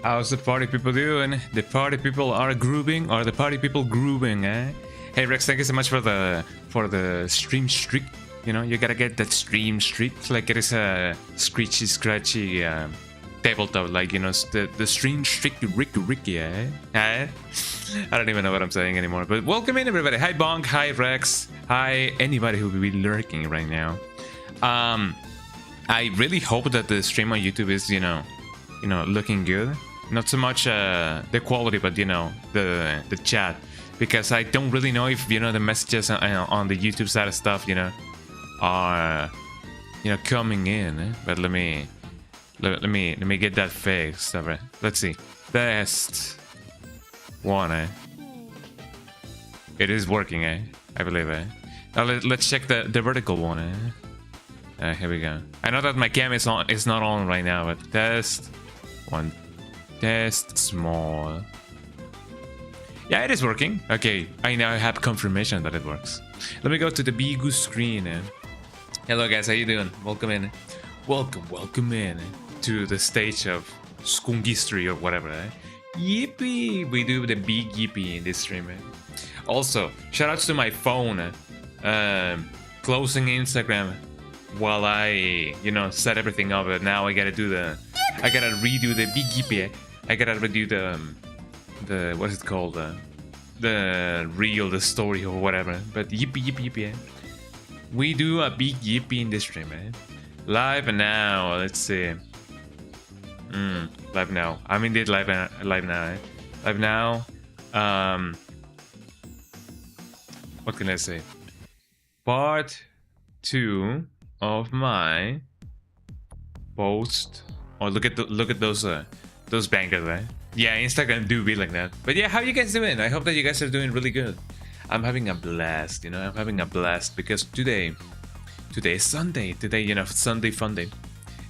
How's the party people doing? The party people are grooving, or the party people grooving, eh? Hey Rex, thank you so much for the stream streak. You know, you gotta get that stream streak. It's like it is a screechy, scratchy tabletop, like, you know, the stream streak, Ricky, eh? I don't even know what I'm saying anymore. But welcome in, everybody. Hi Bonk, hi Rex, hi anybody who will be lurking right now. I really hope that the stream on YouTube is, you know, looking good. Not so much the quality, but, you know, the chat, because I don't really know if, you know, the messages on the YouTube side of stuff, you know, are, you know, coming in. Eh? But let me get that fixed. All right. Let's see. Best one. Eh? It is working. Eh? I believe. Eh? Now let's check the vertical one. Eh? Here we go. I know that my cam is not on right now, but test one. Test small. Yeah, it is working. Okay, I now have confirmation that it works. Let me go to the big screen. Hello guys, how you doing? Welcome in. Welcome in to the stage of Skunk history or whatever. Eh? Yippee! We do the big yippee in this stream. Also, shoutouts to my phone. Closing Instagram while I, you know, set everything up. But now I gotta redo the big yippee. I gotta redo the what is it called? The reel, the story or whatever. But yippee. We do a big yippee in this stream, man. Live now. Let's see. Live now. I'm indeed live now. Eh? Live now. What can I say? Part 2 of my post. Oh, look at those bangers, right? Yeah, Instagram do be like that. But yeah, how you guys doing? I hope that you guys are doing really good. I'm having a blast, you know. I'm having a blast because today is Sunday. Today, you know, Sunday fun day.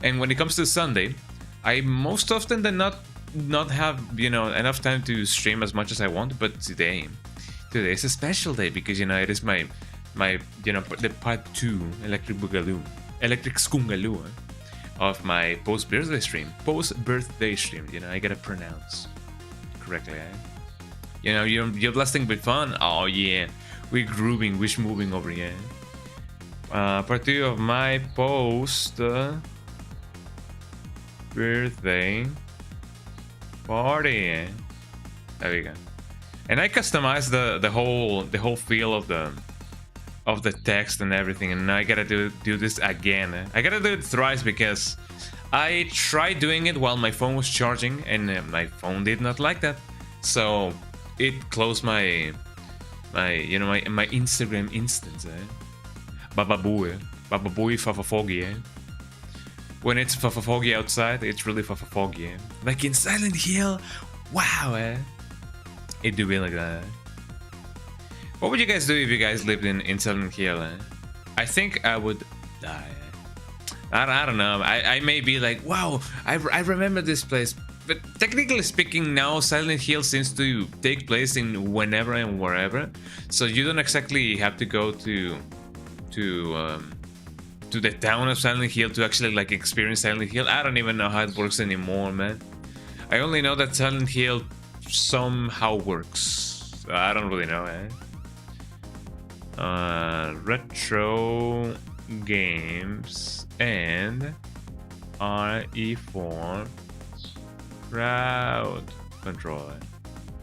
And when it comes to Sunday, I most often than not have, you know, enough time to stream as much as I want. But today is a special day because, you know, it is my you know, the part 2 electric skungaloo of my post-birthday stream. You know, I gotta pronounce correctly. Eh? You know, you're blasting with fun. Oh yeah, we're grooving, we're moving over here. Part 2 of my post-birthday party. There we go. And I customized the whole feel of the text and everything, and now I gotta do this again. I gotta do it thrice because I tried doing it while my phone was charging, and my phone did not like that, so it closed my you know, my Instagram instance. Bababooey fafafoggy. When it's fafafoggy outside, it's really fafafoggy. Like in Silent Hill. Wow. It do be like that. What would you guys do if you guys lived in Silent Hill? I think I would die. I don't know. I may be like, wow, I remember this place. But technically speaking, now Silent Hill seems to take place in whenever and wherever. So you don't exactly have to go to the town of Silent Hill to actually like experience Silent Hill. I don't even know how it works anymore, man. I only know that Silent Hill somehow works. I don't really know, retro games and RE4 Crowd Control.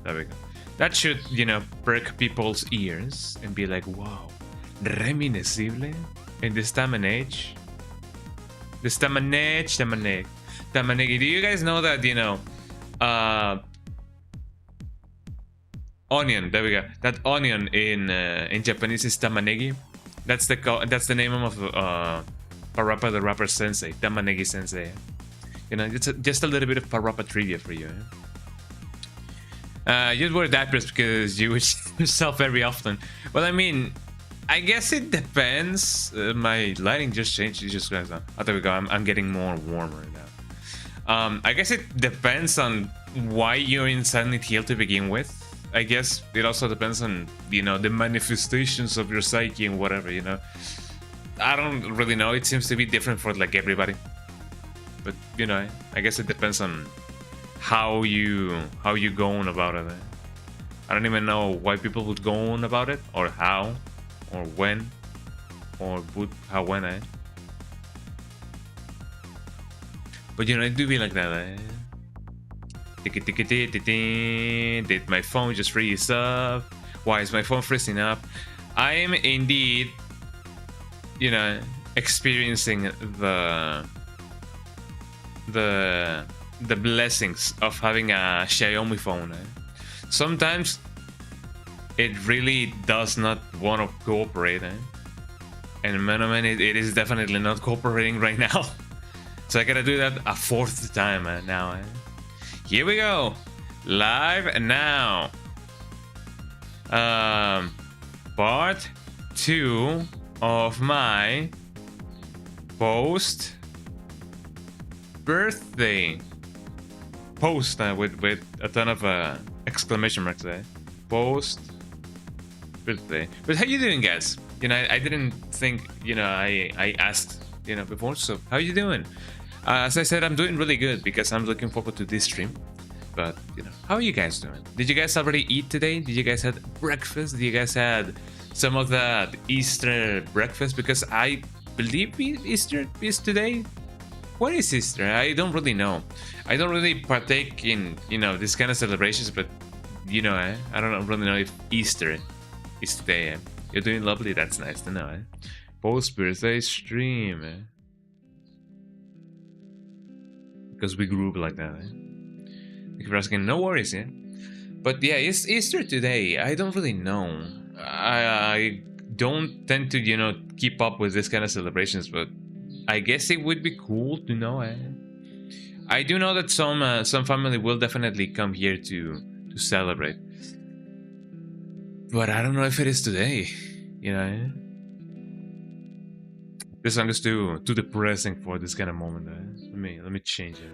There we go. That should, you know, perk people's ears and be like, wow, reminiscible in this time and age. This time and age, tamanegi. Do you guys know that, you know, onion, there we go. That onion in Japanese is tamanegi. That's the name of Parappa the Rapper Sensei, Tamanegi Sensei. You know, it's just a little bit of Parappa trivia for you. You'd wear diapers because you wish yourself very often. Well, I mean, I guess it depends. My lighting just changed. Jesus Christ! Oh, there we go. I'm getting more warmer now. I guess it depends on why you're in Silent Hill to begin with. I guess it also depends on, you know, the manifestations of your psyche and whatever, you know. I don't really know. It seems to be different for like everybody. But, you know, I guess it depends on how you going about it. I don't even know why people would go on about it, or how, or when, or would how when. But you know, it do be like that. Did my phone just freeze up? Why is my phone freezing up? I am indeed, you know, experiencing the blessings of having a Xiaomi phone. Sometimes it really does not want to cooperate, and man, it is definitely not cooperating right now. So I gotta do that a fourth time now. Here we go, live now. Part 2 of my Post-Bday post with a ton of exclamation marks there. Post-Bday. But how you doing, guys? You know, I didn't think, you know, I asked, you know, before. So how you doing? As I said, I'm doing really good because I'm looking forward to this stream. But, you know, how are you guys doing? Did you guys already eat today? Did you guys had breakfast? Did you guys had some of that Easter breakfast? Because I believe Easter is today. What is Easter? I don't really know. I don't really partake in, you know, this kind of celebrations, but, you know, I don't really know if Easter is today. You're doing lovely. That's nice to know. Post-Bday stream. Because we grew up like that. Thank you for asking. No worries, yeah. But yeah, it's Easter today. I don't really know. I don't tend to, you know, keep up with this kind of celebrations, but I guess it would be cool to know. I do know that some family will definitely come here to celebrate, but I don't know if it is today. You know, this song is too depressing for this kind of moment. Let me change it.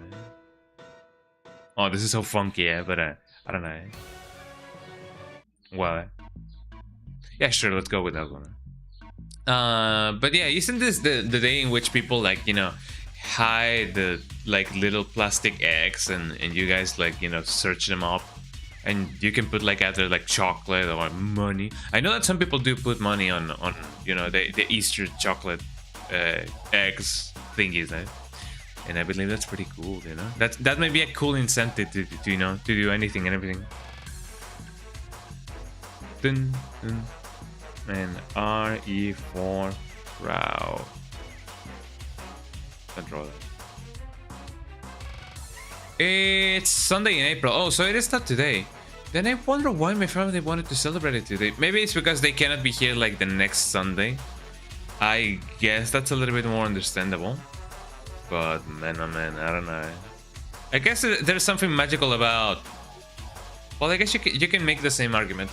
Oh, this is so funky, but I don't know. Well, yeah, sure, let's go with that one. But yeah, isn't this the day in which people, like, you know, hide the like little plastic eggs and you guys, like, you know, search them up and you can put like either like chocolate or money. I know that some people do put money on you know, the Easter chocolate eggs thingies, and I believe that's pretty cool. You know, that may be a cool incentive to you know, to do anything and everything. Dun, dun. And RE4 Crowd Control. It's Sunday in April. Oh, so it is not today. Then I wonder why my family wanted to celebrate it today. Maybe it's because they cannot be here like the next Sunday. I guess that's a little bit more understandable. But man, oh man, I don't know. I guess there's something magical about. Well, I guess you can make the same argument.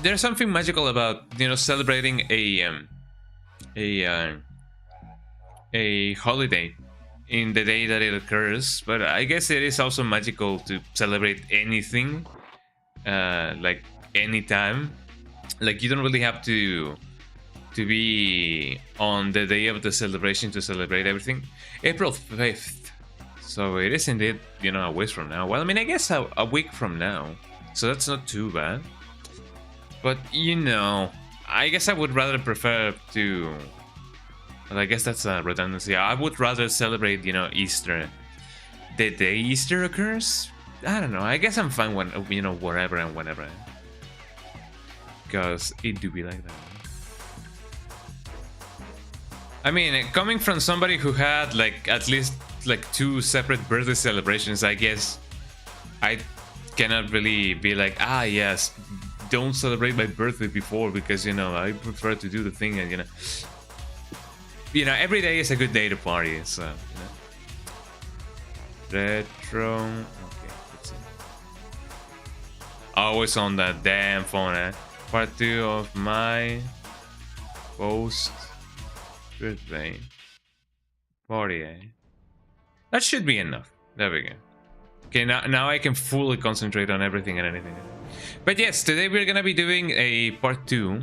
There's something magical about, you know, celebrating a holiday in the day that it occurs, but I guess it is also magical to celebrate anything, like anytime. Like, you don't really have to be on the day of the celebration to celebrate everything. April 5th, so it is indeed, you know, a week from now. Well, I mean, I guess a week from now, so that's not too bad. But, you know, I guess I would rather prefer to... Well, I guess that's a redundancy. I would rather celebrate, you know, Easter the day Easter occurs. I don't know. I guess I'm fine when, you know, wherever and whenever. Because it do be like that. I mean, coming from somebody who had, like, at least, like, 2 separate birthday celebrations, I guess I cannot really be like, ah, yes, don't celebrate my birthday before, because, you know, I prefer to do the thing, and, you know, every day is a good day to party, so, you know. Retro, okay, let's see. Always on that damn phone, Part 2 of my Post-Bday party, That should be enough. There we go. Okay, now I can fully concentrate on everything and anything. But yes, today we're gonna be doing a part 2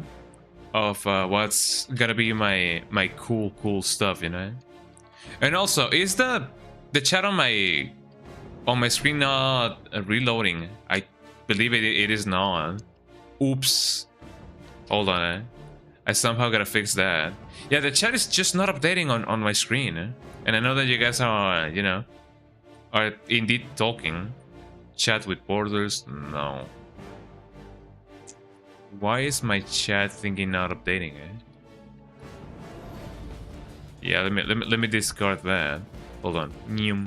of what's gonna be my cool stuff, you know. And also, is the chat on my Oh, my screen not reloading. I believe it is not. Oops. Hold on. I somehow gotta fix that. Yeah, the chat is just not updating on my screen. And I know that you guys are, you know, are indeed talking. Chat with borders? No. Why is my chat thinking not updating it? Yeah, let me discard that. Hold on. Nyum.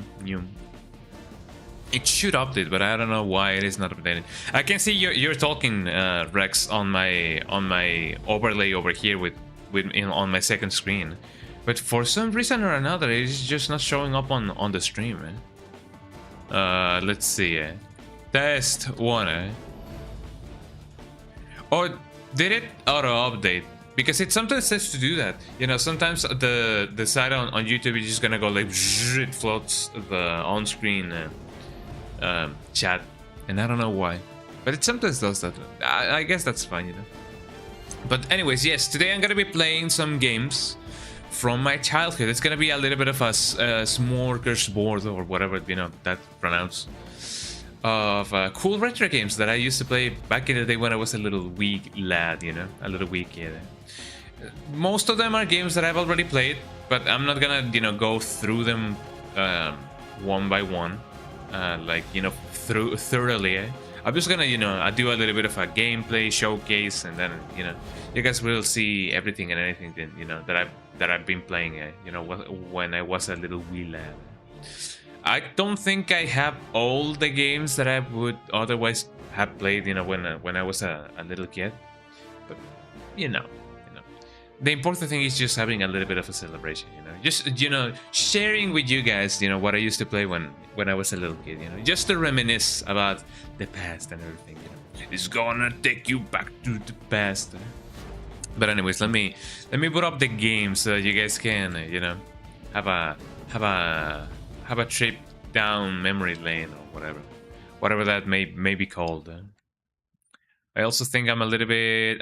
It should update, but I don't know why it is not updated. I can see you're talking, Rex, on my overlay over here on my second screen, but for some reason or another, it is just not showing up on the stream. Let's see. Test 1. Or did it auto update? Because it sometimes says to do that. You know, sometimes the site on YouTube is just gonna go like it floats the on-screen chat, and I don't know why, but it sometimes does that. I guess that's fine, you know. But anyways, yes, today I'm gonna be playing some games from my childhood. It's gonna be a little bit of a smorgasbord, or whatever, you know, that pronounced, of cool retro games that I used to play back in the day when I was a little weak lad, you know, a little weak kid. Most of them are games that I've already played, but I'm not gonna, you know, go through them one by one, like, you know, thoroughly. I'm just gonna, you know, I do a little bit of a gameplay showcase, and then, you know, you guys will see everything and anything that, you know, that I've been playing, you know, when I was a little wee lad. I don't think I have all the games that I would otherwise have played, you know, when I was a little kid, but you know, the important thing is just having a little bit of a celebration, you know, just, you know, sharing with you guys, you know, what I used to play when I was a little kid, you know, just to reminisce about the past and everything, you know. It's gonna take you back to the past. But anyways, let me put up the game so you guys can, you know, have a trip down memory lane, or whatever that may be called. I also think I'm a little bit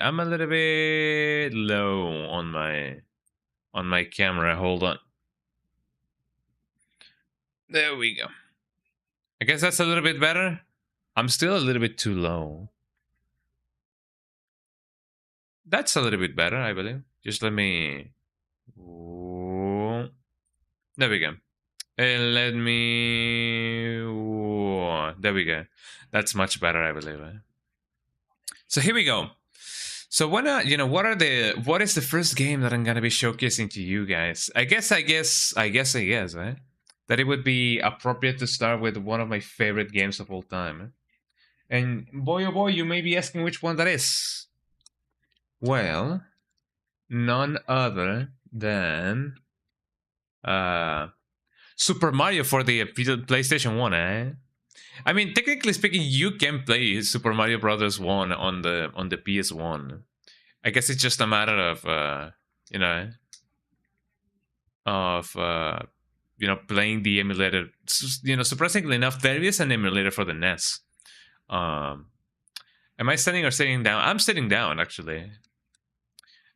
low on my camera. Hold on. There we go. I guess that's a little bit better. I'm still a little bit too low. That's a little bit better, I believe. Just let me... There we go. And let me... There we go. That's much better, I believe. So here we go. So you know, what is the first game that I'm gonna be showcasing to you guys? I guess, right? That it would be appropriate to start with one of my favorite games of all time. And boy, oh boy, you may be asking which one that is. Well, none other than Super Mario for the PlayStation 1, eh? I mean, technically speaking, you can play Super Mario Brothers 1 on the PS1. I guess it's just a matter of you know, playing the emulator. You know, surprisingly enough, there is an emulator for the NES. Am I standing or sitting down? I'm sitting down, actually.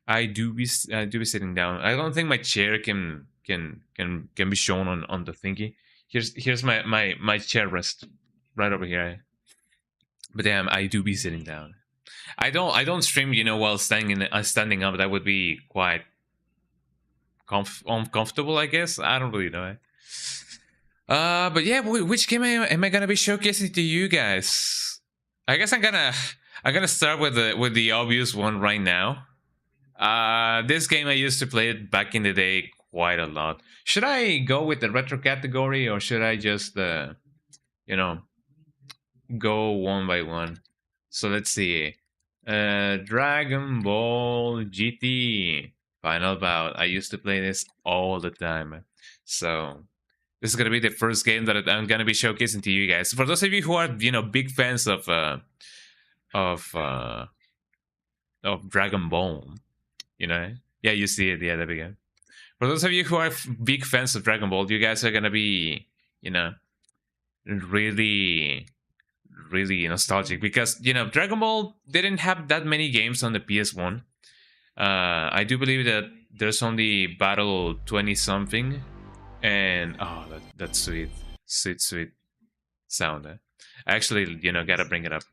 I do be sitting down. I don't think my chair can be shown on the thingy. Here's my chair rest right over here. But damn, I do be sitting down. I don't stream, you know, while standing up. That would be quite uncomfortable, I guess. I don't really know. But yeah, which game am I gonna be showcasing to you guys? I guess I'm gonna start with the obvious one right now. This game I used to play it back in the day quite a lot. Should I go with the retro category, or should I just you know, go one by one? So let's see. Dragon Ball GT Final Bout. I used to play this all the time. So this is gonna be the first game that I'm gonna be showcasing to you guys. For those of you who are, you know, big fans of Dragon Ball, you know, yeah, you see it. Yeah, there we go. For those of you who are big fans of Dragon Ball, you guys are gonna be, you know, really nostalgic, because, you know, Dragon Ball didn't have that many games on the PS1. I do believe that there's only Battle 20 something, and oh, that's sweet. sound. I actually, you know, gotta bring it up.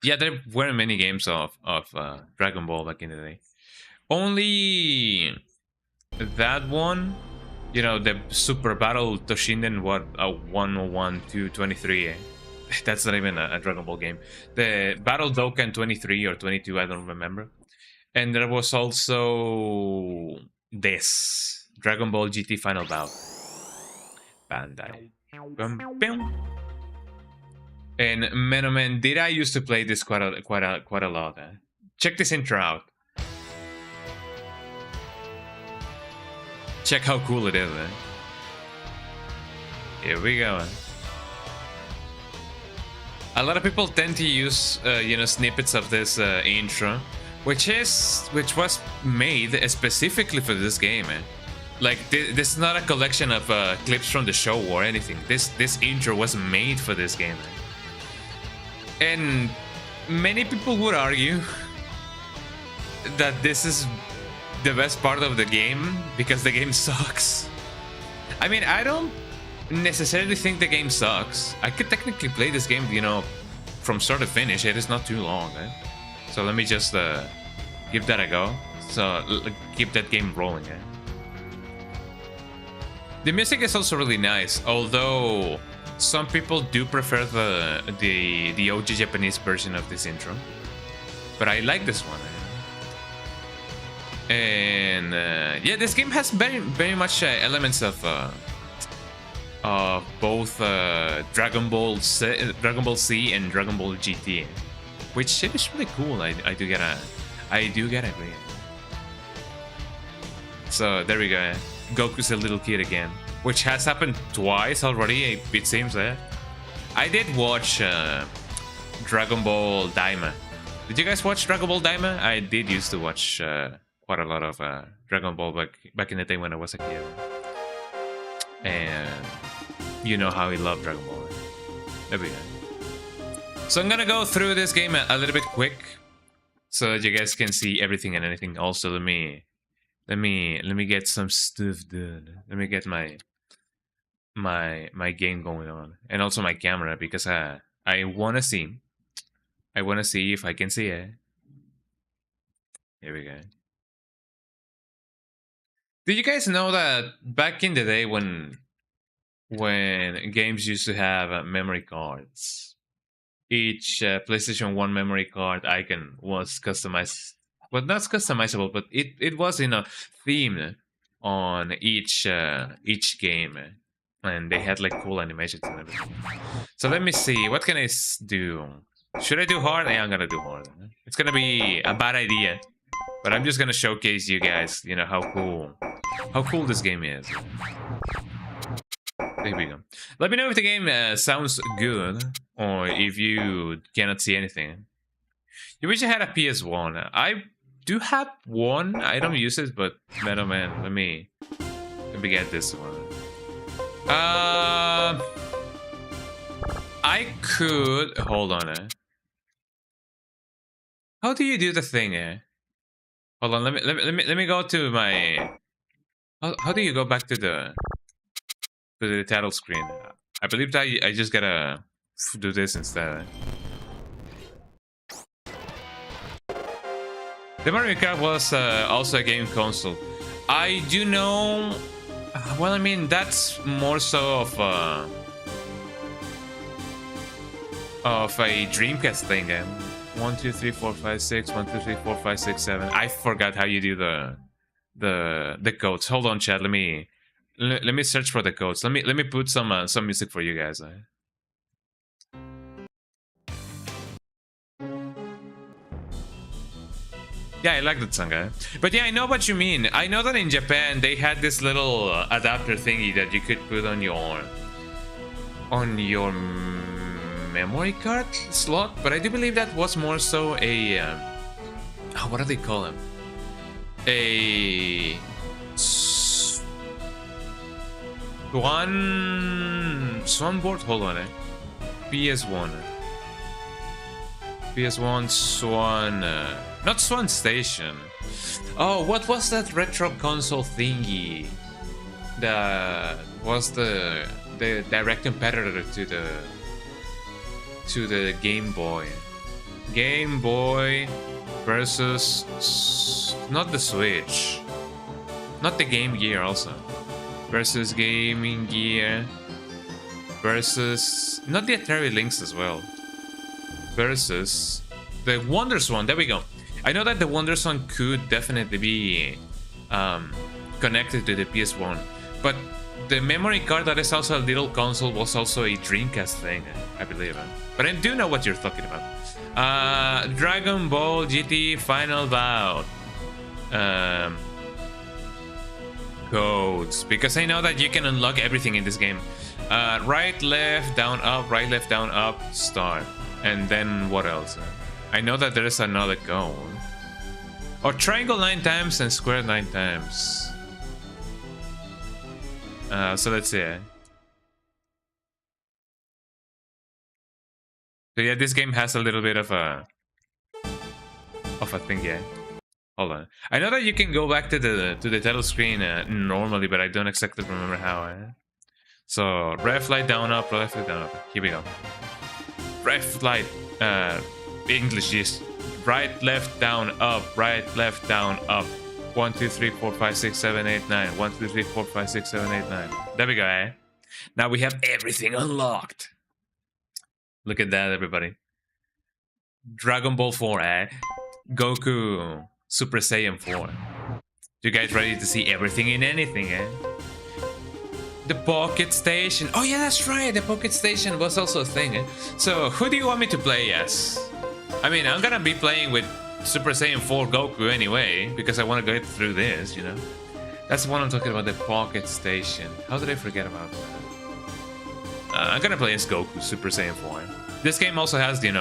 Yeah, there weren't many games of Dragon Ball back in the day. Only that one, you know, the Super Battle Toshinden, what, 101 to 23. That's not even a Dragon Ball game. The Battle Dokkan 23 or 22, I don't remember. And there was also this Dragon Ball GT Final Bout. Bandai. And man, did I used to play this quite a lot. Check this intro out. Check how cool it is. Here we go. A lot of people tend to use, you know, snippets of this intro, which was made specifically for this game. Like this is not a collection of clips from the show or anything. This intro was made for this game. And many people would argue that this is the best part of the game because the game sucks. I mean, I don't necessarily think the game sucks. I could technically play this game, you know, from start to finish. It is not too long. So let me just give that a go. So keep that game rolling. The music is also really nice, although some people do prefer the OG Japanese version of this intro, but I like this one. And yeah, this game has very much elements of both Dragon Ball Z and Dragon Ball GT, which is really cool. I do gotta agree. So there we go. Goku's a little kid again, which has happened twice already, it seems. I did watch Dragon Ball Daima. Did you guys watch Dragon Ball Daima? I did used to watch quite a lot of Dragon Ball back in the day when I was a kid. And you know how I love Dragon Ball. There we go. So I'm gonna go through this game a little bit quick so that you guys can see everything and anything. Also, let me get some stuff done. Let me get my game going on, and also my camera, because I wanna see if I can see it. Here we go. Did you guys know that back in the day when games used to have memory cards, each PlayStation 1 memory card icon was customized? Well, not customizable, but it was, you know, themed on each game, and they had like cool animations and everything. So let me see, what can I do? Should I do hard? Yeah, I'm gonna do hard. It's gonna be a bad idea, but I'm just gonna showcase you guys, you know, how cool this game is. There we go. Let me know if the game sounds good or if you cannot see anything. You wish I had a PS1. I do have one. I don't use it, but man, oh man, let me get this one. I could hold on. How do you do the thing? Hold on. Let me go to my. How do you go back to the title screen? I believe that I just gotta do this instead. The RE4make Crowd was also a game console. I do know. Well, I mean, that's more so of a Dreamcast thing. 1, 2, 3, 4, 5, 6. 1, 2, 3, 4, 5, 6, 7. I forgot how you do the codes. Hold on, chat. Let me search for the codes. Let me put some music for you guys. Yeah, I like that song, but yeah, I know what you mean. I know that in Japan they had this little adapter thingy that you could put on your memory card slot, but I do believe that was more so a what do they call them? A Swan board. Hold on, PS1 Swan, not Swan Station. Oh, what was that retro console thingy that was the direct competitor to to the Game Boy. Game Boy versus not the Switch, not the Game Gear also, versus Gaming Gear versus not the Atari Lynx as well, versus the WonderSwan. There we go. I know that the WonderSwan could definitely be connected to the PS1, but the memory card that is also a little console was also a Dreamcast thing, I believe. But I do know what you're talking about. Dragon Ball GT Final Bout. Codes, because I know that you can unlock everything in this game. Right, left, down, up, start. And then what else? I know that there is another code. Or triangle 9 times and square 9 times. So let's see. So yeah, this game has a little bit of a thing, yeah. Hold on. I know that you can go back to the title screen normally, but I don't exactly remember how. So left, light, down, up, left, light, down, up. Here we go. Left, light. English is right, left, down, up. Right, left, down, up. 1, 2, 3, 4, 5, 6, 7, 8, 9. 1, 2, 3, 4, 5, 6, 7, 8, 9. There we go, Now we have everything unlocked. Look at that, everybody. Dragon Ball 4, Goku Super Saiyan 4. You guys ready to see everything in anything, The Pocket Station. Oh yeah, that's right. The Pocket Station was also a thing, So who do you want me to play as? I mean, I'm gonna be playing with Super Saiyan 4 Goku anyway, because I want to go through this, That's the one I'm talking about, the Pocket Station. How did I forget about that? I'm gonna play as Goku Super Saiyan 4. This game also has, You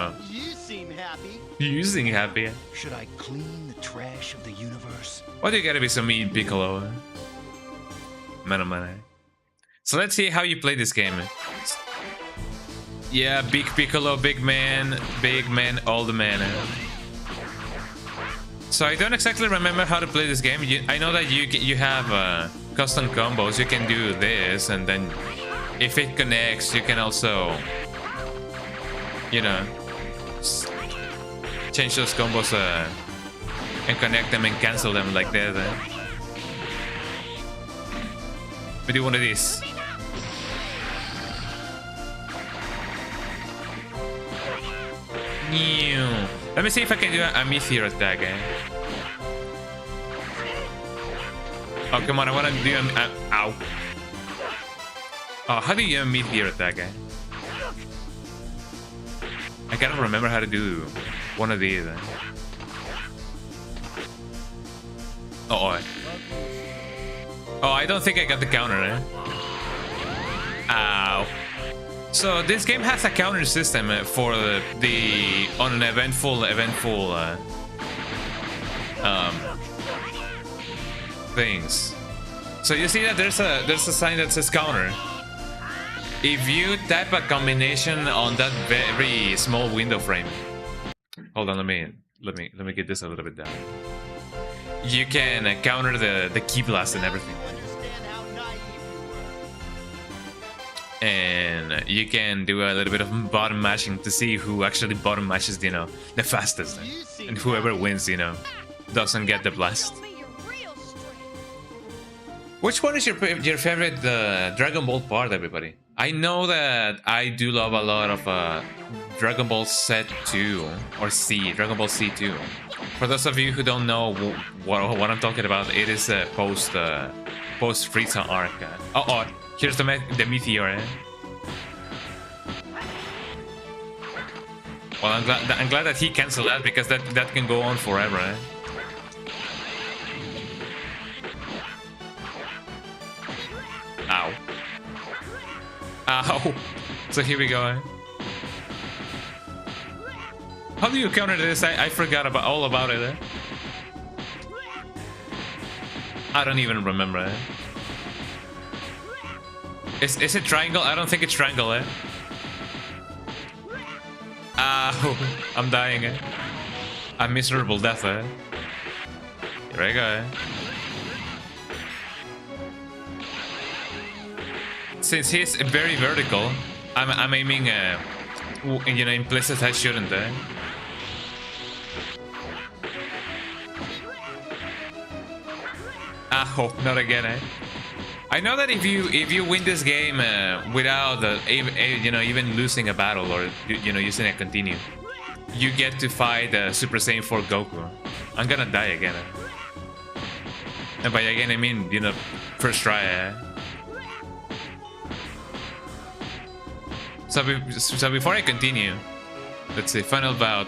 seem happy. You seem happy. Should I clean the trash of the universe? Why do you gotta be so mean, Piccolo? Man. So let's see how you play this game. Yeah, big Piccolo, big man, old man. So I don't exactly remember how to play this game. I know that you have custom combos. You can do this, and then if it connects, you can also, change those combos and connect them and cancel them like that. We do one of these. Let me see if I can do a meteor attack, Oh, come on, I want to do ow. Oh, how do you do a meteor attack, I gotta remember how to do one of these. Oh, I don't think I got the counter, Ow. So this game has a counter system for on an eventful things. So you see that there's a sign that says counter. If you type a combination on that very small window frame, hold on, let me get this a little bit down. You can counter the key blast and everything. And you can do a little bit of bottom mashing to see who actually bottom mashes, the fastest. And whoever wins, doesn't get the blast. Which one is your favorite Dragon Ball part, everybody? I know that I do love a lot of Dragon Ball Z2 or Dragon Ball Z2. For those of you who don't know what I'm talking about, it is a post Frieza arc. Here's the meteor. Well, I'm glad that he canceled that, because that can go on forever. Ow. Ow. So here we go. How do you counter this? I forgot all about it. I don't even remember. Is it triangle? I don't think it's triangle, Ow. I'm dying, A miserable death, Here I go, Since he's very vertical, I'm aiming You know, in places I shouldn't, eh? I hope not again, eh? I know that if you win this game without even losing a battle or using a continue, you get to fight Super Saiyan 4 Goku. I'm gonna die again. And by again I mean first try. So before I continue, let's see, final bout.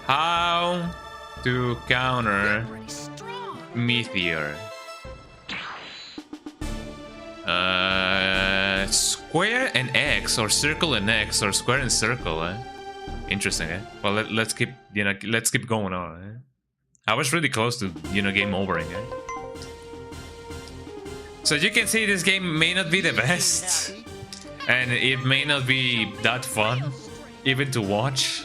How to counter Meteor? Square and X, or circle and X, or square and circle. Interesting. Well, let's keep going on. I was really close to game overing. So you can see this game may not be the best, and it may not be that fun even to watch.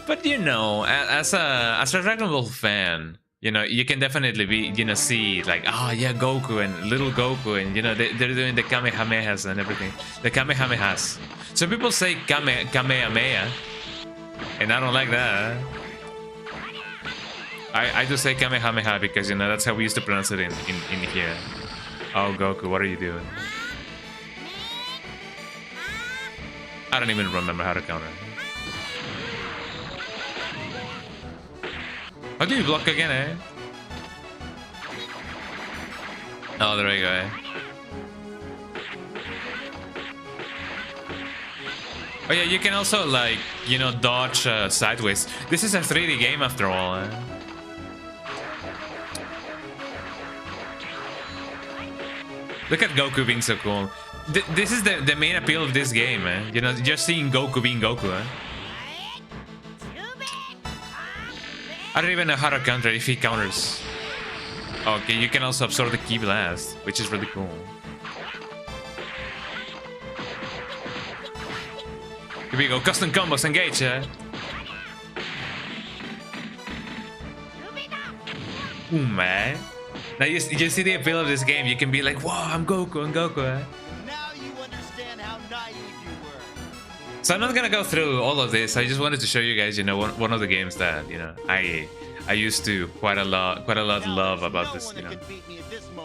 But as a Dragon Ball fan, you can definitely be, see like, oh yeah, Goku and little Goku, and they're doing the Kamehamehas and everything. The Kamehamehas. So people say Kamehameha, and I don't like that. I just say Kamehameha because that's how we used to pronounce it in here. Oh Goku, what are you doing? I don't even remember how to counter. How do you block again, eh? Oh, there we go, eh? Oh yeah, you can also, like, dodge sideways. This is a 3D game after all, eh? Look at Goku being so cool. This is the main appeal of this game, eh? Just seeing Goku being Goku, eh? I don't even know how to counter if he counters. Okay, you can also absorb the Ki Blast, which is really cool. Here we go, custom combos, engage, eh? Ooh, man. Now you see the appeal of this game. You can be like, wow, I'm Goku, eh? Now you understand how naive you were. So I'm not gonna go through all of this. I just wanted to show you guys, one of the games that I used to quite a lot love about this,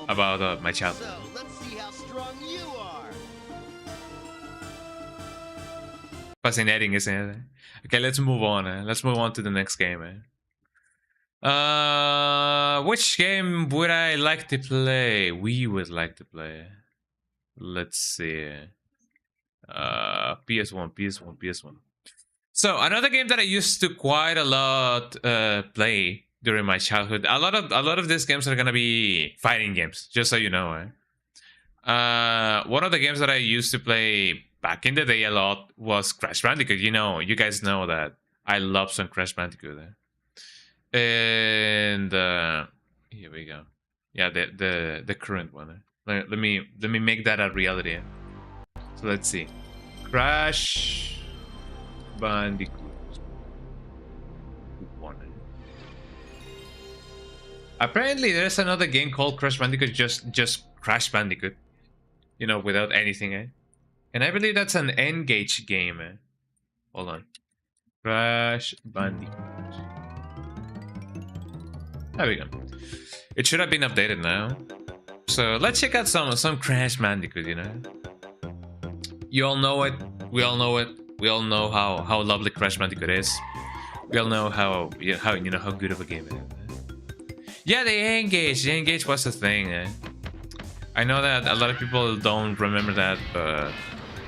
about my childhood. So let's see how strong you are. Fascinating, isn't it? Okay, let's move on. Let's move on to the next game. Which game would I like to play? We would like to play. Let's see. PS1. So another game that I used to quite a lot play during my childhood. A lot of these games are gonna be fighting games, just so you know. One of the games that I used to play back in the day a lot was Crash Bandicoot. You guys know that I love some Crash Bandicoot. And here we go. Yeah, the current one. Let me make that a reality. So let's see. Crash Bandicoot 1. Apparently there's another game called Crash Bandicoot, just Crash Bandicoot. Without anything, And I believe that's an N-Gage game, Hold on. Crash Bandicoot. There we go. It should have been updated now. So let's check out some Crash Bandicoot, You all know it. We all know it. We all know how lovely Crash Bandicoot is. We all know how good of a game it is. Yeah, the N-Gage. The N-Gage was a thing. I know that a lot of people don't remember that, but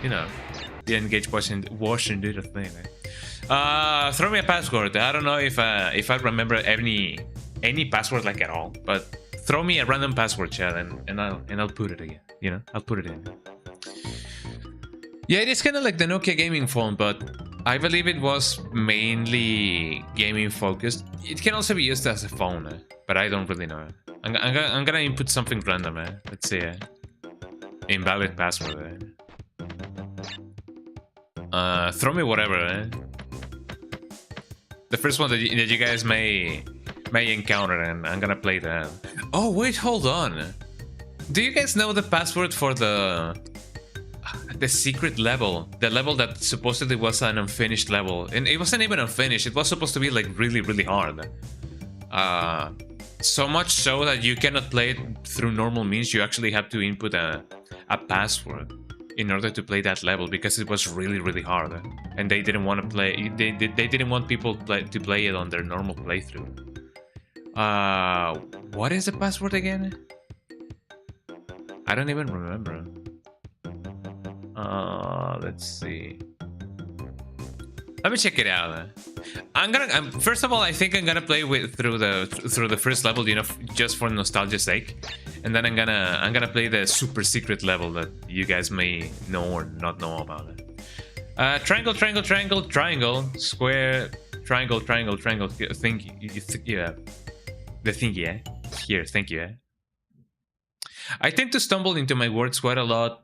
the N-Gage was indeed a thing. Throw me a password. I don't know if I remember any password like at all, but throw me a random password, chat, and I'll put it again. I'll put it in. Yeah, it is kind of like the Nokia gaming phone, but I believe it was mainly gaming focused. It can also be used as a phone, but I don't really know. I'm gonna input something random. Let's see. Invalid password. Throw me whatever. The first one that you guys may encounter, and I'm gonna play that. Oh wait, hold on. Do you guys know the password for the the secret level, the level that supposedly was an unfinished level, and it wasn't even unfinished. It was supposed to be like really hard. So much so that you cannot play it through normal means. You actually have to input a password in order to play that level, because it was really hard, and they didn't want to play. They didn't want people to play it on their normal playthrough. What is the password again? I don't even remember. Let's see. Let me check it out. First of all, I think I'm gonna play through the first level, you know, just for nostalgia's sake, and then I'm gonna play the super secret level that you guys may know or not know about. Triangle, triangle, triangle, triangle, square, triangle, triangle, triangle. Yeah, the thingy, yeah. Here, thank you. I tend to stumble into my words quite a lot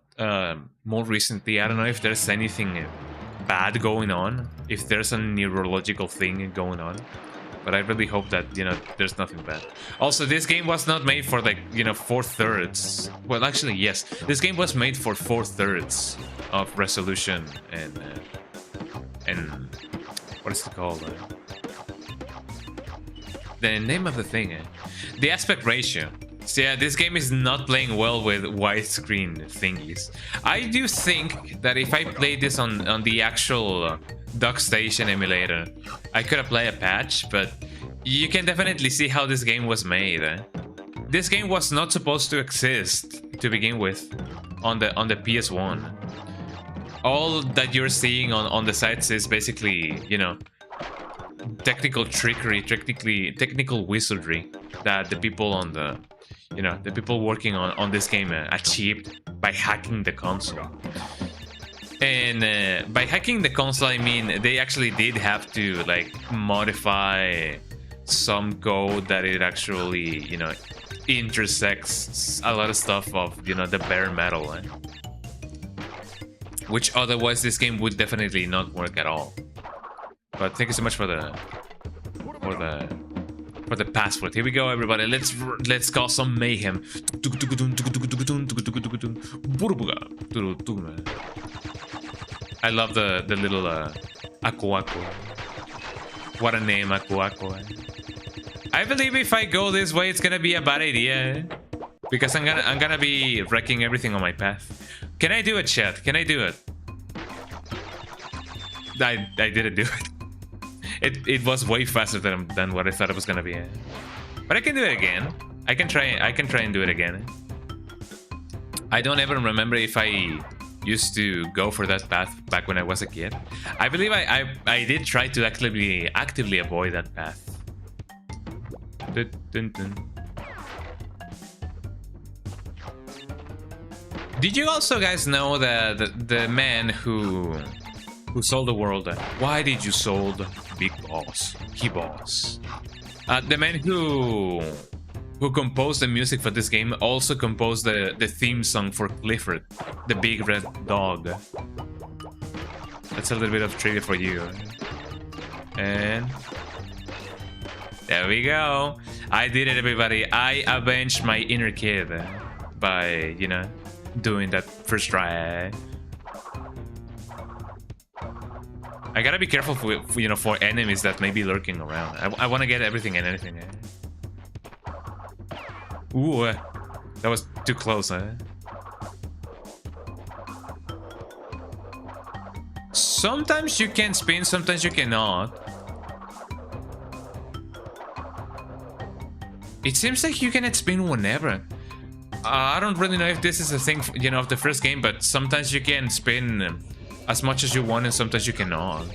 more recently. I don't know if there's anything bad going on, if there's a neurological thing going on, but I really hope that, you know, there's nothing bad. Also, this game was not made for, like, you know, 4/3. Well, actually, yes, this game was made for 4/3 of resolution and what is it called? The name of the thing, the aspect ratio. So yeah, this game is not playing well with widescreen thingies. I do think that if I played this on the actual DuckStation emulator, I could apply a patch, but you can definitely see how this game was made. This game was not supposed to exist to begin with on the PS1. All that you're seeing on the sites is basically, you know, technical trickery, technical wizardry that the people on the, you know, the people working on this game achieved by hacking the console. And by hacking the console, I mean they actually did have to, like, modify some code that it actually, you know, intersects a lot of stuff of, you know, the bare metal, which otherwise this game would definitely not work at all. But thank you so much for the password. Here we go, everybody. Let's cause some mayhem. I love the little Aku Aku. What a name, Aku Aku. I believe if I go this way, it's gonna be a bad idea, because I'm gonna be wrecking everything on my path. Can I do it, chat? Can I do it? I didn't do it. It was way faster than what I thought it was gonna be. But I can do it again. I can try and do it again. I don't even remember if I used to go for that path back when I was a kid. I believe I did try to actively avoid that path. Dun, dun, dun. Did you also guys know that the man who sold the world? Why did you sold Big Boss? He boss. The man who composed the music for this game also composed the theme song for Clifford, the big red dog. That's a little bit of trivia for you. And there we go. I did it, everybody. I avenged my inner kid by, you know, doing that first try. I gotta be careful for, you know, for enemies that may be lurking around. I want to get everything and anything. Ooh, that was too close. Sometimes you can spin, sometimes you cannot. It seems like you cannot spin whenever. I don't really know if this is a thing, you know, of the first game, but sometimes you can spin as much as you want and sometimes you cannot.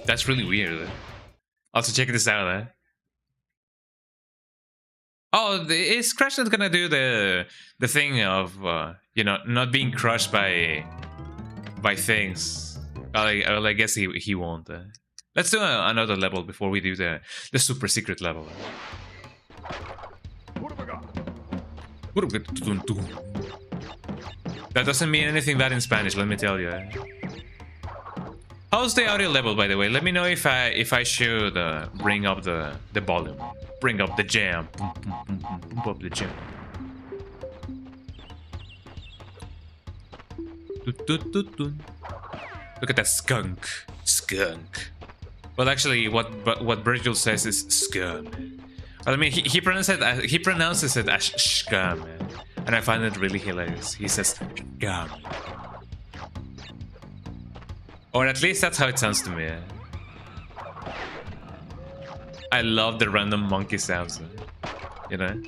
That's really weird. Also, check this out. Oh, is Crash not gonna do the thing of you know, not being crushed by things? Well, I guess he won't. Let's do another level before we do the super secret level. That doesn't mean anything bad in Spanish, let me tell you. How's the audio level, by the way? Let me know if I should bring up the volume, bring up the jam, pump up the jam. Look at that skunk. Skunk. Well, actually, what Virgil says is scum. Well, I mean, he pronounces it as scum, and I find it really hilarious. He says scum, or at least that's how it sounds to me. I love the random monkey sounds, you know.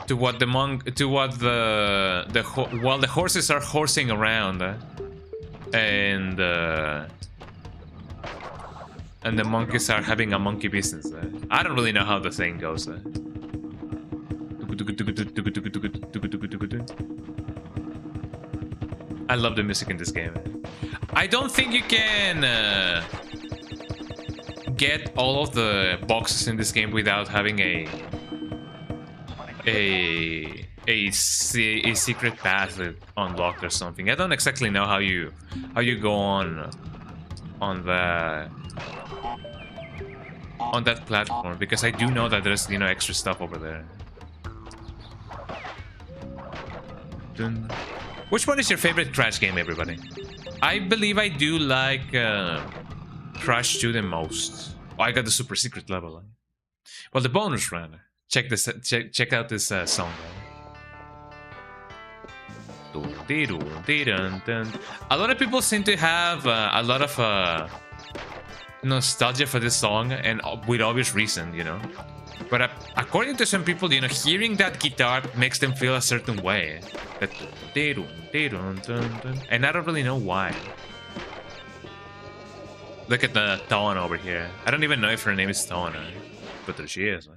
While the horses are horsing around, and the monkeys are having a monkey business. I don't really know how the saying goes. I love the music in this game. I don't think you can get all of the boxes in this game without having a secret path unlocked or something. I don't exactly know how you go on that platform, because I do know that there's, you know, extra stuff over there. Which one is your favorite Crash game, everybody? I believe I do like Crash 2 the most. Oh, I got the super secret level. Well, the bonus round. Check this. Check out this song. A lot of people seem to have a lot of nostalgia for this song, and with obvious reason, you know. But according to some people, you know, hearing that guitar makes them feel a certain way. And I don't really know why. Look at the Dawn over here. I don't even know if her name is Dawn, but there she is.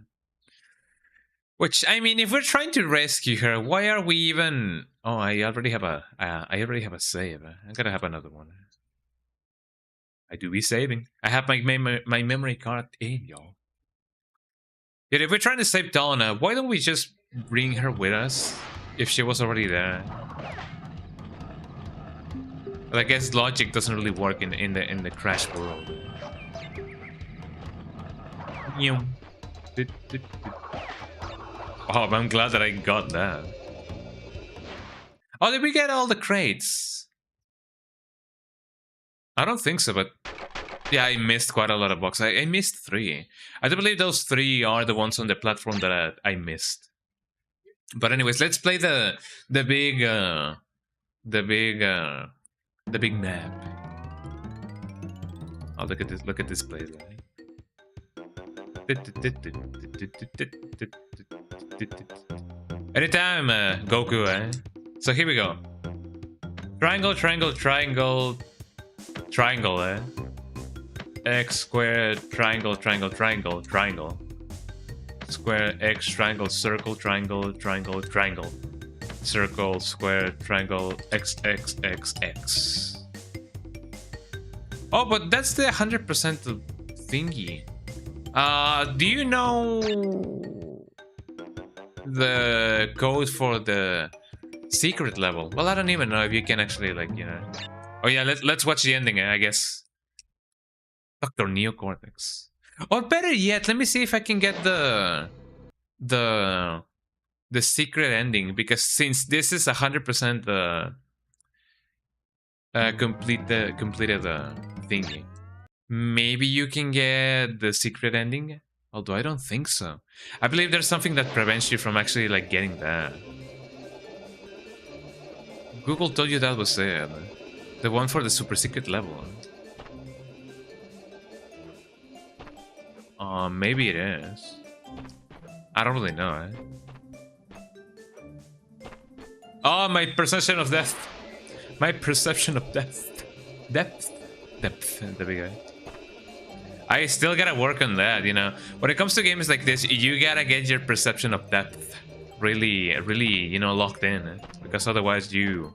Which, I mean, if we're trying to rescue her, why are we even? Oh, I already have a save. I gotta have another one. I do be saving. I have my memory card in, y'all. Yet if we're trying to save Donna, why don't we just bring her with us if she was already there? But I guess logic doesn't really work in the Crash world. Oh, I'm glad that I got that. Oh, did we get all the crates? I don't think so, but yeah, I missed quite a lot of boxes. I missed 3. I do believe those 3 are the ones on the platform that I missed. But anyways, let's play the big map. Oh, look at this! Look at this place. Anytime, Goku, So here we go. Triangle, triangle, triangle, triangle, X squared, triangle, triangle, triangle, triangle. Square, X, triangle, circle, triangle, triangle, triangle. Circle, square, triangle, X, X, X, X. Oh, but that's the 100% thingy. Do you know the code for the secret level? Well, I don't even know if you can actually, like, you know. Oh yeah, let's watch the ending, I guess. Dr. Neocortex. Or better yet, let me see if I can get the secret ending, because since this is 100% completed thingy, maybe you can get the secret ending. Although I don't think so. I believe there's something that prevents you from actually, like, getting that. Google told you that was it. The one for the super secret level. Maybe it is. I don't really know, Oh, my perception of depth. My perception of depth. Depth. There we go. I still gotta work on that, you know. When it comes to games like this, you gotta get your perception of depth really, you know, locked in. Because otherwise you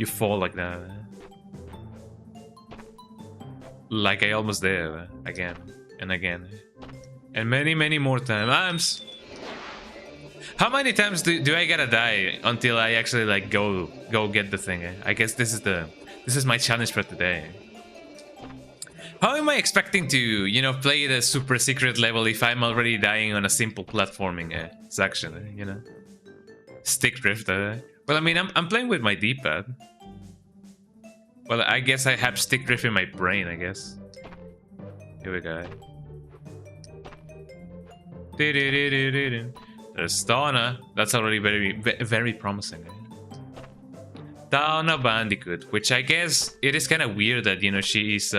fall like that. Like I almost did, again and again. And many more times. How many times do I gotta die until I actually, like, go get the thing? I guess this is my challenge for today. How am I expecting to, you know, play the super secret level if I'm already dying on a simple platforming section, you know? Stick drift, But Well, I mean, I'm playing with my D-pad. Well, I guess I have stick drift in my brain, I guess. Here we go. There's Donna. That's already very promising. Donna Bandicoot, which I guess it is kind of weird that, you know, she's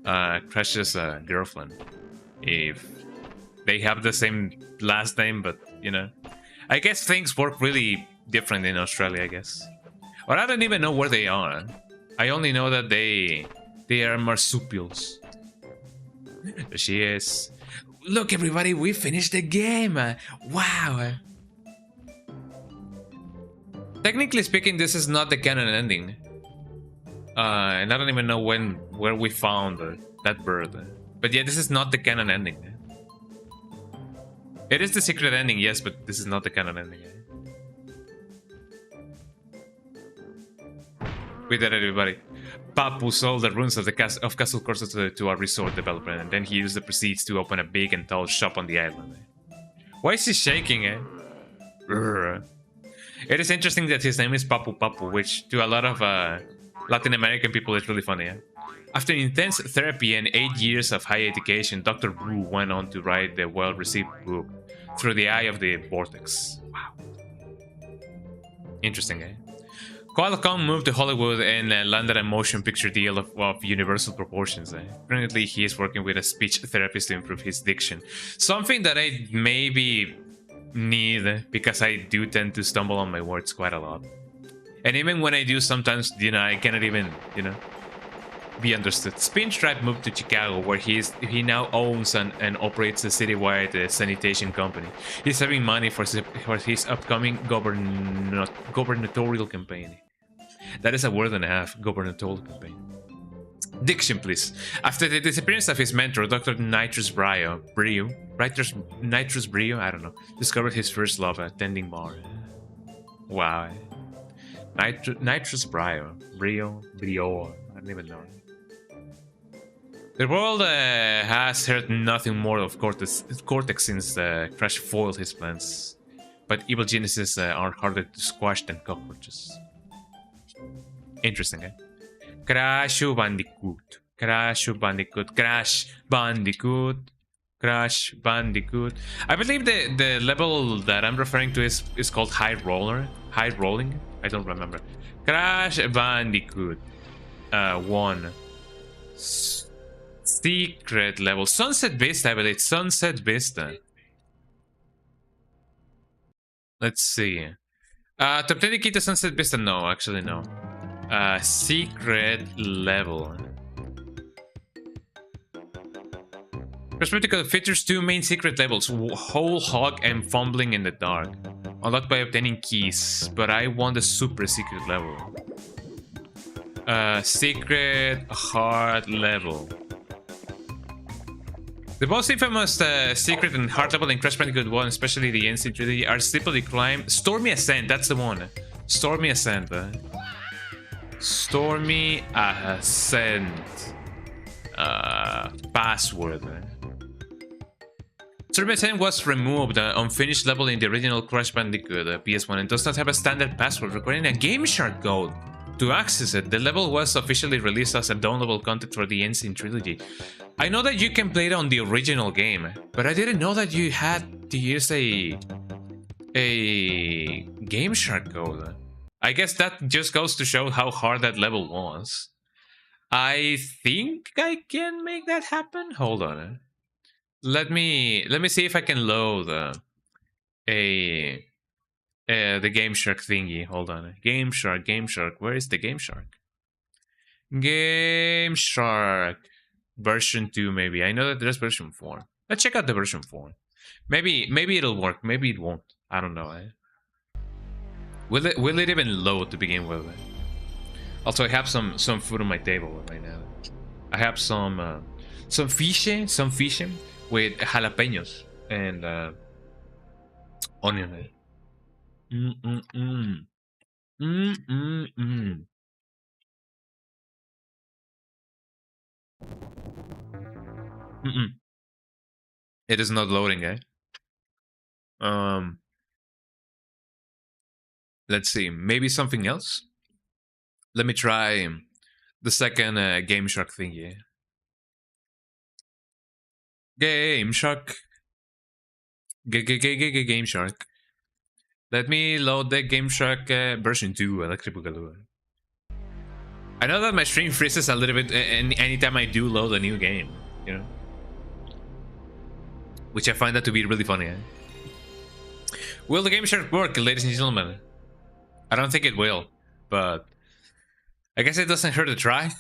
Crush's girlfriend. If they have the same last name, but, you know, I guess things work really different in Australia, I guess. Or I don't even know where they are. I only know that they are marsupials. There she is. Look, everybody, we finished the game. Wow. Technically speaking, this is not the canon ending. And I don't even know where we found that bird. But yeah, this is not the canon ending. It is the secret ending, yes, but this is not the canon ending. We did it, everybody. Papu sold the ruins of Castle Corso to a resort developer, and then he used the proceeds to open a big and tall shop on the island. Why is he shaking, eh? It is interesting that his name is Papu Papu, which to a lot of Latin American people is really funny. Eh? After intense therapy and 8 years of high education, Dr. Wu went on to write the well-received book, Through the Eye of the Vortex. Wow. Interesting, eh? Qualcomm moved to Hollywood and landed a motion picture deal of universal proportions. Currently, he is working with a speech therapist to improve his diction. Something that I maybe need, because I do tend to stumble on my words quite a lot. And even when I do, sometimes, you know, I cannot even, you know, be understood. Spinstripe moved to Chicago, where he now owns and operates a citywide sanitation company. He's saving money for his upcoming gubernatorial campaign. That is a word and a half, gubernatorial campaign. Diction, please. After the disappearance of his mentor, Dr. Nitrous Brio, I don't know, discovered his first love at tending bar. Wow. Nitrous Brio, I don't even know. The world has heard nothing more of Cortex since Crash foiled his plans. But evil geniuses are harder to squash than cockroaches. Interesting, eh? Crash Bandicoot. Crash Bandicoot. Crash Bandicoot. Crash Bandicoot. I believe the level that I'm referring to is called High Rolling. I don't remember. Crash Bandicoot. 1. Secret level. Sunset Vista, I believe. Sunset Vista. Let's see. To obtain the key to Sunset Vista, no, actually no. Secret level. Perspective features 2 main secret levels, Whole Hog and Fumbling in the Dark. Unlocked by obtaining keys, but I want the super secret level. Secret hard level. The most infamous secret and hard level in Crash Bandicoot 1, especially the NC trilogy, are Slippery Climb. Stormy Ascent, that's the one. Stormy Ascent. Stormy Ascent. Password. Stormy Ascent was removed, unfinished level in the original Crash Bandicoot PS1, and does not have a standard password requiring a Game Shark code. To access it, the level was officially released as a downloadable content for the Insane Trilogy. I know that you can play it on the original game, but I didn't know that you had to use a Game Shark code. I guess that just goes to show how hard that level was. I think I can make that happen. Hold on. Let me see if I can load the Game Shark thingy. Hold on. Game Shark. Where is the Game Shark? Game Shark. Version 2, maybe. I know that there's version 4. Let's check out the version 4. Maybe it'll work. Maybe it won't. I don't know. Will it even load to begin with? Also, I have some food on my table right now. I have some fish with jalapenos and onion. It is not loading, eh? Let's see, maybe something else. Let me try the second Game Shark thingy. Game Shark. Game Shark. Let me load the Game Shark version 2 Electric Boogaloo. I know that my stream freezes a little bit anytime I do load a new game, you know? Which I find that to be really funny. Will the Game Shark work, ladies and gentlemen? I don't think it will, but I guess it doesn't hurt to try.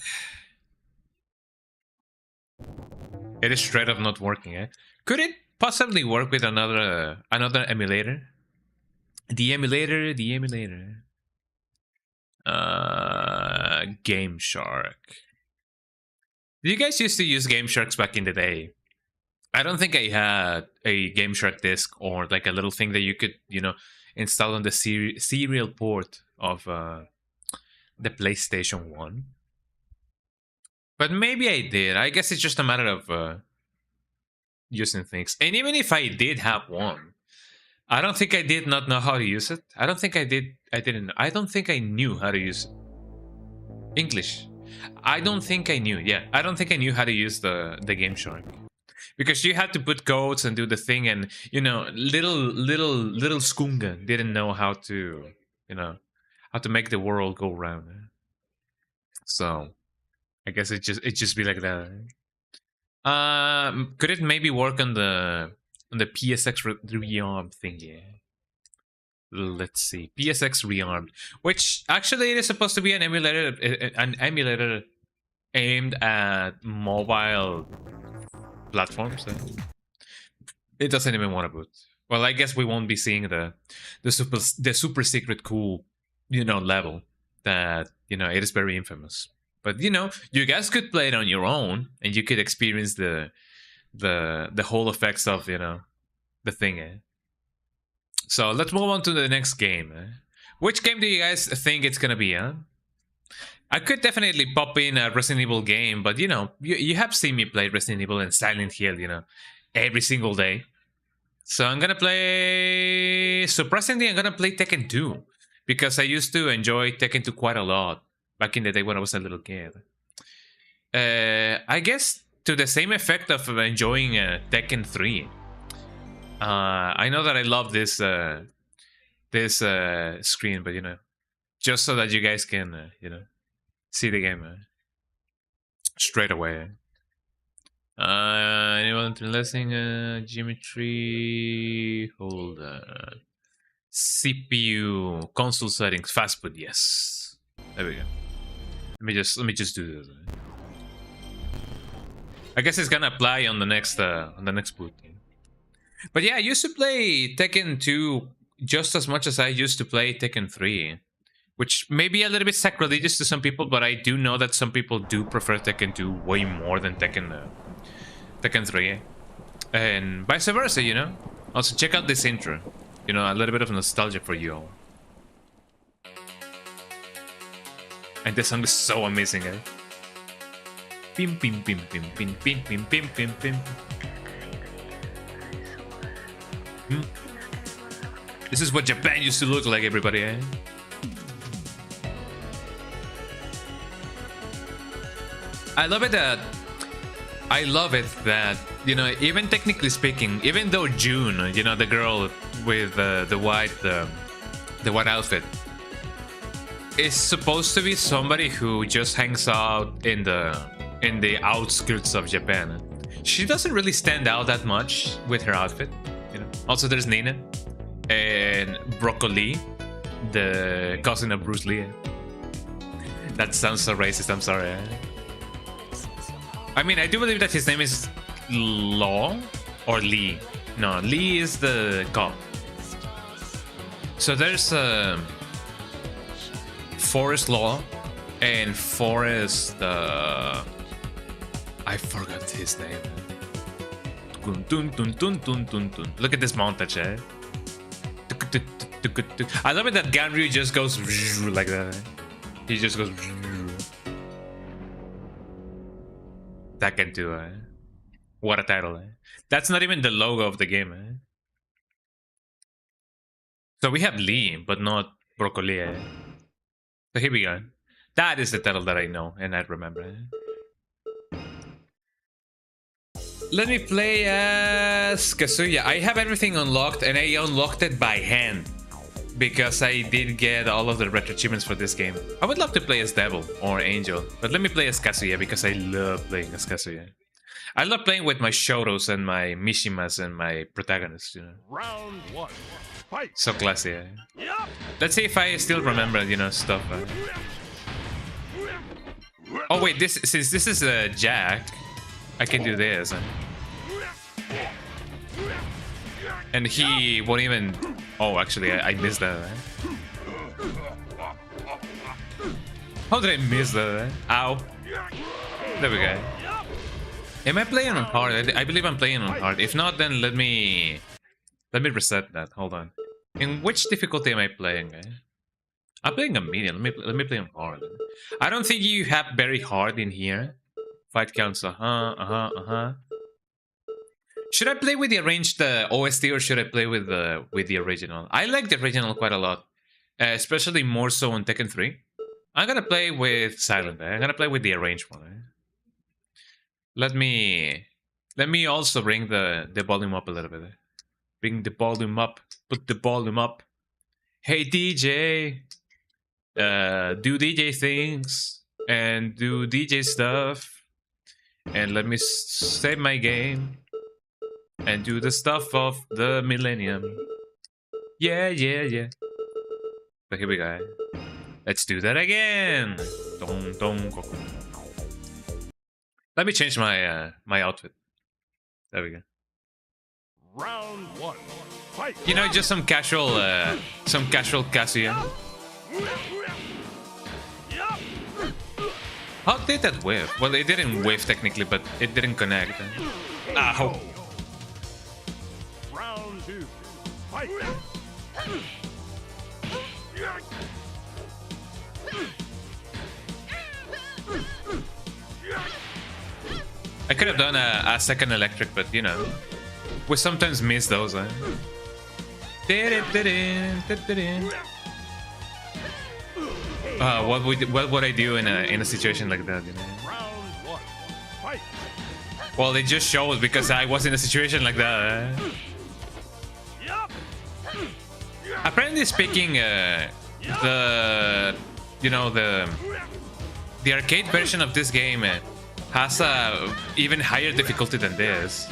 It is straight up not working, eh? Could it possibly work with another emulator? The emulator. Game Shark. Did you guys used to use Game Sharks back in the day? I don't think I had a Game Shark disc or like a little thing that you could, you know, install on the serial port of the PlayStation 1. But maybe I did. I guess it's just a matter of using things. And even if I did have one, I don't think I did not know how to use it. I don't think I did. I don't think I knew how to use English. I don't think I knew. Yeah, I don't think I knew how to use the Game Shark. Because you had to put codes and do the thing, and you know, little Skunga didn't know how to, you know, how to make the world go round. So, I guess it just be like that. Could it maybe work on the PSX rearmed thingy? Let's see, PSX rearmed, which actually it is supposed to be an emulator aimed at mobile platforms. It doesn't even want to boot. Well, I guess we won't be seeing the super secret cool, you know, level that, you know, it is very infamous. But you know, you guys could play it on your own, and you could experience the whole effects of, you know, the thing. So let's move on to the next game. Which game do you guys think it's gonna be? I could definitely pop in a Resident Evil game, but you know, you have seen me play Resident Evil and Silent Hill, you know, every single day. So I'm gonna play... Surprisingly, I'm gonna play Tekken 2. Because I used to enjoy Tekken 2 quite a lot back in the day when I was a little kid. I guess to the same effect of enjoying Tekken 3. I know that I love this screen, but you know, just so that you guys can, you know, see the game straight away. Anyone listening? Geometry. Hold on. CPU console settings. Fast boot. Yes. There we go. Let me just do this. I guess it's gonna apply on the next boot. But yeah, I used to play Tekken 2 just as much as I used to play Tekken 3. Which may be a little bit sacrilegious to some people, but I do know that some people do prefer Tekken 2 way more than Tekken 3. And vice versa, you know? Also, check out this intro. You know, a little bit of nostalgia for you all. And this song is so amazing, eh? Pim pim pim pim pim pim pim pim pim pim. This is what Japan used to look like, everybody, eh? I love it that, you know, even technically speaking, even though June, you know, the girl with the white outfit, is supposed to be somebody who just hangs out in the outskirts of Japan. She doesn't really stand out that much with her outfit, you know. Also, there's Nina and Broccoli, the cousin of Bruce Lee. That sounds so racist. I'm sorry. I mean, I do believe that his name is Law or Lee. No, Lee is the cop. So there's Forrest Law and Forrest. I forgot his name. Look at this montage, eh? I love it that Ganryu just goes like that. He just goes. Tekken 2, eh? What a title, eh? That's not even the logo of the game, eh? So we have Lee, but not Broccoli. So here we go. That is the title that I know and I remember. Let me play as Kazuya. I have everything unlocked and I unlocked it by hand because I did get all of the retro achievements for this game. I would love to play as Devil or Angel, but let me play as Kazuya because I love playing as Kazuya. I love playing with my Shotos and my Mishimas and my protagonists, you know. Round 1. Fight. So classy. Let's see if I still remember, you know, stuff. Oh wait, since this is a Jack, I can do this. And he won't even... Oh, actually, I missed that. How did I miss that? Ow. There we go. Am I playing on hard? I believe I'm playing on hard. If not, then let me reset that. Hold on. In which difficulty am I playing? I'm playing a medium. Let me play on hard. I don't think you have very hard in here. Fight counts. Should I play with the arranged OST or should I play with the original? I like the original quite a lot, especially more so on Tekken 3. I'm gonna play with silent. I'm gonna play with the arranged one. Let me also bring the volume up a little bit. Bring the volume up. Put the volume up. Hey DJ, do DJ things and do DJ stuff, and let me save my game and do the stuff of the millennium. Yeah. So here we go. Let's do that again. Let me change my my outfit. There we go. Round 1. Fight. You know, just some casual Kazuya. How did that whiff? Well, it didn't whiff technically, but it didn't connect. Ow. Round 2. Fight. I could have done a second electric, but you know, we sometimes miss those. What would I do in a situation like that? You know? Round 1. Fight. Well, it just shows because I was in a situation like that. Apparently speaking, the arcade version of this game has a even higher difficulty than this.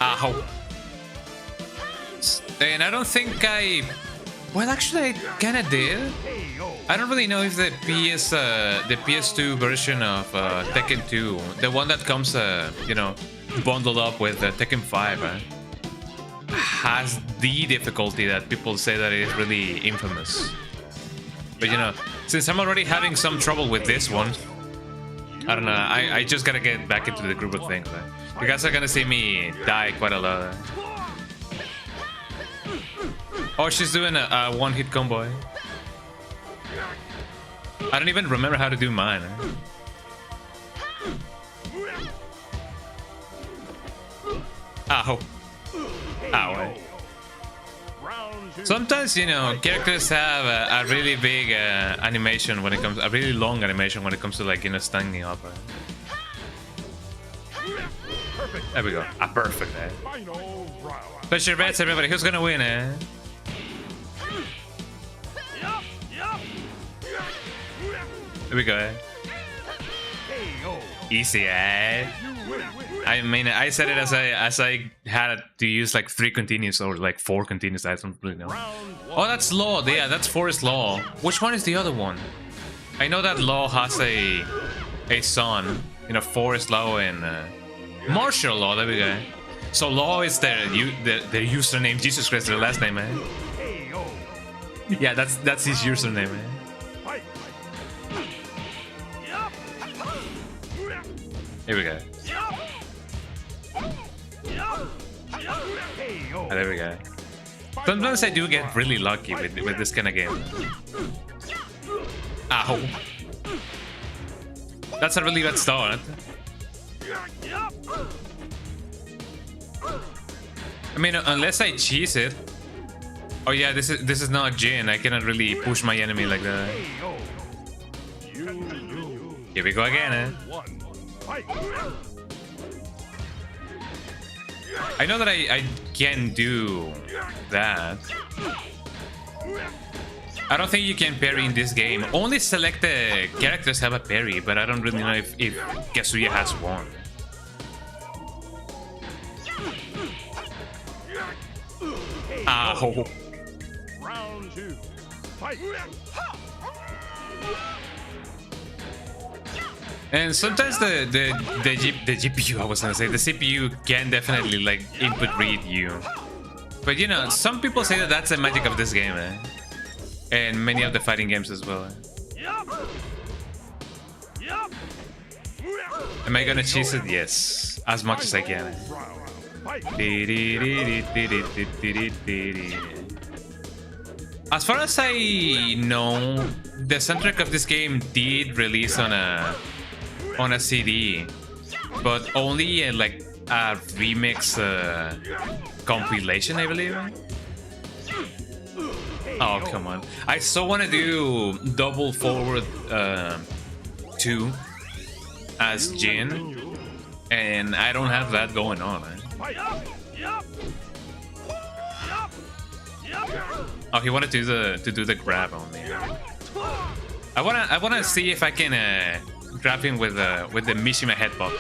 Ow. And I don't think well, actually, I kind of did. I don't really know if the PS2 version of Tekken 2, the one that comes, you know, bundled up with Tekken 5, has the difficulty that people say that it is really infamous. But you know, since I'm already having some trouble with this one, I don't know. I just gotta get back into the group of things. You guys are gonna see me die quite a lot. Oh, she's doing a one-hit combo. I don't even remember how to do mine. Ow. Ow. Sometimes, you know, characters have a really big animation when it comes, a really long animation when it comes to, like, you know, standing up. There we go. Perfect. Place your bets, everybody. Who's gonna win? There we go. Easy, I mean, I said it as I had to use like 3 continues or like 4 continues. I don't really know. Oh, that's Law. Yeah, that's Forest Law. Which one is the other one? I know that Law has a son. You know, Forest Law and Martial Law. There we go. So Law is their username. Jesus Christ, their last name, man. Yeah, that's his username, man. Here we go. Oh, there we go. Sometimes I do get really lucky with this kind of game. Ow. That's a really bad start. I mean, unless I cheese it. Oh yeah, this is not Jin. I cannot really push my enemy like that. KO. You lose. Here we go again, eh? One. Fight. I know that I can do that. I don't think you can parry in this game. Only selected characters have a parry, but I don't really know if Kazuya has one. Ow. Round 2. Fight. And sometimes the GPU, I was gonna say, the CPU can definitely like input read you. But you know, some people say that that's the magic of this game, eh? And many of the fighting games as well. Am I gonna cheese it? Yes, as much as I can. As far as I know, the soundtrack of this game did release on a CD, but only like a remix compilation, I believe. Oh, come on. I so want to do double forward 2 as Jin, and I don't have that going on. Oh, he wanted to do the grab only. I wanna see if I can grab him with the Mishima headbutt.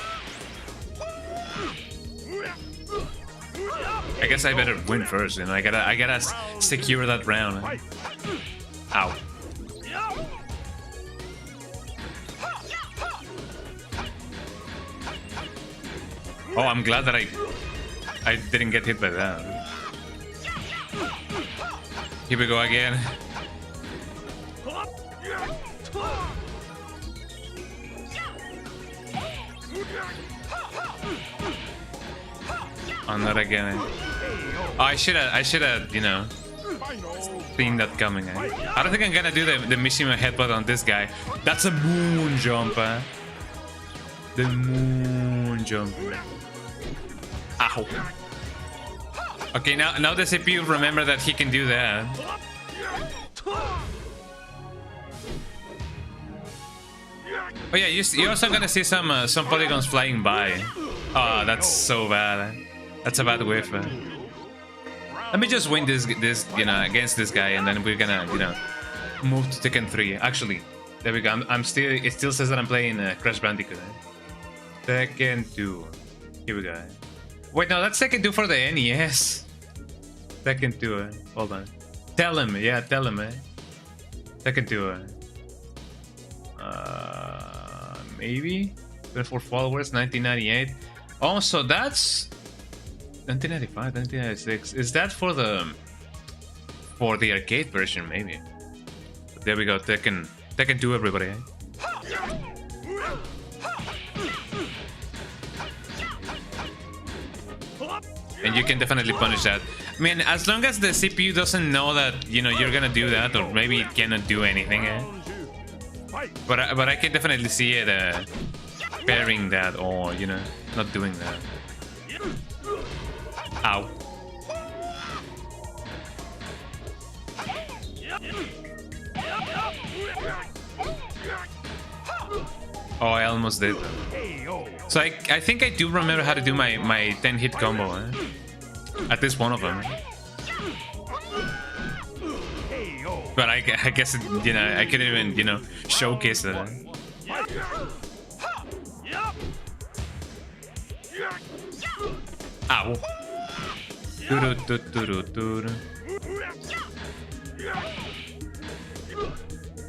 I guess I better win first, you know. I gotta secure that round. Ow. Oh, I'm glad that I didn't get hit by that. Here we go again. Oh, not again. Oh, I should have, you know, seen that coming. I don't think I'm gonna do the Mishima headbutt on this guy. That's a moon jump. The moon jump. Ow. Okay, now the CPU remember that he can do that. Oh yeah, you're also gonna see some polygons flying by. Oh, that's so bad. That's a bad whiff. Let me just win this you know, against this guy, and then we're gonna, you know, move to Tekken 3. Actually, there we go. It still says that I'm playing Crash Bandicoot. Tekken 2. Here we go. Wait, no, that's Tekken 2 for the NES. Tekken 2. Hold on. Tell him, yeah, tell him. Tekken 2. Maybe 24 followers, 1998. Oh, so that's 1995, 1996. Is that for the arcade version? Maybe. There we go. Tekken 2, everybody. And you can definitely punish that. I mean, as long as the CPU doesn't know that, you know, you're gonna do that, or maybe it cannot do anything. But I can definitely see it pairing that, or, you know, not doing that. Ow. Oh, I almost did. So I think I do remember how to do my 10-hit combo. At least one of them. But I guess, you know, I couldn't even, you know, showcase it. Ow.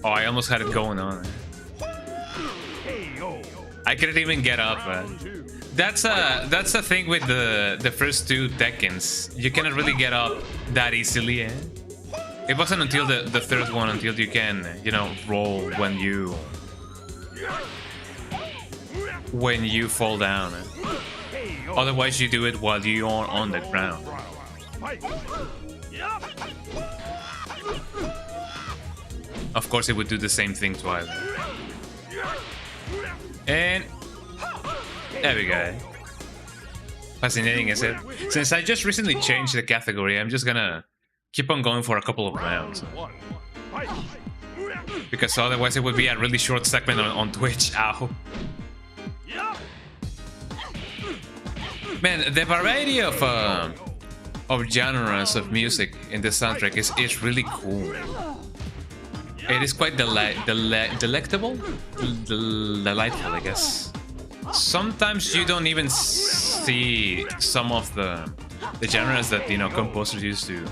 Oh, I almost had it going on. I couldn't even get up. That's a thing with the first two Tekkens. You cannot really get up that easily. It wasn't until the third one until you can, you know, roll when you fall down. Otherwise, you do it while you are on the ground. Of course, it would do the same thing twice. And there we go. Fascinating, is it? Since I just recently changed the category, I'm just gonna keep on going for a couple of rounds. Round 1. Fight! Because otherwise it would be a really short segment on Twitch. Ow. Man, the variety of genres of music in the soundtrack is really cool. It is quite delectable? Delightful, I guess. Sometimes you don't even see some of the genres that, you know, composers used to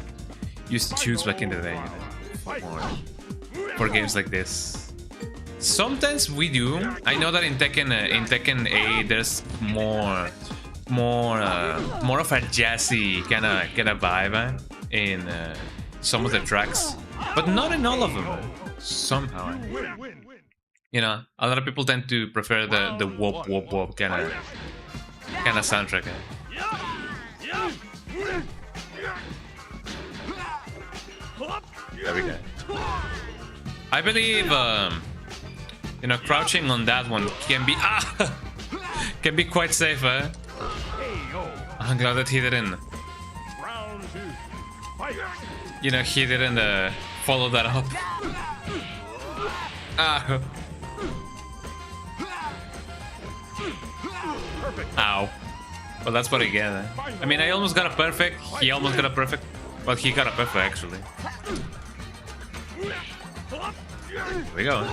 choose back in the day, you know, for games like this. Sometimes we do. I know that in Tekken 8 there's more of a jazzy kind of vibe in some of the tracks, but not in all of them. Somehow, you know, a lot of people tend to prefer the whoop whoop whoop kind of soundtrack. There we go. I believe you know, crouching on that one can be quite safe. I'm glad that he didn't. You know, he didn't follow that up. Ow. Well, that's what I get. I mean, I almost got a perfect. He almost got a perfect. Well, he got a perfect actually. Here we go.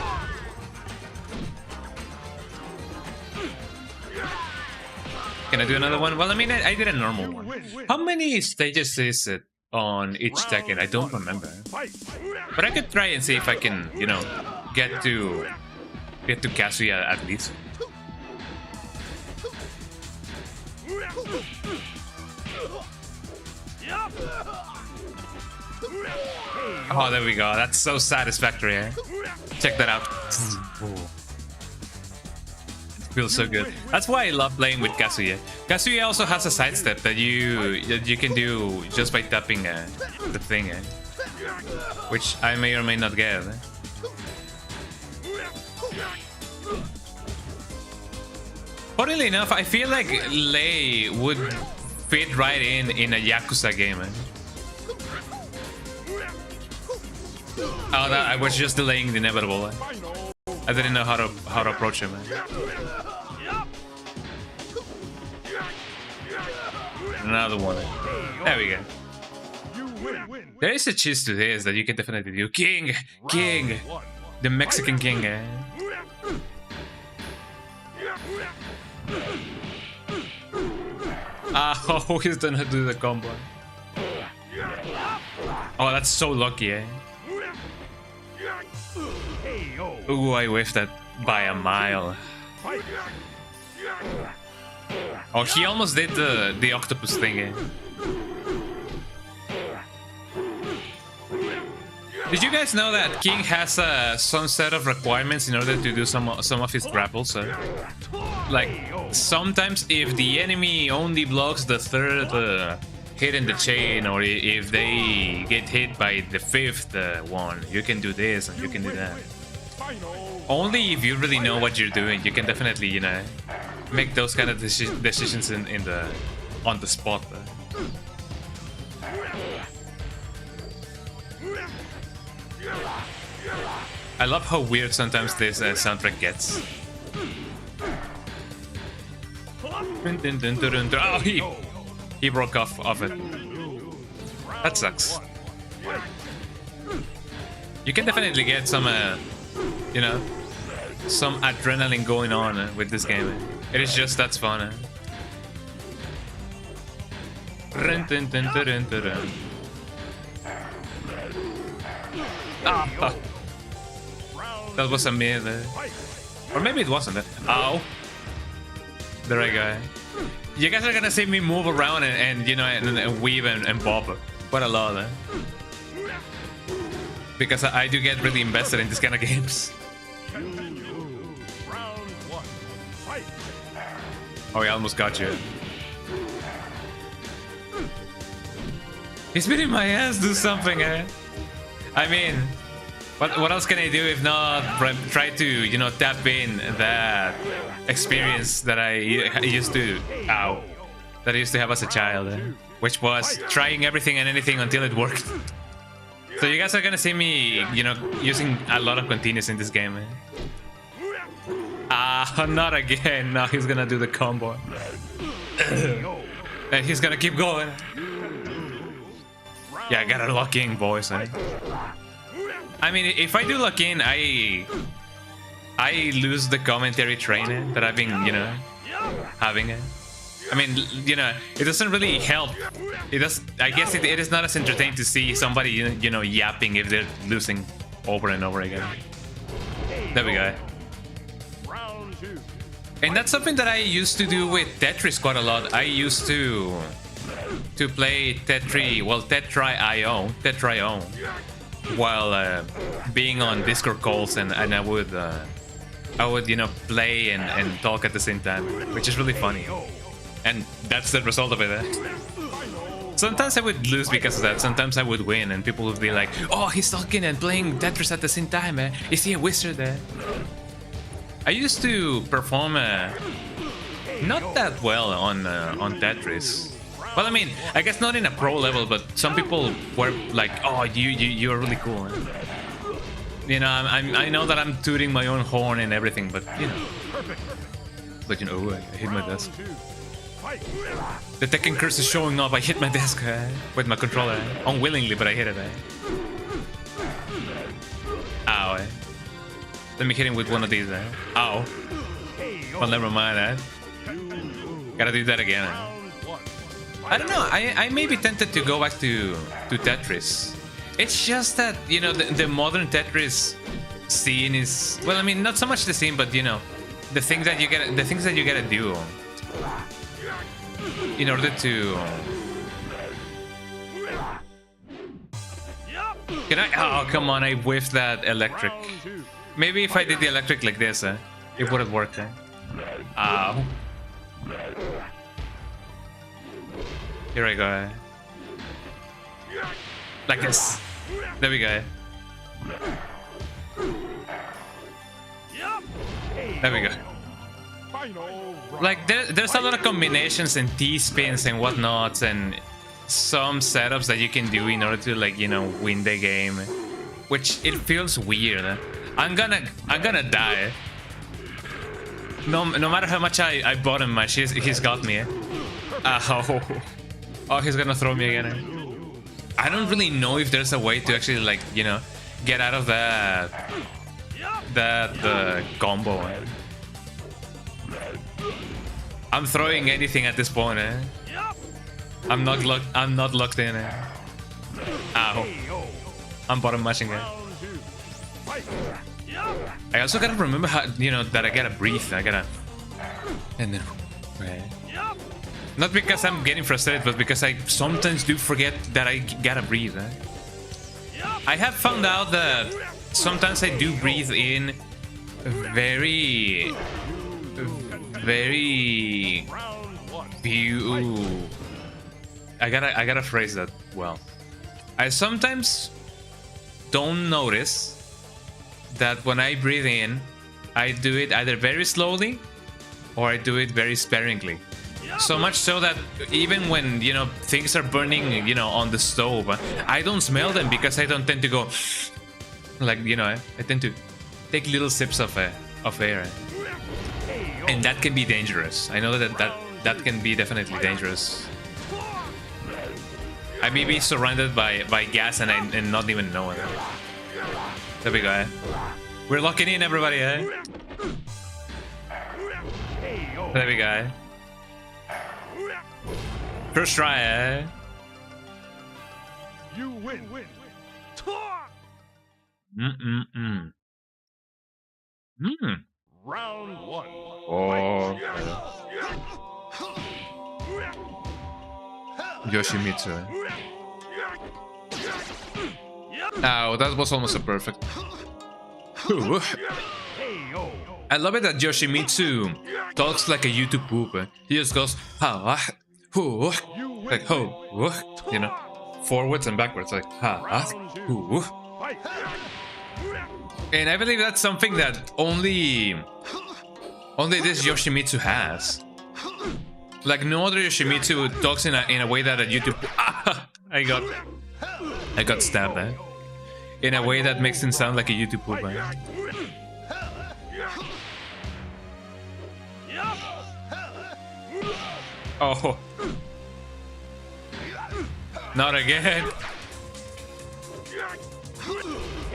Can I do another one? Well, I mean, I did a normal one. How many stages is it on each Tekken? I don't remember. But I could try and see if I can, you know, get to Kazuya at least. Oh, there we go. That's so satisfactory. Eh? Check that out. It feels so good. That's why I love playing with Kazuya. Kazuya also has a sidestep that you can do just by tapping the thing, which I may or may not get. Funnily enough, I feel like Lei would fit right in a Yakuza game. Oh, I was just delaying the inevitable. I didn't know how to approach him. Another one. There we go. There is a cheese to this that you can definitely do. King, the Mexican king. Oh, he's gonna do the combo. Oh, that's so lucky, eh? Ooh, I whiffed that by a mile. Oh, he almost did the octopus thing, eh? Did you guys know that King has some set of requirements in order to do some of his grapples? Like, sometimes if the enemy only blocks the third hit in the chain, or if they get hit by the fifth one, you can do this and you can do that. Only if you really know what you're doing, you can definitely, you know, make those kind of decisions on the spot. I love how weird sometimes this soundtrack gets. Oh, he broke off it. That sucks. You can definitely get some, you know, some adrenaline going on with this game. It is just that's fun. Ah, that was a mid. Or maybe it wasn't. Ow. There I go. You guys are gonna see me move around and you know, and weave and bob quite a lot. Because I do get really invested in this kind of games. Oh, he almost got you. He's beating my ass, do something, eh? I mean, what else can I do if not try to, you know, tap in that experience that I used to, that I used to have as a child, which was trying everything and anything until it worked. So you guys are gonna see me, you know, using a lot of continues in this game. Ah, not again. Now he's gonna do the combo. And he's gonna keep going. Yeah, I gotta lock in, boys. I mean, if I do lock in, I lose the commentary train that I've been, you know, having. I mean, you know, it doesn't really help. It does. I guess it is not as entertaining to see somebody, you know, yapping if they're losing over and over again. There we go. And that's something that I used to do with Tetris quite a lot. I used to play Tetri.io, while being on Discord calls, and I would you know, play and talk at the same time, which is really funny. And that's the result of it. Sometimes I would lose because of that. Sometimes I would win, and people would be like, "Oh, he's talking and playing Tetris at the same time. Is he a wizard?" I used to perform not that well on Tetris. Well, I mean, I guess not in a pro level, but some people were like, "Oh, you're really cool." You know, I know that I'm tooting my own horn and everything, but you know, I hit my desk. The Tekken curse is showing up. I hit my desk with my controller, unwillingly, but I hit it. Ow. Let me hit him with one of these. Ow. Well, never mind. Gotta do that again. I don't know. I may be tempted to go back to Tetris. It's just that, you know, the modern Tetris scene is, well, I mean, not so much the scene, but you know, the things that you gotta do in order to. Can I? Oh, come on! I whiffed that electric. Maybe if I did the electric like this, it would have worked. Ow! Here I go. Like this. There we go. There we go. Like there's a lot of combinations and T-spins and whatnots and some setups that you can do in order to, like, you know, win the game, which it feels weird. I'm gonna die. No matter how much I bought him much, he's got me. Oh, he's gonna throw me again. I don't really know if there's a way to actually, like, you know, get out of that combo. I'm throwing anything at this point. I'm not locked in. Ow. I'm bottom mashing it. I also gotta remember how, you know, that I gotta breathe. I gotta, and then, not because I'm getting frustrated, but because I sometimes do forget that I gotta breathe. I have found out that sometimes I do breathe in very few. I gotta phrase that well. I sometimes don't notice that when I breathe in, I do it either very slowly or I do it very sparingly. So much so that even when, you know, things are burning, you know, on the stove, I don't smell them because I don't tend to go like, you know, I tend to take little sips of air, and that can be dangerous. I know that can be definitely dangerous. I may be surrounded by gas and not even know it. There we go. We're locking in, everybody. There we go. First try. You win. Round one. Oh. Yoshimitsu. Oh, that was almost a perfect. I love it that Yoshimitsu talks like a YouTube poop. He just goes, like, you know, forwards and backwards, like, and I believe that's something that only this Yoshimitsu has. Like, no other Yoshimitsu talks in a way that a YouTube. I got stabbed. in a way that makes him sound like a YouTube poop, man. Oh. Not again.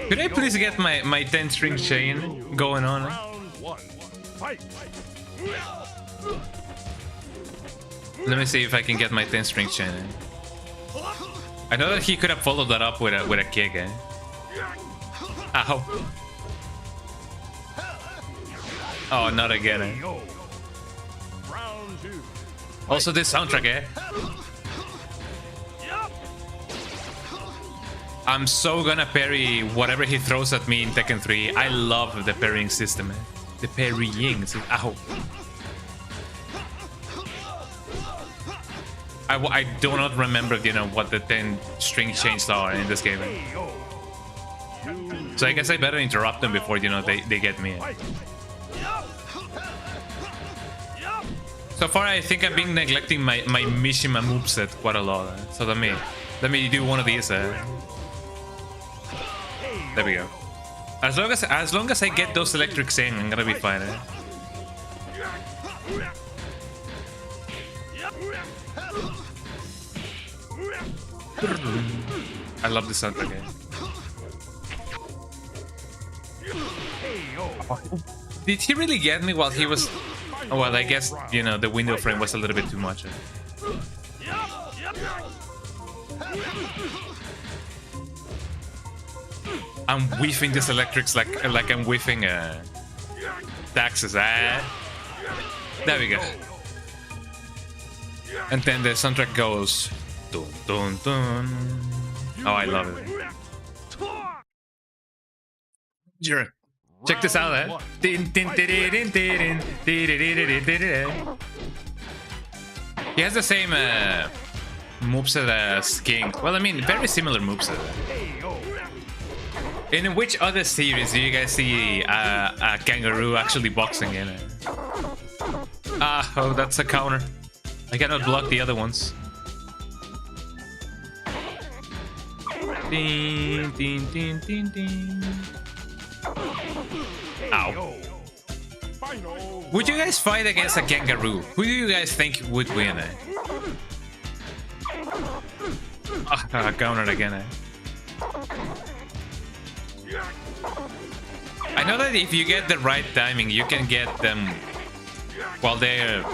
Could I please get my 10-string chain going on? Round 1. Fight. Let me see if I can get my 10-string chain. I know that he could have followed that up with a kick, eh? Ow. Oh, not again, eh? Round 2. Also this soundtrack, eh? I'm so gonna parry whatever he throws at me in Tekken 3. I love the parrying system, eh? The parrying system. Ow. I do not remember, you know, what the 10-string chains are in this game. Eh? So I guess I better interrupt them before, you know, they get me. Eh? So far, I think I've been neglecting my Mishima moveset quite a lot. Eh? So let me do one of these. There we go. As long as I get those electrics in, I'm gonna be fine. Eh? I love this soundtrack. Eh? Did he really get me while he was? Well, I guess, you know, the window frame was a little bit too much. Eh? I'm whiffing these electrics like I'm whiffing taxes. There we go. And then the soundtrack goes dun dun dun. Oh, I love it. Jiren, check this out, eh? He has the same moveset as King. Well, I mean, very similar moveset. In which other series do you guys see a kangaroo actually boxing in it? Oh, that's a counter. I cannot block the other ones. Ding, ding, ding, ding, ding. Ow. Would you guys fight against a kangaroo? Who do you guys think would win? Countered again. I know that if you get the right timing, you can get them while they're...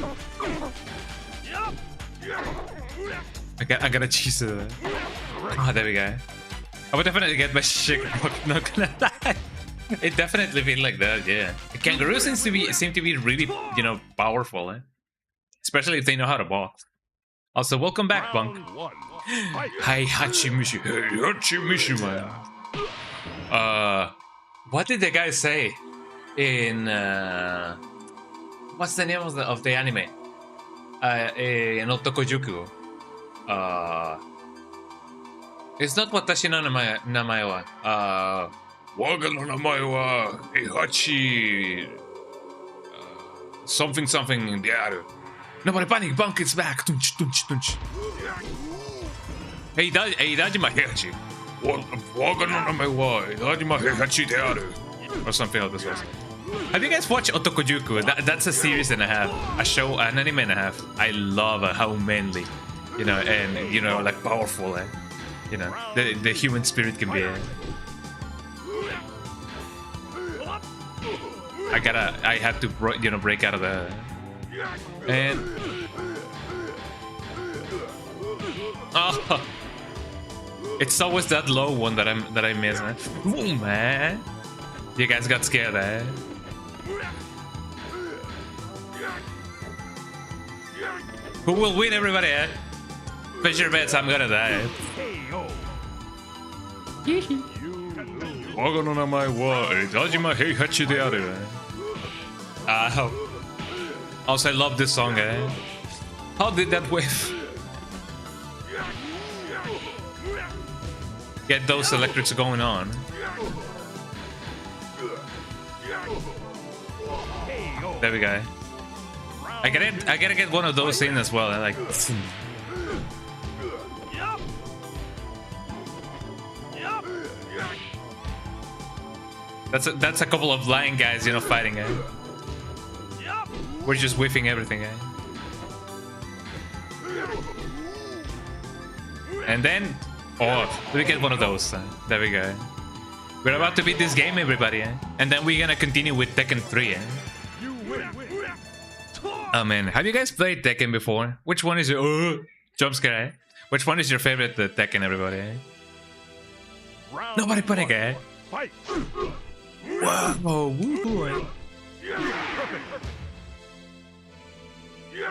I gotta cheese it. Oh, there we go. I would definitely get my shit not gonna die. It definitely feels like that, yeah. The kangaroo seem to be really, you know, powerful, eh? Especially if they know how to box. Also, welcome back, Bunk. Hi, Hachimushi. Hey, Hachimushi, man. What did the guy say in what's the name of the anime? In Otokojuku. It's not Watashi no namae wa. Waga no namae wa Heihachi. Something de aru. Nobody panic, Bunk is back. Tunch, tunch, tunch. Hey, Dajima Heihachi. Waga no namae wa Dajima Heihachi de aru. Or something like this. Have you guys watched Otokojuku? That's a series and a half, a show, an anime and a half. I love how manly, you know, and you know, like powerful, you know, the human spirit can be. I had to, you know, break out of the, and oh, it's always that low one that I miss, man. Ooh, man. You guys got scared, eh? Who will win, everybody, eh? Place your bets, I'm gonna die. Also, I love this song, eh? How did that whiff? Get those electrics going on. There we go. I gotta get one of those in as well. Like, That's a couple of blind guys, you know, fighting. We're just whiffing everything. And then, oh, we get one of those. There we go. We're about to beat this game, everybody. And then we're gonna continue with Tekken 3. Oh man, have you guys played Tekken before? Which one is your jump scare? Which one is your favorite Tekken, everybody? Nobody panic, Fight. Whoa, woo boy.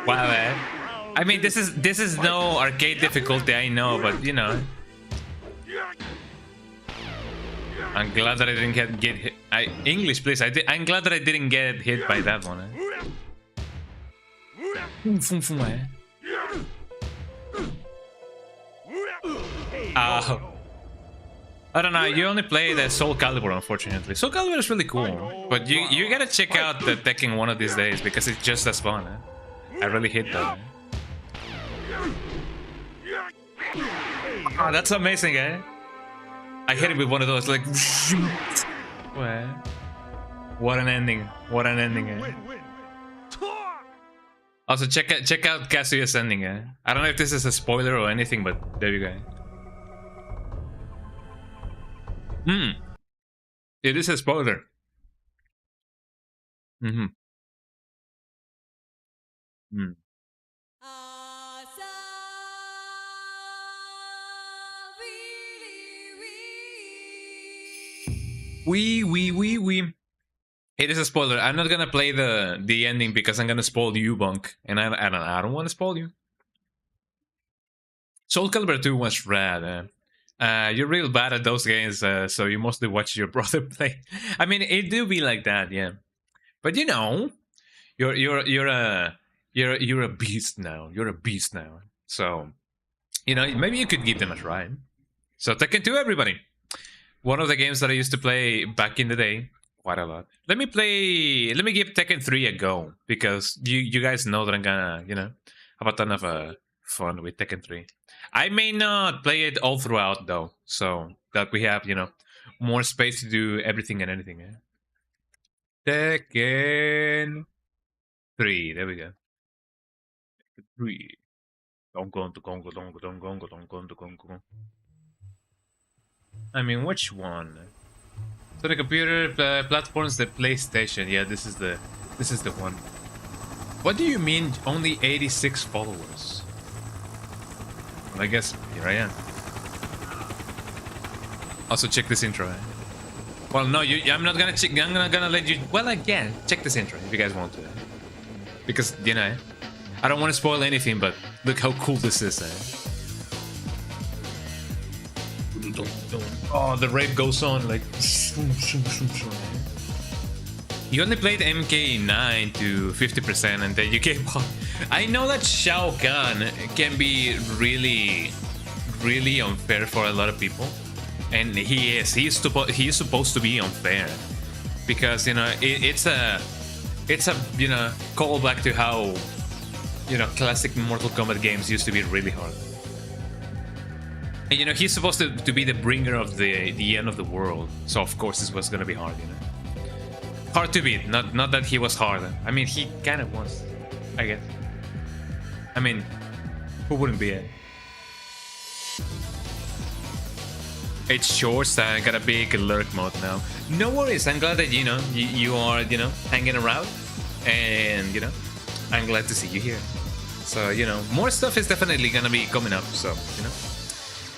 Wow, I mean, this is no arcade difficulty, I know, but you know. I'm glad that I didn't get hit. English, please. I'm glad that I didn't get hit by that one. I don't know. You only play the Soul Calibur, unfortunately. Soul Calibur is really cool, but you gotta check out the Tekken one of these days because it's just as fun. I really hit that. Oh, that's amazing, I hit it with one of those, like. What an ending! What an ending! Also, check out Kazuya's ending. I don't know if this is a spoiler or anything, but there you go. It is a spoiler. We. It is a spoiler. I'm not gonna play the ending because I'm gonna spoil you, Bunk, and I don't want to spoil you. Soul Calibur 2 was rad. You're real bad at those games, so you mostly watch your brother play. I mean, it do be like that, yeah. But you know, you're a beast now. You're a beast now. So, you know, maybe you could give them a try. So Tekken 2, everybody. One of the games that I used to play back in the day, quite a lot. Let me give Tekken 3 a go because you guys know that I'm gonna, you know, have a ton of fun with Tekken 3. I may not play it all throughout though, so that we have, you know, more space to do everything and anything. Tekken 3, there we go. 3. I mean, which one? So the computer platforms, the PlayStation. Yeah, this is the one. What do you mean only 86 followers? Well, I guess here I am. Also, check this intro. Well, no, I'm not gonna check. I'm not gonna let you. Well, again, check this intro if you guys want to, because you know, I don't want to spoil anything. But look how cool this is. Oh, the rape goes on like. You only played MK9 to 50% and then you gave up. I know that Shao Kahn can be really, really unfair for a lot of people, and he is. He's supposed to be unfair because you know it's a you know callback to how you know classic Mortal Kombat games used to be really hard. And, you know, he's supposed to be the bringer of the end of the world, so of course this was gonna be hard, you know. Hard to beat, not that he was hard. I mean, he kind of was, I guess. I mean, who wouldn't be it? It's short, I got a big lurk mode now. No worries, I'm glad that, you know, you are, you know, hanging around. And, you know, I'm glad to see you here. So, you know, more stuff is definitely gonna be coming up, so, you know.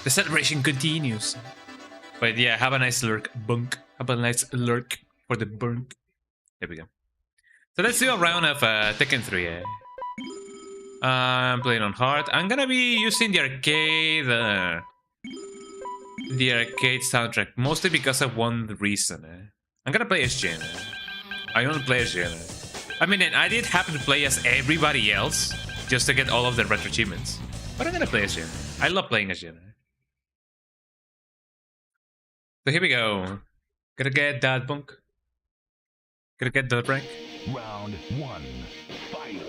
The celebration continues. But yeah, have a nice lurk, Bunk. Have a nice lurk for the Bunk. There we go. So let's do a round of Tekken 3. I'm playing on hard. I'm gonna be using the arcade soundtrack mostly because of one reason. I'm gonna play as Jin. I only play as Jin. I mean, I did happen to play as everybody else just to get all of the retro achievements. But I'm gonna play as Jin. I love playing as Jin. So here we go. Gotta get that Bunk. Gotta get the rank. Round 1. Fight.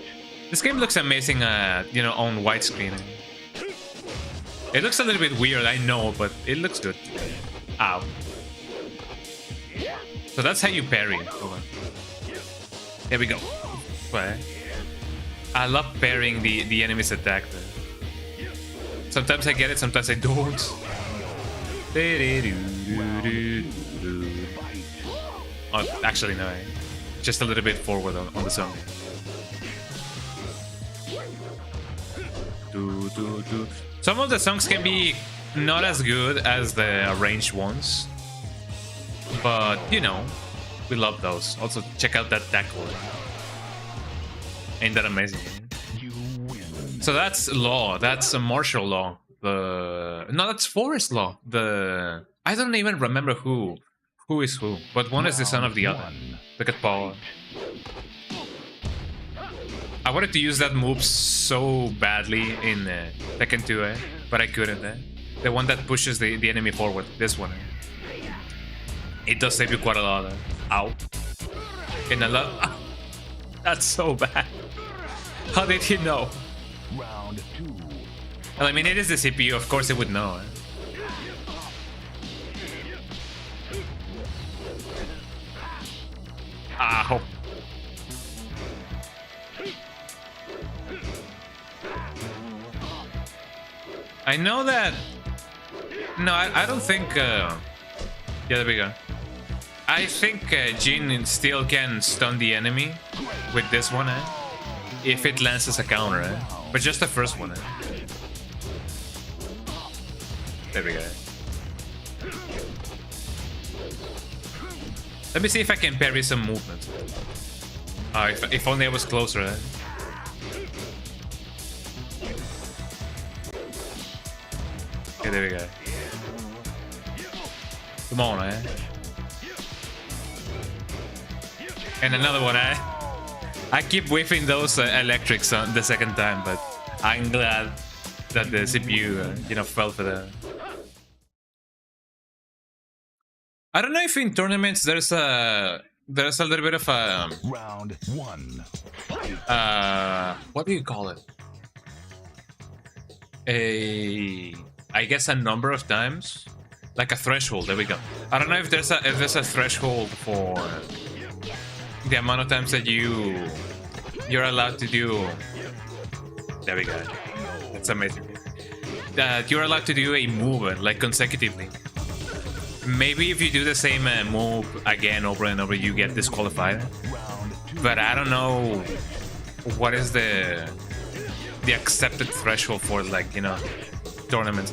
This game looks amazing, you know, on widescreen. It looks a little bit weird, I know, but it looks good. Ow. So that's how you parry. Here we go. Right. I love parrying the enemy's attack. Sometimes I get it, sometimes I don't. Oh, actually no. Just a little bit forward on the song. Some of the songs can be not as good as the arranged ones, but you know, we love those. Also, check out that tackle. Ain't that amazing? So that's law. That's a martial law. No, that's forest law. I don't even remember who is who, but one is the son of the other. Look at Paul. I wanted to use that move so badly in Tekken 2, but I couldn't. The one that pushes the enemy forward. This one. It does save you quite a lot. Ow. And a lot. That's so bad. How did he know? Round 2. Well, I mean, it is the CPU. Of course, it would know. Ow. I know that. No, I don't think. Yeah, there we go. I think Jin still can stun the enemy with this one, if it lands as a counter, but just the first one. There we go. Let me see if I can parry some movement. If only I was closer. Okay, there we go. Come on, And another one, I keep whiffing those electrics on the second time, but I'm glad that the CPU, fell for that. I don't know if in tournaments there's a little bit of a Round 1. what do you call it? I guess a number of times, like a threshold. There we go. I don't know if there's a threshold for the amount of times that you're allowed to do. There we go. That's amazing. That you're allowed to do a move like consecutively. Maybe if you do the same move again over and over, you get disqualified. But I don't know what is the accepted threshold for, like, tournaments.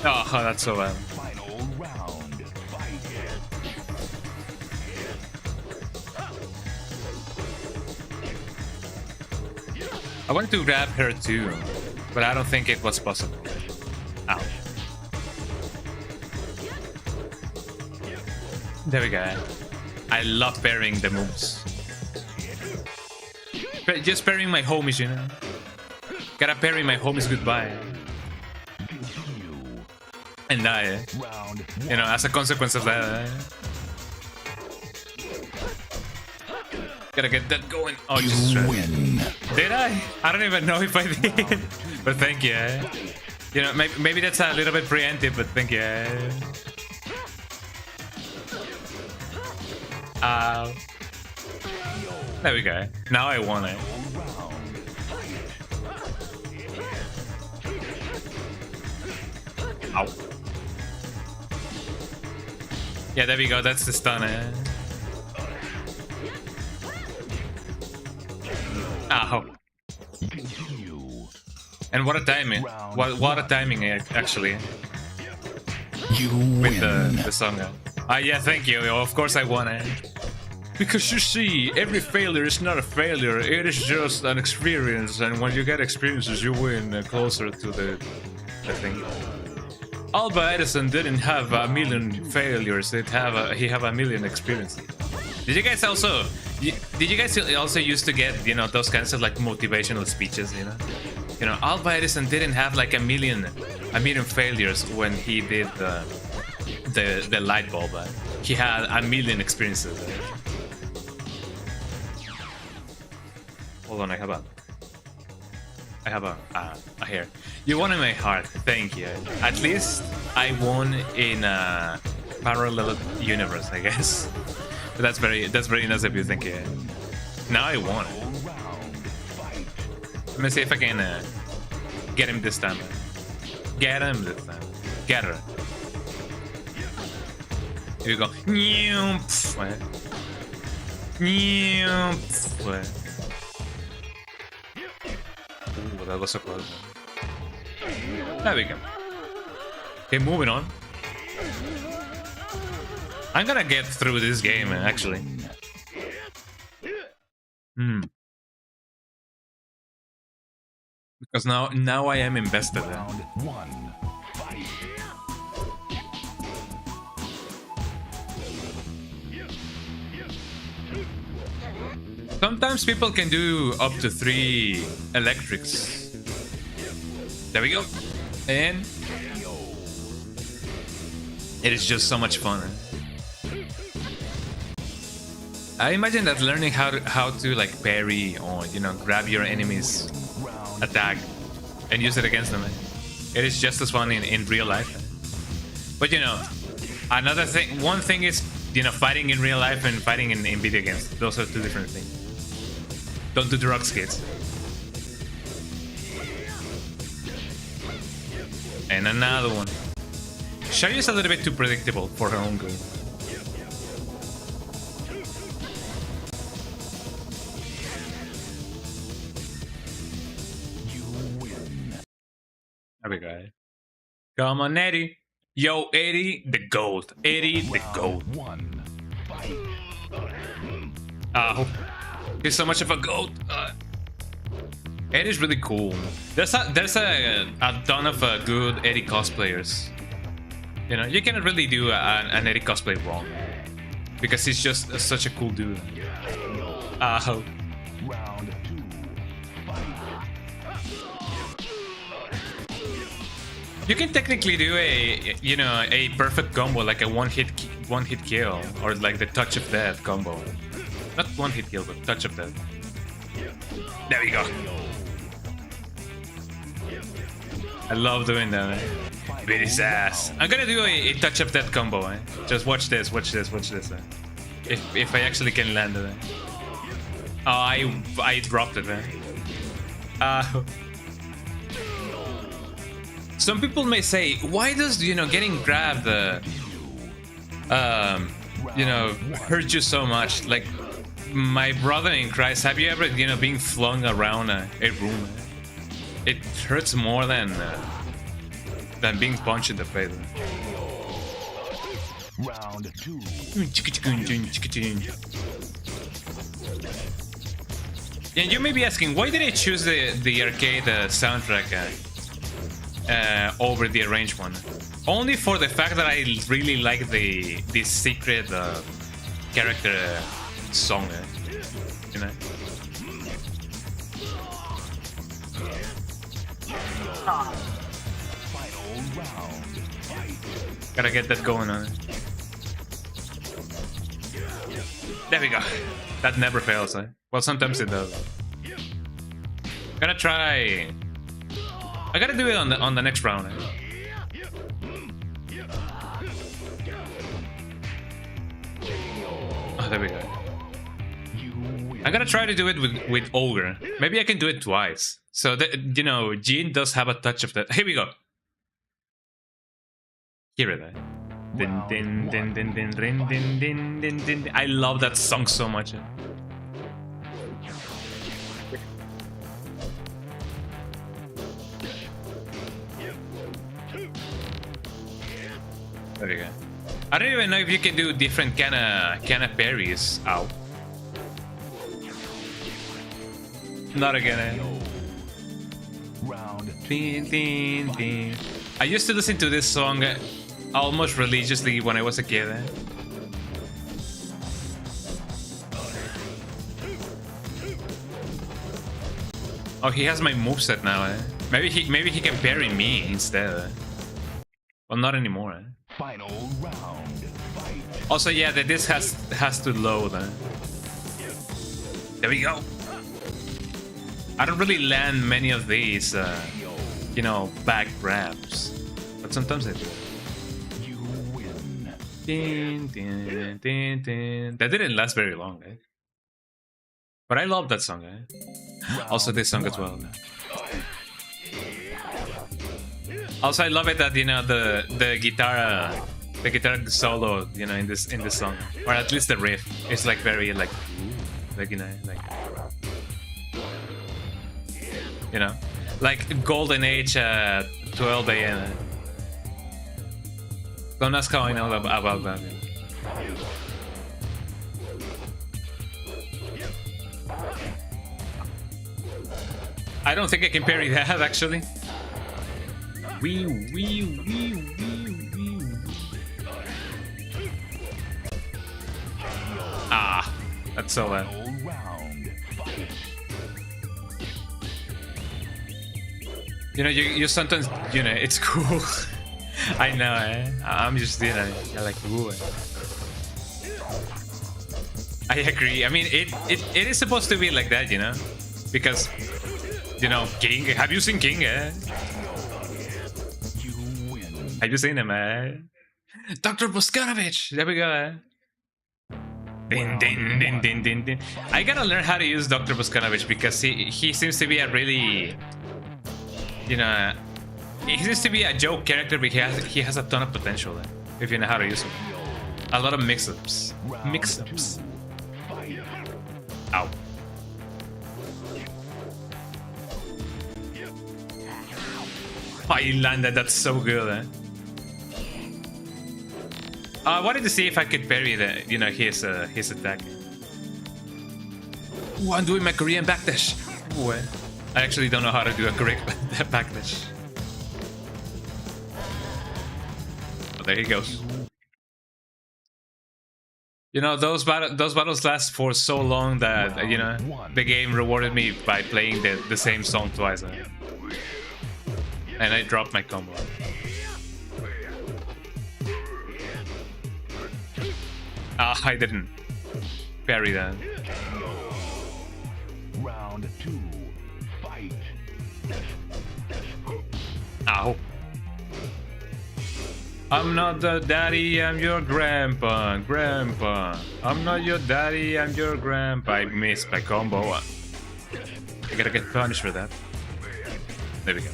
Oh, that's so bad. Final round. Fight. I wanted to grab her too, but I don't think it was possible. Ow. There we go. I love parrying the moves. Just parrying my homies, Gotta parry my homies goodbye. And die, as a consequence of that. Gotta get that going. Oh, Jesus Christ. Did I? I don't even know if I did. But thank you. Maybe that's a little bit preemptive, but thank you. There we go. Now I won it. Ow. Yeah, there we go. That's the stun. Ow. And what a timing. What a timing, actually. With the song. Yeah, thank you. Of course I won it. Because you see, every failure is not a failure. It is just an experience. And when you get experiences, you win closer to the thing. Alba Edison didn't have a million failures. He have a million experiences. Did you guys also used to get those kinds of like motivational speeches? Alba Edison didn't have like a million failures when he did the light bulb. He had a million experiences. Hold on, I have a hair. You won in my heart. Thank you. At least I won in a parallel universe, I guess. But that's very nice of you. Thank you. Now I won. Let me see if I can get him this time. Get him this time. Get her. Here we go. Ooh, that was so close. There we go. Okay, moving on. I'm gonna get through this game, actually. Because now I am invested. Round 1. Fight. Sometimes people can do up to 3 electrics. There we go. And it is just so much fun. I imagine that learning how to like parry or grab your enemy's attack and use it against them. It is just as fun in real life. But another thing, one thing is fighting in real life and fighting in video games. Those are 2 different things. Don't do drugs, kids. And another one. Sharyu's a little bit too predictable for her own good. You win. There we go. Come on, Eddie. Yo, Eddie the GOAT. Eddie the GOAT. Round 1. Fight. Oh, he's so much of a GOAT. Eddie's really cool. There's a ton of good Eddie cosplayers. You cannot really do an Eddie cosplay wrong because he's just such a cool dude. Round 2. Fight. You can technically do a perfect combo, like a one hit kill, or like the touch of death combo. Not one hit kill, but touch of death. There we go. I love doing that, man. Beat his ass. I'm gonna do a touch of death combo, eh? Just watch this, watch this. If I actually can land it. Oh, I dropped it, man. Some people may say, why does getting grabbed hurt you so much? Like my brother in Christ, have you ever being flung around a room? It hurts more than being punched in the face. Round 2. And you may be asking, why did I choose the arcade soundtrack over the arranged one? Only for the fact that I really like this secret character song, Final round. Fight. Gotta get that going on. There we go. That never fails, eh? Well, sometimes it does. Gotta try. I gotta do it on the next round. Eh? Oh, there we go. I gotta try to do it with Ogre. Maybe I can do it twice. So that Jean does have a touch of that. Here we go. Hear it. Eh? Din, din, din, din, din, din, din, din, din, din. I love that song so much. There we go. I don't even know if you can do different kind of parries. Ow. Not again. Eh? Round. Din, din, din. I used to listen to this song almost religiously when I was a kid. Eh? Oh, he has my moveset now. Eh? Maybe he can parry me instead. Eh? Well, not anymore. Eh? Final round. Fight. Also, yeah, the disc has to load. Eh? There we go. I don't really land many of these, you know, back grabs, but sometimes I do. You win. Din, din, din, din. That didn't last very long, eh? But I love that song, eh? Also this song as well. Also, I love it that, you know, the guitar solo, you know, in this song, or at least the riff, is like very like you know, like, you know, like golden age 12 a.m. Don't ask how I know about that. I don't think I can parry that actually. Ah, that's so bad. You know, you sometimes, you know, it's cool. I know, eh? I'm just, you know, like, ooh. I agree. I mean, it is supposed to be like that, you know, because, you know, King. Have you seen King? Eh? Have you seen him? Eh? Dr. Boskanovich. There we go. Eh? Din, din, din, din, din, din. I gotta learn how to use Dr. Boskanovich because he seems to be a really, you know, he seems to be a joke character, but he has a ton of potential if you know how to use him. A lot of mix-ups. Mix-ups. Ow. Oh, he landed. That's so good, eh? I wanted to see if I could parry the, you know, his attack. Ooh, I'm doing my Korean backdash. Ooh, eh? I actually don't know how to do a correct backdash. Oh, there he goes. You know, those battles last for so long that, you know, the game rewarded me by playing the same song twice. And I dropped my combo. I didn't parry that. Round 2, fight. Ow. I'm not the daddy, I'm your grandpa. Grandpa. I'm not your daddy, I'm your grandpa. I missed my combo. I gotta get punished for that. There we go.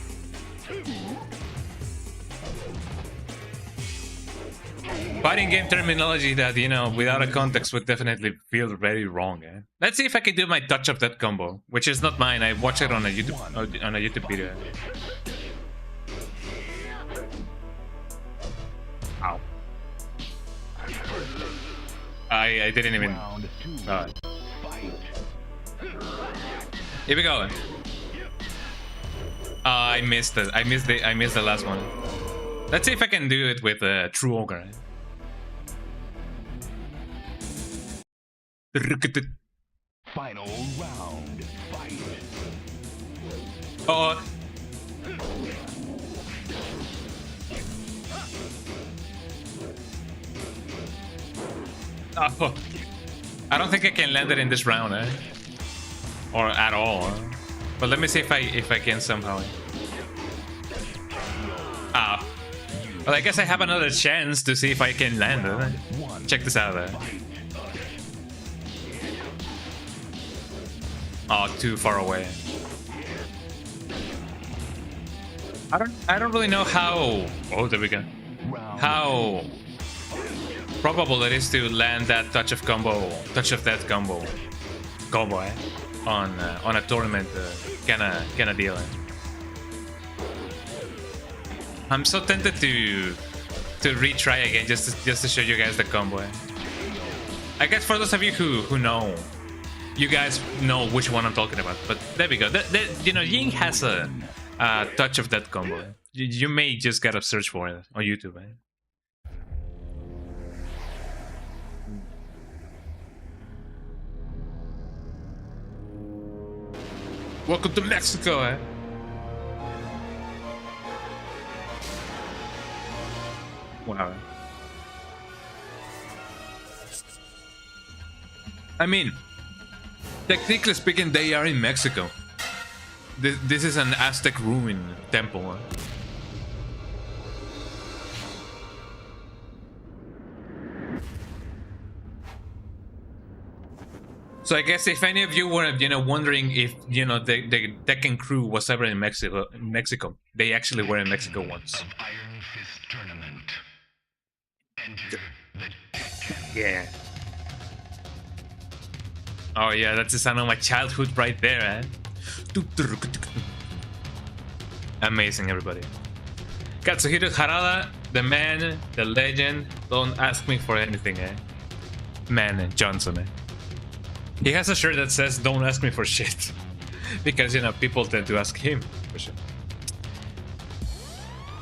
Fighting game terminology that, you know, without a context would definitely feel very wrong, eh? Let's see if I can do my touch of that combo, which is not mine. I watched it on a YouTube video. Ow. I didn't even. Here we go. I missed it. I missed the last one. Let's see if I can do it with True Ogre. Final round, fight. Oh. Oh. I don't think I can land it in this round, eh? Or at all. But let me see if I can somehow. Ah. Well, I guess I have another chance to see if I can land it. Check this out, eh? Oh, too far away. I don't really know how. Oh, there we go. How probable it is to land that touch of that combo, eh? On a tournament kinda deal. Eh? I'm so tempted to retry again just to show you guys the combo. Eh? I guess for those of you who know. You guys know which one I'm talking about, but there we go. You know, Ying has a touch of that combo. You may just gotta search for it on YouTube. Eh? Welcome to Mexico, eh? Wow. I mean, technically speaking, they are in Mexico. This is an Aztec ruin temple. So I guess if any of you were, wondering if, the Tekken crew was ever in Mexico, they actually were in Mexico once. Of Iron Fist Tournament. Enter the Tekken. Yeah. Oh yeah, that's the sound of my childhood right there, eh? Amazing, everybody. Katsuhiro Harada, the man, the legend. Don't ask me for anything, eh? Man Johnson, eh? He has a shirt that says, "Don't ask me for shit," because people tend to ask him for shit.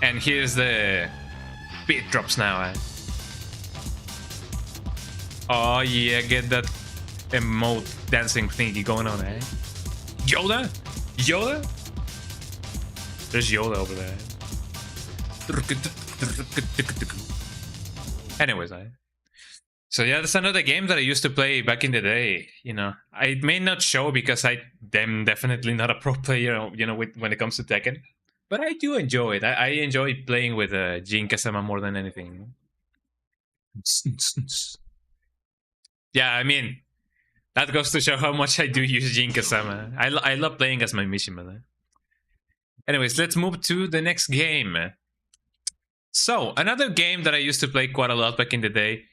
And here's the beat drops now. Eh? Oh yeah, get that emote dancing thingy going on, eh? Yoda, Yoda. There's Yoda over there. Anyways, so yeah, that's another game that I used to play back in the day. I may not show because I'm definitely not a pro player, when it comes to Tekken. But I do enjoy it. I enjoy playing with Jin Kazama more than anything. Yeah, I mean, that goes to show how much I do use Jin Kazama. I love playing as my Mishima. Anyways, let's move to the next game. So, another game that I used to play quite a lot back in the day.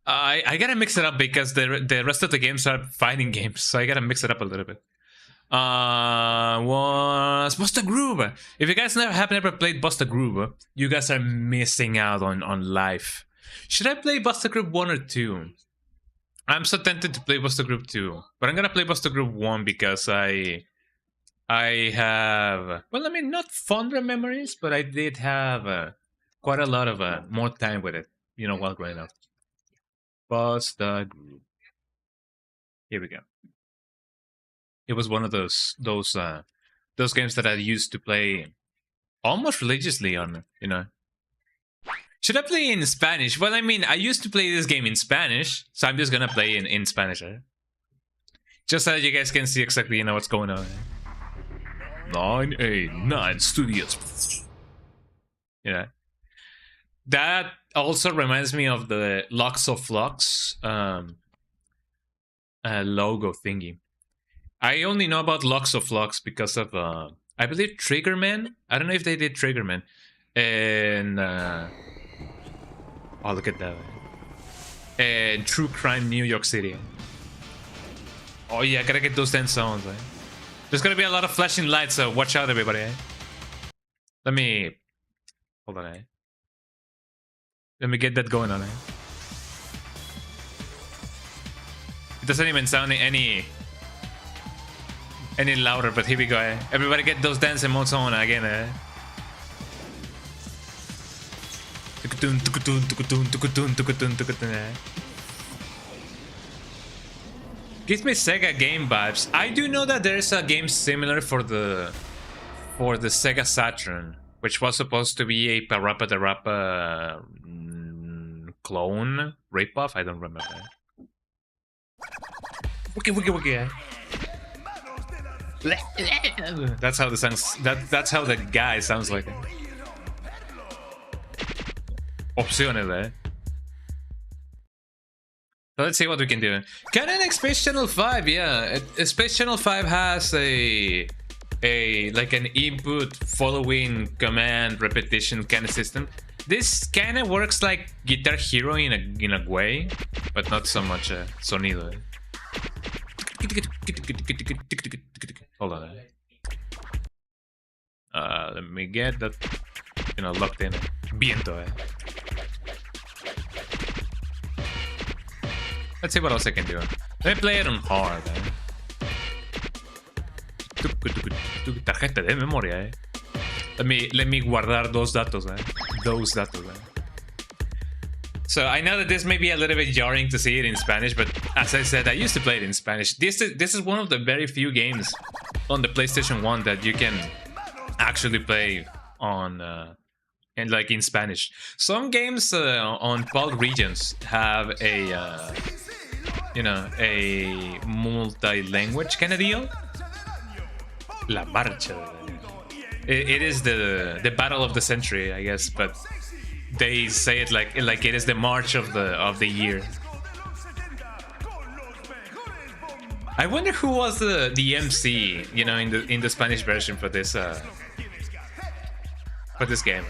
I gotta mix it up because the rest of the games are fighting games, so I gotta mix it up a little bit. Was Busta Groove. If you guys have never played Busta Groove, you guys are missing out on life. Should I play Busta Groove 1 or 2? I'm so tempted to play Busta Groove 2, but I'm gonna play Busta Groove 1 because I have, well, I mean, not fonder memories, but I did have quite a lot of more time with it, while growing up. Busta Groove. Here we go. It was one of those games that I used to play almost religiously on, Should I play in Spanish? Well, I mean, I used to play this game in Spanish, so I'm just gonna play in Spanish, right? Just so you guys can see exactly, what's going on. 989 Studios. That also reminds me of the Lux of Flux logo thingy. I only know about Lux of Flux because of, I believe, Triggerman. I don't know if they did Triggerman. And, oh, look at that. And True Crime New York City. Oh yeah, I gotta get those 10 sounds, eh? There's gonna be a lot of flashing lights, so watch out, everybody, eh? Let me... Hold on, eh? Let me get that going on, eh? It doesn't even sound any louder, but here we go, eh? Everybody get those dance emotes on again, eh? Gives me Sega game vibes. I do know that there's a game similar for the Sega Saturn, which was supposed to be a Parappa the Rappa clone ripoff. I don't remember. Wiki wiki wiki. That's how the sounds. That's how the guy sounds like. Opciones, eh? So let's see what we can do. Canon X Space Channel 5, yeah. Space Channel 5 has a like an input following command repetition kind of system. This kind of works like Guitar Hero in a way, but not so much sonido. Hold on. Let me get that, locked in. Viento, eh. Let's see what else I can do. Let me play it on hard, eh. Tarjeta de memoria, eh. Let me guardar those datos, eh. Those datos, eh. So I know that this may be a little bit jarring to see it in Spanish, but as I said, I used to play it in Spanish. This is one of the very few games on the PlayStation 1 that you can actually play on and like in Spanish. Some games on PAL regions have a a multi-language kind of deal. La Marcha. It is the battle of the century, I guess, but they say it like it is the march of the year. I wonder who was the MC, you know, in the Spanish version for this game.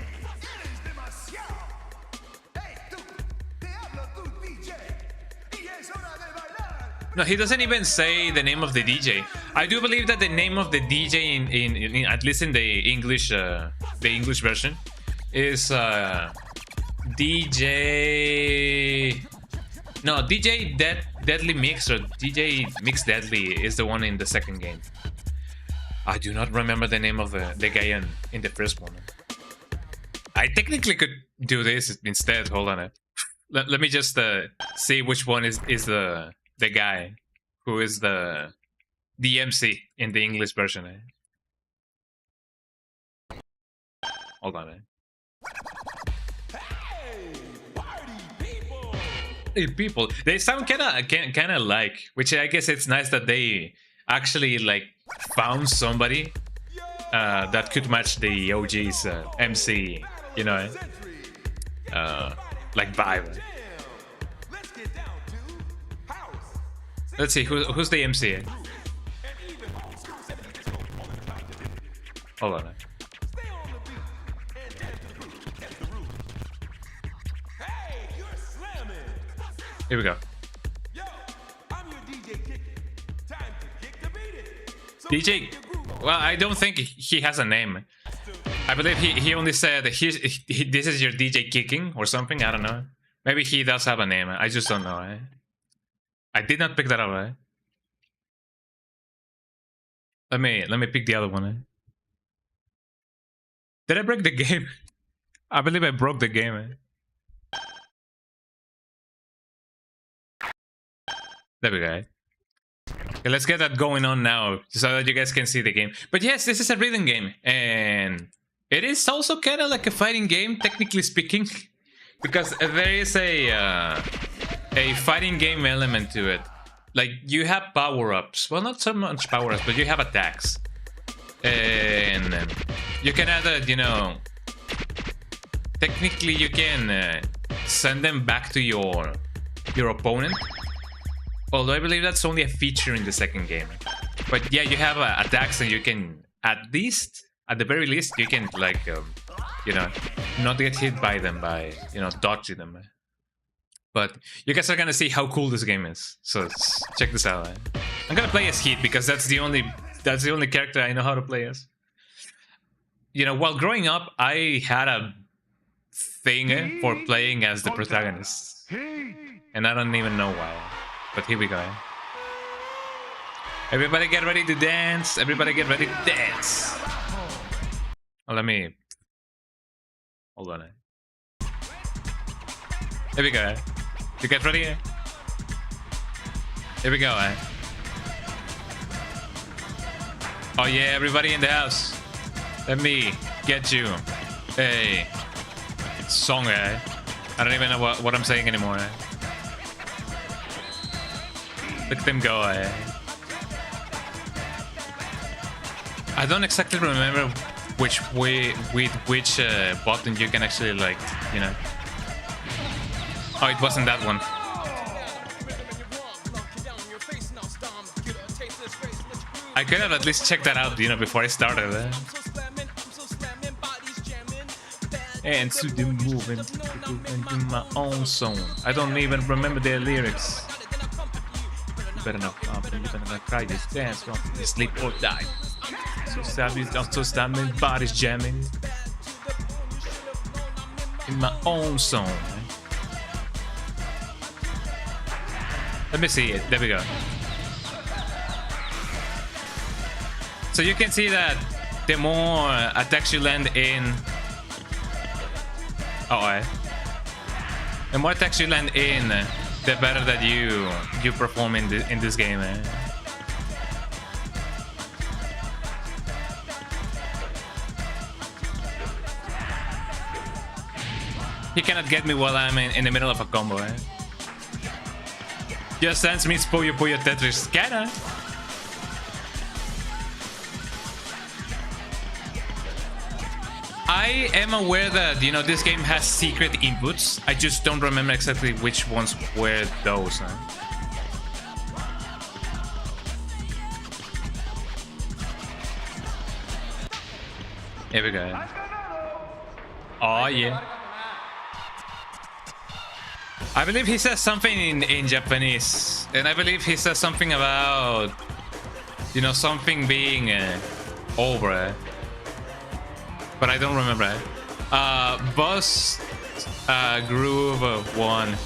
No, he doesn't even say the name of the DJ. I do believe that the name of the DJ in at least in the English version is DJ. No, DJ Deadly Mix or DJ Mix Deadly is the one in the second game. I do not remember the name of the guy in the first one. I technically could do this instead. Hold on. Let me just see which one is the guy who is the MC in the English version. Hold on. Hey people, they sound kind of like, which I guess it's nice that they actually like found somebody that could match the OG's MC, you know, like vibe. Let's see who's the MC. Hold on. Here we go. DJ. Well, I don't think he has a name. I believe he only said this is your DJ kicking or something. I don't know. Maybe he does have a name. I just don't know. Eh? I did not pick that up. Eh? Let me pick the other one. Eh? Did I break the game? I believe I broke the game. Eh? There we go. Okay, let's get that going on now so that you guys can see the game. But yes, this is a rhythm game, and it is also kind of like a fighting game, technically speaking, because there is a fighting game element to it. Like you have power-ups. Well, not so much power-ups, but you have attacks, and you can either, you know, technically you can send them back to your opponent. Although I believe that's only a feature in the second game. But yeah, you have attacks and you can, at the very least, you can like, you know, not get hit by them by, you know, dodging them. But you guys are gonna see how cool this game is. So check this out. I'm gonna play as Heat because that's the only character I know how to play as. You know, while growing up, I had a thing for playing as the protagonist. And I don't even know why. But here we go. Everybody get ready to dance. Everybody get ready to dance. Oh, let me... Hold on. Here we go. You get ready? Here we go. Oh yeah, everybody in the house. Let me get you a song. I don't even know what I'm saying anymore. Look at them go. I don't exactly remember which way, with which button you can actually, like, you know. Oh, it wasn't that one. I could have at least checked that out, you know, before I started. And to the movement in my own song. I don't even remember the lyrics. Better not you're gonna cry, just dance, wrong, sleep or die. So savage, so stamming, bodies jamming in my own song. Let me see it. There we go. So you can see that the more attacks you land in, the more attacks you land in, the better that you perform in this game. He cannot get me while I'm in the middle of a combo. Just Dance meets Puyo Puyo Tetris. Kinda. I am aware that, you know, this game has secret inputs. I just don't remember exactly which ones were those. Huh? Here we go. Oh, yeah. I believe he says something in Japanese. And I believe he says something about, you know, something being over. But I don't remember. Boss Groove 1.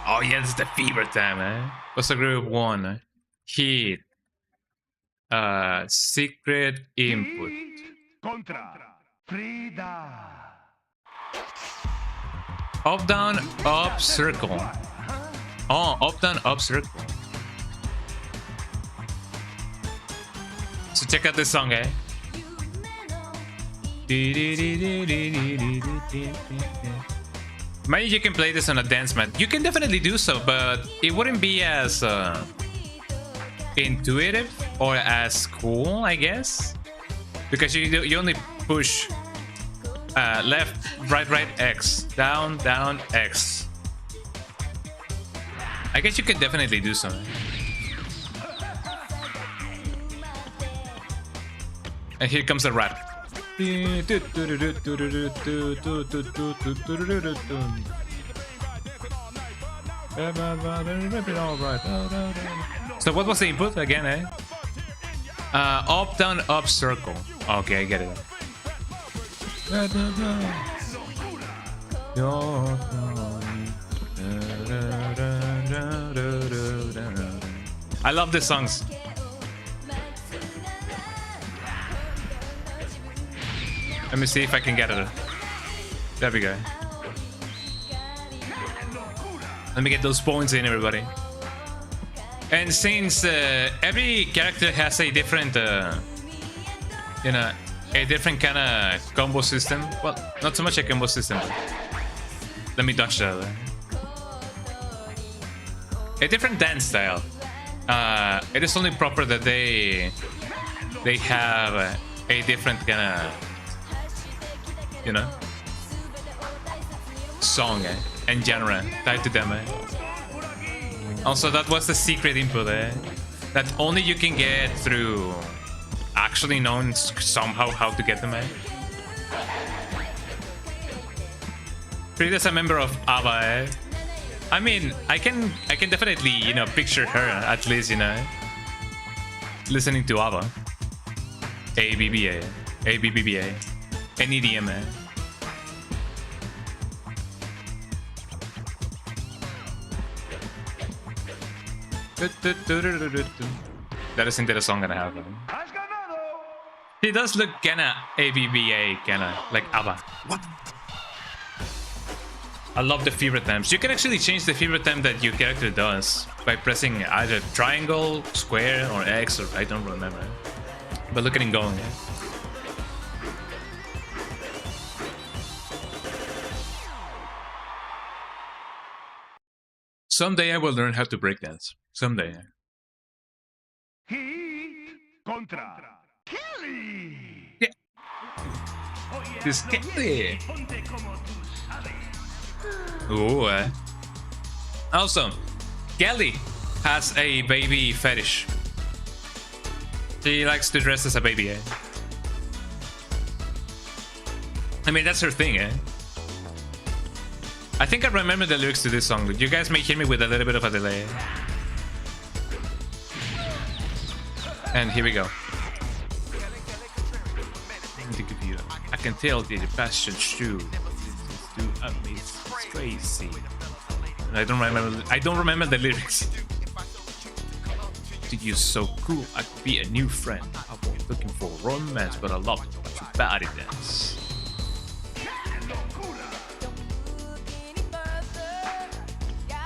Oh, yeah, this is the fever time, eh? Boss Groove 1. Heat. Secret input. Contra. Frida. Up, down, up, circle. Oh, up, down, up, circle. So check out this song, eh? Maybe you can play this on a dance mat. You can definitely do so, but it wouldn't be as intuitive or as cool, I guess, because you only push left, right, X, down, X. I guess you could definitely do so. And here comes the rap. So what was the input again, eh? Up, down, up, circle. Okay, I get it. I love these songs. Let me see if I can get it. There we go. Let me get those points in, everybody. And since every character has a different, you know, a different kind of combo system. Well, not so much a combo system. Let me dodge that. A different dance style. It is only proper that they have a different kind of, you know, song and genre tied to them. Also, that was the secret input that only you can get through actually knowing somehow how to get them. Frida's a member of ABBA. I mean, I can definitely, you know, picture her at least, you know, listening to ABBA, ABBA, and EDM. That isn't the song that I have. He does look kinda ABBA, kinda like ABBA. What? I love the favorite times. You can actually change the favorite time that your character does by pressing either triangle, square, or X, or I don't remember. But look at him going. Someday I will learn how to breakdance. Someday. Heat contra Kelly. Yeah. This Kelly. Ooh. Also, Kelly has a baby fetish. She likes to dress as a baby. I mean, that's her thing. I think I remember the lyrics to this song. You guys may hear me with a little bit of a delay. And here we go. I can tell the passion's true. It's crazy. I don't remember the lyrics. You're so cool. I could be a new friend. I was looking for romance, but I love your body dance.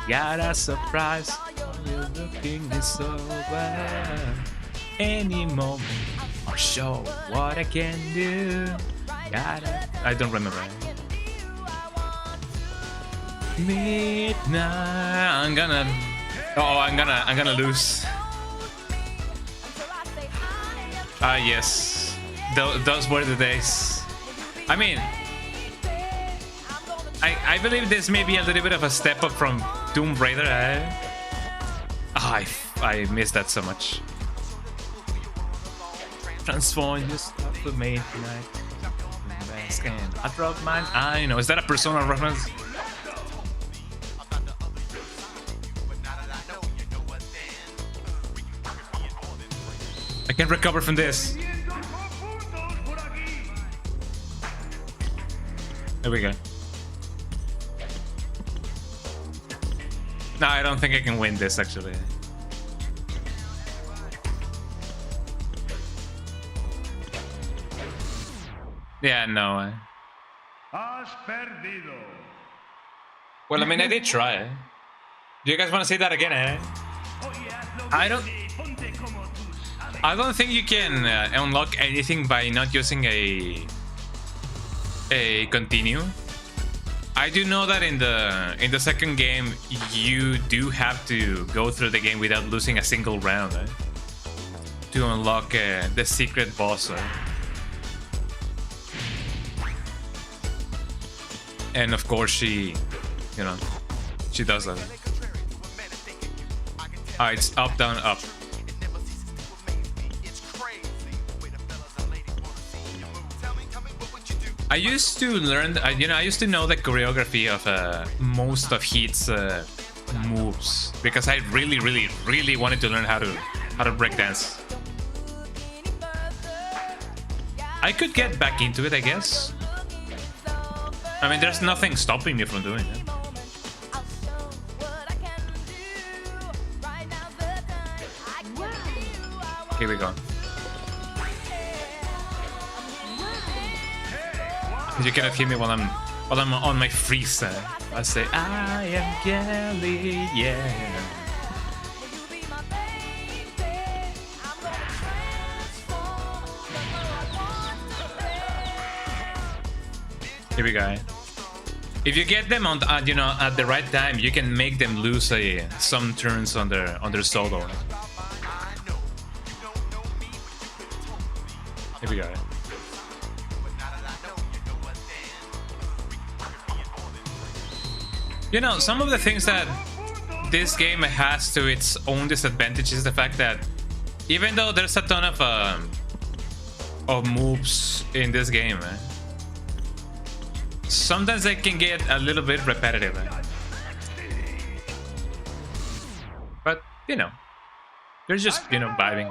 Got a surprise. You're looking this over. Any moment, I'll show what I can do. I don't remember. Midnight. I'm gonna lose. Yes. Those were the days. I mean, I believe this may be a little bit of a step up from Tomb Raider. I miss that so much. Transform your stuff for me tonight. And I drop mine. I know. Is that a Persona reference? I can't recover from this. There we go. No, I don't think I can win this actually. Yeah, no. Has perdido. Well, I mean, I did try. Do you guys want to say that again, eh? I don't think you can unlock anything by not using a continue. I do know that in the second game you do have to go through the game without losing a single round to unlock the secret boss. And of course she does that. It's up, down, up. I used to learn, I used to know the choreography of most of Heat's moves because I really wanted to learn how to breakdance. I could get back into it, I guess. I mean, there's nothing stopping me from doing it. Here we go. You cannot hear me while I'm on my freeze. I say, I am Kelly, yeah. Here we go. If you get them on, at the right time, you can make them lose some turns on their solo. Here we go. Some of the things that this game has to its own disadvantage is the fact that even though there's a ton of moves in this game, sometimes they can get a little bit repetitive. But, they're just, vibing.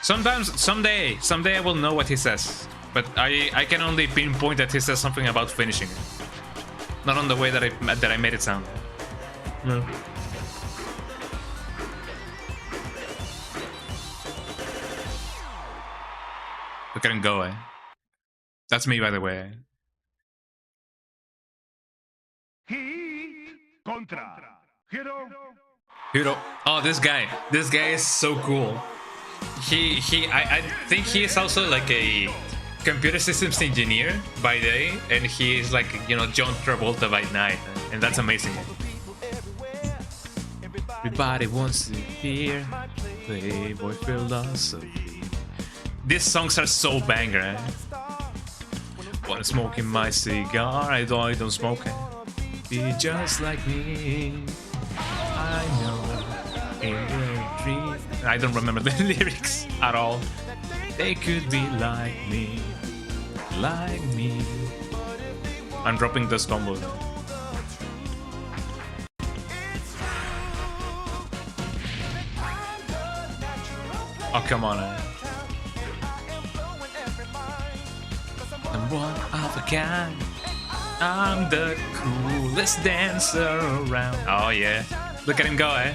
Someday I will know what he says. But I can only pinpoint that he says something about finishing it. Not on the way that I made it sound. No. Look at him go, That's me, by the way. Heat contra Hiro. Oh, this guy is so cool. I think he is also like a computer systems engineer by day, and he is like, John Travolta by night, and that's amazing. Everybody wants to hear Playboy philosophy. These songs are so banger. Wanna smoke in my cigar? I don't smoke. Be just like me. I know in a dream. I don't remember the lyrics at all. They could be like me. Like me. I'm dropping this combo now. Oh, come on. I'm one of a kind. I'm the coolest dancer around. Oh, yeah. Look at him go,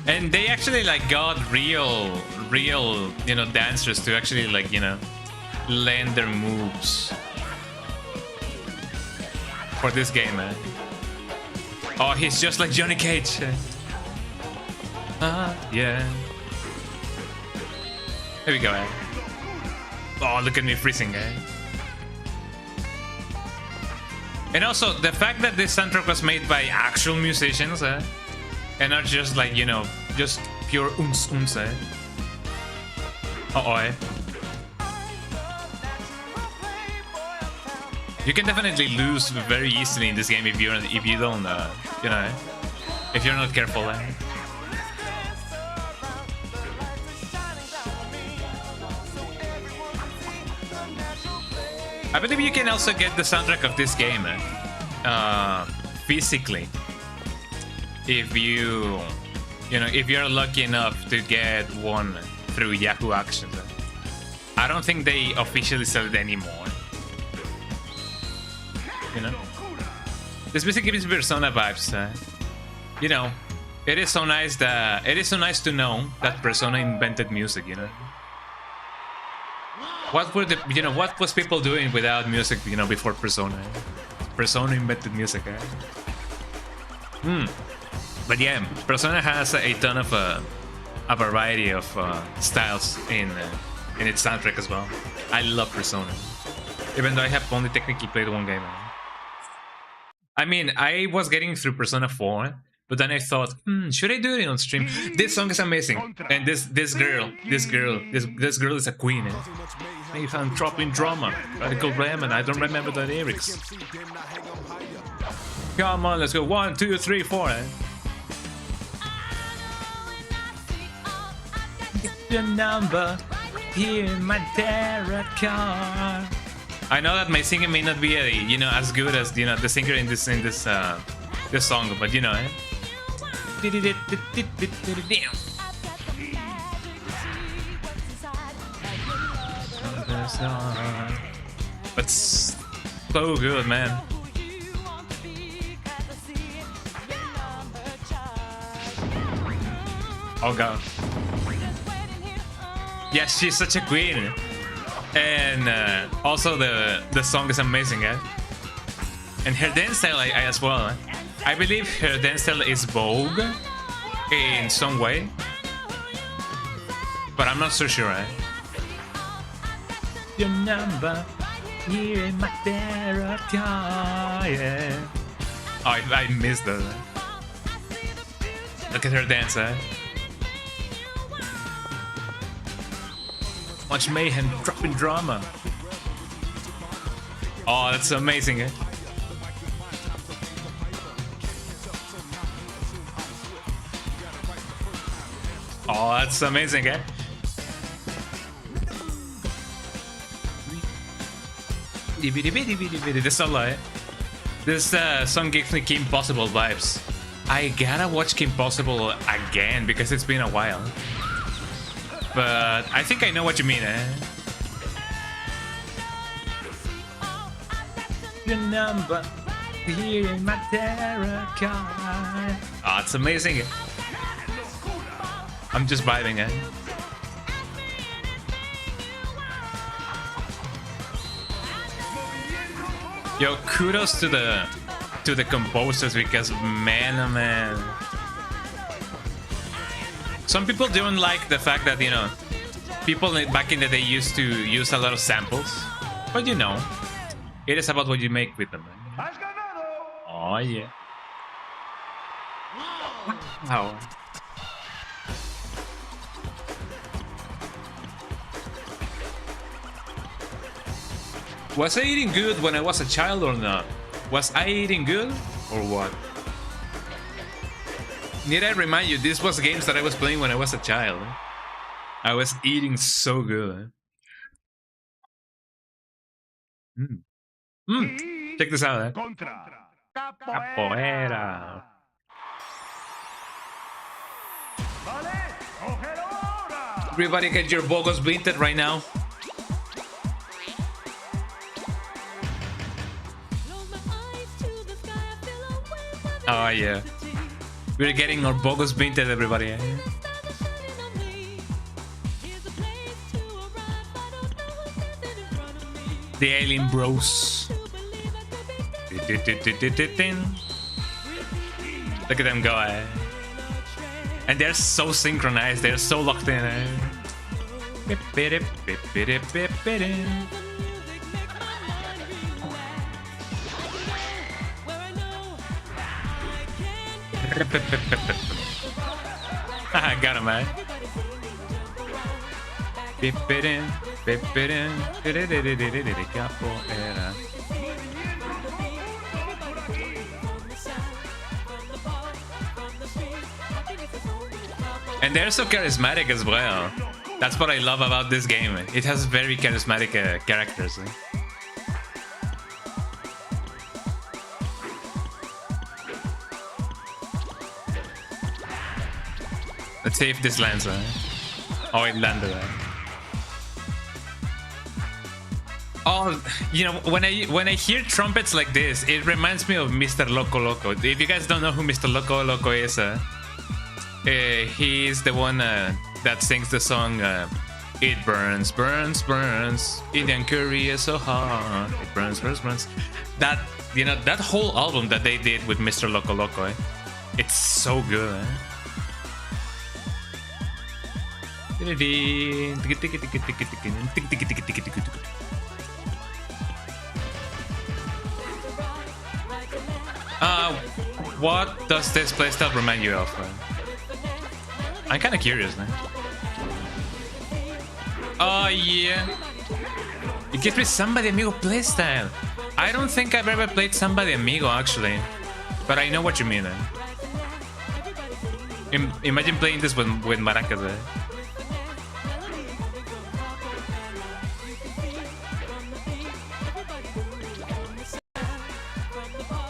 And they actually got real, dancers to actually land their moves for this game, Oh, he's just like Johnny Cage. Yeah. Here we go, Oh, look at me freezing, And also, the fact that this soundtrack was made by actual musicians, and not just just pure uns, eh? Uh-oh, eh? You can definitely lose very easily in this game if you don't, you know, if you're not careful, eh? I believe you can also get the soundtrack of this game physically if you know, if you're lucky enough to get one through Yahoo Actions. I don't think they officially sell it anymore. You know, this music gives Persona vibes. You know, it is so nice to know that Persona invented music. You know. What were what was people doing without music, you know, before Persona? Persona invented music, eh? But yeah, Persona has a ton of a variety of styles in its soundtrack as well. I love Persona, even though I have only technically played one game. I mean, I was getting through Persona 4, but then I thought, should I do it on stream? This song is amazing, and this girl is a queen. Eh? Misanthropy drama, radical ramen. I don't remember the lyrics. Come on, let's go. 1, 2, 3, 4. Eh? Your number here in my terror car. I know that my singing may not be, you know, as good as, you know, the singer in this song, but you know, eh? But so good, man. Oh god. Yeah, she's such a queen. And also the song is amazing, eh? And her dance style I as well. Eh? I believe her dance style is Vogue in some way, but I'm not so sure. Eh? Your number here in my terror car, yeah. Oh, I missed that. Look at her dance, eh? Much mayhem, dropping drama. Oh, that's amazing, eh? Oh, that's amazing, eh? This song, eh? This song gives me Kim Possible vibes. I gotta watch Kim Possible again because it's been a while. But I think I know what you mean, eh? Your number here in my terror car. Oh, it's amazing. I'm just vibing, eh? Yo, kudos to the composers because man, oh man. Some people don't like the fact that, you know, people back in the day used to use a lot of samples, but you know, it is about what you make with them. Oh yeah. Wow. Was I eating good when I was a child or not? Was I eating good or what? Need I remind you, this was games that I was playing when I was a child. I was eating so good. Check this out, eh? Capoeira. Everybody get your bogos blinted right now. Oh yeah. We're getting our bogos painted, everybody. Eh? The alien bros. Look at them go, eh? And they're so synchronized, they're so locked in, eh? I got him, man. Pipirin, pipirin, capoeira. And they're so charismatic as well. That's what I love about this game. It has very charismatic characters. Let's see if this lands. Oh, it landed. Oh, you know, when I hear trumpets like this, it reminds me of Mr. Loco Loco. If you guys don't know who Mr. Loco Loco is, he's the one that sings the song "It Burns, Burns, Burns." Indian curry is so hot. It burns, burns, burns. That, you know, that whole album that they did with Mr. Loco Loco, it's so good. What does this playstyle remind you of? I'm kind of curious now. Oh yeah, it gives me Samba de Amigo playstyle. I don't think I've ever played Samba de Amigo actually, but I know what you mean. Imagine playing this with maracas.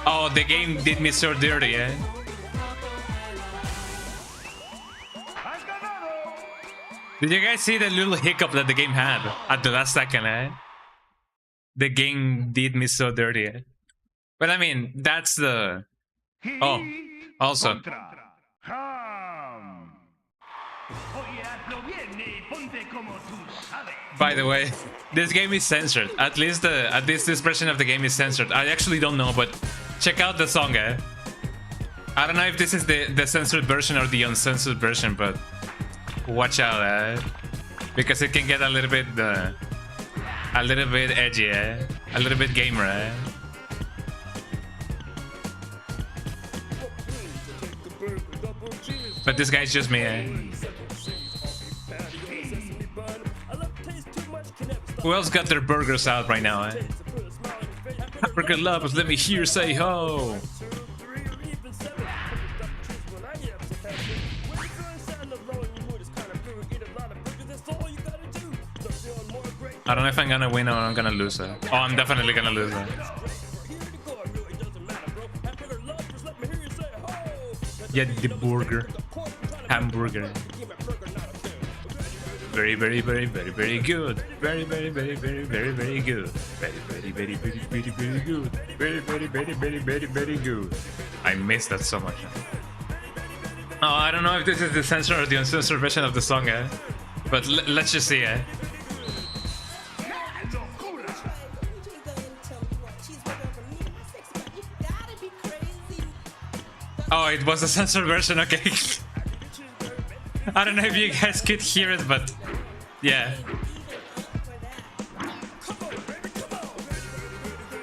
Oh, the game did me so dirty, eh? Did you guys see the little hiccup that the game had at the last second, eh? The game did me so dirty, eh? But I mean, that's the... Oh, also... By the way, this game is censored. At least this version of the game is censored. I actually don't know, but check out the song, eh? I don't know if this is the censored version or the uncensored version, but watch out, eh? Because it can get a little bit edgy, eh? A little bit gamer, eh? But this guy's just me, eh? Who else got their burgers out right now, eh? Hamburger lovers, let me hear say ho! I don't know if I'm gonna win or I'm gonna lose it. Oh, I'm definitely gonna lose it. Yeah, the burger. Hamburger. Very, very, very, very, very good. Very, very, very, very, very, very good. Very, very, very, very, very, very good. Very, very, very, very, very, very good. I miss that so much. Oh, I don't know if this is the censored or the uncensored version of the song, eh? But let's just see, eh? Oh, it was a censored version, okay. I don't know if you guys could hear it, but yeah.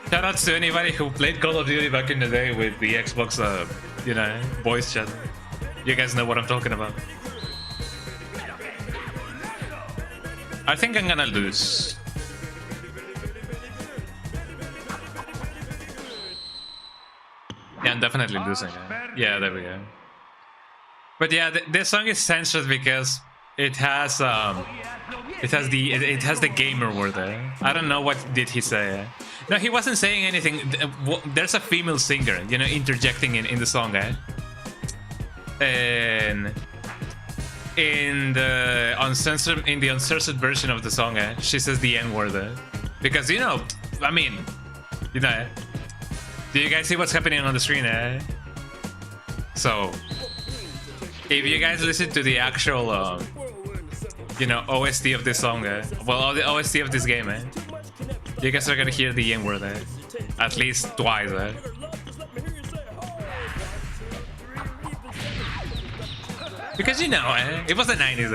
Shoutouts to anybody who played Call of Duty back in the day with the Xbox, you know, voice chat. You guys know what I'm talking about. I think I'm gonna lose. Yeah, I'm definitely losing. Yeah, there we go. But yeah, this song is censored because it has the gamer word there. I don't know what did he say. No, he wasn't saying anything. There's a female singer, you know, interjecting in the song, eh? And in the uncensored version of the song, she says the N word, because, you know, I mean, you know, do you guys see what's happening on the screen, eh? So, if you guys listen to the actual, you know, OST of this song, well, the OST of this game, you guys are gonna hear the N word, at least twice, because, you know, it was the 90s,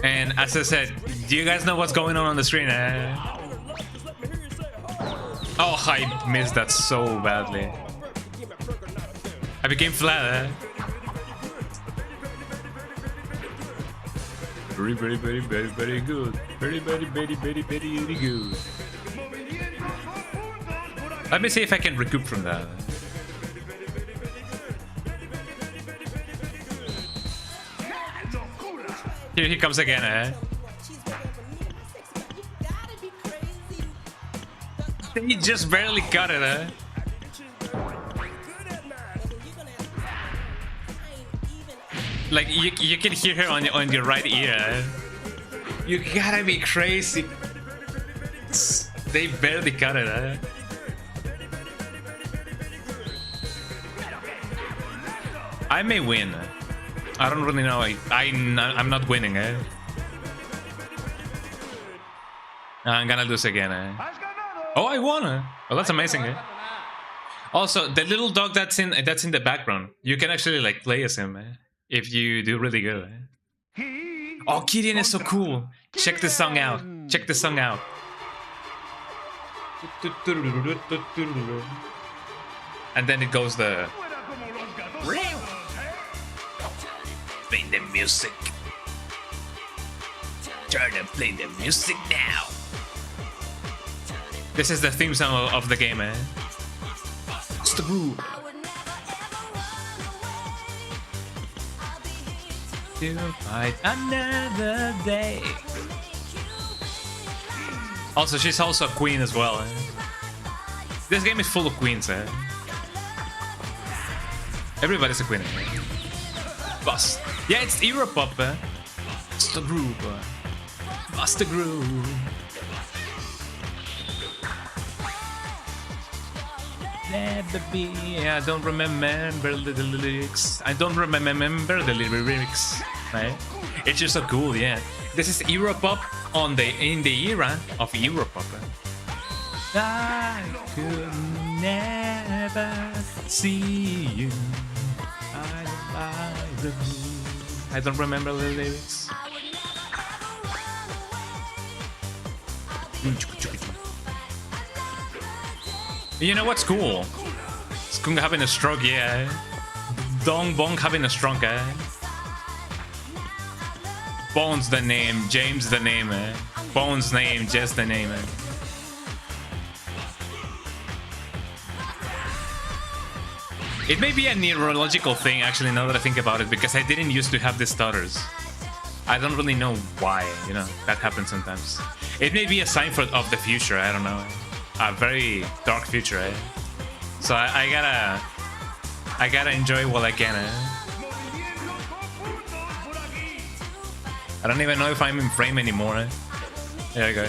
and as I said, do you guys know what's going on the screen? Oh, I missed that so badly. I became flat, eh? Very, very, very, very, very good. Very, very, very, very, very good. Let me see if I can recoup from that. Here he comes again, eh? He just barely got it, eh? Like, you can hear her on your right ear, eh? You gotta be crazy. They barely got it, eh? I may win. I don't really know. I'm not winning, eh? I'm gonna lose again, eh? Oh, I won! Eh? Oh, that's amazing, eh? Also, the little dog that's in the background, you can actually like play as him, eh? If you do really good, eh? Oh, Gideon is so cool! Check this song out. Check this song out. And then it goes the... Play the music. Turn and play the music now. This is the theme song of the game, eh? It's the groove. To fight another day. Also, she's also a queen as well, eh? This game is full of queens, eh? Everybody's a queen, eh? Bust. Yeah, it's Europop, eh? It's the groove, eh? Bust the groove. Never be. I don't remember the lyrics. I don't remember the lyrics. Right? It's just so cool, yeah. This is Europop in the era of Europop. I could never see you. I don't remember the lyrics. You know what's cool? Skunk having a stroke, yeah. Dong Bong having a stroke, eh? Bones the name, James the name, eh? Bones name, just the name, eh? It may be a neurological thing, actually, now that I think about it, because I didn't used to have these stutters. I don't really know why, you know, that happens sometimes. It may be a sign of the future, I don't know. A very dark future, eh? So I gotta enjoy while I can, eh? I don't even know if I'm in frame anymore, eh? There we go.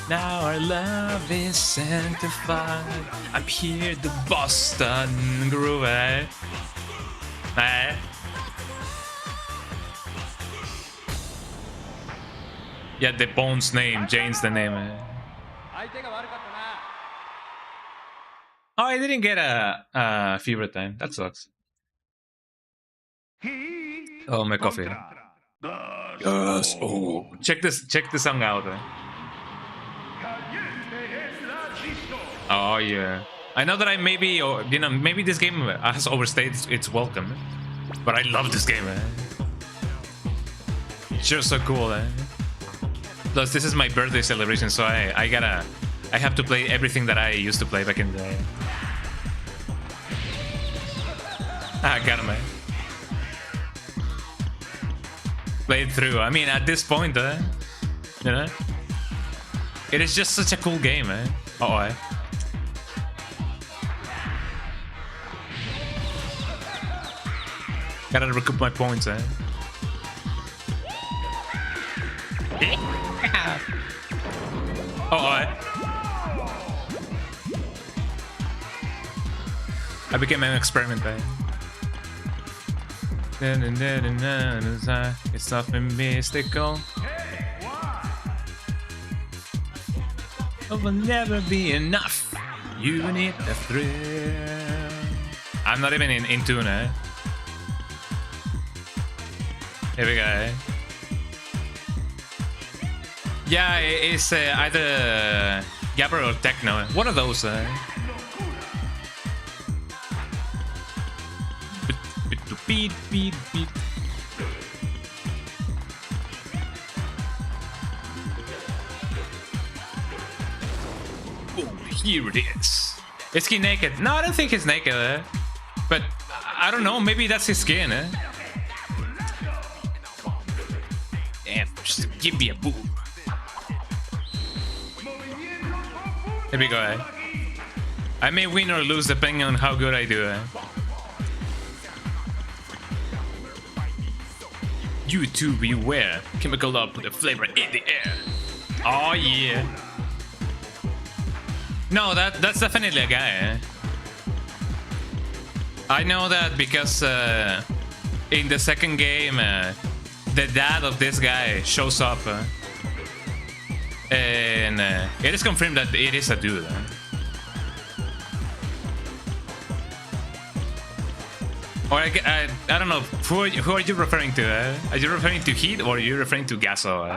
Now our love is sanctified. I'm here to Boston groove, eh? Eh? Yeah, the Bones name, Jane's the name. Eh? Oh, I didn't get a fever time. That sucks. Oh, my coffee. Yes. Oh, check this song out. Eh? Oh yeah. I know that I maybe, or you know, maybe this game has overstayed its welcome, but I love this game. Eh? It's just so cool. Eh? Plus, this is my birthday celebration, so I have to play everything that I used to play back in the day. Ah, got him, eh? Play it through. I mean, at this point, you know, it is just such a cool game, eh? Uh-oh, eh? Gotta recoup my points, eh? Oh, I became an experiment, eh? It's nothing mystical. It will never be enough. You need the thrill. I'm not even in tune, eh? Here we go, eh? Yeah, it's either Gabber or Techno. One of those. Beat, beat, beat. Boom, here it is. Is he naked? No, I don't think he's naked. But I don't know, maybe that's his skin. Damn, just give me a boob. Here we go. I may win or lose depending on how good I do. You too beware. Chemical up with the flavor in the air. Oh yeah. No, that's definitely a guy. I know that because in the second game, the dad of this guy shows up, and it is confirmed that it is a dude. Or I don't know, who are you referring to? Are you referring to Heat or are you referring to Gaso?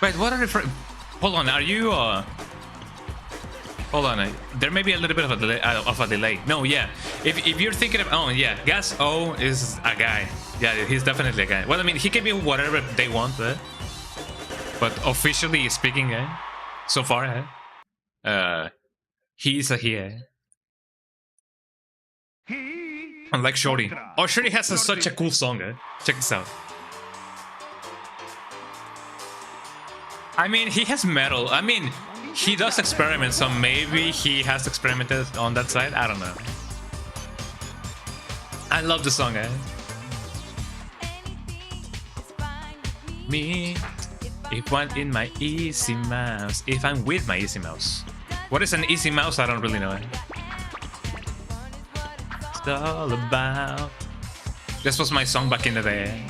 Wait, what are referring? Hold on, are you? Hold on, there may be a little bit of a delay. No, yeah. If you're thinking of, oh yeah, Gas O is a guy. Yeah, he's definitely a guy. Well, I mean, he can be whatever they want, but officially speaking, so far, he's a he. Unlike Shorty. Oh, Shorty has such a cool song. Check this out. I mean, he has metal. I mean, he does experiment, so maybe he has experimented on that side. I don't know. I love the song, Me, if I'm in my easy mouse. If I'm with my easy mouse. What is an easy mouse? I don't really know. It's all about. This was my song back in the day.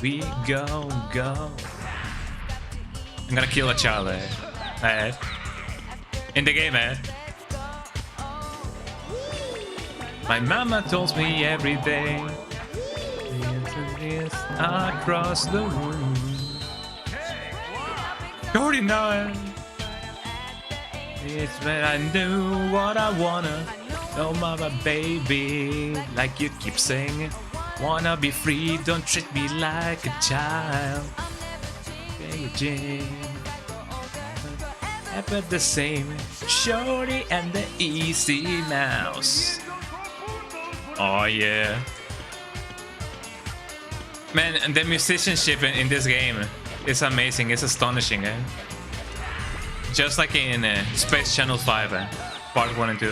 We go. I'm gonna kill a child, in the game, My mama tells me every day. Across the room. You already know it. It's when I do what I wanna. Oh, mama, baby, like you keep saying. Wanna be free, don't treat me like a child. Ever the same, Shorty and the easy mouse. Oh yeah. Man, and the musicianship in this game is amazing, it's astonishing. Just like in Space Channel 5, part 1 and 2.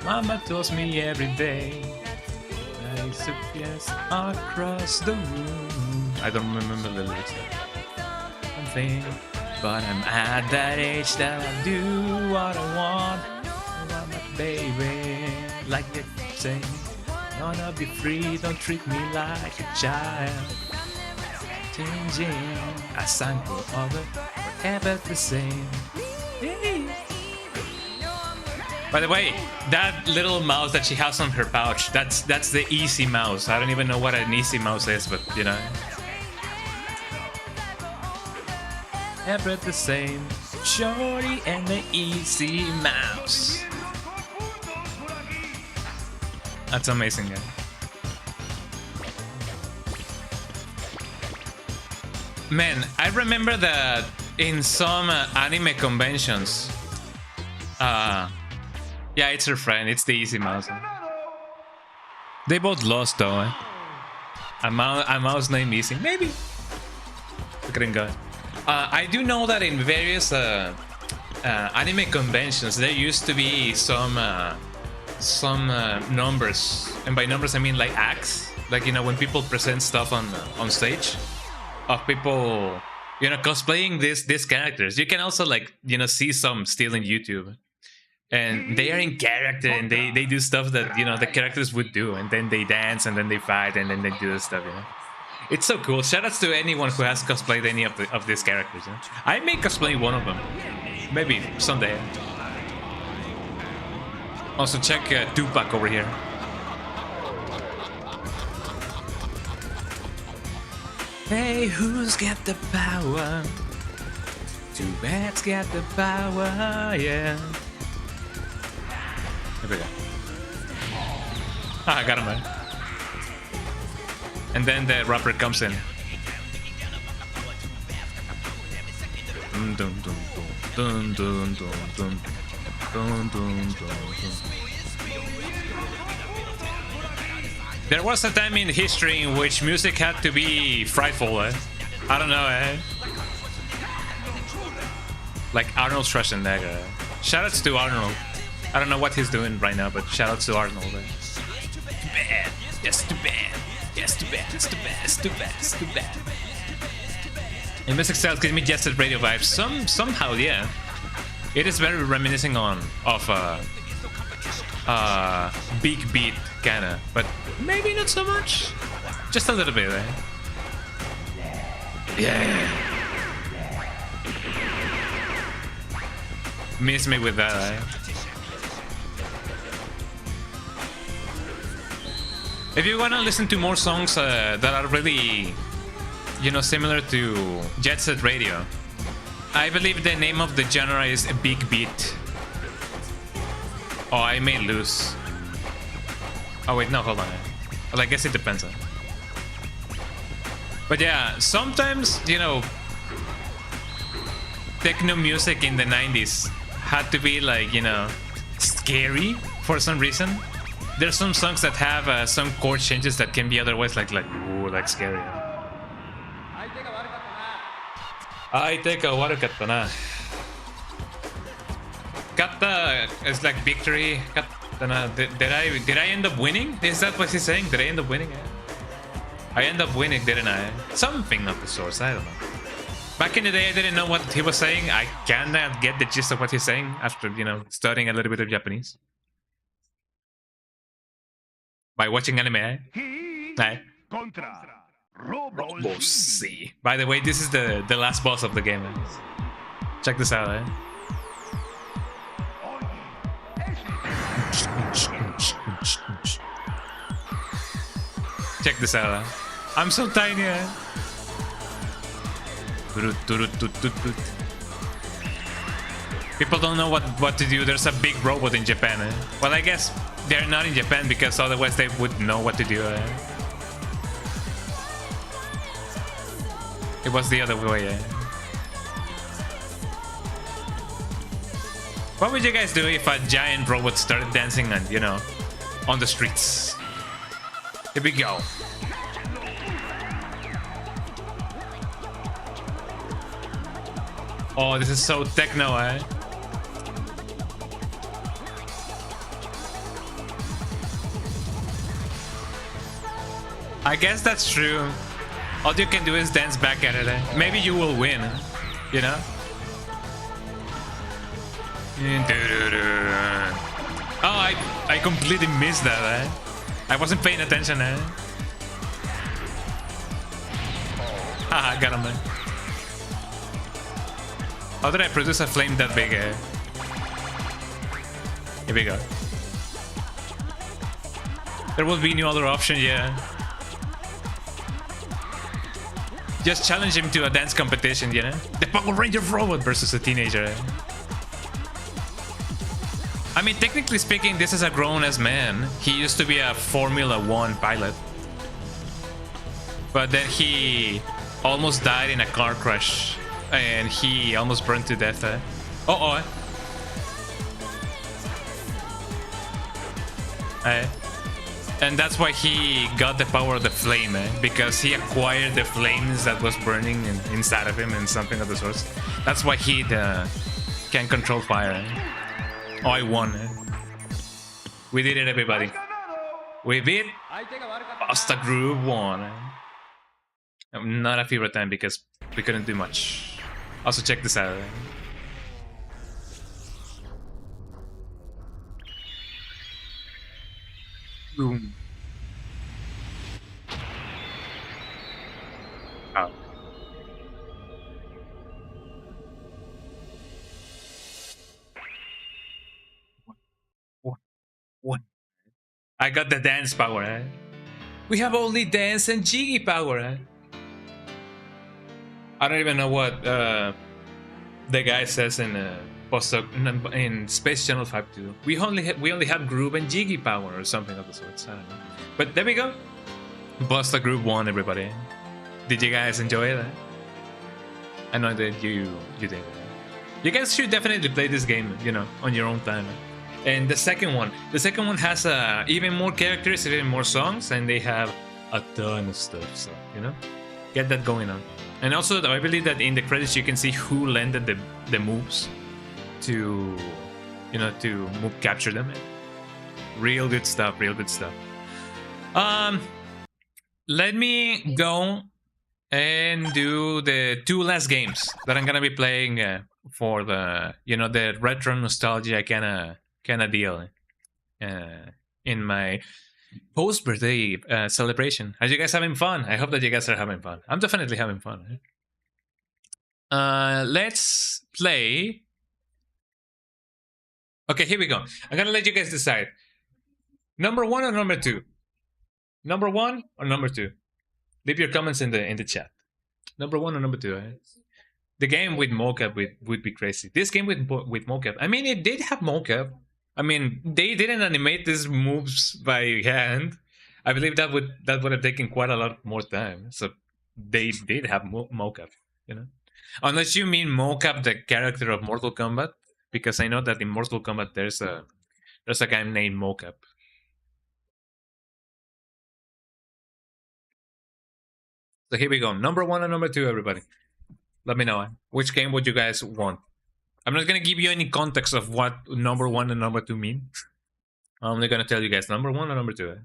Mama tells me every day. Yes, across the room. I don't remember the lyrics. But I'm at that age that I do what I want. I want my baby, like they say. Wanna be free, don't treat me like a child. Changing, I sang for other, forever the same. By the way, that little mouse that she has on her pouch, that's the easy mouse. I don't even know what an easy mouse is, but you know. Ever the same, Shorty and the easy mouse. That's amazing, guy. Man, I remember that in some anime conventions, yeah, it's her friend. It's the easy mouse. They both lost though. A mouse named Easy, maybe. Look at him go. I do know that in various anime conventions there used to be some numbers, and by numbers I mean like acts. Like, you know, when people present stuff on stage of people, you know, cosplaying these characters. You can also, like, you know, see some still in YouTube. And they are in character, and they do stuff that, you know, the characters would do, and then they dance, and then they fight, and then they do this stuff, you know. It's so cool. Shoutouts to anyone who has cosplayed any of these characters. You know? I may cosplay one of them, maybe someday. Also check Tupac over here. Hey, who's got the power? Two bats got the power, yeah. Here we go. Ah, I got him, man. And then the rapper comes in. Dun, dun, dun, dun, dun, dun, dun, dun, dun, dun. There was a time in history in which music had to be frightful, eh? I don't know, eh? Like Arnold Schwarzenegger. Shoutouts to Arnold. I don't know what he's doing right now, but shoutouts to Arnold. Eh? Too bad. Yes, too bad. Yes, too bad. It's too bad. It's too bad. It's too bad. And music style gives me Jet Set Radio vibes. Somehow, yeah. It is very reminiscing of big beat kinda, but maybe not so much. Just a little bit, eh? Yeah. Miss me with that, eh? If you wanna listen to more songs that are really, you know, similar to Jet Set Radio, I believe the name of the genre is a big beat. Oh, I may lose. Oh wait, no, hold on. Well, I guess it depends. But yeah, sometimes, you know, techno music in the 90s had to be like, you know, scary for some reason. There's some songs that have some chord changes that can be otherwise like ooh, like scary. I take a water katana. Kata is like victory. Katana. Did I end up winning? Is that what he's saying? Did I end up winning? I end up winning, didn't I? Something of the source. I don't know. Back in the day, I didn't know what he was saying. I kinda get the gist of what he's saying after, you know, studying a little bit of Japanese by watching anime. Eh? Contra. Robo Boss C. By the way, this is the last boss of the game. Check this out, eh? Check this out, eh? I'm so tiny, eh? People don't know what to do. There's a big robot in Japan, eh? Well, I guess they're not in Japan because otherwise they would know what to do, eh? It was the other way, eh? What would you guys do if a giant robot started dancing and, you know, on the streets? Here we go. Oh, this is so techno, eh? I guess that's true. All you can do is dance back at it, eh? Maybe you will win, you know? Oh, I completely missed that, eh? I wasn't paying attention, eh? Haha, got him, eh? How did I produce a flame that big, eh? Here we go. There will be no other option, yeah. Just challenge him to a dance competition, you know? The Power Ranger robot versus a teenager, eh? I mean, technically speaking, this is a grown-ass man. He used to be a Formula 1 pilot. But then he almost died in a car crash. And he almost burned to death, eh? Uh-oh, eh? And that's why he got the power of the flame, eh? Because he acquired the flames that was burning inside of him and something of the sort. That's why he can control fire, eh? Oh, I won, eh? We did it, everybody. We beat Pasta Groove 1, eh? Not a favorite time because we couldn't do much. Also, check this out, eh? Boom. Oh. What? I got the dance power, eh? We have only dance and jiggy power, eh? I don't even know what the guy says in in Space Channel 5.2. We only have Groove and Jiggy power or something of the sorts. I don't know. But there we go. Buster Group 1, everybody. Did you guys enjoy it? I know that you did. You guys should definitely play this game, you know, on your own time. And the second one has even more characters, even more songs, and they have a ton of stuff. So you know, get that going on. And also, I believe that in the credits you can see who landed the moves to, you know, to capture them. Real good stuff. Real good stuff. Let me go and do the 2 last games that I'm gonna be playing for the, you know, the retro nostalgia kind of deal in my post-birthday celebration. Are you guys having fun? I hope that you guys are having fun. I'm definitely having fun. Let's play. Okay, here we go. I'm gonna let you guys decide. Number 1 or number 2? Number 1 or number 2? Leave your comments in the chat. Number 1 or number 2? The game with mocap would be crazy. This game with mocap. I mean, it did have mocap. I mean, they didn't animate these moves by hand. I believe that would have taken quite a lot more time. So they did have mocap, you know. Unless you mean mocap, the character of Mortal Kombat, because I know that in Mortal Kombat there's a guy named Mocap. So here we go. Number 1 or number 2, everybody. Let me know. Which game would you guys want? I'm not gonna give you any context of what number 1 and number 2 mean. I'm only gonna tell you guys number 1 or number 2.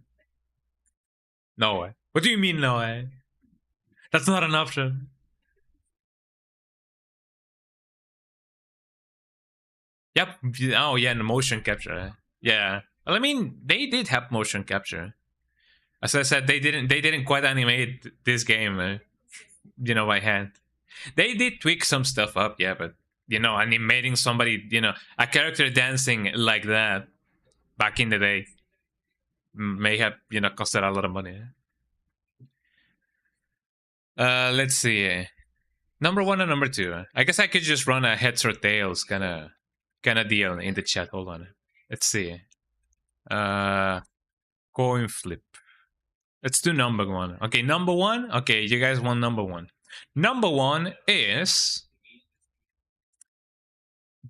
No. What do you mean no? That's not an option. Yep. Oh yeah, and the motion capture. Yeah. Well, I mean, they did have motion capture. As I said, they didn't quite animate this game, you know, by hand. They did tweak some stuff up, yeah, but you know, animating somebody, you know, a character dancing like that back in the day may have, you know, costed a lot of money. Let's see. Number 1 and number 2. I guess I could just run a heads or tails kind of deal in the chat. Hold on. Let's see. Coin flip. Let's do number 1. Okay, number 1. Okay, you guys want number 1. Number 1 is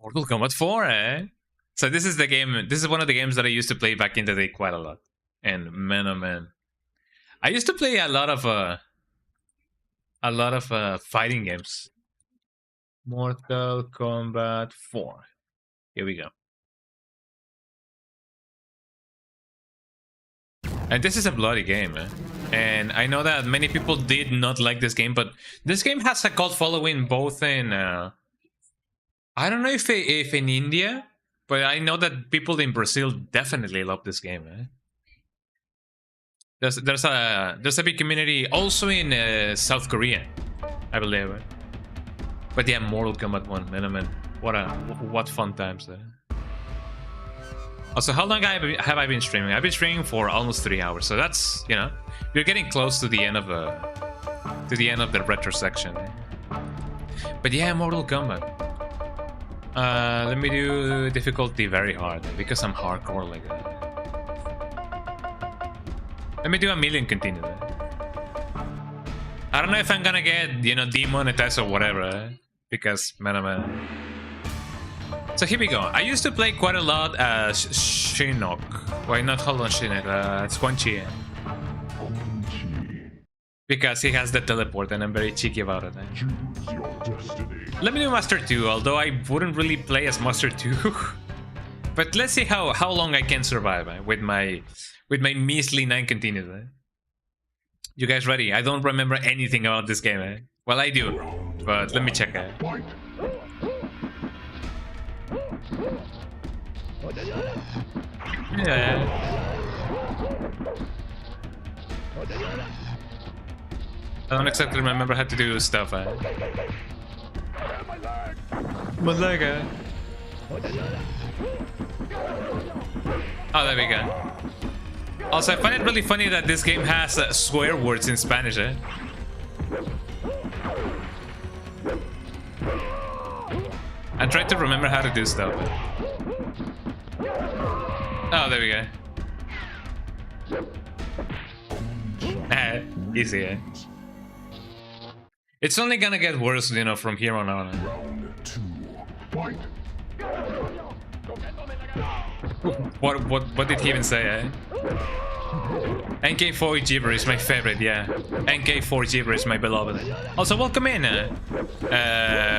Mortal Kombat 4, So this is the game. This is one of the games that I used to play back in the day quite a lot. And man, oh man, I used to play a lot of fighting games. Mortal Kombat 4. Here we go. And this is a bloody game, and I know that many people did not like this game, but this game has a cult following both in I don't know if in India, but I know that people in Brazil definitely love this game. There's a big community also in South Korea, I believe. But yeah, Mortal Kombat 1, man, what fun times there. Also, how long have I been streaming? I've been streaming for almost 3 hours, so that's, you know, we're getting close to the end of the retro section. But yeah, Mortal Kombat. Let me do difficulty very hard because I'm hardcore like that. Let me do a million continue. I don't know if I'm gonna get, you know, demonetized or whatever, because man, oh man. So here we go. I used to play quite a lot as Shinnok. Why not? Hold on, Shinnok. It's Quan Chi. Because he has the teleport and I'm very cheeky about it. Let me do Master 2, although I wouldn't really play as Master 2. But let's see how long I can survive with my measly 9 continues. You guys ready? I don't remember anything about this game. Well, I do, but let me check it. Yeah. I don't exactly remember how to do stuff. My leg. Oh, there we go. Also, I find it really funny that this game has swear words in Spanish. I'm trying to remember how to do stuff. Oh, there we go. Easy, eh? It's only gonna get worse, you know, from here on out. What did he even say, eh? NK4 Jibber is my favorite, yeah. NK4 Jibber is my beloved. Also, welcome in,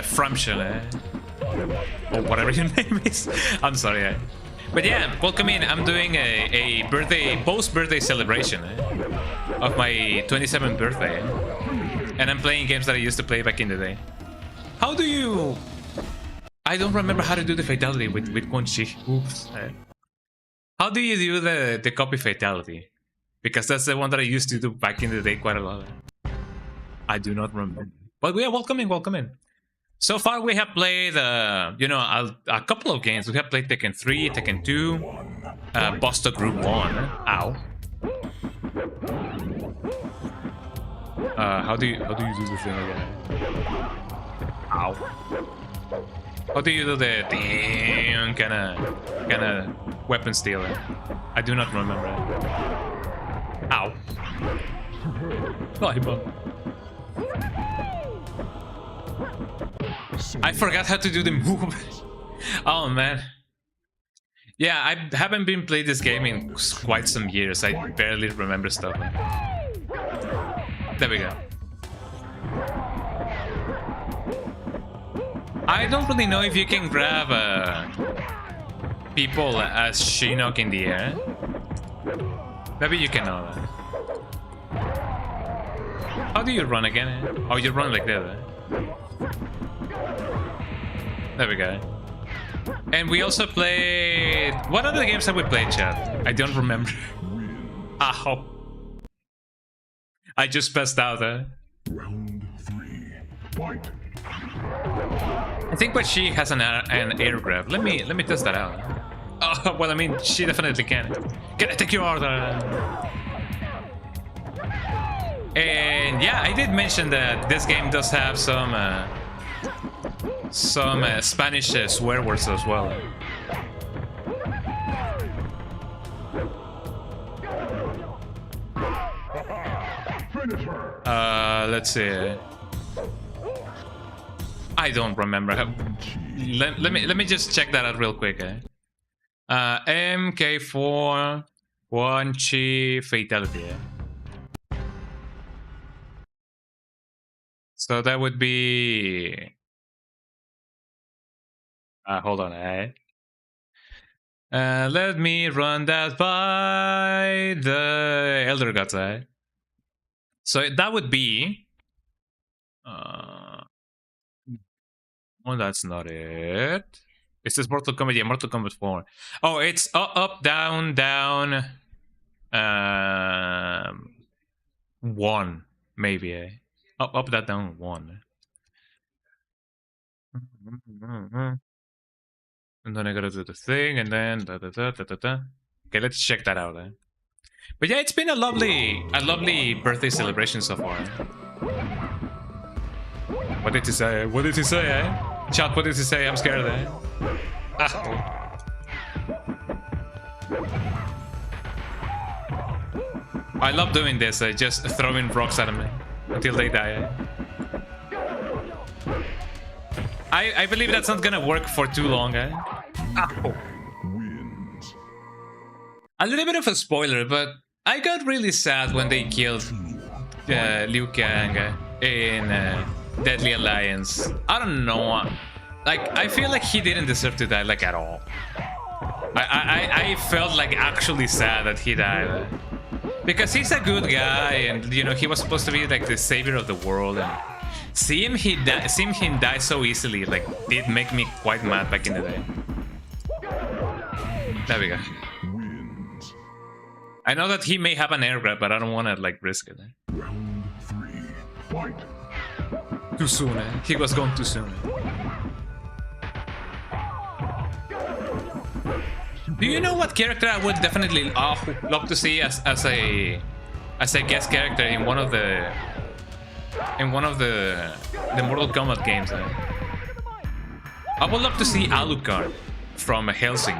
Framshel, or whatever your name is. I'm sorry, eh? But yeah, welcome in. I'm doing a post-birthday celebration of my 27th birthday. And I'm playing games that I used to play back in the day. How do you... I don't remember how to do the fatality with Quan Chi. Oops. How do you do the copy fatality? Because that's the one that I used to do back in the day quite a lot. I do not remember. But yeah, welcome in. So far we have played, you know, a couple of games. We have played Tekken 3, Tekken 2, Bostock Group 1. Ow. How do you do this thing again? Ow. How do you do the kind of weapon stealer? I do not remember. Ow. I forgot how to do the move. Oh man. Yeah, I haven't been playing this game in quite some years. I barely remember stuff. There we go. I don't really know if you can grab people as Shinnok in the air. Maybe you cannot. How do you run again? Oh, you run like that. There we go. And we also played... What other games have we played, chat? I don't remember. Ow. I just passed out, Round 3. Fight. I think but she has an air grab. Let me test that out. Oh, well, I mean, she definitely can. Can I take your order? And yeah, I did mention that this game does have some Spanish swear words as well. Let's see. I don't remember. Let me just check that out real quick. MK4 Quan Chi fatality. So that would be. Hold on. Let me run that by the Elder Gods. So that would be. Oh, that's not it. It says Mortal Kombat. Yeah, Mortal Kombat 4. Oh, it's up, down, down. 1 maybe. Up, that, down, 1. And then I gotta do the thing, and then Okay, let's check that out. But yeah, it's been a lovely birthday celebration so far. What did he say? What did he say? Chat, what did he say? I'm scared. I love doing this. Just throwing rocks at them until they die. I believe that's not gonna work for too long. Ow. A little bit of a spoiler, but I got really sad when they killed Liu Kang in Deadly Alliance. I don't know. Like, I feel like he didn't deserve to die, like, at all. I felt like actually sad that he died. Because he's a good guy, and you know, he was supposed to be like the savior of the world, and seeing him die so easily, like, did make me quite mad back in the day. There we go. I know that he may have an air grab, but I don't want to like risk it. Round 3. Fight. Too soon, He was going too soon. Do you know what character I would definitely love to see as a guest character in one of the Mortal Kombat games? I would love to see Alucard from Helsing.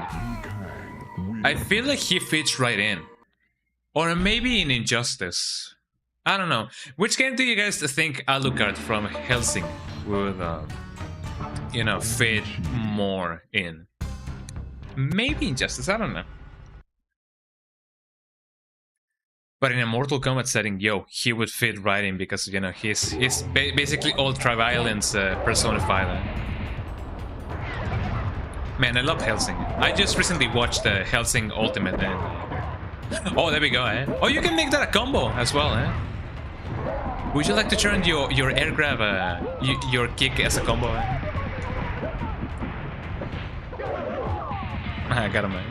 I feel like he fits right in. Or maybe in Injustice. I don't know. Which game do you guys think Alucard from Helsing would, you know, fit more in? Maybe Injustice, I don't know. But in a Mortal Kombat setting, yo, he would fit right in because, you know, he's basically ultra-violence personified. Man, I love Helsing. I just recently watched the Helsing Ultimate. Oh, there we go, eh? Oh, you can make that a combo as well, eh? Would you like to turn your air grab, your kick as a combo, eh? I got him, eh?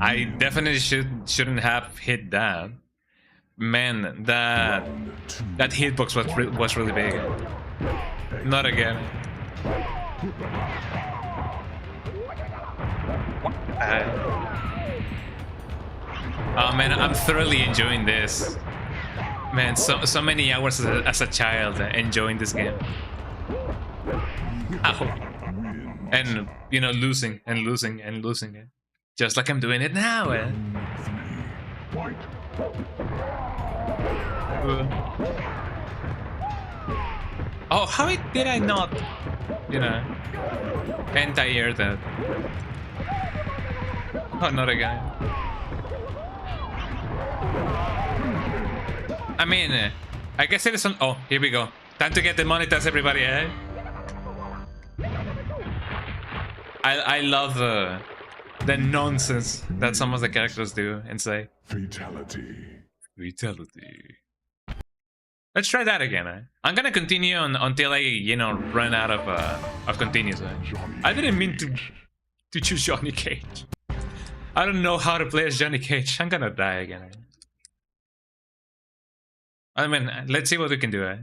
I definitely shouldn't have hit that. Man, that hitbox was really big. Not again. Oh man, I'm thoroughly enjoying this. Man, so many hours as a child enjoying this game. Ow. And you know, losing and losing and losing it. Just like I'm doing it now, eh? Oh, how did I not, you know, anti-air that? Oh, not again. I mean, I guess it is on. Oh, here we go. Time to get the monitors, everybody, eh? I love the nonsense that some of the characters do and say. Fatality. Fatality. Let's try that again, eh? I'm gonna continue until I, you know, run out of continues, eh? I didn't mean to choose Johnny Cage. I don't know how to play as Johnny Cage. I'm gonna die again, eh? I mean, let's see what we can do, eh?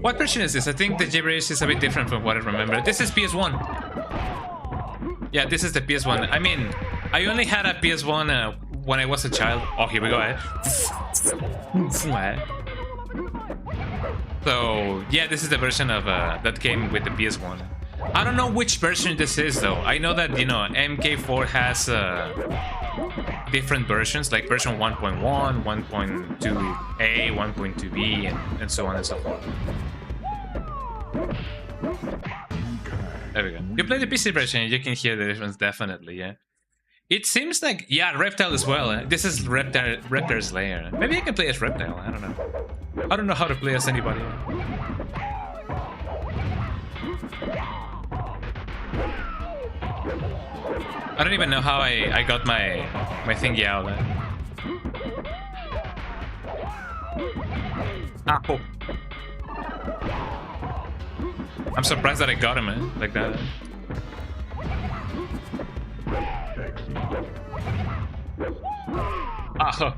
What version is this? I think the gibberish is a bit different from what I remember. This is PS1. Yeah, this is the PS1. I mean, I only had a PS1 when I was a child. Oh, here we go, eh? So, yeah, this is the version of that came with the PS1. I don't know which version this is, though. I know that, you know, MK4 has different versions, like version 1.1, 1.2A, 1.2B, and so on and so forth. There we go. You play the PC version, you can hear the difference, definitely, yeah. It seems like, yeah, Reptile as well. This is Reptile's lair. Maybe I can play as Reptile, I don't know. I don't know how to play as anybody. I don't even know how I got my thingy out. Oh. I'm surprised that I got him, man, like that. Oh,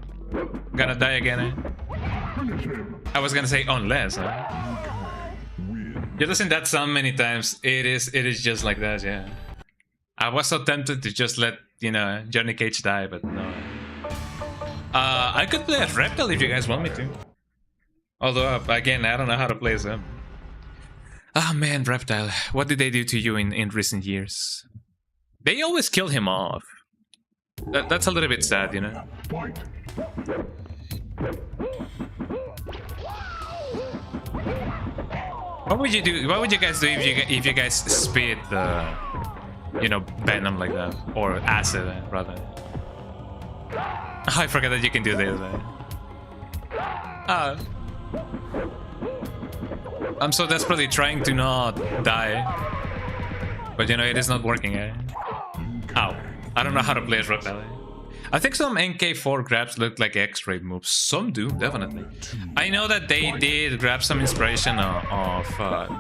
gonna die again, eh? I was gonna say unless, huh? You listen that song many times, it is just like that, yeah. I was so tempted to just let, you know, Johnny Cage die, but no. I could play as Reptile if you guys want me to. Although, again, I don't know how to play as him. Ah, oh, man, Reptile, what did they do to you in recent years? They always kill him off. That's a little bit sad, you know? What would you do? What would you guys do if you guys spit the, you know, venom like that, or acid rather? Oh, I forgot that you can do this. I'm so desperately trying to not die, but you know it is not working. Eh? Ow! I don't know how to play as Reptile. I think some MK4 grabs look like X-ray moves. Some do, definitely. I know that they did grab some inspiration of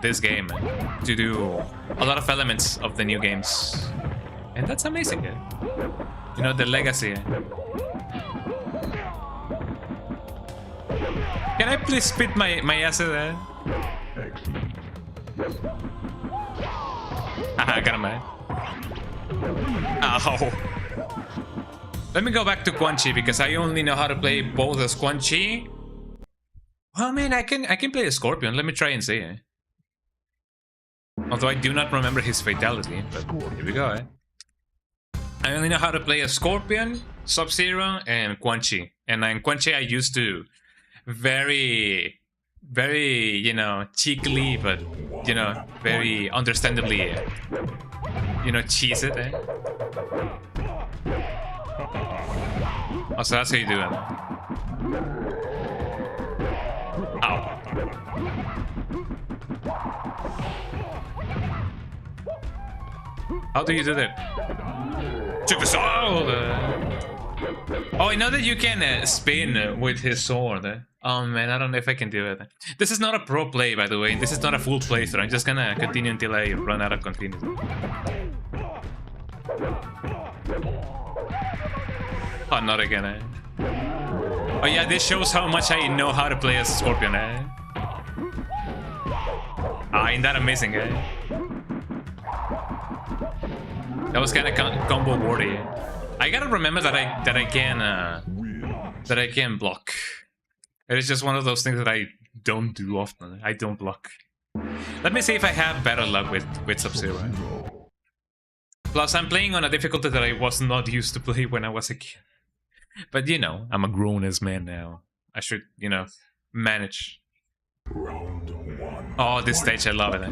this game to do a lot of elements of the new games. And that's amazing, eh? You know, the legacy. Eh? Can I please spit my acid there? I got him, eh? Ow. Let me go back to Quan Chi because I only know how to play both as Quan Chi Well, man, I can play a Scorpion. Let me try and see. Although I do not remember his fatality, but here we go. I only know how to play a Scorpion, Sub-Zero, and Quan Chi. And in Quan Chi, I used to very, you know, cheekily, but, you know, very understandably, you know, cheese it. Oh, so that's how you do it. Ow. How do you do that? Took the sword! Oh, I know that you can spin with his sword. Oh man, I don't know if I can do it. This is not a pro play, by the way. This is not a full playthrough. I'm just gonna continue until I run out of continuity. Oh, not again, Oh yeah, this shows how much I know how to play as a Scorpion, Ah, ain't that amazing, That was kind of combo worthy. I gotta remember that I can block. It is just one of those things that I don't do often. I don't block. Let me see if I have better luck with Sub-Zero. Plus, I'm playing on a difficulty that I was not used to play when I was a kid. But you know, I'm a grown-ass man now. I should, you know, manage. Round one. Oh, this stage, I love it.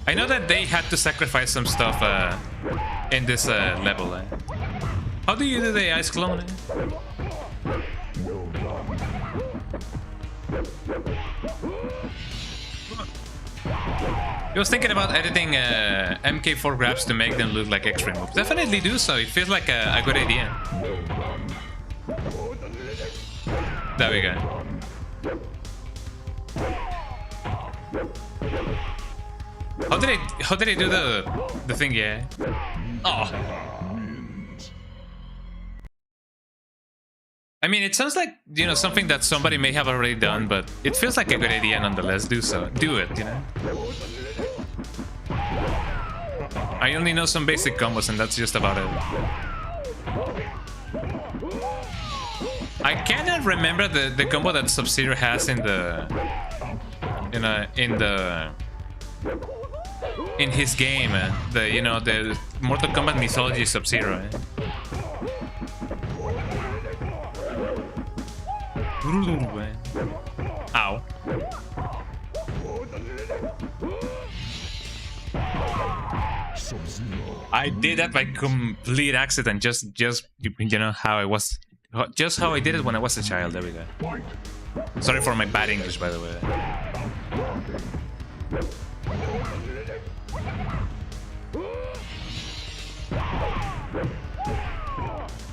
I know that they had to sacrifice some stuff in this level. How do you do the ice clone? I was thinking about editing MK4 grabs to make them look like extreme moves. Definitely do so. It feels like a good idea. There we go. How did he do the thing? Yeah. Oh. I mean, it sounds like, you know, something that somebody may have already done, but it feels like a good idea nonetheless. Do it, you know. I only know some basic combos, and that's just about it. I cannot remember the combo that Sub-Zero has in his game, the Mortal Kombat Mythology Sub-Zero. Ow. I did that by complete accident. Just you know how I was, just how I did it when I was a child. There we go. Sorry for my bad English, by the way.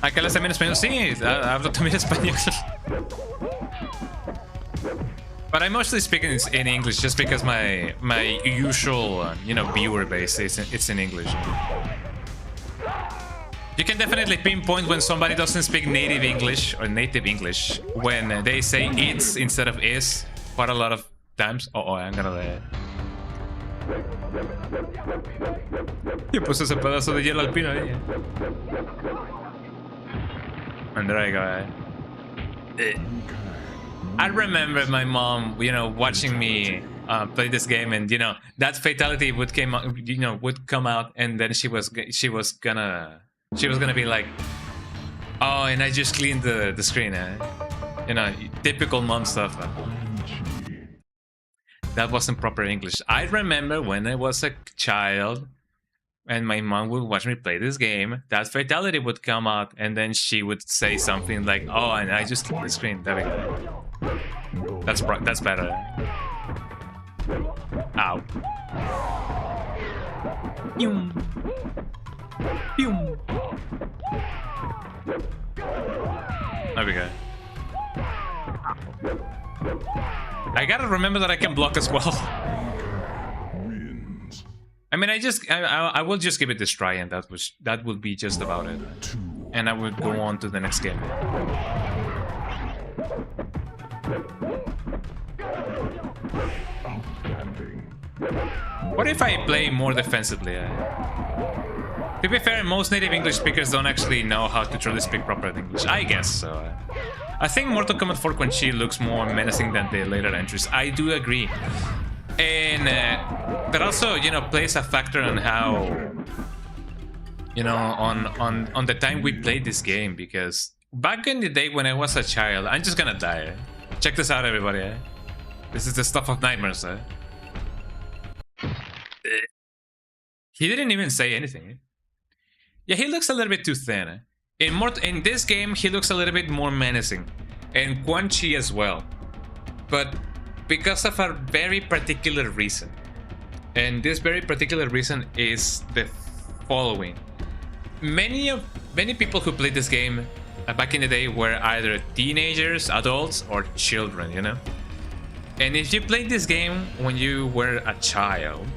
¿Acá hablas también español? Sí, hablo también español. But I mostly speak in English just because my usual viewer base it's in English. You can definitely pinpoint when somebody doesn't speak native English when they say it's instead of is quite a lot of times. Oh, I'm gonna y pues ese pedazo de hielo alpino ahí. And there I go. I remember my mom, watching me play this game, and that fatality would come out, and then she was gonna be like, oh, and I just cleaned the screen, typical mom stuff. That wasn't proper English. I remember when I was a child, and my mom would watch me play this game, that fatality would come out, and then she would say something like, oh, and I just cleaned the screen. There we go. That's better. Ow. Pew. Pew. There we go. I gotta remember that I can block as well. I mean, I will just give it this try, and that would be just about it. And I would go on to the next game. What if I play more defensively? To be fair, most native English speakers don't actually know how to truly speak proper English. I guess so. I think Mortal Kombat 4 Quan Chi looks more menacing than the later entries. I do agree. And that also, you know, plays a factor on how, you know, on the time we played this game. Because back in the day when I was a child, I'm just gonna die. Check this out, everybody. This is the stuff of nightmares. He didn't even say anything. Yeah, he looks a little bit too thin. In this game, he looks a little bit more menacing. And Quan Chi as well. But because of a very particular reason. And this very particular reason is the following. Many people who played this game back in the day were either teenagers, adults, or children, you know? And if you played this game when you were a child,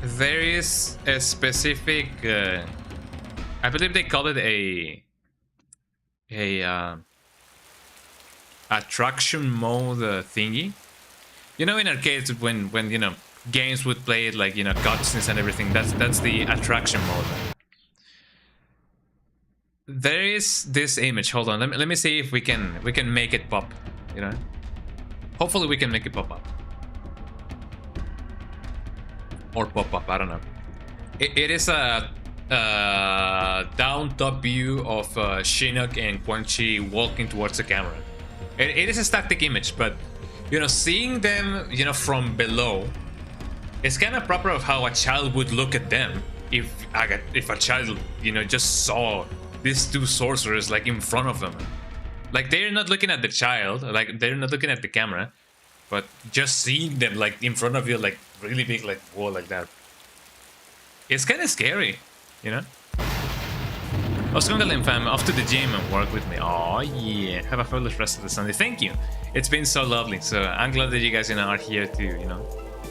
there is a specific, I believe they call it a attraction mode thingy. You know, in arcades when you know games would play it like, you know, cutscenes and everything. That's the attraction mode. There is this image. Hold on, let me see if we can make it pop. You know, hopefully we can make it pop up. Or pop up, I don't know. It is a down top view of Shinnok and Quan Chi walking towards the camera. It is a static image, but you know, seeing them, you know, from below, it's kind of proper of how a child would look at them if a child, you know, just saw these two sorcerers like in front of them. Like they're not looking at the child, like they're not looking at the camera. But just seeing them like in front of you, like really big, like whoa, like that, it's kind of scary, you know. Oskungalim fam, off to the gym and work with me. Oh yeah, have a fabulous rest of the Sunday. Thank you. It's been so lovely. So I'm glad that you guys, you know, are here to, you know,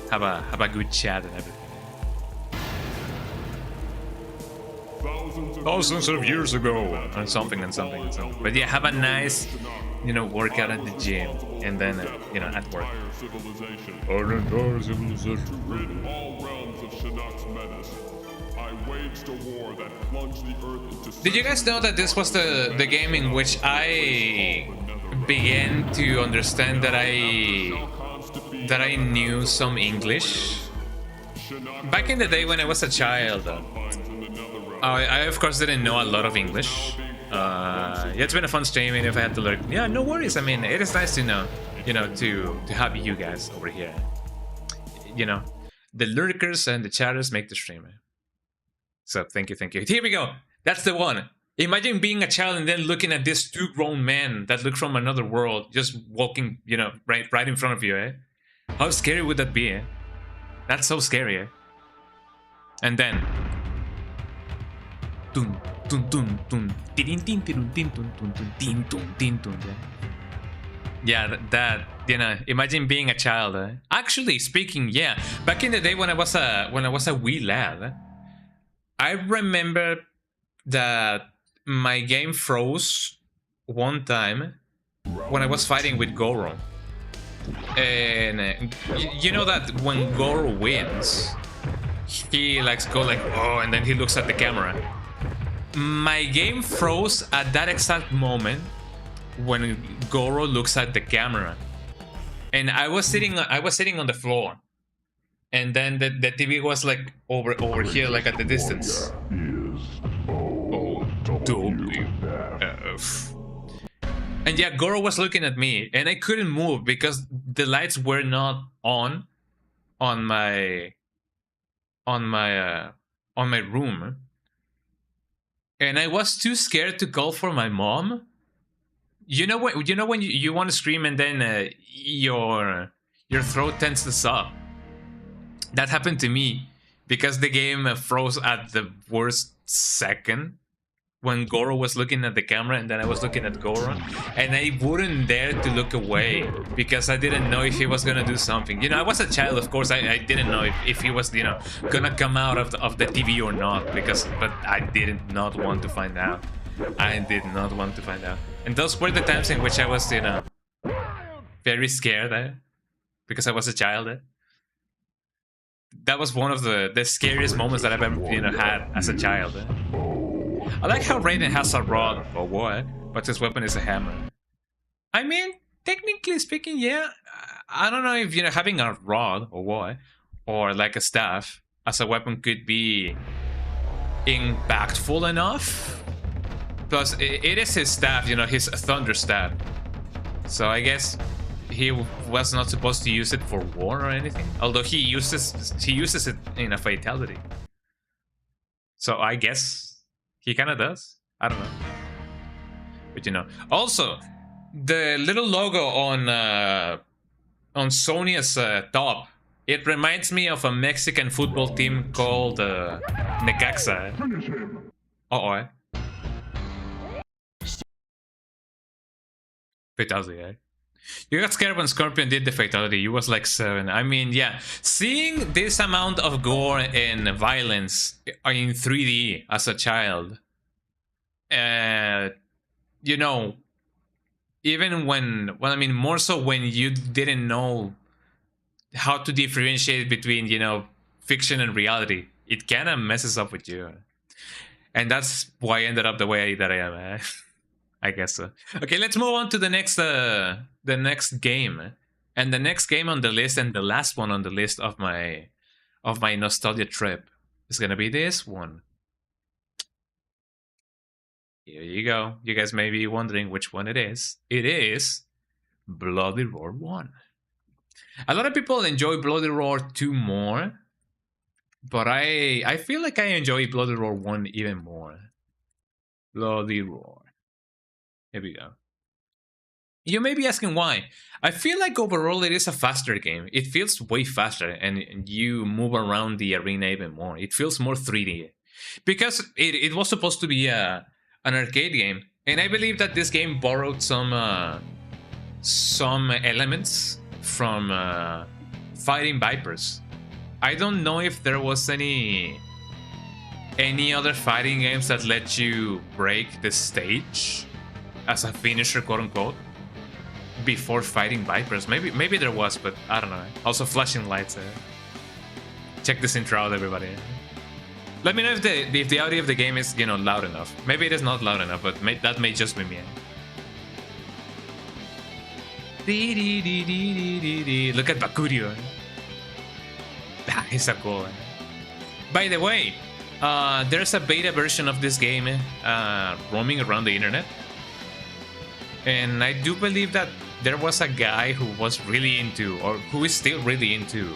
have a good chat and everything. Thousands of years ago, and something. But yeah, have a nice, you know, workout at the gym, and then you know, at work. All realms of Shinnok's menace, I waged a war that plunged the earth into. Did you guys know that this was the game in which I began to understand that I knew some English? Back in the day when I was a child, I of course didn't know a lot of English. Yeah, it's been a fun stream, and if I had to learn, yeah, no worries. I mean, it is nice to know, you know, to have you guys over here. You know, the lurkers and the chatters make the stream. So thank you. Here we go. That's the one. Imagine being a child and then looking at these two grown men that look from another world, just walking, you know, right in front of you. How scary would that be? That's so scary. And then. Yeah, that, you know, imagine being a child. Actually speaking, yeah, back in the day when I was a wee lad, I remember that my game froze one time when I was fighting with Goro. And you know that when Goro wins, he likes go like, oh, and then he looks at the camera. My game froze at that exact moment when Goro looks at the camera, and I was sitting on the floor, and then the TV was like over here, like at the distance. And yeah, Goro was looking at me, and I couldn't move because the lights were not on my room. And I was too scared to call for my mom. You know when you want to scream and then your throat tends to stop. That happened to me because the game froze at the worst second when Goro was looking at the camera, and then I was looking at Goro, and I wouldn't dare to look away because I didn't know if he was gonna do something. You know, I was a child, of course. I didn't know if he was, you know, gonna come out of the TV or not, but I did not want to find out. I did not want to find out. And those were the times in which I was, you know, very scared because I was a child. that was one of the scariest moments that I've ever had as a child. I like how Raiden has a rod or what, but his weapon is a hammer. I mean, technically speaking, yeah. I don't know if having a rod or what, or like a staff as a weapon could be impactful enough. Plus, it is his staff, his thunder staff. So I guess he was not supposed to use it for war or anything. Although he uses it in a fatality. So I guess he kind of does. I don't know. But also the little logo on Sonya's top. It reminds me of a Mexican football team called Necaxa. Uh-oh. Fatality, eh? You got scared when Scorpion did the fatality. You was like 7. I mean, yeah. Seeing this amount of gore and violence in 3D as a child, even when, well, I mean, more so when you didn't know how to differentiate between, fiction and reality, it kind of messes up with you. And that's why I ended up the way that I am. I guess so. Okay, let's move on to the next game. And the next game on the list, and the last one on the list of my nostalgia trip, is gonna be this one. Here you go. You guys may be wondering which one it is. It is Bloody Roar 1. A lot of people enjoy Bloody Roar 2 more, but I feel like I enjoy Bloody Roar 1 even more. Bloody Roar. Here we go. You may be asking why. I feel like overall it is a faster game. It feels way faster, and you move around the arena even more. It feels more 3D. Because it was supposed to be an arcade game, and I believe that this game borrowed some elements from Fighting Vipers. I don't know if there was any other fighting games that let you break the stage as a finisher, quote unquote, before Fighting Vipers. Maybe there was, but I don't know. Also, flashing lights. Check this intro out, everybody. Let me know if the audio of the game is loud enough. Maybe it is not loud enough, but that may just be me. Look at Bakurio. He's so cool. By the way, there's a beta version of this game roaming around the internet. And I do believe that there was a guy who was really into, or who is still really into,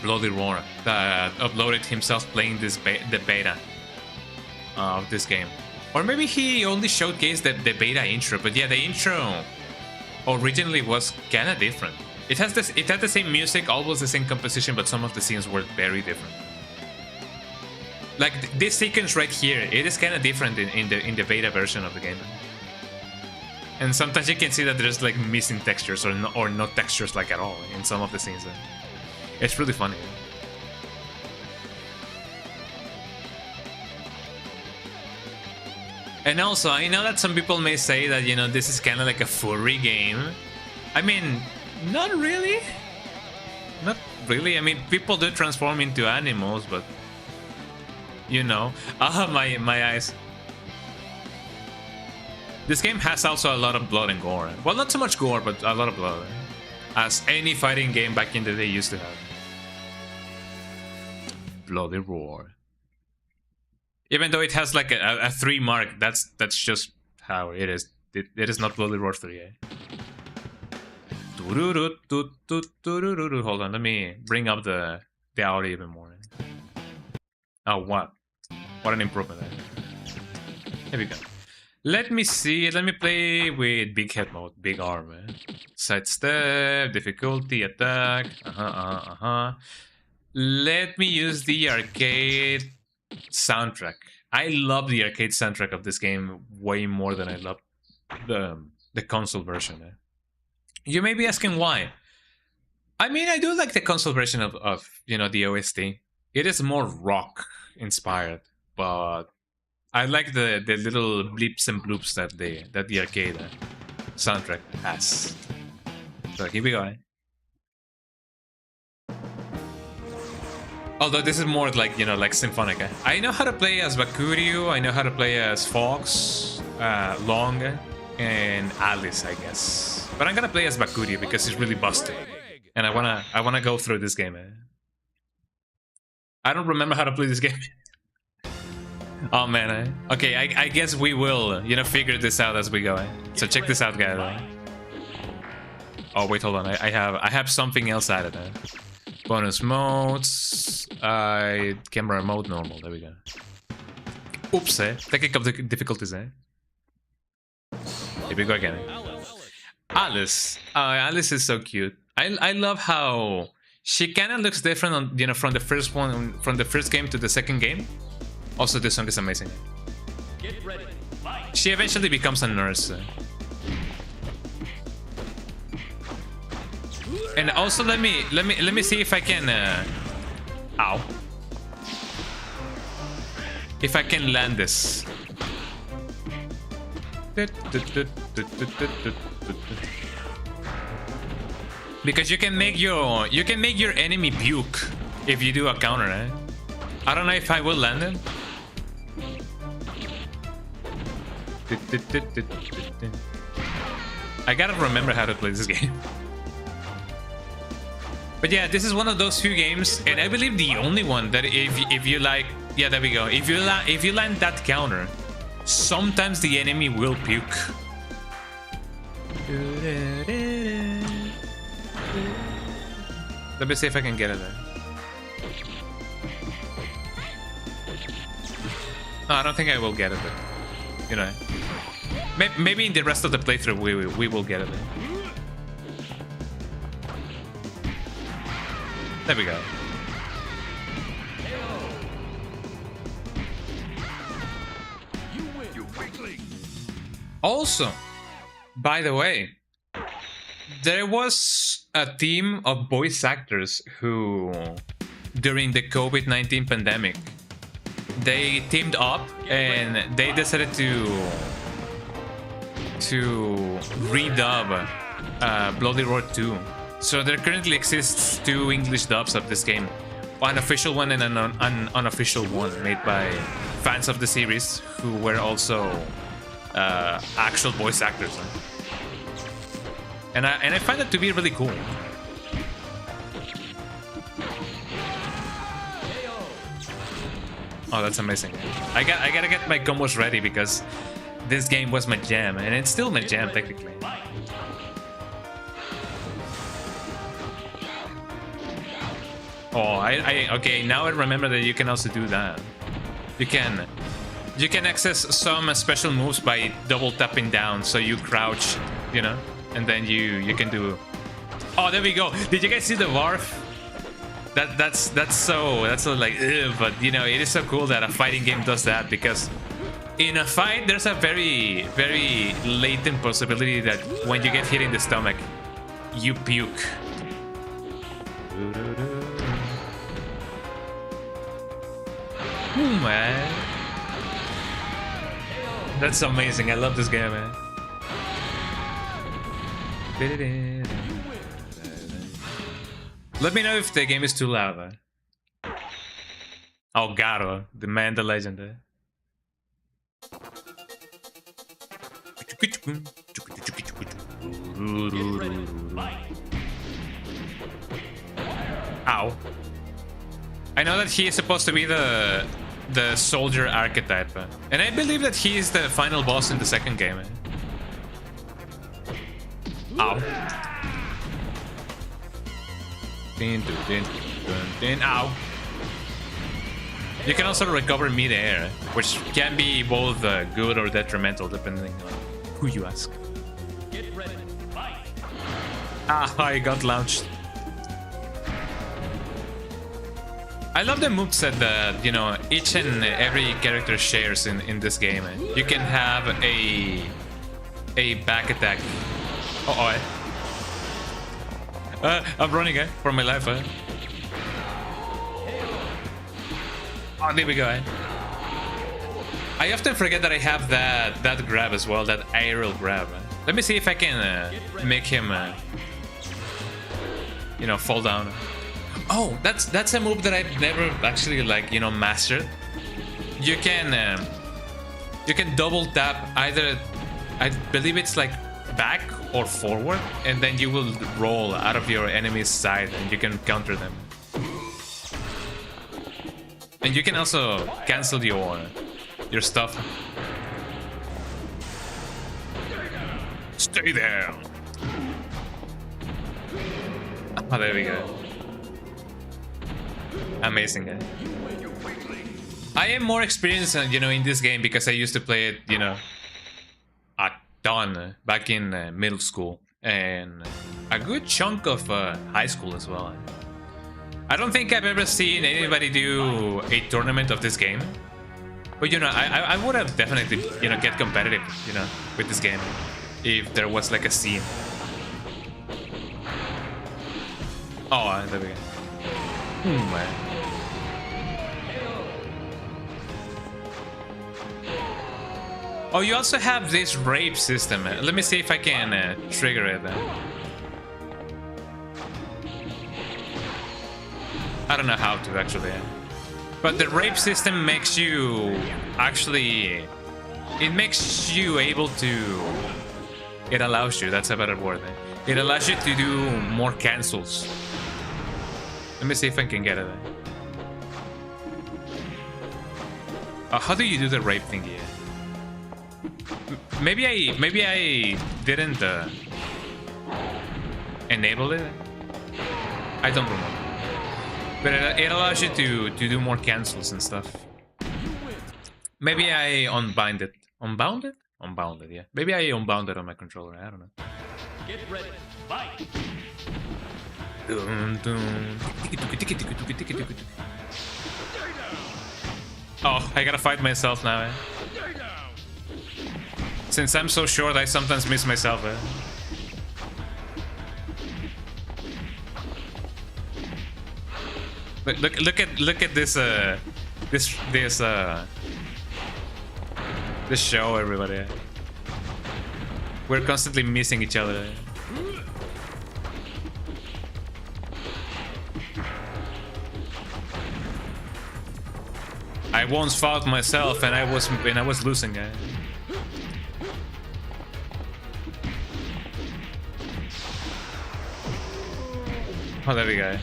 Bloody Roar, that uploaded himself playing the beta of this game. Or maybe he only showcased the beta intro, but yeah, the intro originally was kind of different. It had the same music, almost the same composition, but some of the scenes were very different. Like this sequence right here, it is kind of different in the beta version of the game. And sometimes you can see that there's like missing textures or no textures like at all in some of the scenes. It's really funny. And also, I know that some people may say that, this is kind of like a furry game. I mean, not really. Not really. I mean, people do transform into animals, but my eyes. This game has also a lot of blood and gore. Well, not so much gore, but a lot of blood. As any fighting game back in the day used to have. Bloody Roar. Even though it has like a 3 mark, that's just how it is. It is not Bloody Roar 3, eh? Hold on, let me bring up the audio even more. Oh, what? What an improvement. Here we go. Let me see. Let me play with big head mode, big arm. Sidestep, difficulty, attack. Let me use the arcade soundtrack. I love the arcade soundtrack of this game way more than I love the console version. You may be asking why. I mean, I do like the console version of the OST. It is more rock inspired, but I like the little blips and bloops that the arcade soundtrack has. So here we go. Although this is more like, you know, like symphonic. I know how to play as Bakuryu, I know how to play as Fox, Long, and Alice, I guess. But I'm gonna play as Bakuryu because he's really busted. And I wanna go through this game. I don't remember how to play this game. Oh man. Okay, I guess we will, you know, figure this out as we go. So check this out, guys. Oh wait, hold on. I have something else added. Bonus modes. Camera mode normal. There we go. Oops. Technical difficulties. Here we go again. Alice. Alice is so cute. I love how she kind of looks different on, you know, from the first one, from the first game to the second game. Also, this song is amazing. Get ready. Fight. She eventually becomes a nurse. And also, let me see if I can. Ow. If I can land this. Because you can make your enemy puke if you do a counter. I don't know if I will land it. I gotta remember how to play this game. But yeah, this is one of those few games, and I believe the only one that if you like, yeah, there we go. If you land that counter, sometimes the enemy will puke. Let me see if I can get it there. No, I don't think I will get it, but you know, maybe in the rest of the playthrough we will get it there. There we go. Also, by the way, there was a team of voice actors who, during the COVID-19 pandemic, they teamed up and they decided to redub Bloody Roar 2. So there currently exists 2 English dubs of this game, an official one and an unofficial one made by fans of the series who were also actual voice actors. And I find that to be really cool. Oh, that's amazing. I gotta get my combos ready because this game was my jam, and it's still my jam technically. Oh, okay, now I remember that you can also do that. You can access some special moves by double tapping down, so you crouch, you know, and then you can do. Oh, there we go. Did you guys see the Varf? That's so like, ugh, but you know, it is so cool that a fighting game does that, because in a fight there's a very latent possibility that when you get hit in the stomach, you puke. Ooh, man. That's amazing. I love this game, man. Let me know if the game is too loud. Oh, Garo, the man, the legend. Ow. I know that he is supposed to be the soldier archetype, and I believe that he is the final boss in the second game. Ow. Ow. You can also recover mid-air, which can be both good or detrimental depending on who you ask. Get ready. Fight. Ah, I got launched. I love the moveset that, you know, each and every character shares in this game. You can have a back attack. I'm running for my life. Oh, there we go. I often forget that I have that grab as well, that aerial grab. Let me see if I can make him, you know, fall down. Oh, that's a move that I've never actually like, you know, mastered. You can double tap either, I believe it's like back or forward, and then you will roll out of your enemy's side and you can counter them. And you can also cancel your stuff. Stay there. Oh, there we go. Amazing, guy. I am more experienced, you know, in this game because I used to play it, you know, a ton back in middle school and a good chunk of high school as well. I don't think I've ever seen anybody do a tournament of this game, but you know, I would have definitely, you know, get competitive, you know, with this game if there was like a scene. Oh, there we go. Man. Oh, you also have this rape system. Let me see if I can trigger it. I don't know how to actually. But the rape system makes you actually... It makes you able to... It allows you, that's a better word. It allows you to do more cancels. Let me see if I can get it. How do you do the rape thingy? Maybe I didn't enable it. I don't remember. But it allows you to do more cancels and stuff. Maybe I unbind it. Unbound it? Unbound it, yeah. Maybe I unbound it on my controller. I don't know. Get ready. Fight. Oh, I gotta fight myself now, eh? Since I'm so short, I sometimes miss myself, eh? But look at this this show, everybody. We're constantly missing each other. I once fought myself and I was losing. Oh, there we go.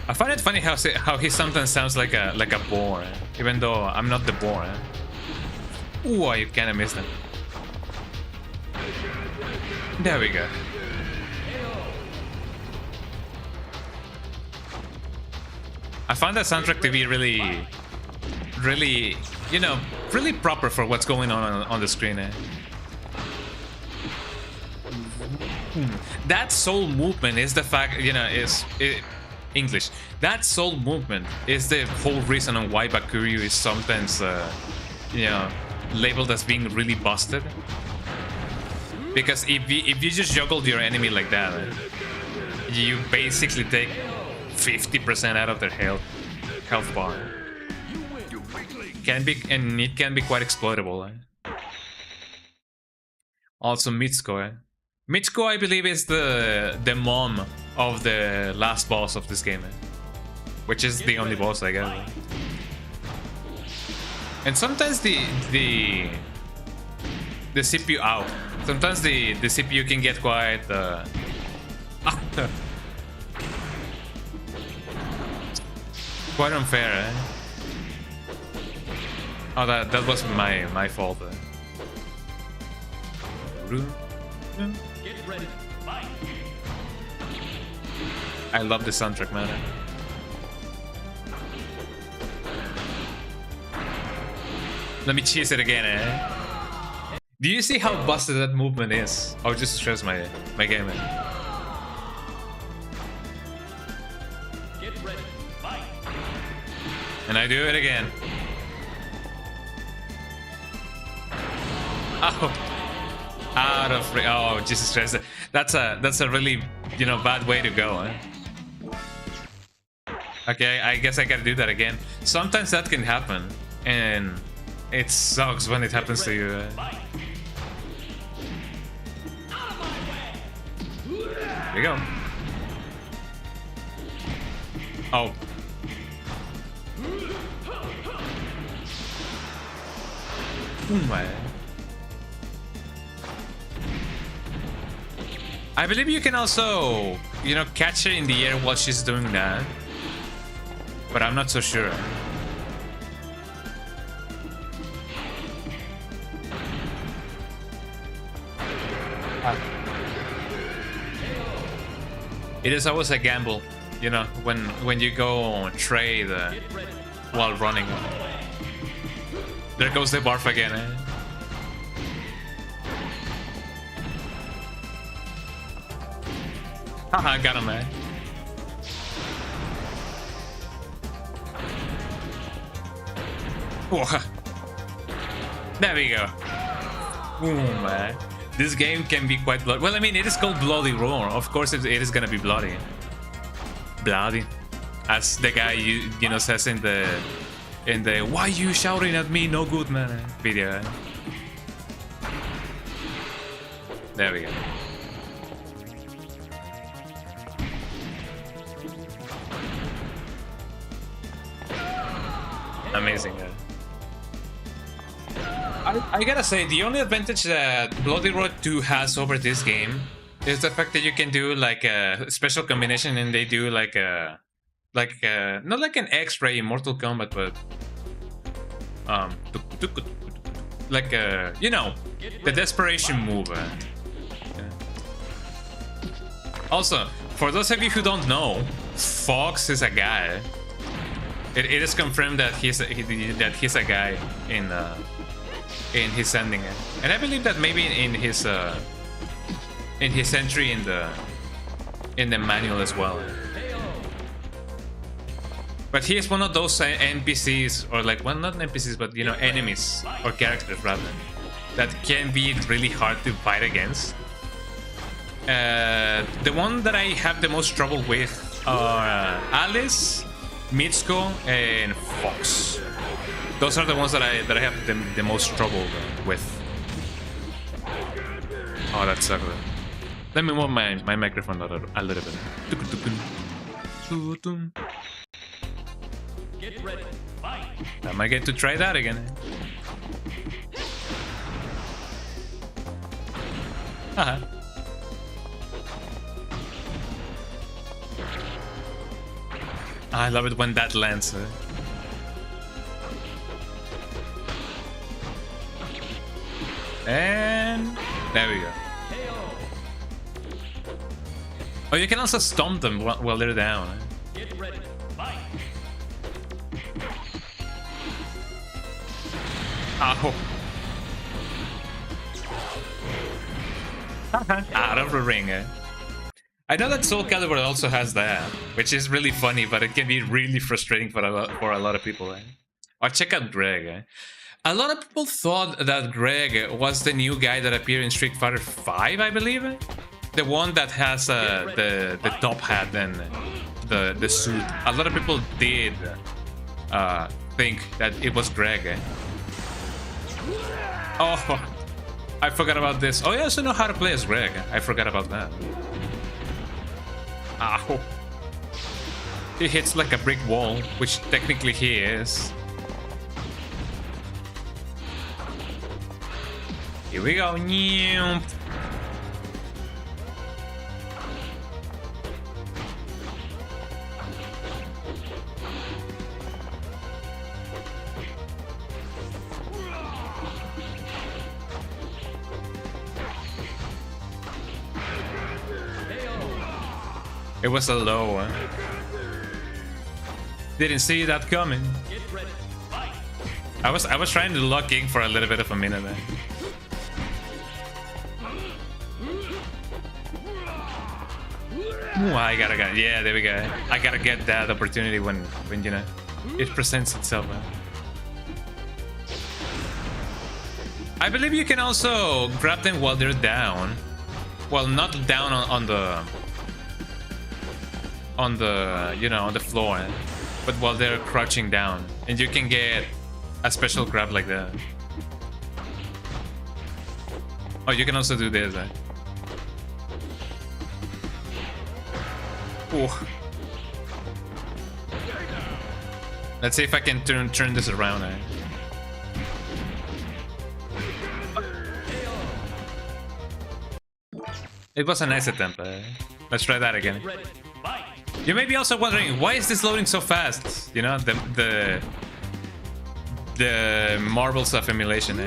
I find it funny how he sometimes sounds like a boar, even though I'm not the boar. Ooh, I kind of missed him. There we go. I found that soundtrack to be really, you know, really proper for what's going on the screen. That soul movement is the fact, you know, English. That soul movement is the whole reason on why Bakuryu is sometimes, you know, labeled as being really busted. Because if you just juggle your enemy like that, you basically take 50% out of their health bar. It can be quite exploitable. Also Mitsuko. Mitsuko, I believe, is the mom of the last boss of this game, which is the only boss, I guess. And sometimes the CPU out. Sometimes the CPU can get quite quite unfair. Eh? Oh, that was my fault. Get ready. Fight. I love the soundtrack, man. Let me cheese it again, eh? Do you see how busted that movement is? I'll just stress my game, eh? Get ready. Fight. And I do it again. Oh, out of oh, Jesus Christ! That's a really, you know, bad way to go. Eh? Okay, I guess I gotta do that again. Sometimes that can happen, and it sucks when it happens to you. There you go. Oh. I believe you can also, you know, catch her in the air while she's doing that. But I'm not so sure. It is always a gamble, you know, when you go trade while running. There goes the barf again, eh? Haha, got him, man. There we go. Ooh, man. This game can be quite bloody. Well, I mean, it is called Bloody Roar. Of course, it is gonna be bloody. Bloody, as the guy you know says in the "Why you shouting at me? No good, man" video. There we go. Amazing. I gotta say, the only advantage that Bloody Roar 2 has over this game is the fact that you can do like a special combination, and they do like a not like an X-ray in Mortal Kombat, but like a, you know, the desperation move. Also, for those of you who don't know, Fox is a guy. It is confirmed that he's a guy in his ending, and I believe that maybe in his entry in the manual as well. But he is one of those NPCs, or like, well, not NPCs, but you know, enemies or characters rather, that can be really hard to fight against. The one that I have the most trouble with are Alice, Mitsuko, and Fox. Those are the ones that I have the most trouble with. Oh, that sucks. Let me move my microphone a little bit. Get ready. Fight. I might get to try that again. Haha. I love it when that lands. And there we go. Oh, you can also stomp them while they're down. Get ready. Fight. Ow. Out of the ring. I know that Soul Calibur also has that, which is really funny, but it can be really frustrating for a lot of people. Or check out Greg. A lot of people thought that Greg was the new guy that appeared in Street Fighter V, I believe. The one that has the top hat and the suit. A lot of people did think that it was Greg. Oh, I forgot about this. Oh, I also know how to play as Greg. I forgot about that. Ow. He hits like a brick wall, which technically he is. Here we go. It was a low. Didn't see that coming. Get ready. Fight. I was trying to lock in for a little bit of a minute there. Ooh, I gotta get, yeah, there we go. I gotta get that opportunity when you know it presents itself. I believe you can also grab them while they're down. Well, not down on the you know, on the floor, but while they're crouching down, and you can get a special grab like that. Oh, you can also do this. Ooh. Let's see if I can turn this around. It was a nice attempt. Let's try that again. Ready. Fight. You may be also wondering, why is this loading so fast? You know, the marbles of emulation.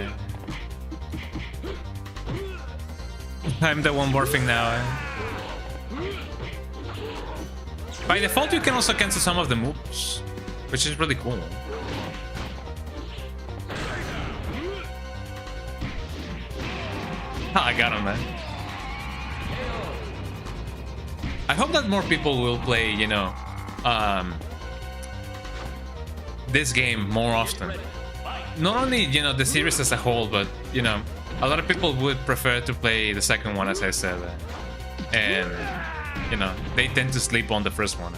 I'm the one morphing now. By default, you can also cancel some of the moves, which is really cool. I got him, man. I hope that more people will play, you know, this game more often. Not only, you know, the series as a whole, but, you know, a lot of people would prefer to play the second one, as I said. And, you know, they tend to sleep on the first one.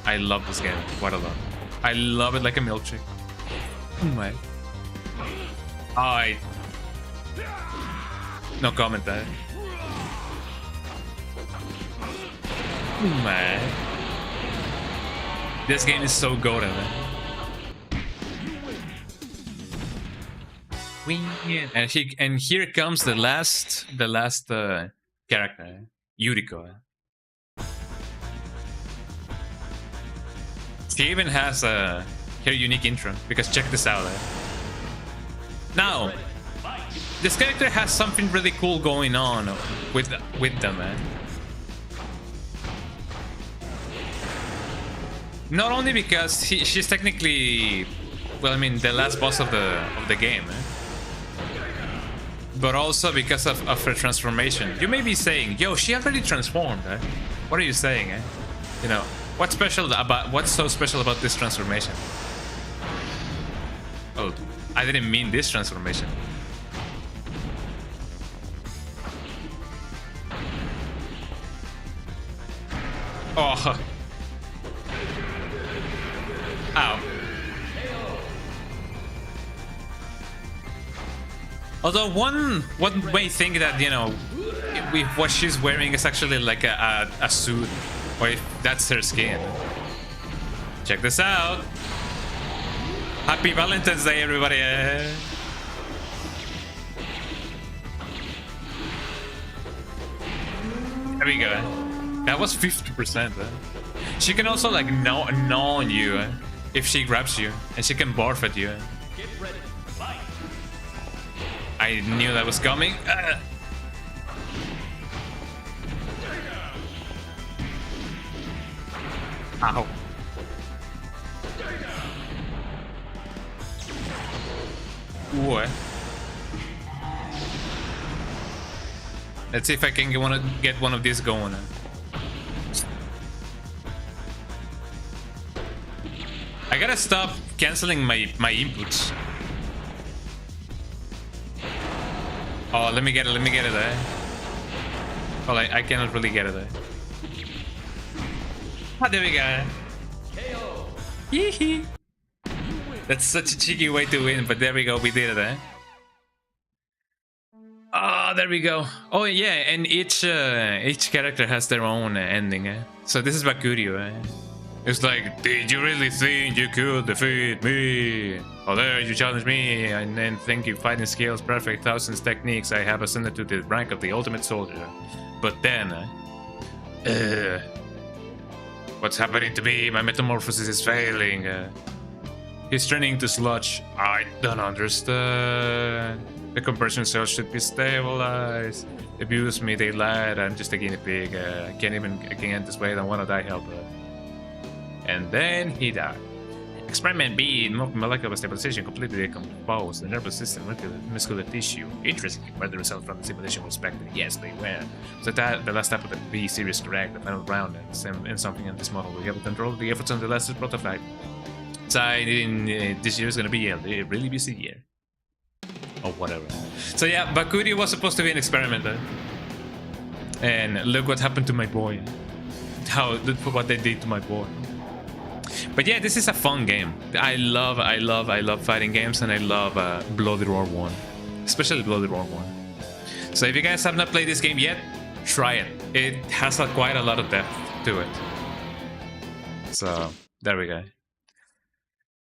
I love this game quite a lot. I love it like a milkshake. Oh my. No comment there. Oh man. This game is so good, man. And here comes the last character, Yuriko. She even has her unique intro, because check this out. Now, this character has something really cool going on with them, man. Not only because she's technically, well, I mean, the last boss of the game, but also because of her transformation. You may be saying, "Yo, she already transformed." What are you saying? You know, what's so special about this transformation? Oh, I didn't mean this transformation. Oh. Ow. Although one may think that, you know, if what she's wearing is actually like a suit, or if that's her skin. Check this out. Happy Valentine's Day, everybody. There we go. That was 50%. She can also like gnaw on you if she grabs you, and she can barf at you. Get ready. Fight. I knew that was coming. Ow. What? Let's see if I can get one of these going. I gotta stop canceling my inputs. Oh, let me get it. Well, I cannot really get it. Ah, there we go. KO. Hee. That's such a cheeky way to win, but there we go, we did it, Ah, there we go. Oh yeah, and each character has their own ending. So this is Bakurio. It's like, did you really think you could defeat me? Oh, there you challenge me, and then think your fighting skills, perfect thousands techniques. I have ascended to the rank of the ultimate soldier. But then, what's happening to me? My metamorphosis is failing. He's turning to sludge. I don't understand. The compression cells should be stabilized. Abuse me, they lied. I'm just a guinea pig. I can't get this way. I don't want to die. Help. And then he died. Experiment B, molecular stabilization completely decomposed the nervous system, muscular tissue. Interesting. Were the results from the simulation respected? Yes, they were. So that the last step of the B series correct, the final round, and something in this model. We have control of the efforts on the last prototype. So this year is gonna be a really busy year. Or whatever. So yeah, Bakurio was supposed to be an experiment, and look what happened to my boy. What they did to my boy. But yeah, this is a fun game. I love fighting games, and I love Bloody Roar 1, especially Bloody Roar 1. So if you guys have not played this game yet, try it. It has quite a lot of depth to it. So there we go.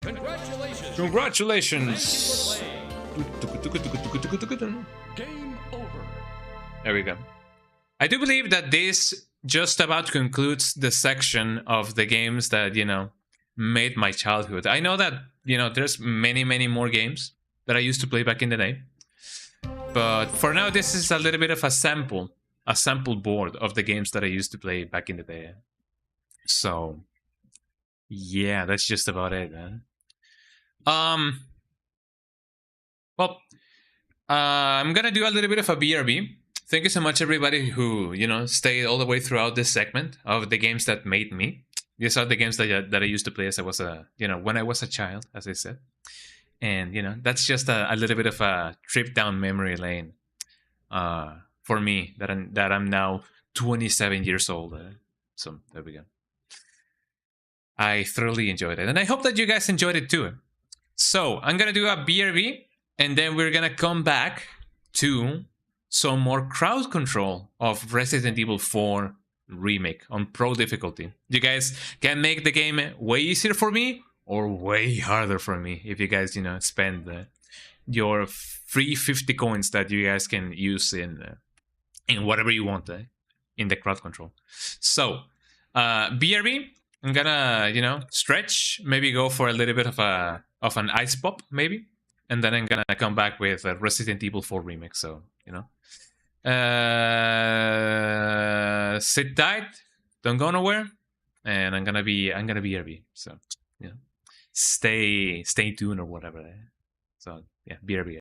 Congratulations. Congratulations. Game over. There we go. I do believe that this just about concludes the section of the games that, you know, made my childhood. I know that, you know, there's many, many more games that I used to play back in the day. But for now, this is a little bit of a sample board of the games that I used to play back in the day. So, yeah, that's just about it, man. Well, I'm gonna do a little bit of a BRB. Thank you so much, everybody who, you know, stayed all the way throughout this segment of the games that made me. These are the games that I used to play as I was you know, when I was a child, as I said. And, you know, that's just a little bit of a trip down memory lane for me that I'm now 27 years old. So there we go. I thoroughly enjoyed it, and I hope that you guys enjoyed it too. So I'm gonna do a BRB, and then we're gonna come back to some more crowd control of Resident Evil 4 Remake on Pro difficulty. You guys can make the game way easier for me or way harder for me if you guys, you know, spend your free 50 coins that you guys can use in whatever you want in the crowd control. So BRB, I'm gonna, you know, stretch, maybe go for a little bit of an ice pop, maybe, and then I'm gonna come back with Resident Evil 4 Remake. So, you know, sit tight, don't go nowhere, and I'm gonna be BRB. So, you know, stay tuned or whatever. So yeah, BRB.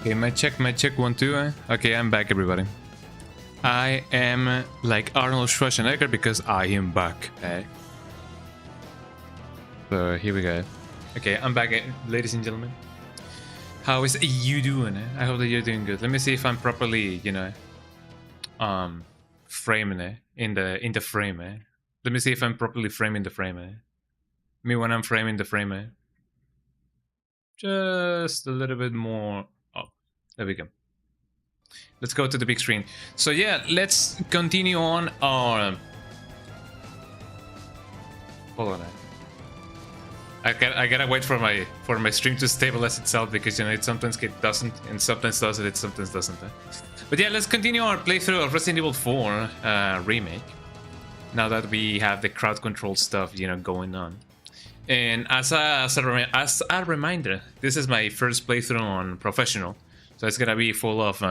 Okay, my check, 1, 2. Okay, I'm back, everybody. I am like Arnold Schwarzenegger because I am back. Okay. So here we go. Okay, I'm back, ladies and gentlemen. How is you doing? I hope that you're doing good. Let me see if I'm properly, you know, framing it in the frame. Let me see if I'm properly framing the frame. Me when I'm framing the frame. Just a little bit more. Oh, there we go. Let's go to the big screen. So yeah, let's continue on our. Hold on. I gotta wait for my stream to stabilize itself because you know it sometimes it doesn't and sometimes does it sometimes doesn't. But yeah, let's continue our playthrough of Resident Evil 4 remake. Now that we have the crowd control stuff, you know, going on. And as a reminder, this is my first playthrough on professional, so it's gonna be full of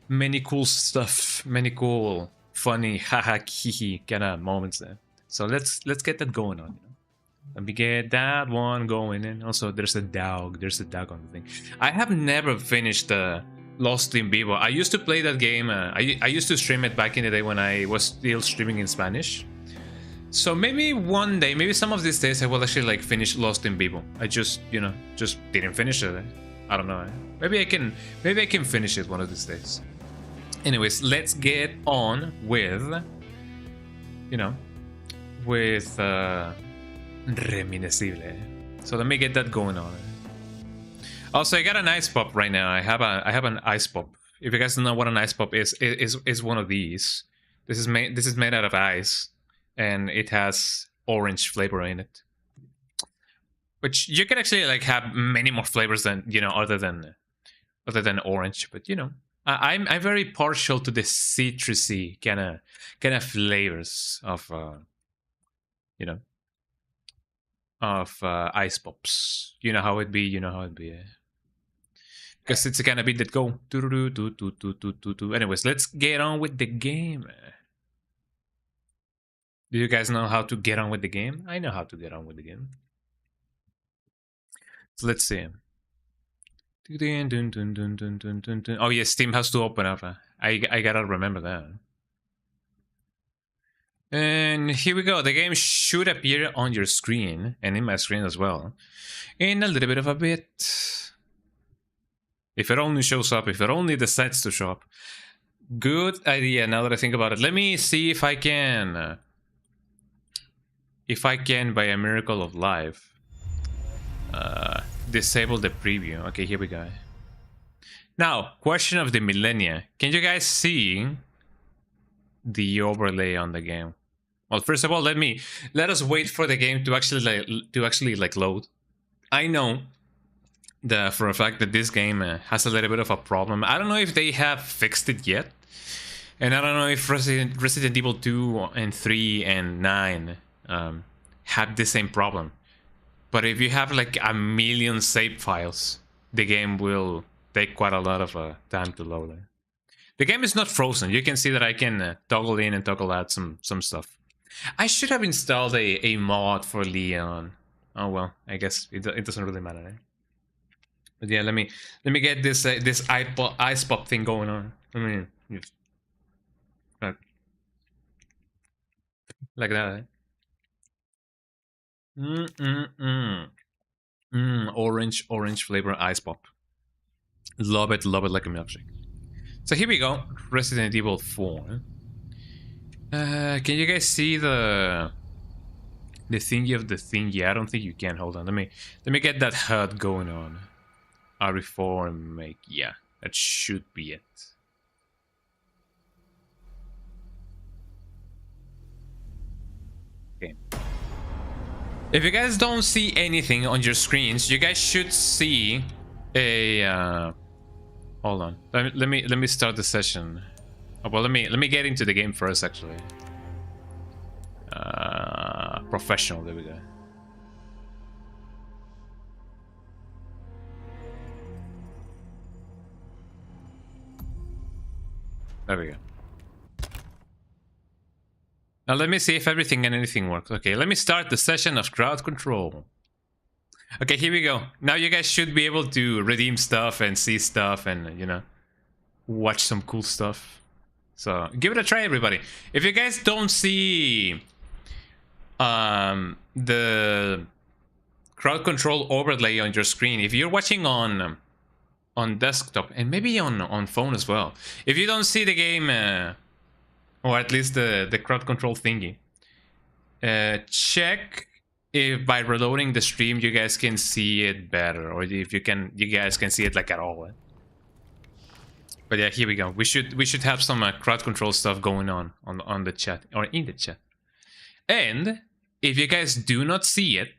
many cool stuff, many cool, funny, haha, hee kind of moments there. So let's get that going on. You know? Let me get that one going. And also, there's a dog on the thing. I have never finished Lost in Vivo. I used to play that game. I used to stream it back in the day when I was still streaming in Spanish. So maybe one day, maybe some of these days, I will actually like finish Lost in Vivo. I just, you know, just didn't finish it. I don't know. Maybe I can finish it one of these days. Anyways, let's get on with, you know, with Reminiscible. So let me get that going on. Also, I got an ice pop right now. I have an ice pop. If you guys don't know what an ice pop is one of these. This is made out of ice. And it has orange flavor in it, which you can actually like have many more flavors than, you know, other than orange. But you know, I'm very partial to the citrusy kind of flavors of you know, of ice pops. You know how it be. Because it's the kind of beat that go. Anyways, let's get on with the game. Do you guys know how to get on with the game? I know how to get on with the game. So let's see. Oh yeah, Steam has to open up. I gotta remember that. And here we go. The game should appear on your screen and in my screen as well in a little bit of a bit. If it only shows up, if it only decides to show up. Good idea now that I think about it. Let me see if I can... by a miracle of life, disable the preview. Okay, here we go. Now, question of the millennia. Can you guys see the overlay on the game? Well, first of all, let us wait for the game to actually load. I know for a fact that this game has a little bit of a problem. I don't know if they have fixed it yet, and I don't know if Resident Evil 2 and 3 and 9 have the same problem. But if you have like a million save files, the game will take quite a lot of time to load. The game is not frozen. You can see that I can toggle in and toggle out some stuff. I should have installed a mod for Leon. Oh well, I guess it doesn't really matter. Eh? But yeah, let me get this ice pop thing going on. I mean, like that. Eh? Orange flavor ice pop. Love it like a milkshake. So here we go, Resident Evil 4. Can you guys see the thingy of the thingy? I don't think you can. Hold on, let me get that HUD going on. RE4make, yeah, that should be it. Okay. If you guys don't see anything on your screens, you guys should see a hold on. Let me start the session. Oh, well, let me get into the game first actually. Professional, there we go. There we go. Now let me see if everything and anything works. Okay, let me start the session of crowd control. Okay, here we go. Now you guys should be able to redeem stuff and see stuff and, you know, watch some cool stuff. So give it a try, everybody. If you guys don't see the crowd control overlay on your screen, if you're watching on desktop and maybe on phone as well, if you don't see the game or at least the crowd control thingy, check if by reloading the stream you guys can see it better, or if you guys can see it like at all. But yeah, here we go. We should have some crowd control stuff going on the chat or in the chat. And if you guys do not see it,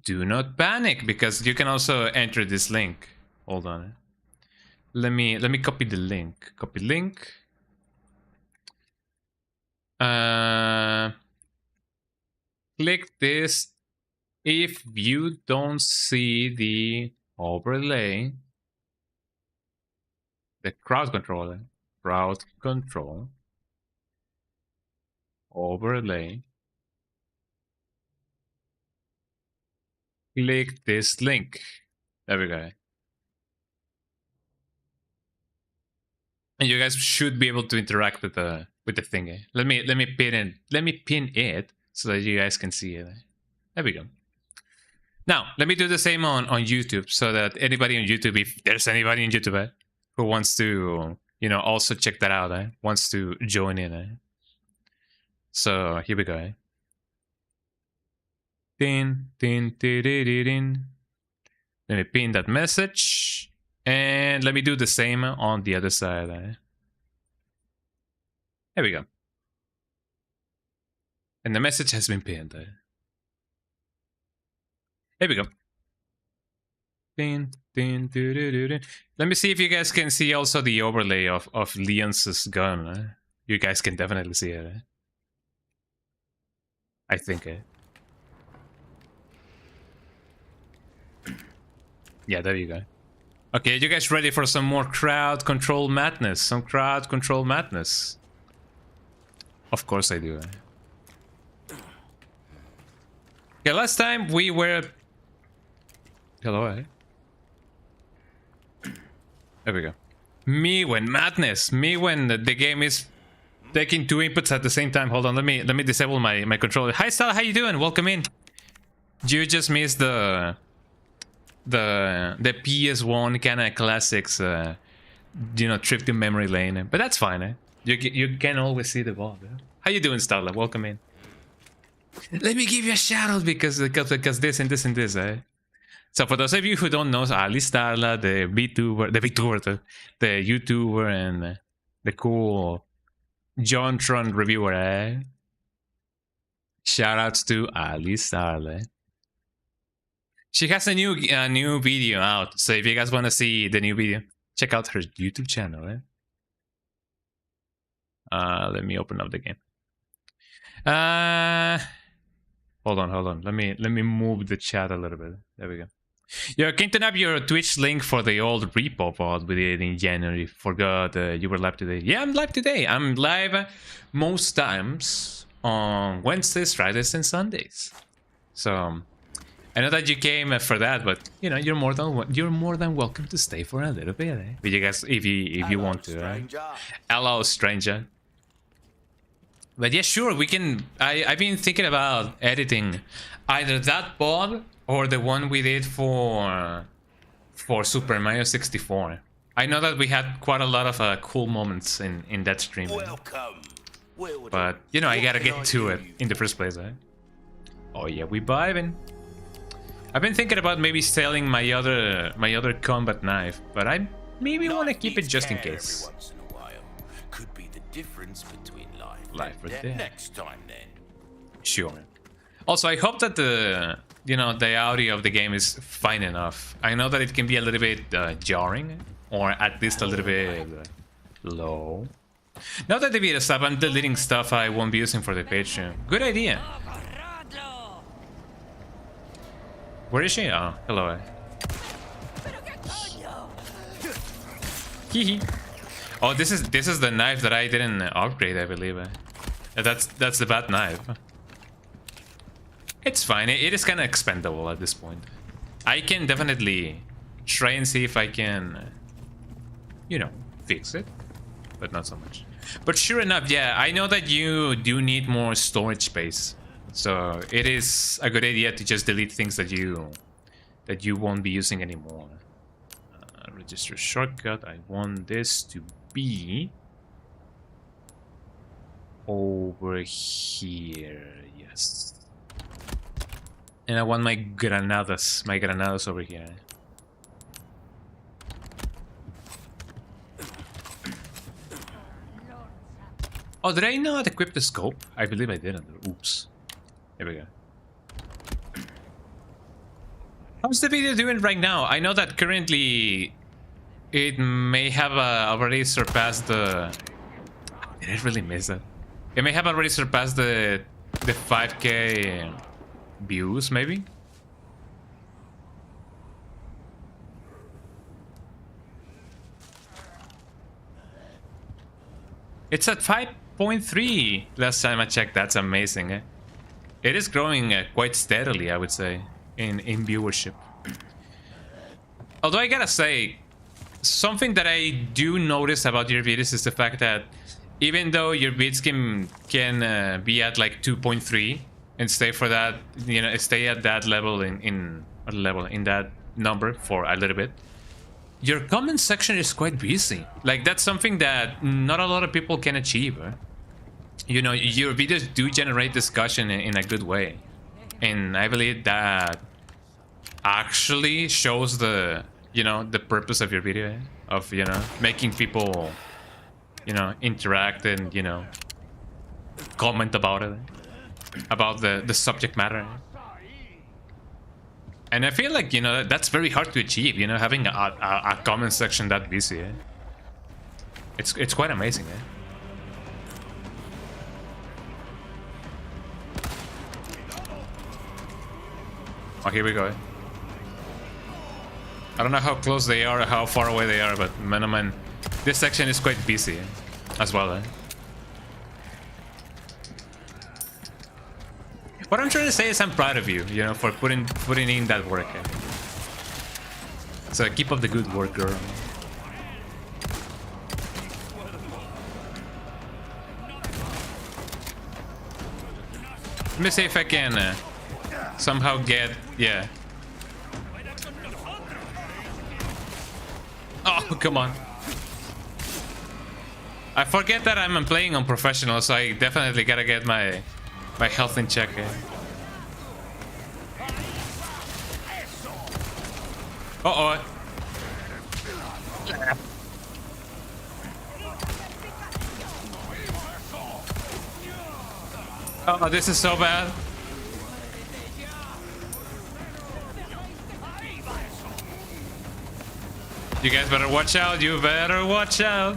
do not panic, because you can also enter this link. Hold on. Let me copy the link. Copy link. Click this if you don't see the overlay, the crowd control overlay. Click this link. There we go. And you guys should be able to interact with the thingy. Let me pin it so that you guys can see it. There we go. Now let me do the same on YouTube, so that anybody on YouTube, if there's anybody on YouTube who wants to, you know, also check that out, wants to join in. So here we go. Din, din, din, din, din, din. Let me pin that message, and let me do the same on the other side. There we go. And the message has been pinned. There we go. Din, din, din, din, din, din. Let me see if you guys can see also the overlay of Leon's gun. You guys can definitely see it. I think. Yeah, there you go. Okay, you guys ready for some more crowd control madness? Some crowd control madness. Of course I do. Okay, last time we were... Hello, There we go. Me when madness. Me when the game is taking two inputs at the same time. Hold on, let me disable my controller. Hi Stella, how you doing? Welcome in. You just missed the PS1 kind of classics, you know, trip to memory lane. But that's fine. You can always see the ball. How you doing, Starla? Welcome in. Let me give you a shout out because this and this and this. So for those of you who don't know, Ali Starla, the YouTuber, and the cool JonTron reviewer. Shout outs to Ali Starla. She has a new video out, so if you guys want to see the new video, check out her YouTube channel. Let me open up the game. Hold on. Let me move the chat a little bit. There we go. Yeah, can turn up your Twitch link for the old repo pod we did in January. Forgot you were live today. Yeah, I'm live today. I'm live most times on Wednesdays, Fridays, and Sundays. So I know that you came for that, but you know you're more than welcome to stay for a little bit. But you guys, if you want to, hello, stranger. But yeah, sure, we can. I've been thinking about editing either that pod or the one we did for Super Mario 64. I know that we had quite a lot of cool moments in that stream. Welcome. But you know, I gotta get to it in the first place. Oh yeah, we vibing. I've been thinking about maybe selling my other combat knife, but I maybe want to keep it just in case. Once in a while. Could be the difference between Life or death. Next time then. Sure. Also, I hope that the audio of the game is fine enough. I know that it can be a little bit jarring, or at least a little bit low. Now that the video is up, I'm deleting stuff I won't be using for the page. Good idea. Where is she? Oh, hello. Hehe. Oh, this is the knife that I didn't upgrade, I believe. That's the bad knife. It's fine. It is kind of expendable at this point. I can definitely try and see if I can, you know, fix it, but not so much. But sure enough, yeah, I know that you do need more storage space, so it is a good idea to just delete things that you won't be using anymore. Register shortcut. I want this to be over here, yes. And I want my granadas over here. Oh, did I not equip the scope? I believe I didn't. Oops. Here we go. How's the video doing right now? I know that currently it may have already surpassed the... Did I really miss that? It may have already surpassed the 5K views, maybe? It's at 5.3 last time I checked. That's amazing, eh? It is growing quite steadily, I would say, in viewership. Although I gotta say, something that I do notice about your videos is the fact that even though your vids can be at like 2.3 and stay for that, you know, stay at that level in that number for a little bit, your comment section is quite busy. Like, that's something that not a lot of people can achieve. You know, your videos do generate discussion in a good way, and I believe that actually shows the, you know, the purpose of your video, of, you know, making people, you know, interact and, you know, comment about it, about the subject matter. And I feel like, you know, that's very hard to achieve, you know, having a comment section that busy, eh? It's quite amazing, eh? Oh, here we go. I don't know how close they are or how far away they are, but man, oh man, this section is quite busy as well, eh? What I'm trying to say is I'm proud of you, you know, for putting in that work, eh? So keep up the good work, girl. Let me see if I can somehow get, yeah. Oh, come on. I forget that I'm playing on professional, so I definitely gotta get my health in check here. Uh-oh. Oh, this is so bad. You guys better watch out. You better watch out.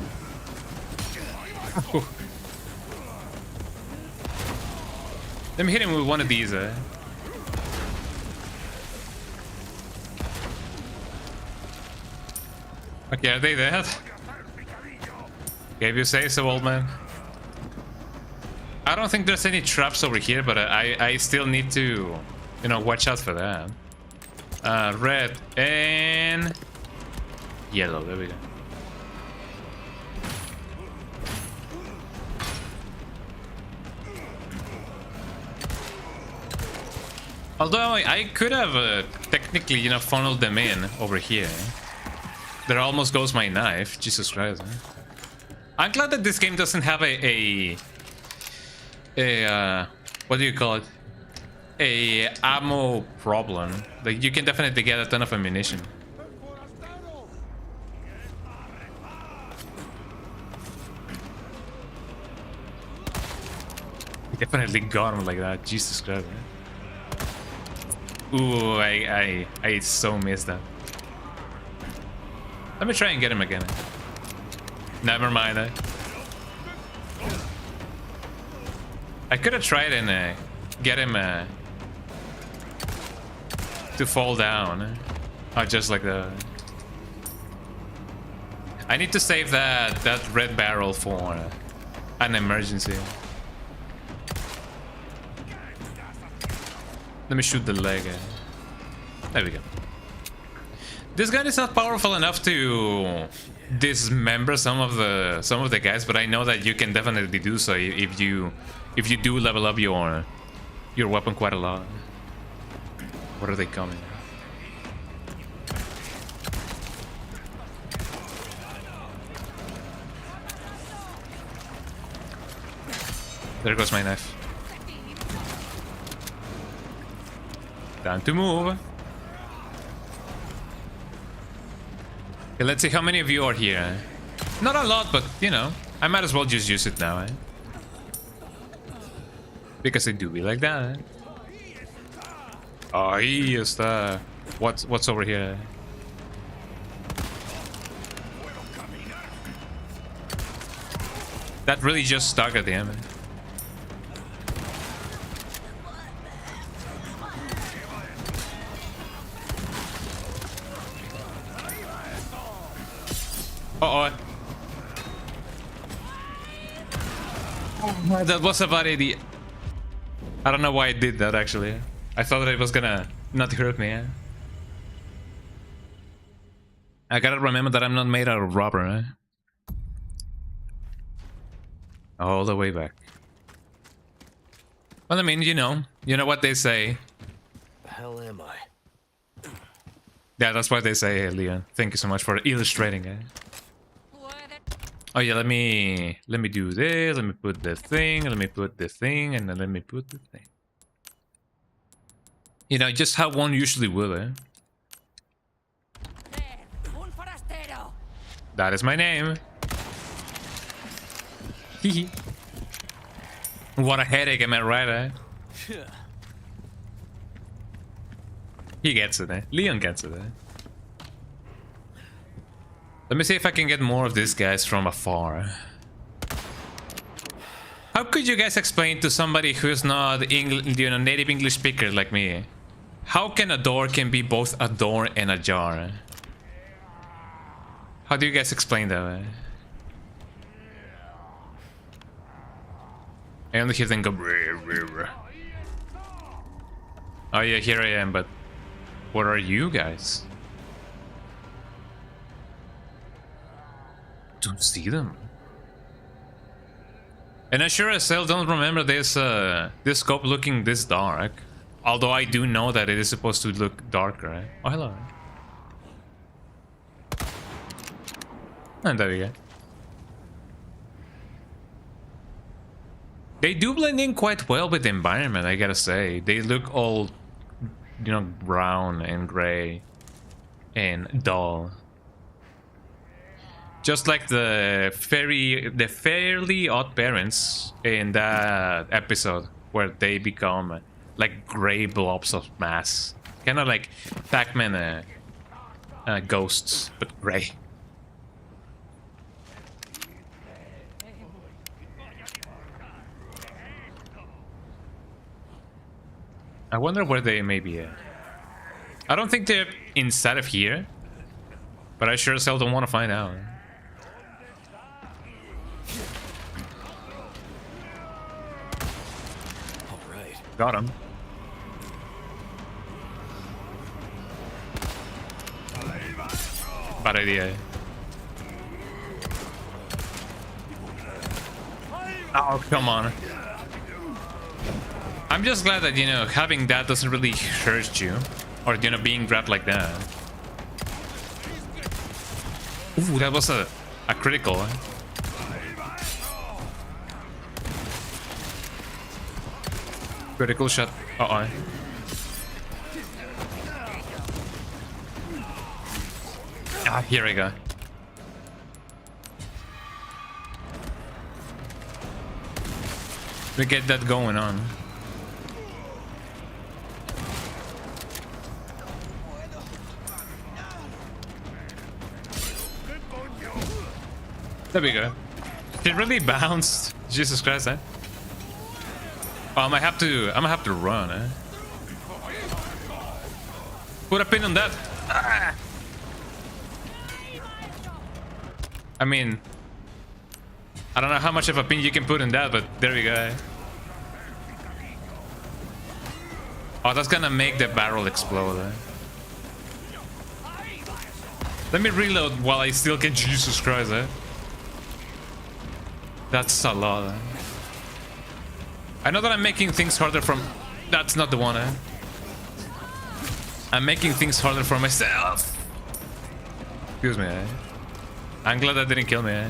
Let me hit him with one of these, eh? Okay, are they dead? Okay, if you say so, old man. I don't think there's any traps over here, but I still need to, you know, watch out for that. Red and yellow. There we go. Although I could have technically, you know, funneled them in over here. There almost goes my knife. Jesus Christ. Eh? I'm glad that this game doesn't have a what do you call it? A ammo problem. Like, you can definitely get a ton of ammunition. Definitely got him like that. Jesus Christ. Man. Ooh, I so missed that. Let me try and get him again. Never mind. I could have tried and get him to fall down. Oh, just like that. I need to save that red barrel for an emergency. Let me shoot the leg. There we go. This gun is not powerful enough to dismember some of the guys, but I know that you can definitely do so if you do level up your weapon quite a lot. What are they coming? There goes my knife. Time to move. Okay, let's see how many of you are here. Not a lot, but you know, I might as well just use it now, eh? Because it do be like that. Eh? Oh, he is the... What's over here? That really just stuck at the end. Uh-oh. Oh, that was a bad idea. I don't know why I did that, actually. I thought that it was gonna not hurt me. Eh? I gotta remember that I'm not made out of rubber. Eh? All the way back. Well, I mean, you know what they say. The hell am I? Yeah, that's what they say, Leon. Thank you so much for illustrating it. Oh yeah, let me do this. Let me put the thing. Let me put the thing, and then let me put the thing. You know, just how one usually will, eh? That is my name. Hehe. What a headache, am I right, eh? He gets it, eh? Leon gets it, eh? Let me see if I can get more of these guys from afar. How could you guys explain to somebody who's not native English speaker like me? How can a door can be both a door and a jar? How do you guys explain that? I only hear them go. Oh yeah, here I am, but what are you guys? Don't see them. And I sure as hell don't remember this scope looking this dark. Although I do know that it is supposed to look darker, right? Oh, hello. And there we go. They do blend in quite well with the environment, I gotta say. They look all, you know, brown and gray and dull. Just like the Fairly Odd Parents in that episode where they become like gray blobs of mass. Kind of like Pac-Man ghosts, but gray. I wonder where they may be at. I don't think they're inside of here, but I sure as hell don't want to find out. All right. Got him. Bad idea. Oh, come on. I'm just glad that, you know, having that doesn't really hurt you. Or, you know, being grabbed like that. Ooh, that was a critical. Critical shot. Uh-oh. Ah, here we go. We get that going on. There we go. It really bounced. Jesus Christ, eh? Oh, I'm gonna have to run, eh? Put a pin on that. Ah! I mean, I don't know how much of a pin you can put in that, but there we go. Oh, that's gonna make the barrel explode, eh? Let me reload while I still can. Jesus Christ, eh? That's a lot, eh? I know that I'm making things harder from... That's not the one, eh? I'm making things harder for myself. Excuse me, eh? I'm glad that didn't kill me, eh?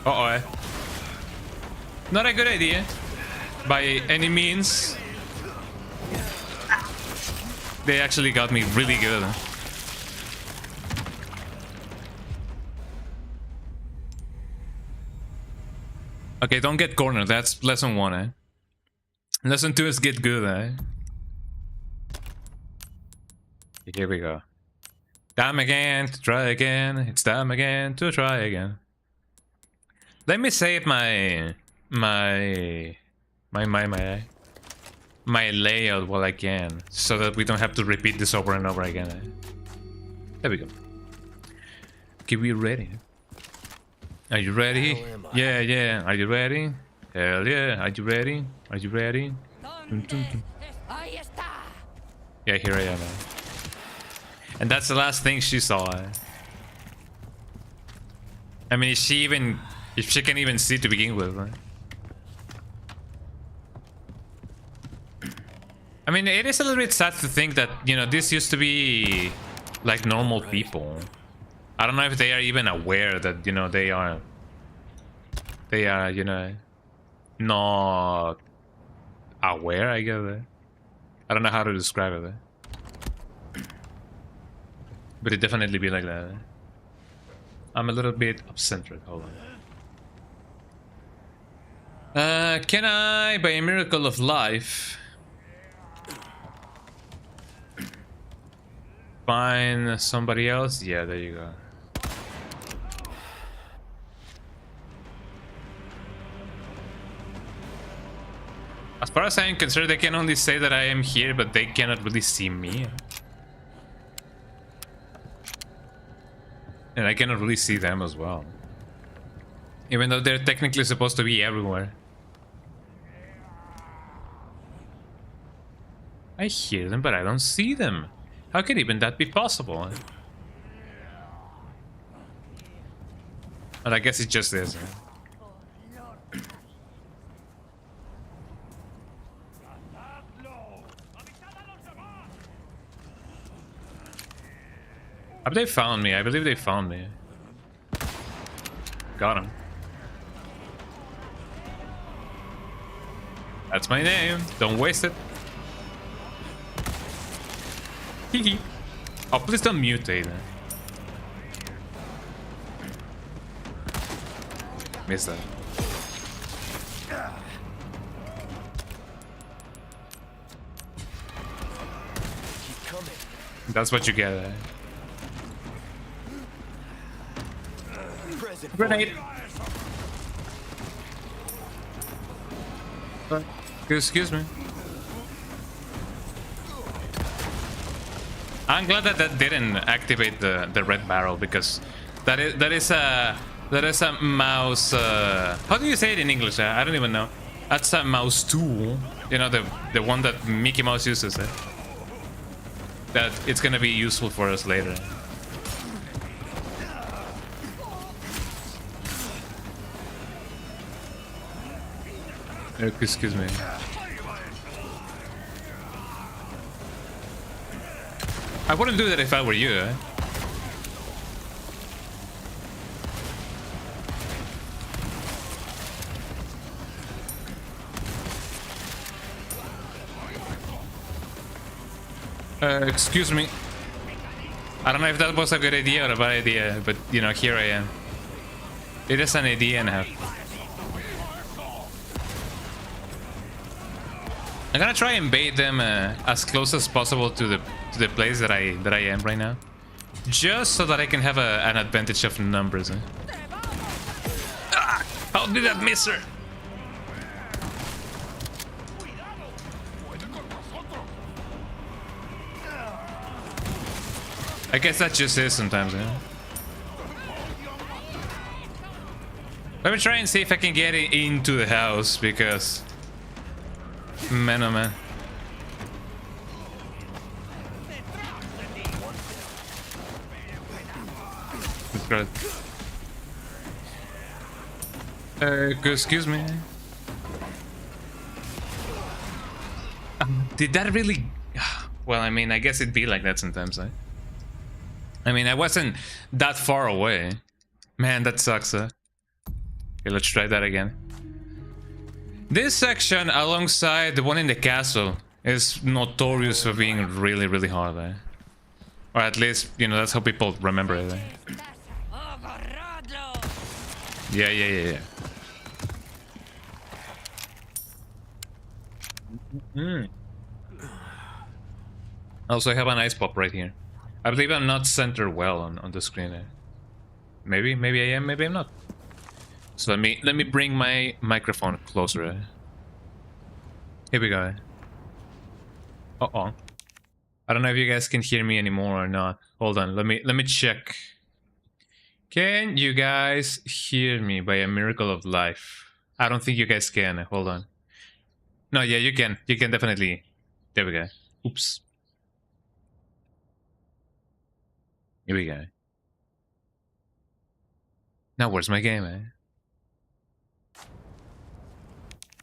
Uh-oh, eh? Not a good idea. By any means. They actually got me really good. Okay, don't get cornered. That's lesson 1, eh? Lesson 2 is get good, eh? Here we go. Time again to try again. It's time again to try again. Let me save my layout while I can, so that we don't have to repeat this over and over again. There we go. Okay, we ready? Are you ready? Yeah, yeah. Are you ready? Hell yeah. Are you ready? Are you ready? Dun, dun, dun. Yeah, here I am. And that's the last thing she saw. I mean, if she can even see to begin with. I mean, it is a little bit sad to think that, you know, this used to be like normal people. I don't know if they are even aware that, you know, they are, you know, not aware, I guess. I don't know how to describe it. But it definitely be like that. I'm a little bit eccentric. Hold on. Can I, by a miracle of life, find somebody else? Yeah, there you go. As far as I am concerned, they can only say that I am here, but they cannot really see me. And I cannot really see them as well. Even though they're technically supposed to be everywhere. I hear them, but I don't see them. How can even that be possible? But I guess it just is. Have they found me? I believe they found me. Got him. That's my name. Don't waste it. Hee. Oh, please don't mutate. Missed that. Keep coming. That's what you get. Grenade. Excuse me. I'm glad that that didn't activate the red barrel, because that is a mouse. How do you say it in English? I don't even know. That's a mouse tool. You know, the one that Mickey Mouse uses. That it's gonna be useful for us later. Excuse me. I wouldn't do that if I were you, eh? Excuse me. I don't know if that was a good idea or a bad idea, but, you know, here I am. It is an idea and a half. I'm gonna try and bait them as close as possible to the place that I am right now, just so that I can have an advantage of numbers. Ah, how did that miss her? I guess that just is sometimes. Let me try and see if I can get it into the house, because Man, oh man. Good. Excuse me. Did that really? Well, I mean, I guess it'd be like that sometimes, eh? I mean, I wasn't that far away. Man, that sucks, huh? Okay, let's try that again. This section, alongside the one in the castle, is notorious for being really, really hard, eh? Or at least, you know, that's how people remember it, eh? Yeah. Also, I have an ice pop right here. I believe I'm not centered well on the screen. Maybe I am, maybe I'm not. So let me bring my microphone closer. Here we go. Uh-oh. I don't know if you guys can hear me anymore or not. Hold on, let me check. Can you guys hear me by a miracle of life? I don't think you guys can. Hold on. No, yeah, you can. You can definitely. There we go. Oops. Here we go. Now where's my game, eh?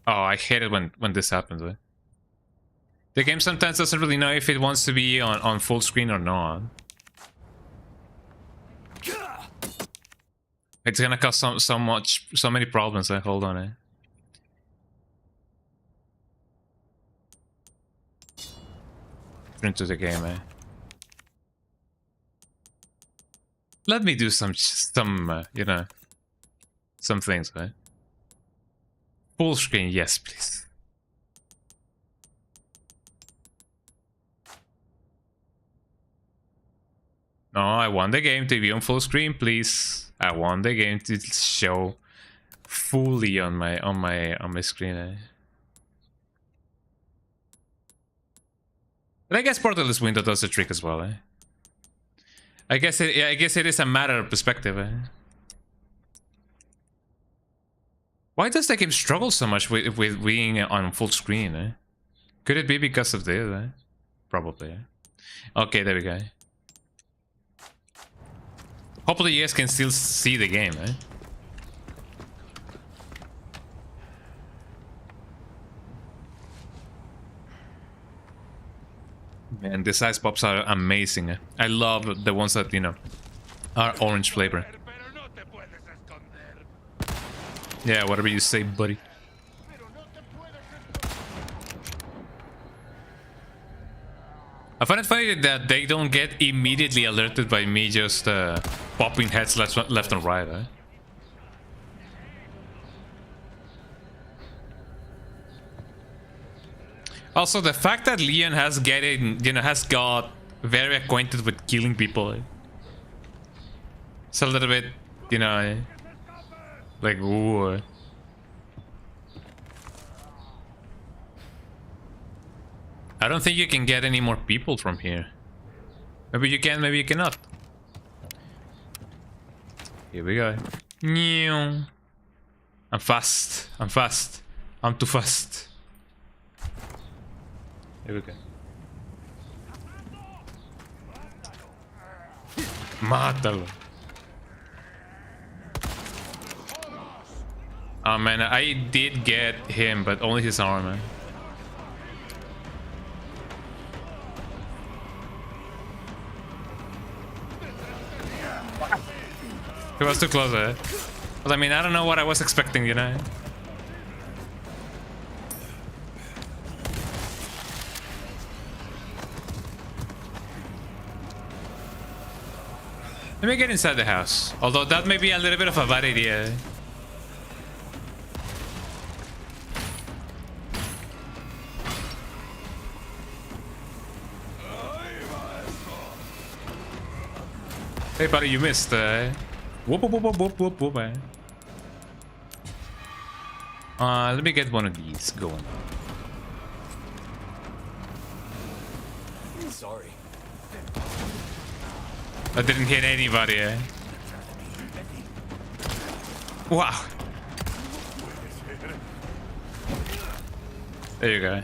Oh, I hate it when this happens, eh? The game sometimes doesn't really know if it wants to be on full screen or not. It's gonna cause so many problems, eh? Hold on, eh? Into the game, eh? Let me do some you know, some things, right? Full screen, yes, please. No, I want the game to be on full screen, please. I want the game to show fully on my screen. Eh? But I guess Portal's window does the trick as well, eh? I guess it is a matter of perspective, eh? Why does the game struggle so much with being on full screen, eh? Could it be because of this, eh? Probably, eh? Okay, there we go. Hopefully you guys can still see the game, eh? Man, these ice pops are amazing. Eh? I love the ones that, you know, are orange flavor. Yeah, whatever you say, buddy. I find it funny that they don't get immediately alerted by me just popping heads left and right. Eh? Also, the fact that Leon has got very acquainted with killing people. Eh? It's a little bit, you know, eh? Like, ooh. I don't think you can get any more people from here. Maybe you can, maybe you cannot. Here we go. I'm fast. I'm fast. I'm too fast. Here we go. Mátalo. Oh man, I did get him, but only his arm, man. He was too close, eh? But I mean, I don't know what I was expecting, you know? Let me get inside the house. Although that may be a little bit of a bad idea. Hey buddy, you missed. Whoop whoop whoop whoop whoop whoop. Let me get one of these going. Sorry. I didn't hit anybody. Eh? Wow. There you go.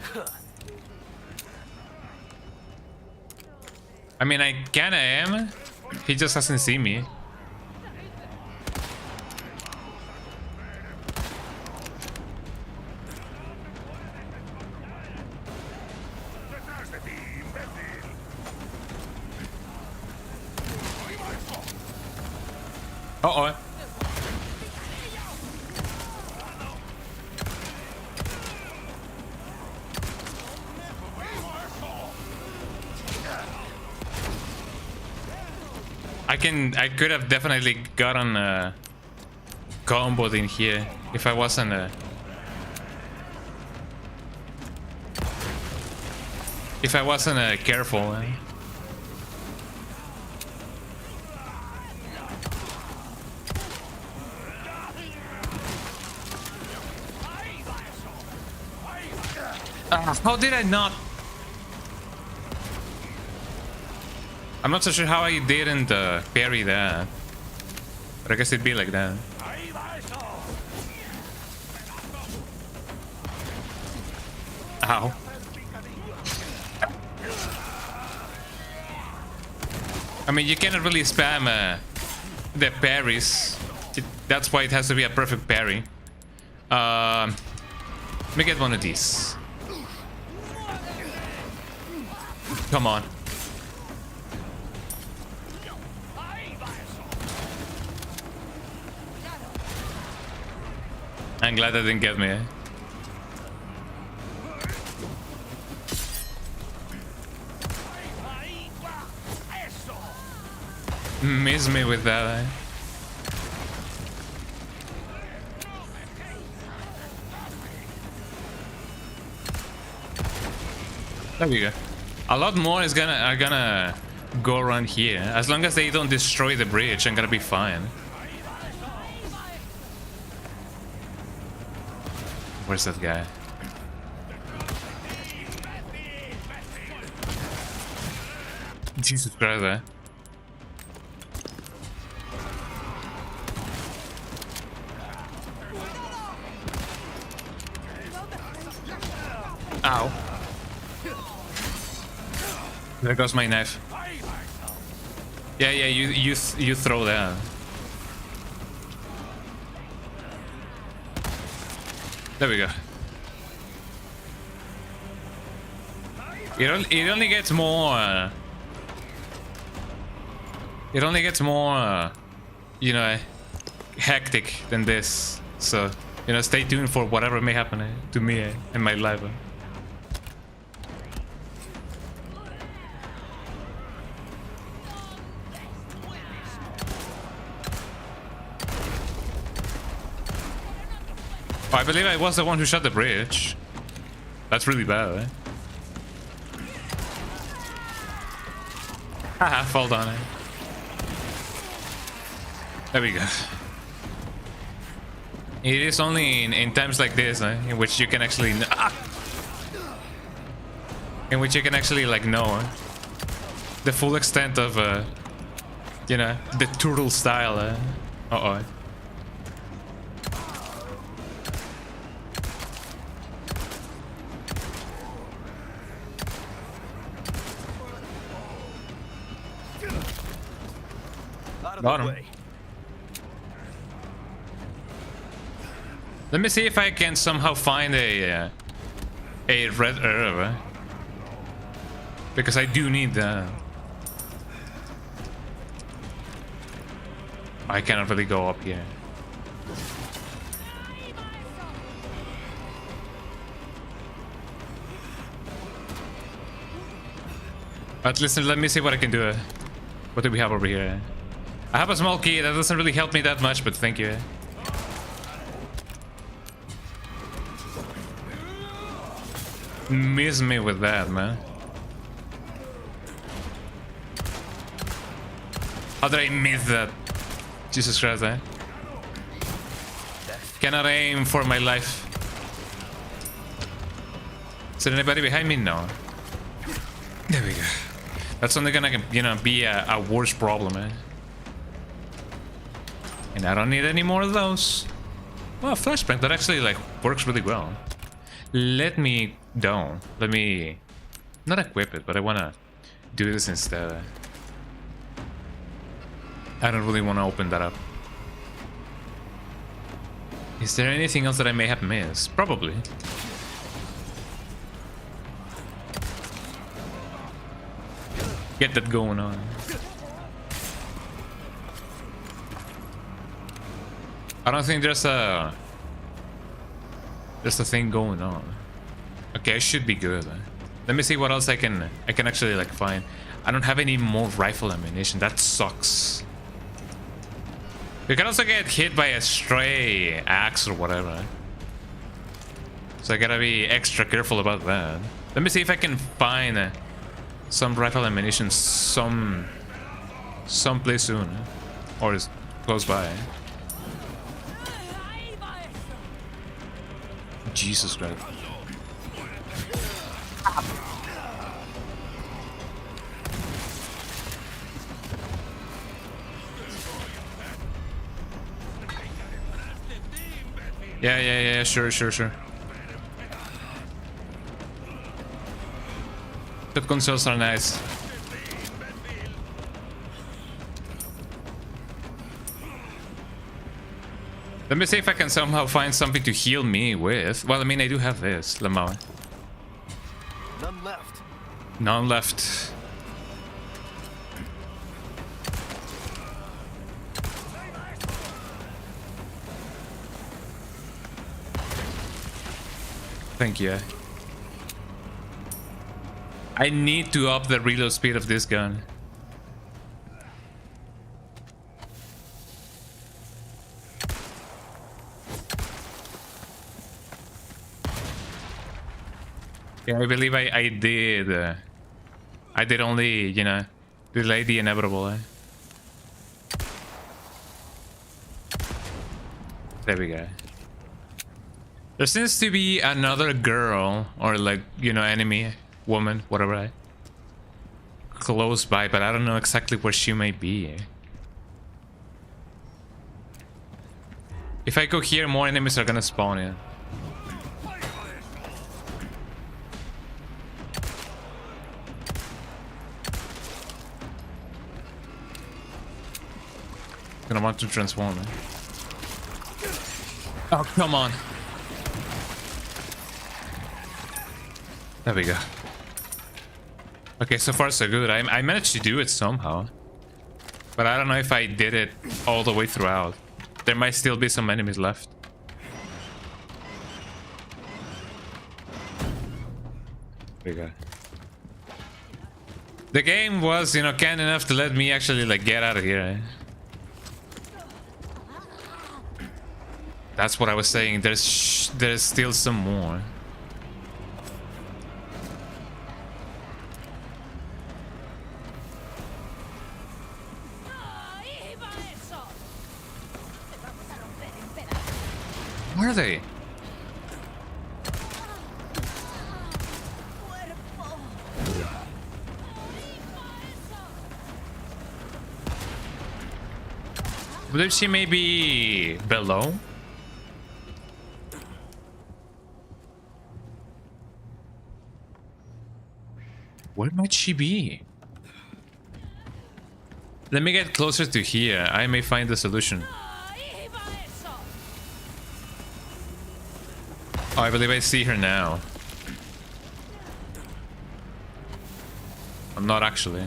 I mean, I kinda am. He just doesn't see me. Uh-oh. I could have definitely gotten comboed in here if I wasn't careful. How did I not? I'm not so sure how I didn't parry that. But I guess it'd be like that. Ow. I mean, you cannot really spam the parries. That's why it has to be a perfect parry. Let me get one of these. Come on. I'm glad that didn't get me. Miss me with that. There we go. A lot more are gonna go around here. As long as they don't destroy the bridge, I'm gonna be fine. Where's that guy? Jesus Christ, eh? Ow. There goes my knife. Yeah, you throw that. There we go. It only gets more. It only gets more, you know, hectic than this. So, you know, stay tuned for whatever may happen to me in my life. Oh, I believe I was the one who shot the bridge. That's really bad, eh? Haha, fall down, eh? There we go. It is only in times like this, in which you can actually... in which you can actually, like, know the full extent of, you know, the turtle style, Uh-oh. Got him. Let me see if I can somehow find a red herb, because I do need that. I cannot really go up here. But listen, let me see what I can do. What do we have over here? I have a small key. That doesn't really help me that much, but thank you. Miss me with that, man. How did I miss that? Jesus Christ, eh? Cannot aim for my life. Is there anybody behind me? No. There we go. That's only gonna, you know, be a worse problem, eh? And I don't need any more of those. Well, flashbang, that actually, like, works really well. Let me don't. Let me not equip it, but I wanna do this instead. I don't really want to open that up. Is there anything else that I may have missed? Probably. Get that going on. I don't think there's a thing going on. Okay, I should be good. Let me see what else I can actually like find. I don't have any more rifle ammunition. That sucks. You can also get hit by a stray axe or whatever. So I gotta be extra careful about that. Let me see if I can find some rifle ammunition someplace soon. Or is close by. Jesus Christ. Yeah, sure. The consoles are nice. Let me see if I can somehow find something to heal me with. Well, I mean, I do have this, Lamau. None left. None left. Thank you. I need to up the reload speed of this gun. Yeah, I believe I did. I did only, you know, delay the inevitable. There we go. There seems to be another girl, or like, you know, enemy, woman, whatever, close by, but I don't know exactly where she may be. If I go here, more enemies are gonna spawn in. Gonna want to transform it. Oh, come on. There we go. Okay, so far so good. I managed to do it somehow. But I don't know if I did it all the way throughout. There might still be some enemies left. There we go. The game was, you know, kind enough to let me actually, like, get out of here. That's what I was saying. There's still some more. Where are they? Believe she may be below. Where might she be? Let me get closer to here. I may find the solution. Oh, I believe I see her now. I'm not actually.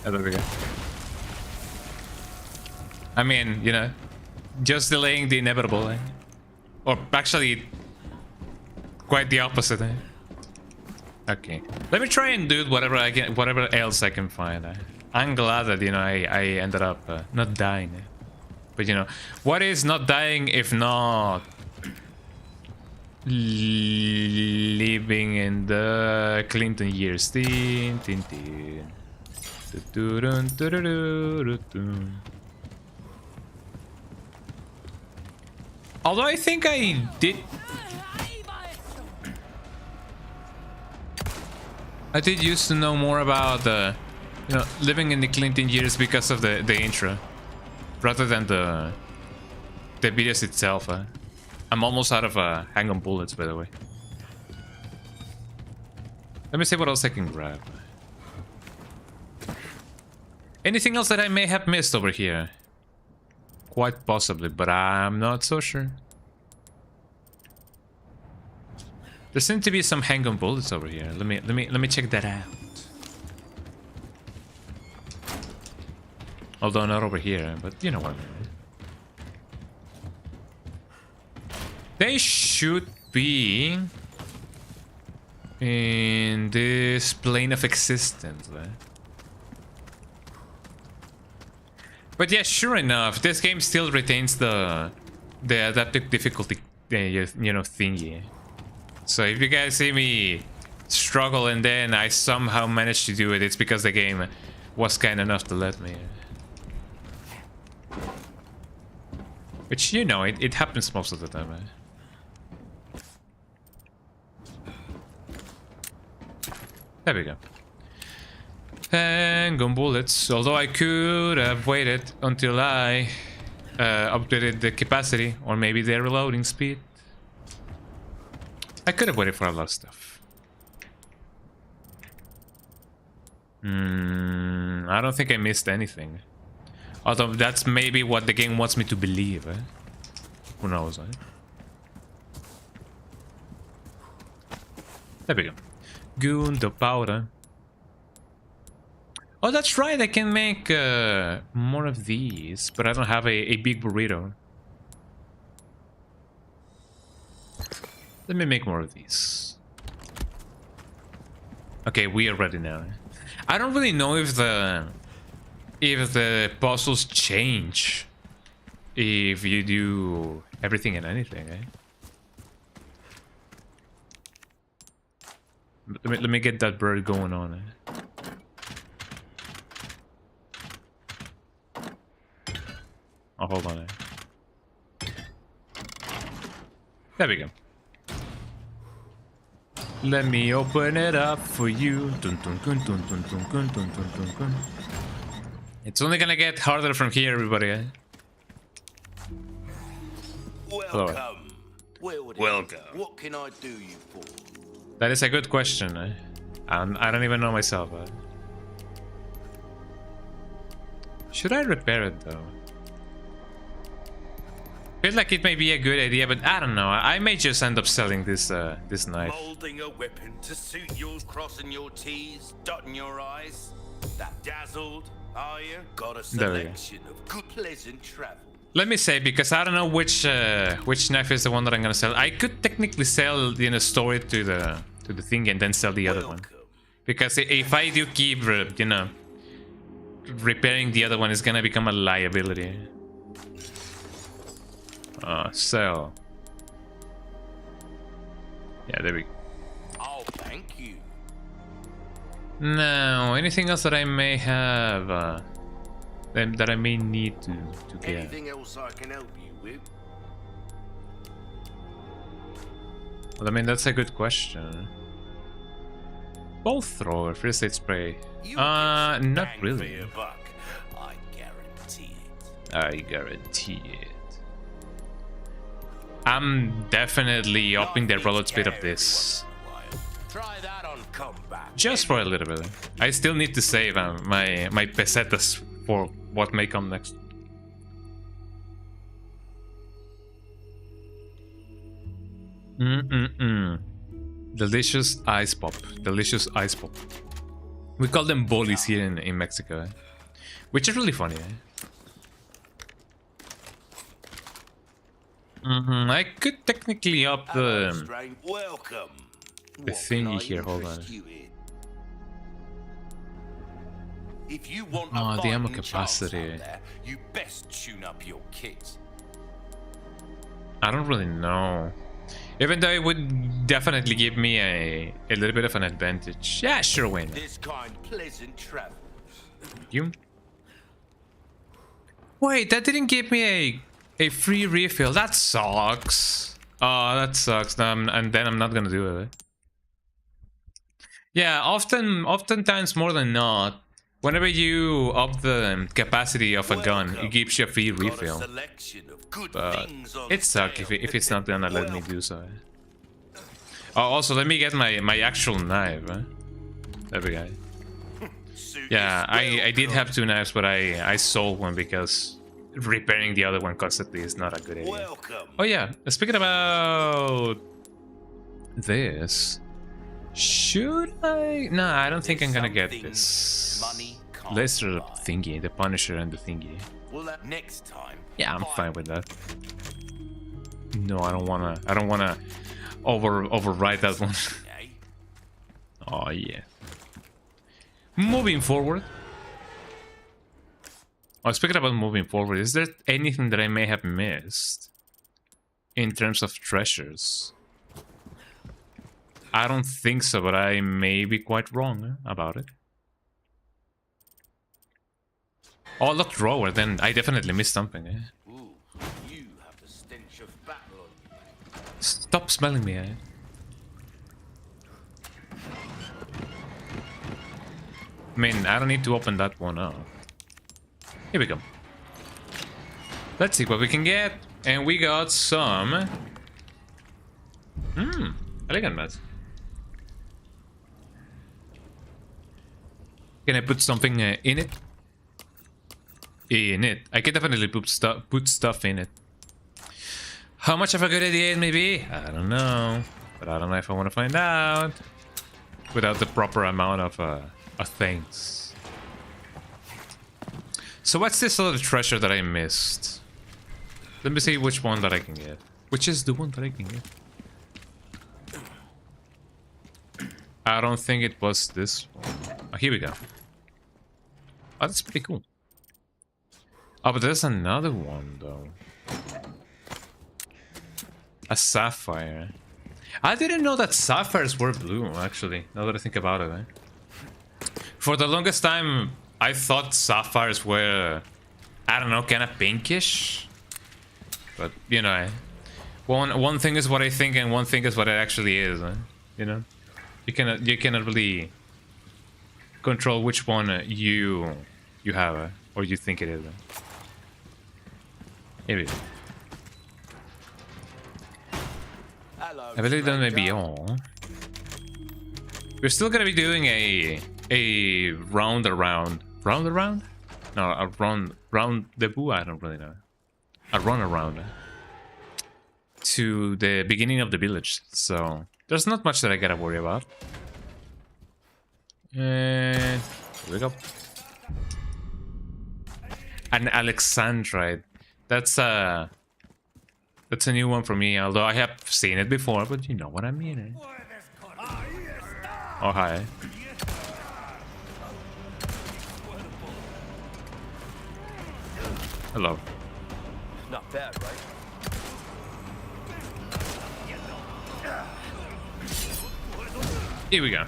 Oh, there we go. I mean, you know, just delaying the inevitable, eh? Or actually, quite the opposite, eh? Okay, let me try and do whatever I can, whatever else I can find. I'm glad that, you know, I ended up not dying, eh? But you know, what is not dying if not living in the Clinton years? Tin, tin, tin. Du-du-dun, du-du-du-du-dun. Although I think I did used to know more about You know, living in the Clinton years because of the intro, rather than the videos itself. I'm almost out of hang-on bullets, by the way. Let me see what else I can grab. Anything else that I may have missed over here? Quite possibly, but I'm not so sure. There seem to be some hang-on bullets over here. Let me check that out. Although not over here, but you know what I mean. They should be in this plane of existence, right? But yeah, sure enough, this game still retains the adaptive difficulty, you know, thingy. So if you guys see me struggle and then I somehow managed to do it, it's because the game was kind enough to let me. Which, you know, it happens most of the time, right? There we go. Hang-on bullets. Although I could have waited until I upgraded the capacity or maybe the reloading speed. I could have waited for a lot of stuff. I don't think I missed anything. Although that's maybe what the game wants me to believe. Who knows, right? There we go. Gunpowder. Oh, that's right. I can make more of these, but I don't have a big burrito. Let me make more of these. Okay, we are ready now. I don't really know if the puzzles change if you do everything and anything, eh? Let me get that bird going on, eh? Oh, hold on, eh? There we go. Let me open it up for you. It's only gonna get harder from here, everybody. Eh? Welcome. Welcome. What can I do you for? That is a good question. Eh? I don't even know myself. Eh? Should I repair it though? Feels like it may be a good idea, but I don't know. I may just end up selling this this knife. Molding a weapon to suit yours, crossing your T's, dotting your I's. That dazzled, are you? Got a selection of good, pleasant travel. Let me say, because I don't know which knife is the one that I'm gonna sell. I could technically sell, you know, store it to the thing and then sell the other one. Because if I do keep, you know, repairing the other one, it's gonna become a liability. Sell. Yeah, there we go. Oh, thank you. Now, anything else that I may have, that I may need to get? Anything else I can help you with? Well, I mean, that's a good question. Both thrower, first aid spray. Not really. Buck. I guarantee it. I guarantee it. I'm definitely upping the reload speed of this. Try that on combat. Just for a little bit. I still need to save my pesetas for what may come next. Delicious ice pop. Delicious ice pop. We call them bolis here in Mexico. Eh? Which is really funny, eh? I could technically up the thingy here. Hold on. If you want the ammo capacity. There, you best tune up your kit. I don't really know. Even though it would definitely give me a little bit of an advantage. Yeah, sure, win. This kind pleasant travels. You? Wait, that didn't give me a free refill. That sucks. Oh, that sucks. And then I'm not gonna do it. Yeah, oftentimes more than not, Whenever you up the capacity of a gun, it gives you a free Got a refill. selection of good But things on it sucks sale. if it's not gonna let me do so. Oh, also, let me get my actual knife. There we go. Suit Yeah, is I did welcome. have 2 knives, but I sold one because repairing the other one constantly is not a good idea. Welcome. Oh yeah, speaking about this, should I? No, I don't think I'm gonna get Something this money can't laser buy. thingy, the Punisher and the thingy. Well, that next time. Yeah, I'm buy fine with that. No, I don't wanna override that one. eh? Oh yeah. Moving forward. Oh, speaking about moving forward, is there anything that I may have missed in terms of treasures? I don't think so, but I may be quite wrong about it. Oh, look, drawer. Then I definitely missed something. Ooh, you have the stench of battle on you. Stop smelling me. I mean, I don't need to open that one up. Here we go. Let's see what we can get. And we got some... elegant mats. Can I put something in it? In it. I can definitely put stuff in it. How much of a good idea it may be? I don't know. But I don't know if I want to find out. Without the proper amount of things. So what's this other treasure that I missed? Let me see which one that I can get. Which is the one that I can get? I don't think it was this one. Oh, here we go. Oh, that's pretty cool. Oh, but there's another one, though. A sapphire. I didn't know that sapphires were blue, actually, now that I think about it. For the longest time, I thought sapphires were, I don't know, kind of pinkish. But, you know, one thing is what I think and one thing is what it actually is, you know? You cannot really control which one you have or you think it is. Here we go. Hello, I believe that may be stranger. all. We're still gonna be doing a round around. Round around? No, a round debut. I don't really know. A run around to the beginning of the village. So there's not much that I gotta worry about. And here we go. An Alexandrite. That's a new one for me. Although I have seen it before, but you know what I mean. Oh hi. Hello. Not bad, right? Here we go.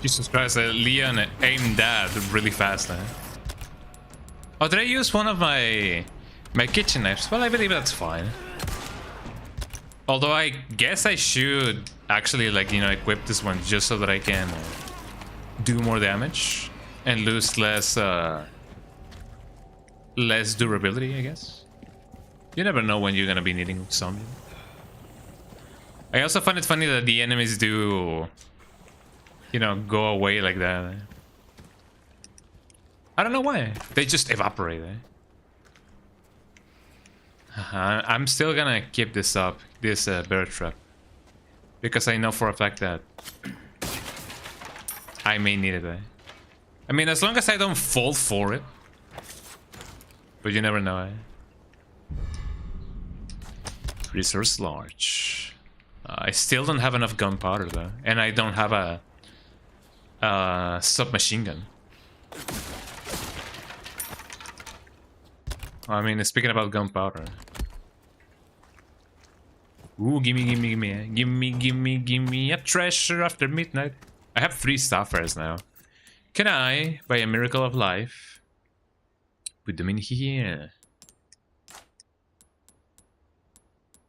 Jesus Christ, Leon aimed that really fast. Oh, did I use one of my kitchen knives? Well, I believe that's fine. Although I guess I should actually, like, you know, equip this one just so that I can do more damage and lose less durability, I guess. You never know when you're gonna be needing something. I also find it funny that the enemies do, you know, go away like that. I don't know why. They just evaporate. I'm still gonna keep this up, this bear trap. Because I know for a fact that I may need it. I mean, as long as I don't fall for it. But you never know. Resource large. I still don't have enough gunpowder though. And I don't have a submachine gun. I mean, speaking about gunpowder. Ooh, gimme a treasure after midnight. I have 3 sapphires now. Can I, by a miracle of life, put them in here?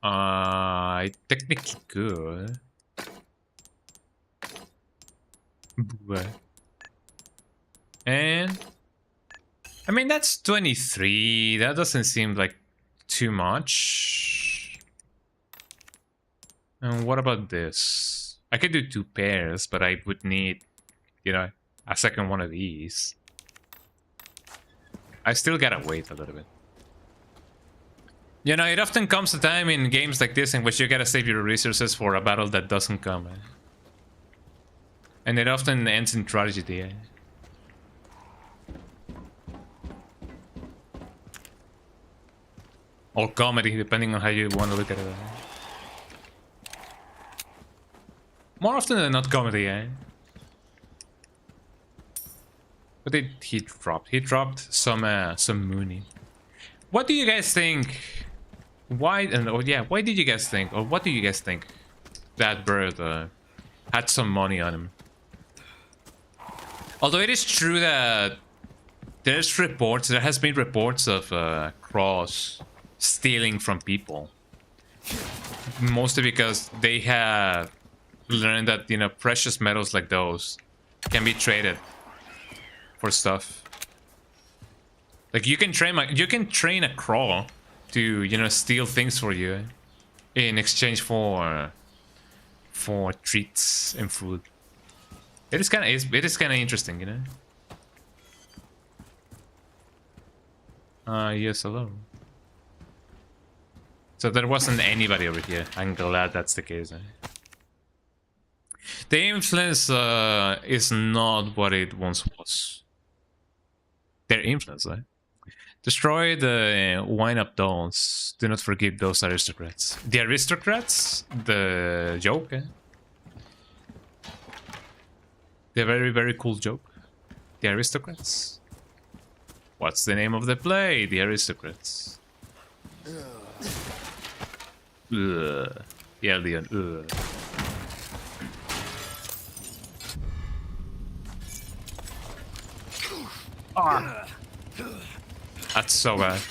I technically could. But... And... I mean, that's 23. That doesn't seem like too much. And what about this? I could do 2 pairs, but I would need, you know, a second one of these. I still gotta wait a little bit. You know, it often comes a time in games like this in which you gotta save your resources for a battle that doesn't come. And it often ends in tragedy. Or comedy, depending on how you want to look at it. More often than not comedy, What did he drop? He dropped some Mooney. What do you guys think? Why why did you guys think, or what do you guys think that bird had some money on him? Although it is true that there has been reports of Cross stealing from people. Mostly because they have learned that, you know, precious metals like those can be traded for stuff. Like you can train a Crow to, you know, steal things for you in exchange for treats and food. It is kind of interesting, you know. Yes, hello. So there wasn't anybody over here. I'm glad that's the case. The influence is not what it once was. Their influence, Destroy the wind-up dolls. Do not forgive those aristocrats. The aristocrats? The joke, The very, very cool joke. The aristocrats? What's the name of the play? The aristocrats. Ugh. Yeah, Leon. Ugh. Ah. That's so bad.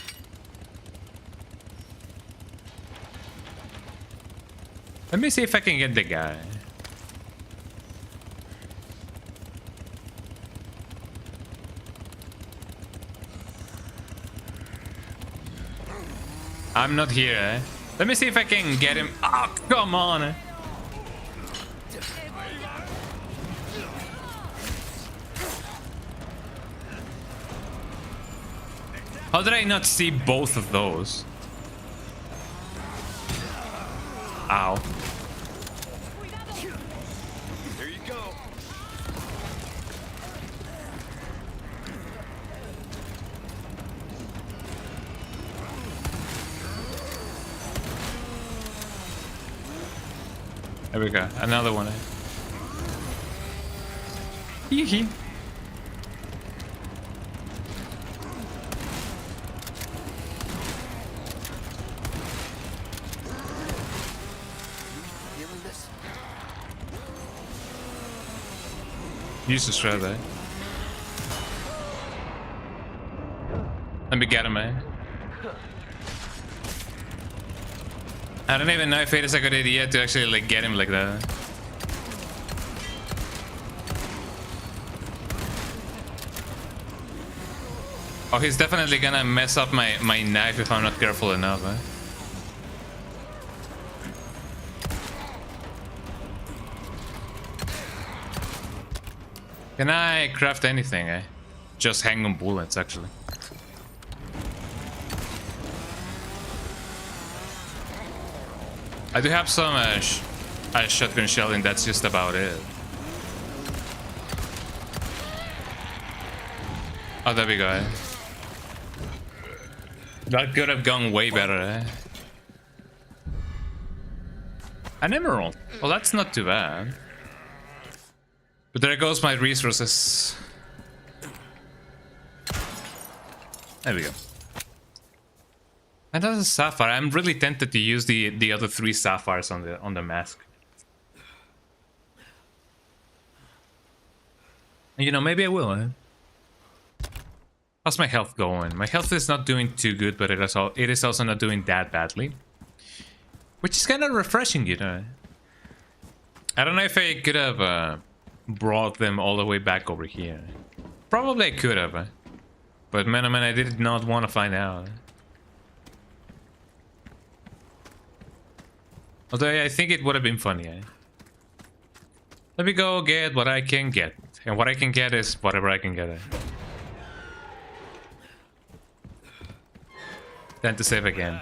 Let me see if I can get the guy. I'm not here, Let me see if I can get him. Oh, come on. How did I not see both of those? Ow. Here you go. There we go. Another one. Hee. Use the shred, Let me get him, I don't even know if it is a good idea to actually like get him like that. Oh, he's definitely gonna mess up my knife if I'm not careful enough, Can I craft anything, Just hang on bullets, actually. I do have some shotgun shell, and that's just about it. Oh, there we go. That could have gone way better, An emerald. Well, that's not too bad. But there goes my resources. There we go. And that's a sapphire. I'm really tempted to use the other 3 sapphires on the mask. And, you know, maybe I will. How's my health going? My health is not doing too good, but it is also not doing that badly. Which is kind of refreshing, you know. I don't know if I could have brought them all the way back over here. Probably I could have. But man, oh man, I did not want to find out. Although I think it would have been funny. Let me go get what I can get. And what I can get is whatever I can get. Time to save again.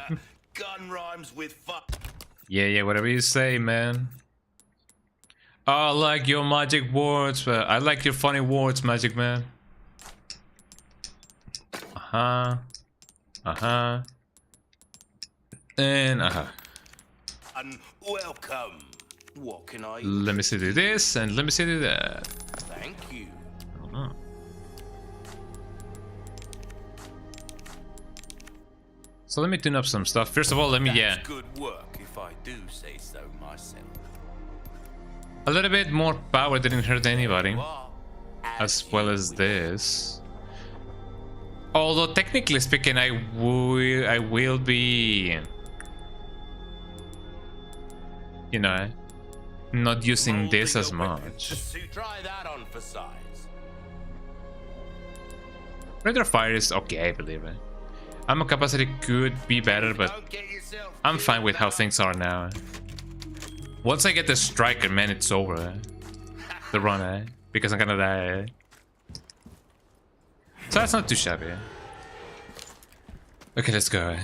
Gun rhymes with fuck. Yeah, whatever you say, man. I like your magic words, but I like your funny words, Magic Man. And And welcome. What can I let me see do this and let me see do that. Thank you. So let me tune up some stuff. First of all, let me That's good work, if I do say so myself. a little bit more power didn't hurt anybody, Well, as well as this. Although technically speaking, I will be, you know, not using this as much. Try that on for size. Radar fire is okay, I believe it. Ammo capacity could be better, but Don't get yourself I'm fine with how things are now. Once I get the striker, man, it's over. The run, because I'm gonna die. So that's not too shabby. Okay, let's go.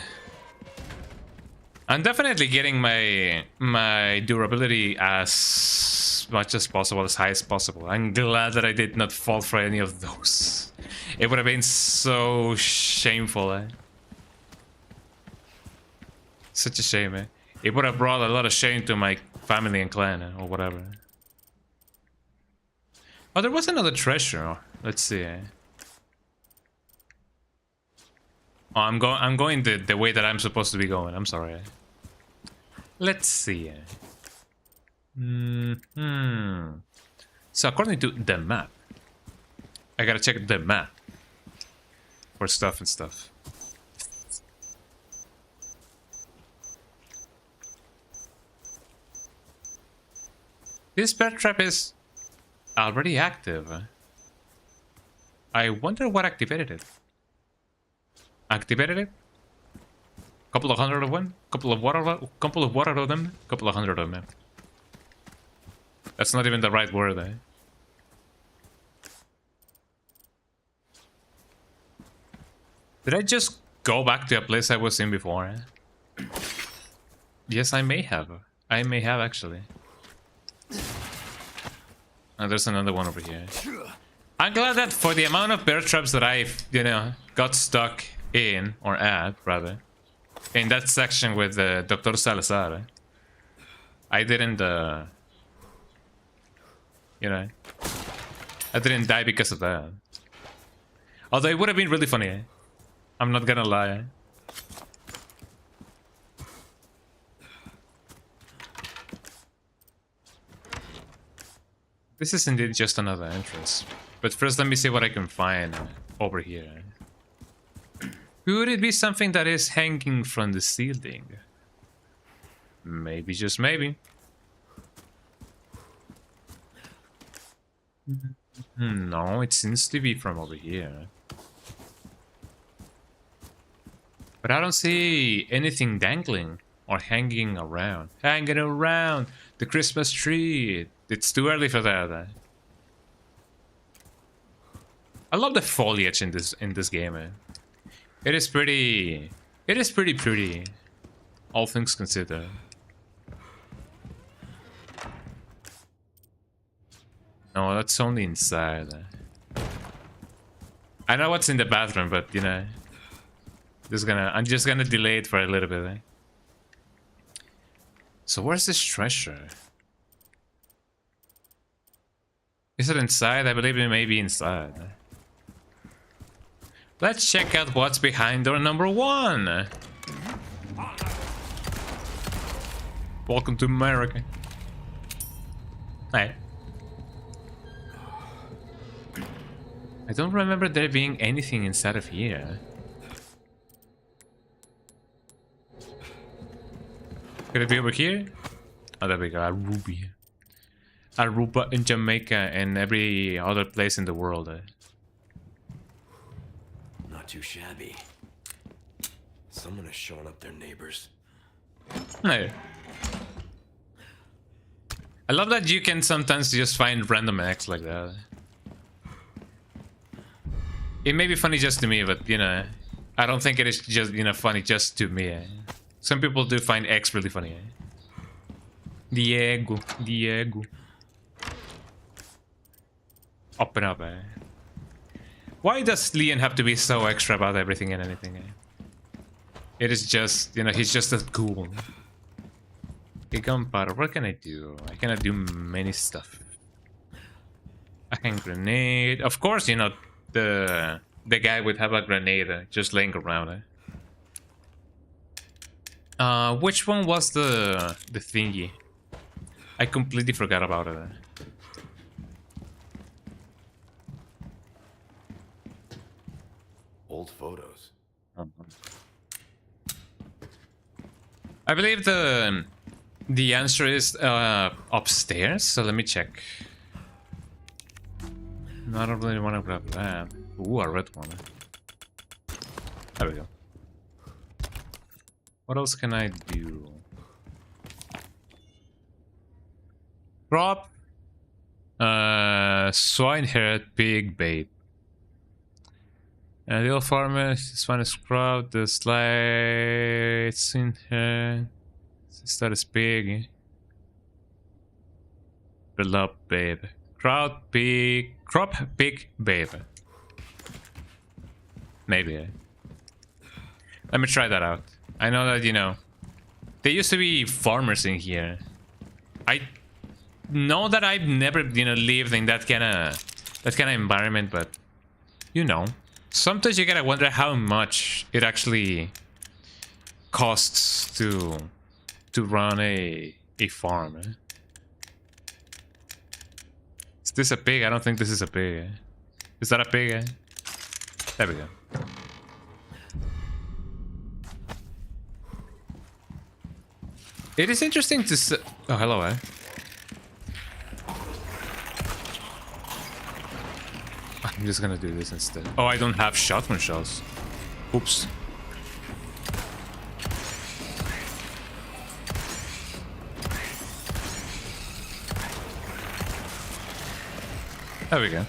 I'm definitely getting my durability as much as possible, as high as possible. I'm glad that I did not fall for any of those. It would have been so shameful. Such a shame. It would have brought a lot of shame to my family and clan or whatever. Oh, there was another treasure. Let's see. Oh, I'm going the way that I'm supposed to be going. I'm sorry. Let's see. So according to the map, I gotta check the map for stuff and stuff. This bear trap is already active. I wonder what activated it. Activated it? Couple of hundred of them? Couple of what of them? Couple of hundred of them. That's not even the right word, eh? Did I just go back to a place I was in before? Eh? Yes, I may have. I may have actually. Oh, there's another one over here. I'm glad that for the amount of bear traps that I've, you know, got stuck in, or at, rather, in that section with Dr. Salazar, I didn't, you know, I didn't die because of that. Although it would have been really funny, I'm not gonna lie. This is indeed just another entrance. But first let me see what I can find over here. Could it be something that is hanging from the ceiling? Maybe, just maybe. No, it seems to be from over here. But I don't see anything dangling or hanging around. Hanging around the Christmas tree. It's too early for that. I love the foliage in this game. It is pretty pretty, all things considered. No, that's only inside. I know what's in the bathroom, but you know, I'm just gonna delay it for a little bit. So where's this treasure? Is it inside? I believe it may be inside. Let's check out what's behind door number 1. Welcome to America. Hey. I don't remember there being anything inside of here. Could it be over here? Oh, there we go. Aruba. Aruba in Jamaica and every other place in the world. Not too shabby. Someone has shown up their neighbors. No. I love that you can sometimes just find random acts like that. It may be funny just to me, but you know, I don't think it is just, you know, funny just to me. Some people do find X really funny. Diego. Open up. Why does Leon have to be so extra about everything and anything? It is just, you know, he's just that cool. Okay, gunpowder, what can I do? I cannot do many stuff. I can grenade. Of course, you know, the guy would have a grenade just laying around. Which one was the thingy? I completely forgot about it. Old photos. I believe the answer is upstairs, so let me check. No, I don't really want to grab that. Ooh, a red one. There we go. What else can I do? Drop swine herd pig bait. The old farmer, this one is crowd, the slides in here. That is big. Beloved babe. Crop pig babe. Maybe. Let me try that out. I know that, you know, there used to be farmers in here. I know that I've never, you know, lived in that kind of environment, but you know, sometimes you gotta wonder how much it actually costs to run a farm. Is this a pig? I don't think this is a pig. Is that a pig? There we go. It is interesting to see. Oh, hello, I'm just gonna do this instead. Oh, I don't have shotgun shells. Oops. There we go.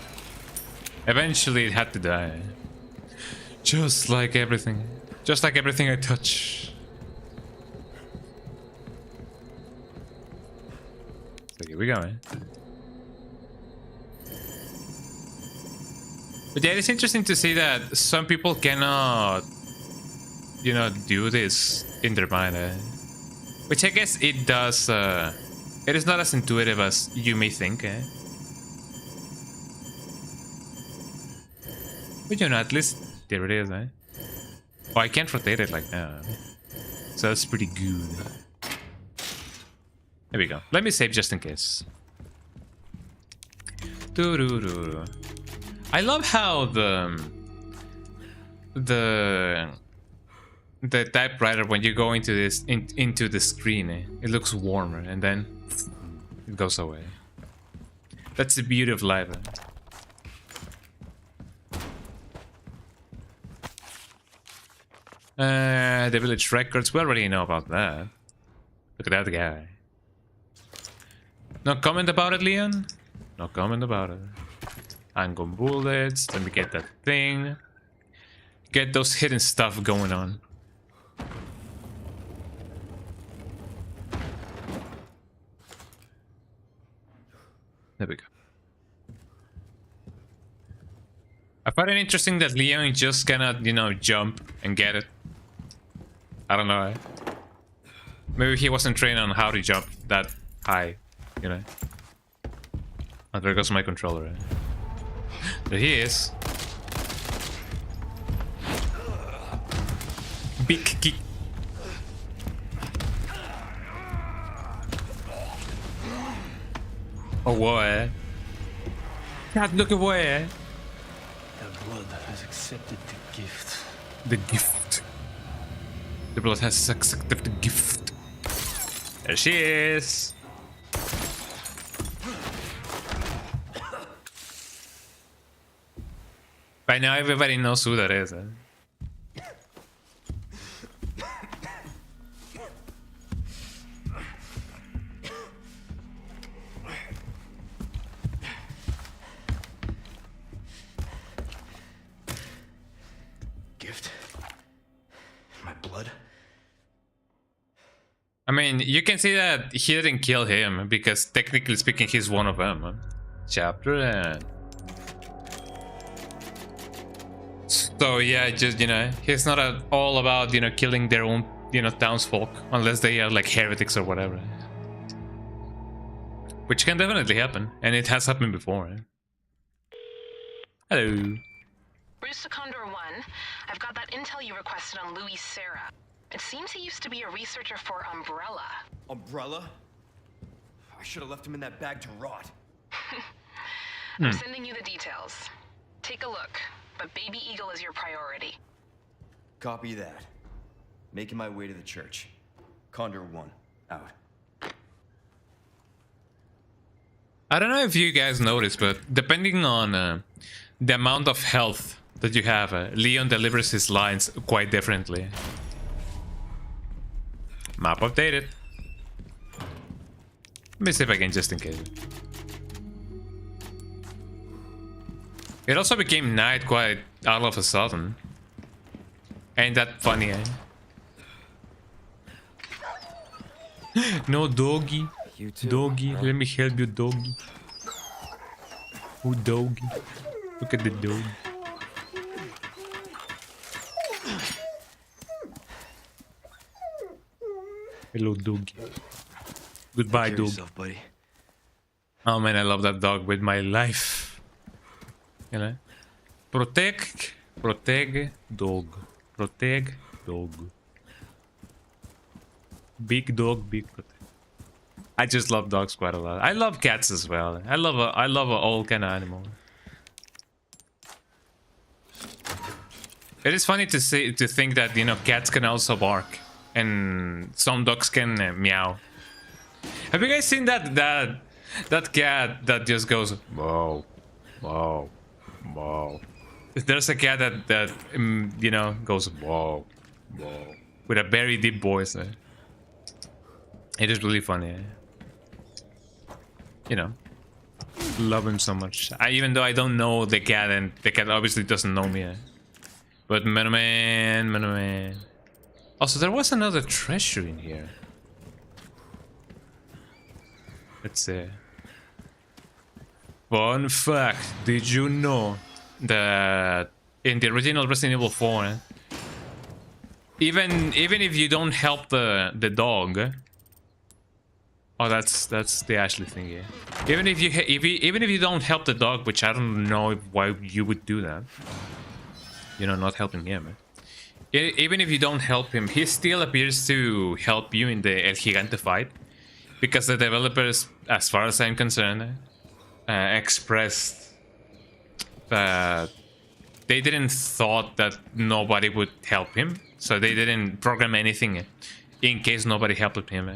Eventually it had to die. Just like everything. Just like everything I touch. So here we go, But yeah, it's interesting to see that some people cannot, you know, do this in their mind. Which I guess it does, it is not as intuitive as you may think. But you know, at least there it is, Oh, I can't rotate it like that. So that's pretty good. There we go. Let me save just in case. I love how the typewriter, when you go into this into the screen, it looks warmer and then it goes away. That's the beauty of live. The village records, we already know about that. Look at that guy. No comment about it, Leon? No comment about it. Handgun bullets, let me get that thing. Get those hidden stuff going on. There we go. I find it interesting that Leon just cannot, you know, jump and get it. I don't know. Maybe he wasn't trained on how to jump that high, you know. Oh, there goes my controller. There he is. Big kick. Oh, boy. God, look away. The blood has accepted the gift. The gift. The blood has accepted the gift. There she is. By now everybody knows who that is. Gift? My blood? I mean, you can see that he didn't kill him because technically speaking, he's one of them. Chapter end. So yeah, just, you know, he's not at all about, you know, killing their own, you know, townsfolk unless they are like heretics or whatever. Which can definitely happen, and it has happened before. Hello. Bruce to Condor 1, I've got that intel you requested on Louis Serra. It seems he used to be a researcher for Umbrella. Umbrella? I should have left him in that bag to rot. I'm sending you the details. Take a look, but Baby Eagle is your priority. Copy that. Making my way to the church. Condor 1, out. I don't know if you guys noticed, but depending on the amount of health that you have, Leon delivers his lines quite differently. Map updated. Let me see if I can just in case. It also became night quite all of a sudden. Ain't that funny, eh? No, doggy. You too, Doggy, huh? let me help you, doggy. Oh, doggy. Look at the dog. Hello, doggy. Goodbye, Take care of dog. yourself, buddy. Oh man, I love that dog with my life. You know? Protect dog. Protect dog. Big dog, big protect. I just love dogs quite a lot. I love cats as well. I love all kind of animal. It is funny to think that, you know, cats can also bark and some dogs can meow. Have you guys seen that cat that just goes whoa, whoa, whoa? There's a cat that you know, goes whoa, whoa with a very deep voice. It is really funny. You know, love him so much. Even though I don't know the cat, and the cat obviously doesn't know me. But man. Also, there was another treasure in here. Let's see. Fun fact: did you know that in the original Resident Evil 4, even if you don't help the dog. Oh, that's the Ashley thing, yeah. Even if you don't help the dog, which I don't know why you would do that. You know, not helping him. Even if you don't help him, he still appears to help you in the El Gigante fight, because the developers, as far as I'm concerned, expressed that they didn't thought that nobody would help him, so they didn't program anything in case nobody helped him.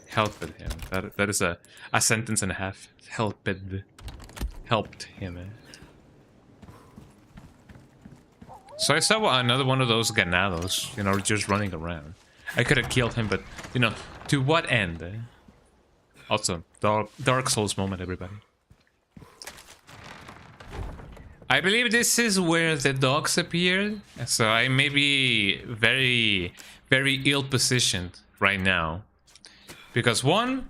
Helped him. That is a sentence and a half. Helped him. So I saw another one of those ganados, you know, just running around. I could have killed him, but you know, to what end? Also, Dark Souls moment, everybody. I believe this is where the dogs appeared, so I may be very, very ill-positioned right now. Because 1,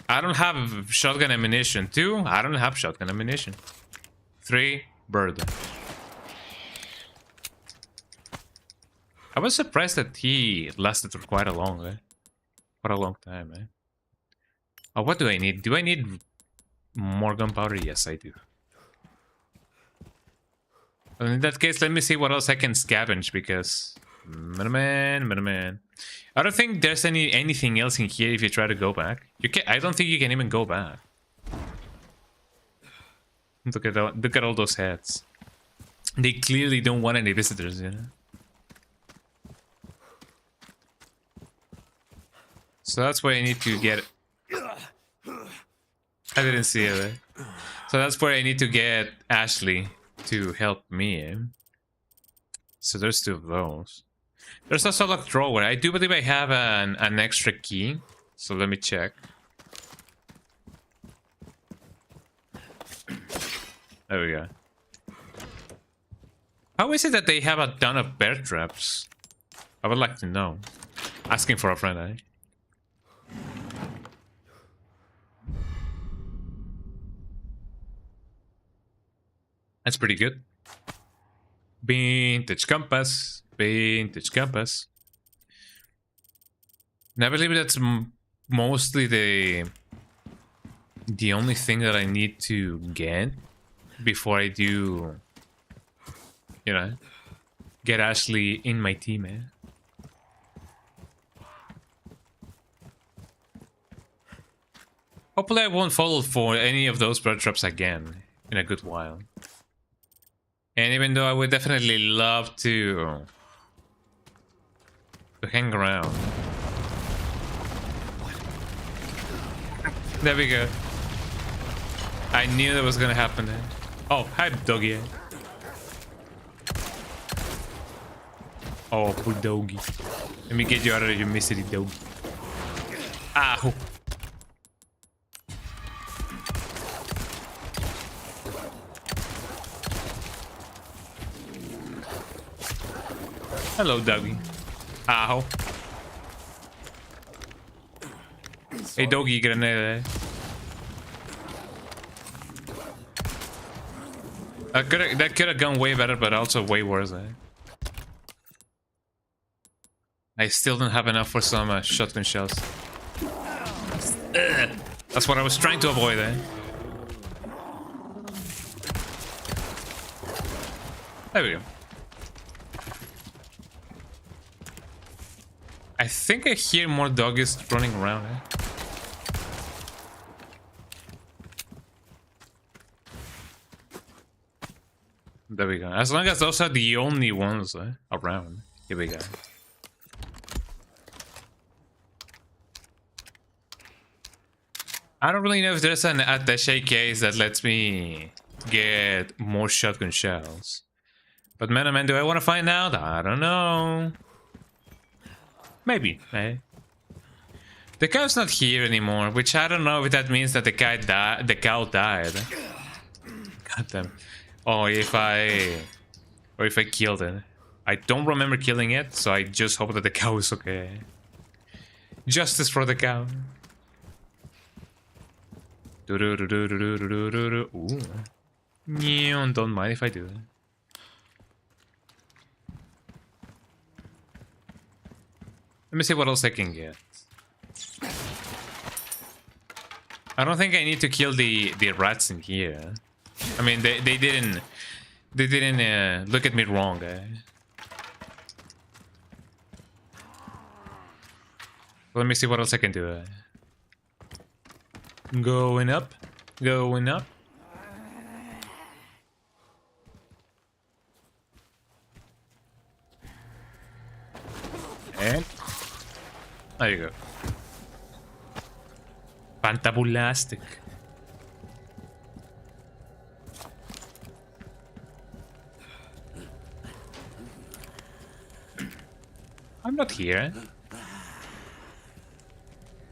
I don't have shotgun ammunition. 2, I don't have shotgun ammunition. 3, bird. I was surprised that he lasted for quite a long time, eh? Oh, what do I need? Do I need more gunpowder? Yes, I do. Well, in that case, let me see what else I can scavenge, because... Man. I don't think there's anything else in here if you try to go back. I don't think you can even go back. Look at all those heads. They clearly don't want any visitors, you know? So that's where I need to get... I didn't see it. Eh? So that's where I need to get Ashley to help me. So there's 2 of those. There's also a locked drawer. I do believe I have an extra key. So let me check. There we go. How is it that they have a ton of bear traps? I would like to know. Asking for a friend, eh? That's pretty good. Vintage compass. Vintage compass. And I believe that's mostly the only thing that I need to get before I do, you know, get Ashley in my team, eh? Hopefully I won't fall for any of those bird traps again in a good while. And even though I would definitely love to hang around. There we go. I knew that was gonna happen then. Oh, hi doggy. Oh, poor doggy. Let me get you out of your misery, doggy. Ow. Hello, doggy. Ow. Hey, doggy, grenade. That could have gone way better, but also way worse. Eh? I still don't have enough for some shotgun shells. Ugh. That's what I was trying to avoid. Eh? There we go. I think I hear more doggies running around. Eh? There we go. As long as those are the only ones around. Here we go. I don't really know if there's an attaché case that lets me get more shotgun shells. But man, do I want to find out? I don't know. Maybe, eh? The cow's not here anymore, which I don't know if that means that the cow died. God damn. Or if I killed it. I don't remember killing it, so I just hope that the cow is okay. Justice for the cow. Ooh. Don't mind if I do. Let me see what else I can get. I don't think I need to kill the rats in here. I mean, they didn't look at me wrong. Let me see what else I can do. Going up, going up. And there you go. Fantabulastic. I'm not here.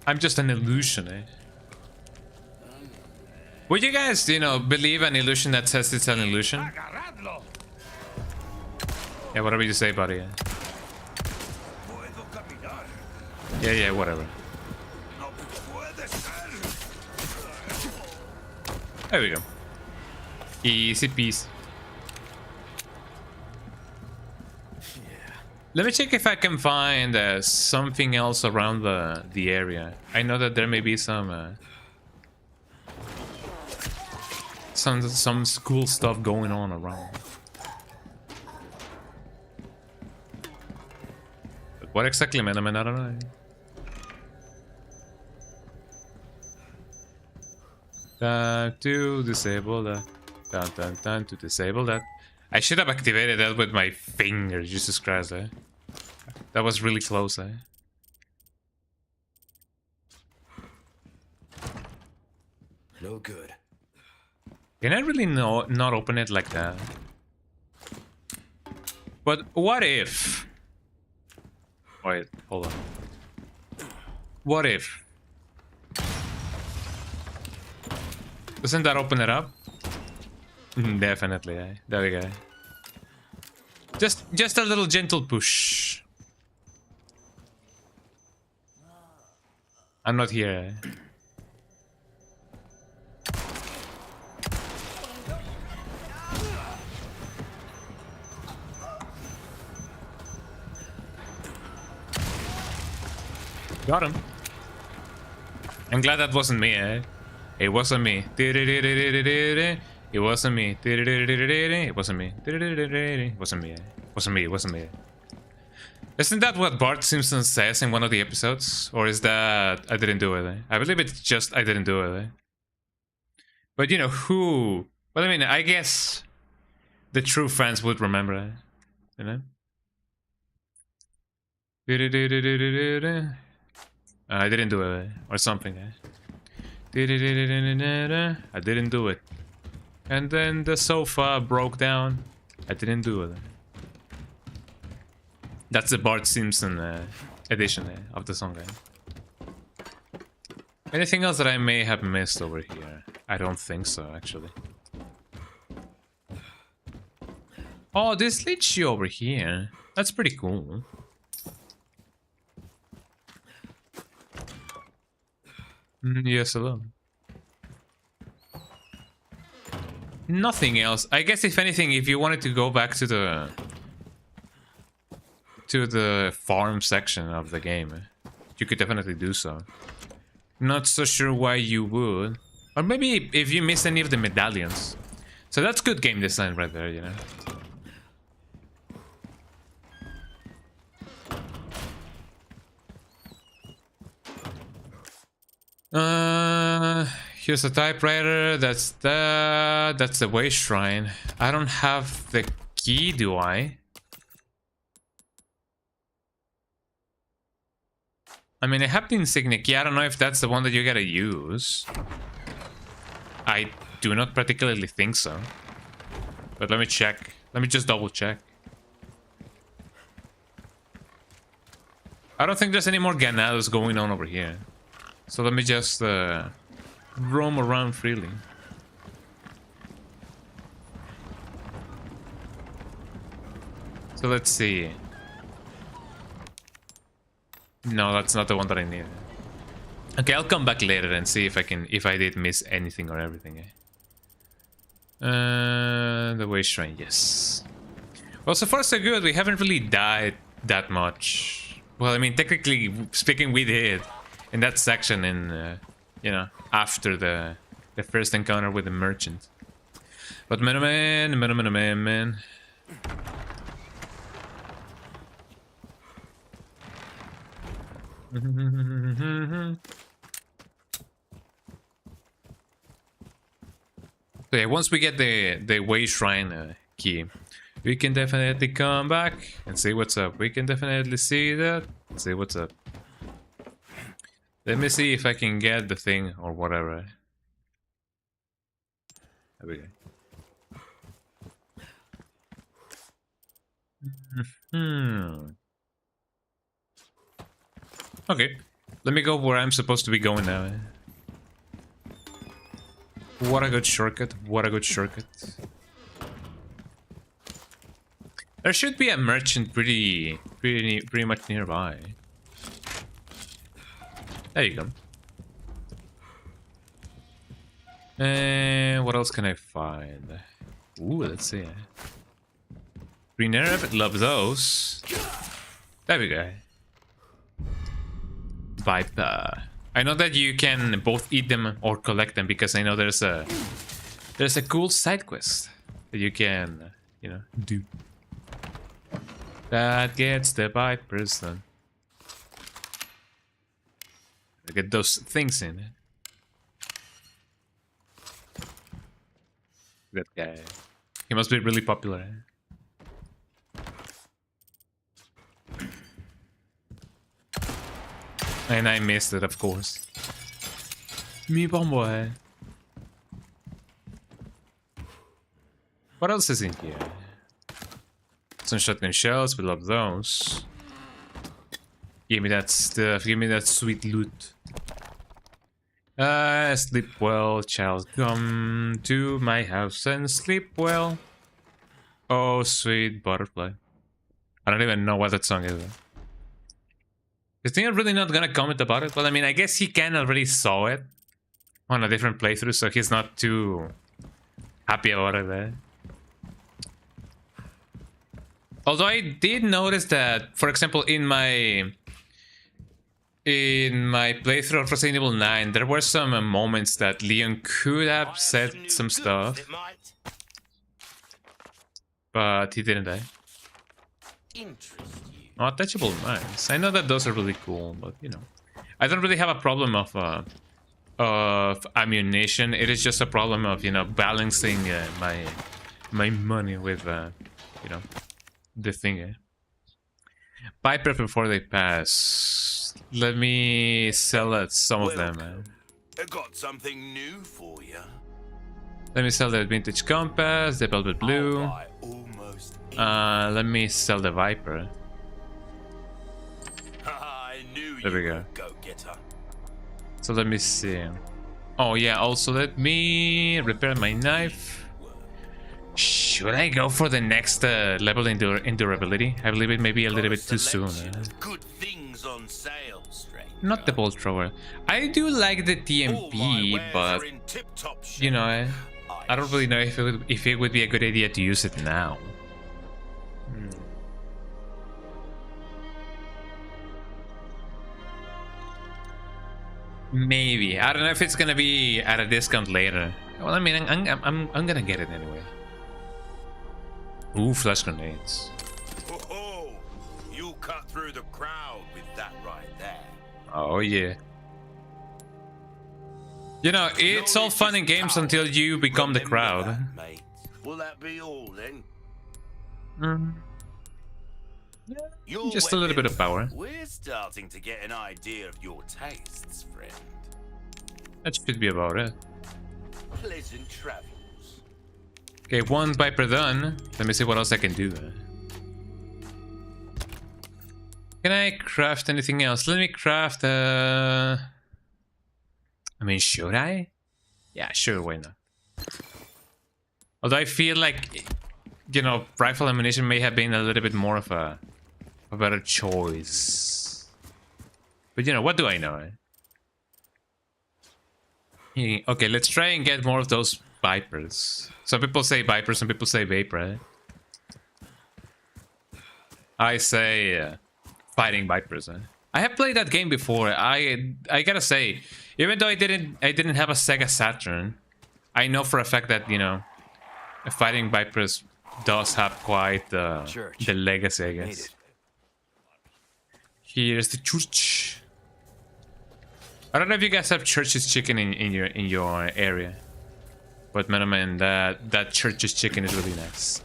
I'm just an illusion, eh? Would you guys, believe an illusion that says it's an illusion? Yeah, whatever you say, buddy. Yeah, whatever. There we go. Easy peasy. Let me check if I can find something else around the area. I know that there may be some cool stuff going on around. But what exactly, man? I mean, I don't know. To disable that. To disable that. I should have activated that with my finger. Jesus Christ, eh? That was really close, eh? No good. Can I really not open it like that? But what if... Wait, hold on. What if... Doesn't that open it up? Definitely, eh? There we go. Just a little gentle push. I'm not here, eh? Got him. I'm glad that wasn't me, eh? It wasn't me. It wasn't me. It wasn't me. It wasn't me. It wasn't me. It wasn't me. Isn't that what Bart Simpson says in one of the episodes? Or is that I didn't do it? Eh? I believe it's just I didn't do it. Eh? But you know who? Well, I mean, I guess the true fans would remember it. You know? I didn't do it, or something. I didn't do it. And then the sofa broke down. I didn't do it. That's the Bart Simpson edition of the song. Anything else that I may have missed over here? I don't think so, actually. Oh, this leads you over here. That's pretty cool. Yes, hello. Nothing else. I guess if anything, if you wanted to go back to the farm section of the game, you could definitely do so. Not so sure why you would. Or maybe if you missed any of the medallions. So that's good game design right there, you know. Here's a typewriter. That's the way shrine. I don't have the key, do I? I mean, I have the insignia key. I don't know if that's the one that you gotta use. I do not particularly think so. But let me check. Let me just double check. I don't think there's any more ganados going on over here. So let me just roam around freely. So let's see. No, that's not the one that I need. Okay, I'll come back later and see if I did miss anything or everything. The way shrine, yes. Well, so far so good. We haven't really died that much. Well, I mean, technically speaking, we did in that section in, you know, after the first encounter with the merchant. But man. So yeah, once we get the way shrine key, we can definitely come back and see what's up. We can definitely see that and see what's up. Let me see if I can get the thing or whatever. There we go. Okay, let me go where I'm supposed to be going now. What a good shortcut, what a good shortcut. There should be a merchant pretty much nearby. There you go. And what else can I find? Ooh, let's see. Green herb, love those. There we go. Viper. I know that you can both eat them or collect them because I know there's a cool side quest that you can, you know, do. That gets the Vipers done. Get those things in. That guy. He must be really popular. And I missed it, of course. Me bomboy. What else is in here? Some shotgun shells, we love those. Give me that stuff, give me that sweet loot. Sleep well, child, come to my house and sleep well. Oh, sweet butterfly. I don't even know what that song is. Is Thing really not gonna comment about it? Well, I mean, I guess he can already saw it on a different playthrough, so he's not too happy about it, eh? Although I did notice that, for example, in my playthrough of Resident Evil 9, there were some moments that Leon could have said some stuff, but he didn't die. Oh, touchable mines. I know that those are really cool, but you know, I don't really have a problem of ammunition. It is just a problem of, you know, balancing my money with you know, the thing. Buy prep before they pass. Let me sell some of them. I got something new for you. Let me sell the vintage compass, the velvet blue. Let me sell the Viper. I knew There we you go. were a go-getter. So let me see. Oh yeah, also let me repair my knife. Should I go for the next level in durability? I believe it may be a little bit too soon. Good things on sale, stranger. Not the bolt thrower. I do like the TMP, but you know, I don't really know if it would be a good idea to use it now. Maybe. I don't know if it's gonna be at a discount later. Well, I mean, I'm gonna get it anyway. Ooh, flash grenades. Oh, you cut through the crowd with that right there. Oh yeah. You know, it's all fun and games until you become the crowd. That, mate. Will that be all then? Your Just a little bit of power. We're starting to get an idea of your tastes, friend. That should be about it. Pleasant travels. Okay, one Viper done. Let me see what else I can do. Can I craft anything else? Let me craft I mean, should I? Yeah, sure, why not? Although I feel like, you know, rifle ammunition may have been a little bit more of a better choice. But you know, what do I know? Okay, let's try and get more of those Vipers. Some people say Viper, some people say Vapor. I say fighting Vipers. I have played that game before. I gotta say, even though I didn't have a Sega Saturn, I know for a fact that, you know, fighting Vipers does have quite the legacy, I guess. Here's the church. I don't know if you guys have Church's Chicken in your area, but man, that Church's Chicken is really nice.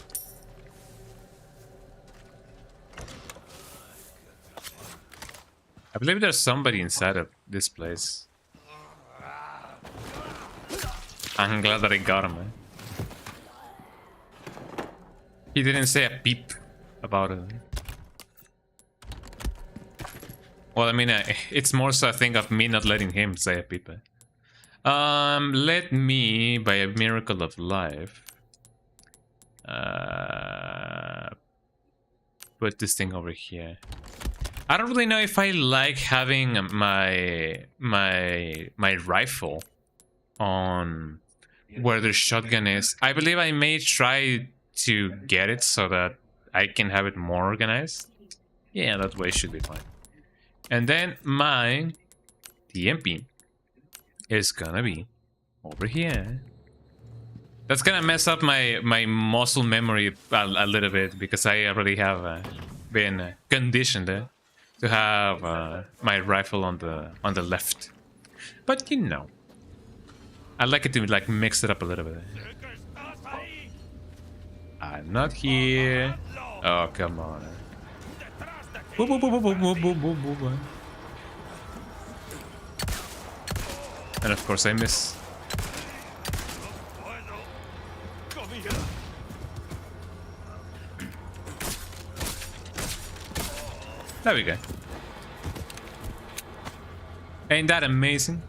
I believe there's somebody inside of this place. I'm glad that I got him, man. He didn't say a peep about it. Well, I mean, it's more so a thing of me not letting him say a peep. Let me, by a miracle of life, put this thing over here. I don't really know if I like having my rifle on where the shotgun is. I believe I may try to get it so that I can have it more organized. Yeah, that way should be fine. And then my TMP is gonna be over here. That's gonna mess up my muscle memory a little bit, because I already have been conditioned to have my rifle on the left. But you know, I like it to like mix it up a little bit. I'm not here. Oh, come on. Boop, boop, boop, boop, boop, boop, boop, boop, boop. And of course I miss. There we go. Ain't that amazing?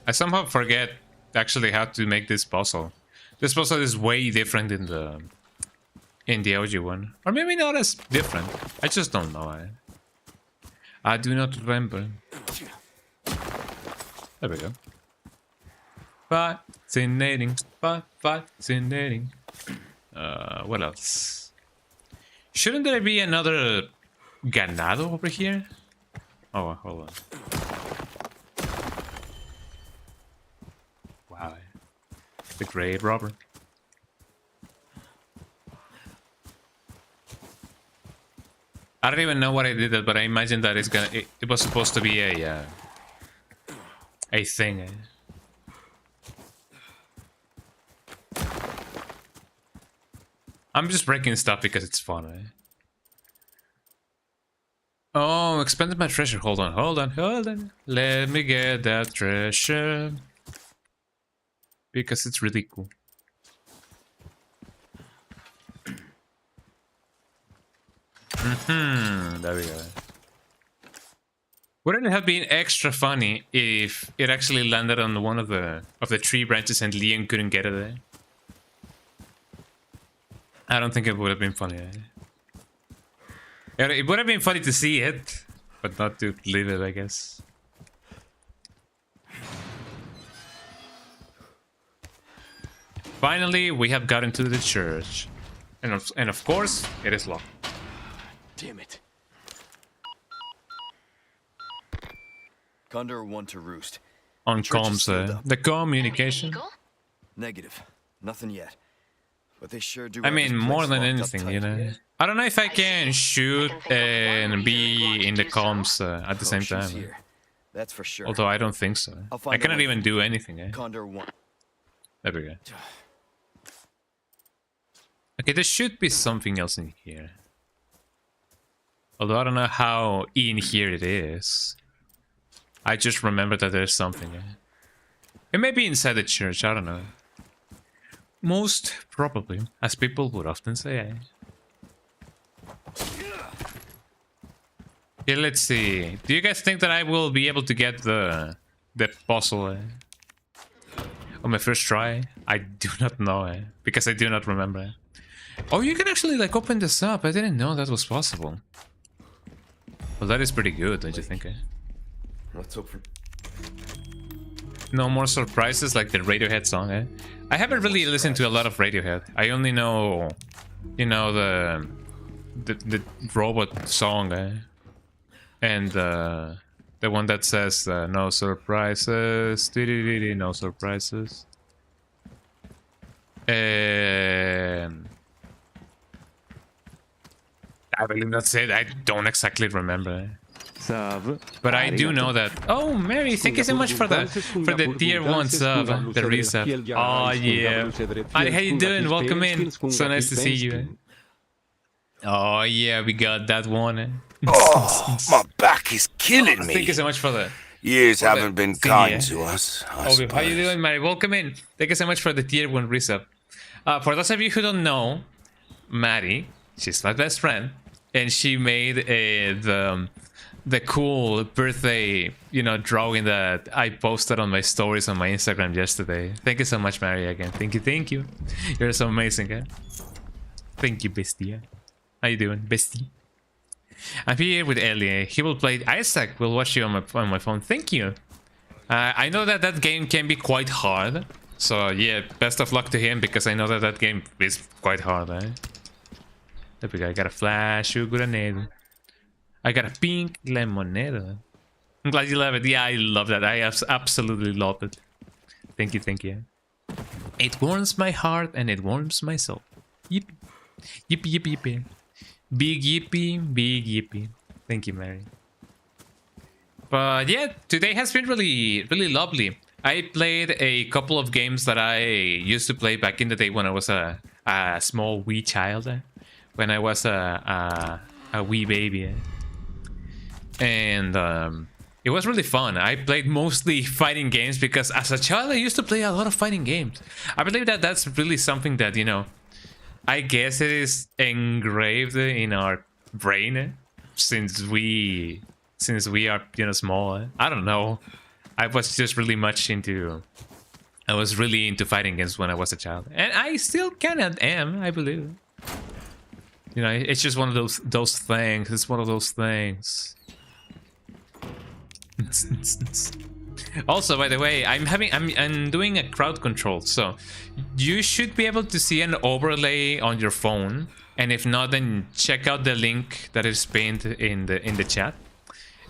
I somehow forget actually how to make this puzzle. This puzzle is way different in the OG one. Or maybe not as different. I just don't know. I do not remember. There we go. Fascinating. Fascinating. What else? Shouldn't there be another ganado over here? Oh, hold on. Wow. The grave robber. I don't even know what I did that, but I imagine that it was supposed to be a thing. I'm just breaking stuff because it's fun. Oh, expanded my treasure. Hold on. Let me get that treasure. Because it's really cool. There we go. Wouldn't it have been extra funny if it actually landed on one of the tree branches and Leon couldn't get it there? I don't think it would have been funny. It would have been funny to see it, but not to live it, I guess. Finally, we have gotten to the church. And of course, it is locked. Damn it. Condor 1 to Roost. On Church is comms, sealed up. the communication. Negative. Nothing yet. But they sure do. I have mean, this more place than locked up anything, tight. you know. I don't know if I can shoot and be in the comms at the same Oh, she's time. here. That's for sure. Although I don't think so. I'll I find a cannot way. even do anything. Condor 1. There we go. Okay, there should be something else in here. Although I don't know how in here it is. I just remember that there's something. It may be inside the church, I don't know. Most probably, as people would often say. Okay, let's see. Do you guys think that I will be able to get the puzzle on my first try? I do not know, because I do not remember. Oh, you can actually like open this up. I didn't know that was possible. Well, that is pretty good, don't you think? Let's hope for. No more surprises like the Radiohead song, I haven't really listened to a lot of Radiohead. I only know, you know, the robot song, and the one that says no surprises, no surprises. I believe that's it. I don't exactly remember. But I do know that. Oh, Mary, thank you so much for the tier 1 sub, the resub. Oh yeah. Hi, how you doing? Welcome in. So nice to see you. Oh yeah, we got that one. Oh, my back is killing me. Thank you so much for the Years haven't been kind thingy, to us. I Oh, how you suppose. doing, Mary? Welcome in. Thank you so much for the tier 1 resub. For those of you who don't know, Maddie, she's my best friend, and she made the cool birthday, you know, drawing that I posted on my stories on my Instagram yesterday. Thank you so much, Mary, again. Thank you. You're so amazing, Thank you, bestie. How you doing, bestie? I'm here with Ellie. He will play Isaac. Will watch you on my phone. Thank you. I know that game can be quite hard. So yeah, best of luck to him because I know that game is quite hard. There we go. I got a flash grenade. I got a pink lemonade. I'm glad you love it. Yeah, I love that. I absolutely love it. Thank you. It warms my heart and it warms my soul. Yippee. Yippee. Big yippee. Thank you, Mary. But yeah, today has been really lovely. I played a couple of games that I used to play back in the day when I was a small wee child. When I was a wee baby. And it was really fun. I played mostly fighting games because as a child I used to play a lot of fighting games. I believe that that's really something that, you know, I guess it is engraved in our brain since we are, you know, small. I don't know. I was just really much into. I was really into fighting games when I was a child, and I still kind of am, I believe. You know, it's just one of those things. It's one of those things. Also, by the way, I'm doing a crowd control, so you should be able to see an overlay on your phone, and if not, then check out the link that is pinned in the chat,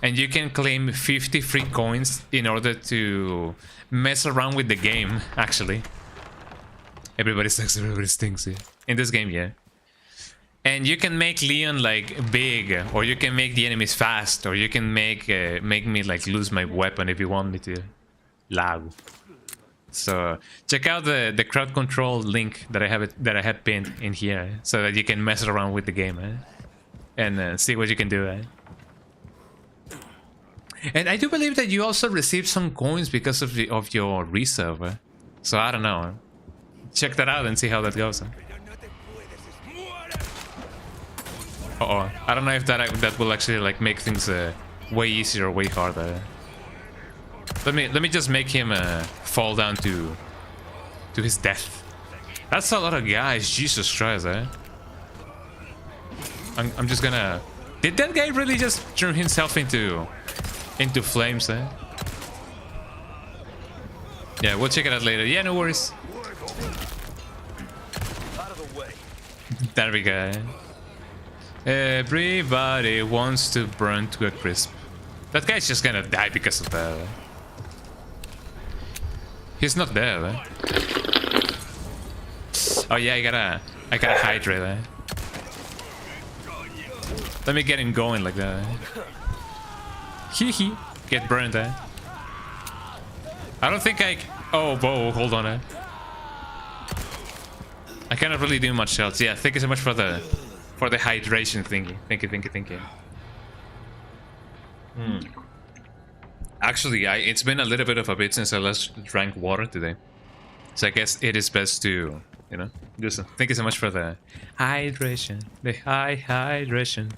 and you can claim 50 free coins in order to mess around with the game. Actually, everybody sucks, everybody stinks. Yeah. In this game, yeah. And you can make Leon like big, or you can make the enemies fast, or you can make me like lose my weapon if you want me to. Lag. So check out the crowd control link that I have pinned in here, so that you can mess around with the game, and see what you can do. And I do believe that you also received some coins because of your resub. So I don't know. Check that out and see how that goes. Uh-oh. I don't know if that will actually like make things way easier or way harder. Let me just make him fall down to his death. That's a lot of guys. Jesus Christ, I'm just gonna. Did that guy really just turn himself into flames? Yeah, we'll check it out later. Yeah, no worries. Out of the way. There we go. Everybody wants to burn to a crisp. That guy's just gonna die because of that. He's not there. Oh yeah, I gotta hydrate. Let me get him going like that. Hee get burned. I don't think I. Oh, whoa, hold on. I cannot really do much else. Yeah, thank you so much for the hydration thingy. Thank you. Actually, it's been a little bit of a bit since I last drank water today, so I guess it is best to, you know, do so. Thank you so much for the hydration. The hydration.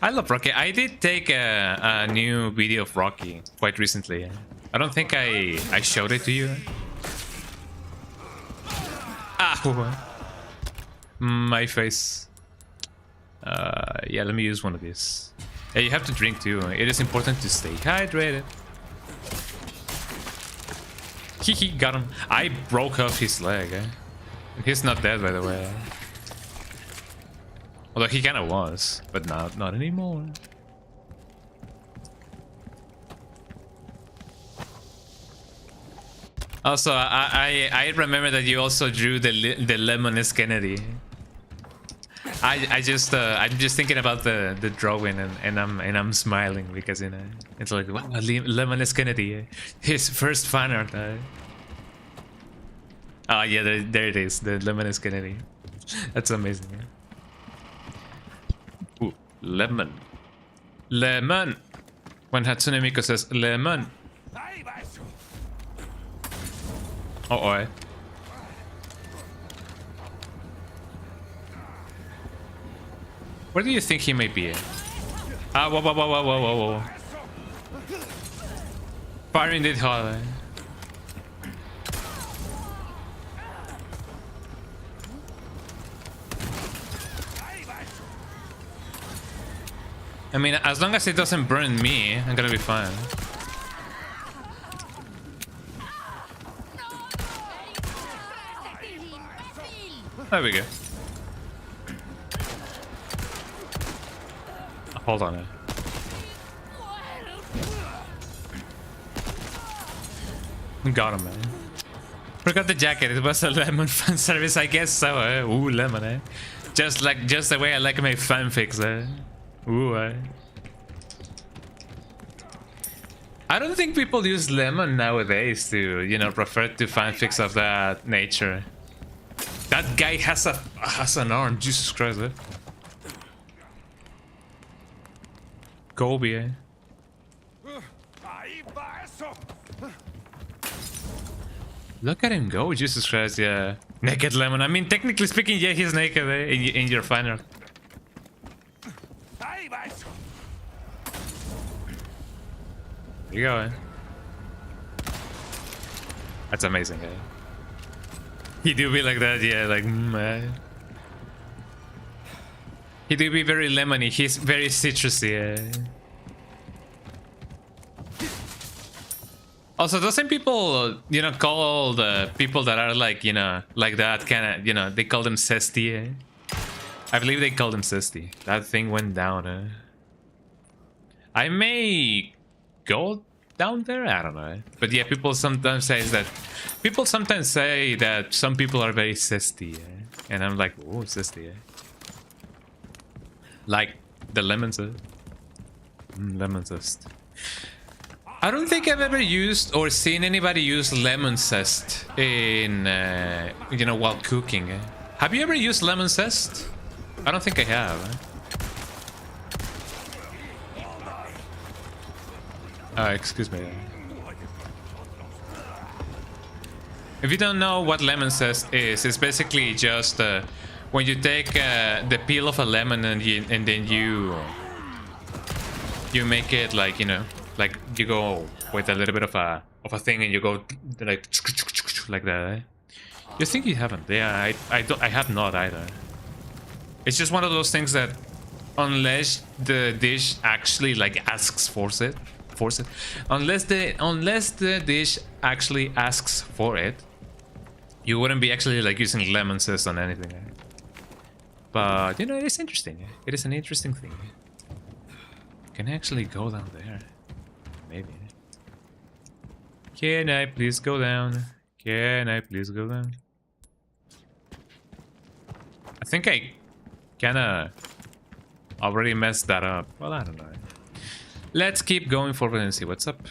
I love Rocky. I did take a new video of Rocky quite recently. I don't think I showed it to you. Ah, my face. Yeah, let me use one of these. Yeah, you have to drink too. It is important to stay hydrated. He got him. I broke off his leg. He's not dead, by the way. Although he kind of was, but not anymore. Also, I remember that you also drew the lemon Kennedy. I'm just thinking about the drawing, and I'm smiling because, you know, it's like, wow, Lemon Kennedy, his first fan art. Oh yeah, there it is, the Lemon Kennedy. That's amazing. Ooh, lemon. When Hatsune Miku says lemon. Uh-oh. Where do you think he may be? Ah, whoa. Fire indeed hard. I mean, as long as it doesn't burn me, I'm gonna be fine. There we go. Hold on. Got him, man. Forgot the jacket. It was a lemon fan service, I guess so. Ooh, lemon, just the way I like my fanfics. Ooh, I don't think people use lemon nowadays to, you know, refer to fanfics of that nature. That guy has an arm. Jesus Christ. Kobe. Look at him go, Jesus Christ, yeah. Naked Lemon. I mean, technically speaking, yeah, he's naked in your final. There you go, eh? That's amazing, eh? He do be like that, yeah, like, He do be very lemony, he's very citrusy, eh? Also, doesn't people, you know, call the people that are like, you know, like that kind of, you know, they call them zesty, eh? I believe they call them zesty. That thing went down, eh? I may go down there? I don't know. But yeah, people sometimes say that some people are very zesty, eh? And I'm like, oh, zesty, eh? Like the lemon zest. Lemon zest. I don't think I've ever used or seen anybody use lemon zest in, you know, while cooking. Eh? Have you ever used lemon zest? I don't think I have. Excuse me. If you don't know what lemon zest is, it's basically just when you take the peel of a lemon and then you make it like, you know, like you go with a little bit of a thing and you go like that. Eh? You think you haven't? Yeah, I have not either. It's just one of those things that unless the dish actually like asks for it, unless the dish actually asks for it, you wouldn't be actually like using lemon zest on anything. Eh? But you know, it is interesting. Eh? It is an interesting thing. Can I actually go down there? Maybe. Can I please go down? Can I please go down? I think I kinda already messed that up. Well, I don't know. Let's keep going forward and see what's up.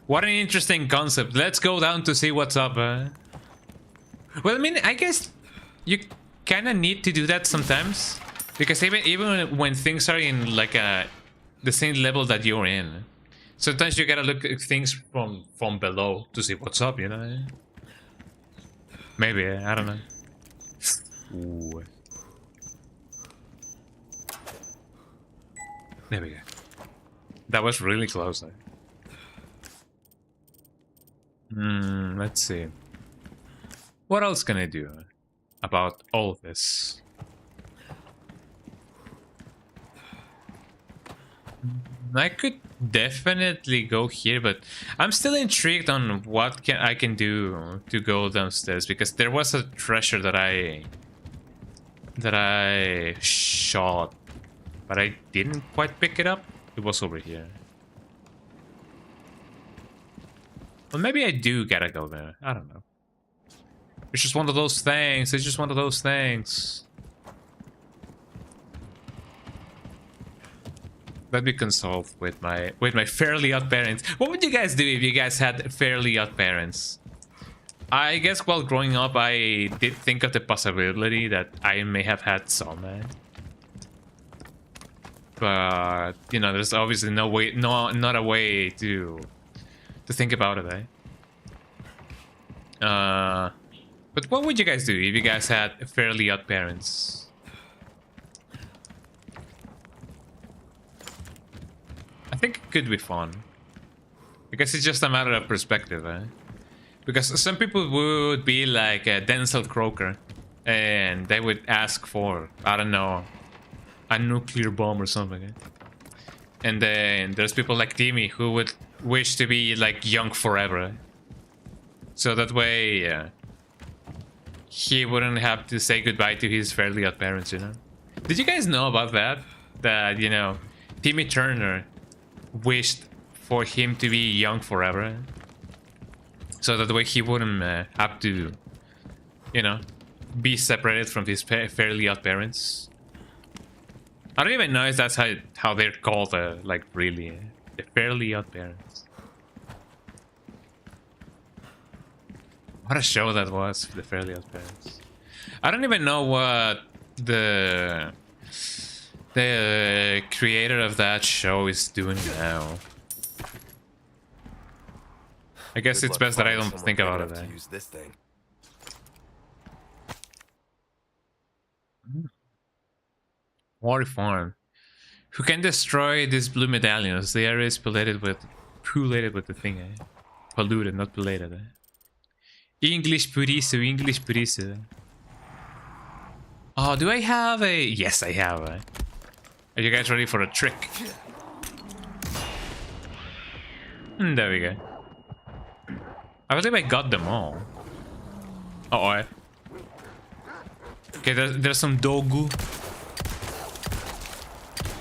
What an interesting concept. Let's go down to see what's up. Well, I mean, I guess you kinda need to do that sometimes. Because even when things are in like the same level that you're in, sometimes you gotta look at things from below to see what's up, you know? Maybe, I don't know. Ooh. There we go. That was really close, though. Let's see. What else can I do about all of this? I could definitely go here, but I'm still intrigued on what I can do to go downstairs, because there was a treasure that I shot, but I didn't quite pick it up. It was over here. Well, maybe I do gotta go there. I don't know. It's just one of those things. It's just one of those things. That we can solve with my Fairly Odd Parents. What would you guys do if you guys had Fairly Odd Parents? I guess while growing up, I did think of the possibility that I may have had some. But you know, there's obviously no way, not a way to think about it. But what would you guys do if you guys had Fairly Odd Parents? I think it could be fun. Because it's just a matter of perspective, eh? Because some people would be like Denzel Croker, and they would ask for, I don't know, a nuclear bomb or something. Eh? And then there's people like Timmy who would wish to be like young forever. Eh? So that way, he wouldn't have to say goodbye to his Fairly Odd Parents, you know? Did you guys know about that? That, you know, Timmy Turner wished for him to be young forever, so that way he wouldn't have to, you know, be separated from his Fairly Odd Parents. I don't even know if that's how they're called, like really, the Fairly Odd Parents. What a show that was, the Fairly Odd Parents. I don't even know what the creator of that show is doing now. I guess Good it's luck best that I finding don't someone think big about enough it. to use this thing. War farm. Who can destroy these blue medallions? The area is polluted with the thing, eh? Polluted, not polluted, eh? English purisu, English purisu. Oh, do I have a... Yes, I have, eh? Are you guys ready for a trick? There we go. I believe I got them all. Uh-oh. Okay, there's some dogu.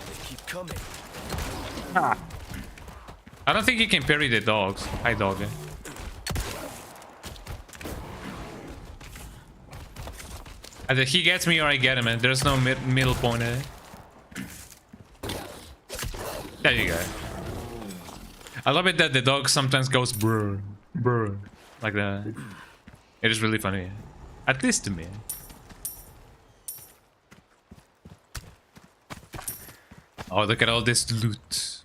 They keep coming. I don't think you can parry the dogs. Hi, dog. Either he gets me or I get him, and there's no middle point. There you go. I love it that the dog sometimes goes brr, brr, like that. It is really funny. At least to me. Oh, look at all this loot.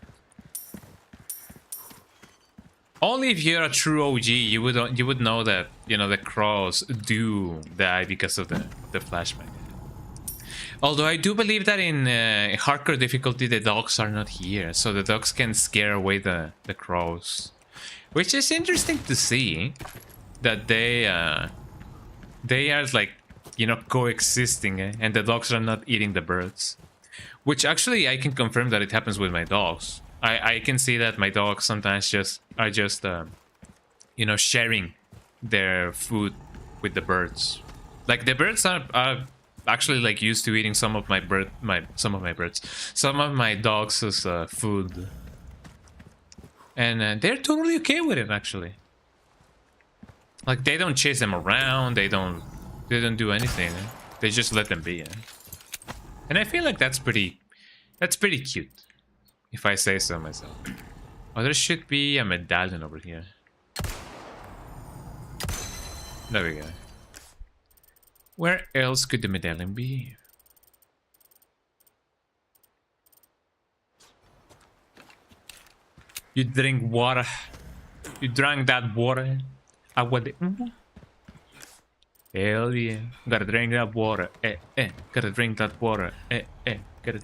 Only if you're a true OG, you would know that, you know, the crows do die because of the flashback. Although I do believe that in hardcore difficulty the dogs are not here, so the dogs can scare away the crows, which is interesting to see that they are like, you know, coexisting, and the dogs are not eating the birds. Which actually I can confirm that it happens with my dogs. I can see that my dogs sometimes are just you know, sharing their food with the birds. Like the birds are actually like used to eating some of my dogs' food, and they're totally okay with it actually. Like they don't chase them around, they don't do anything. They just let them be. And I feel like that's pretty cute, if I say so myself. Oh, there should be a medallion over here. There we go. Where else could the medallion be? You drink water. You drank that water. Hell yeah. Gotta drink that water. Gotta drink that water. Gotta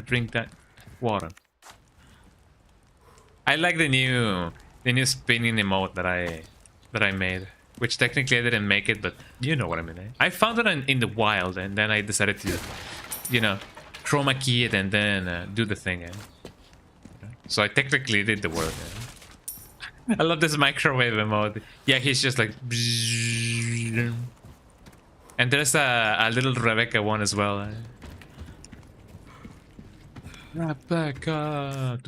drink that water. I like the new spinning emote that I made, which technically I didn't make it, but you know what I mean. I found it in the wild, and then I decided to, you know, chroma key it and then do the thing. So I technically did the work. I love this microwave emote. Yeah, he's just like. And there's a little Rebecca one as well. Rebecca.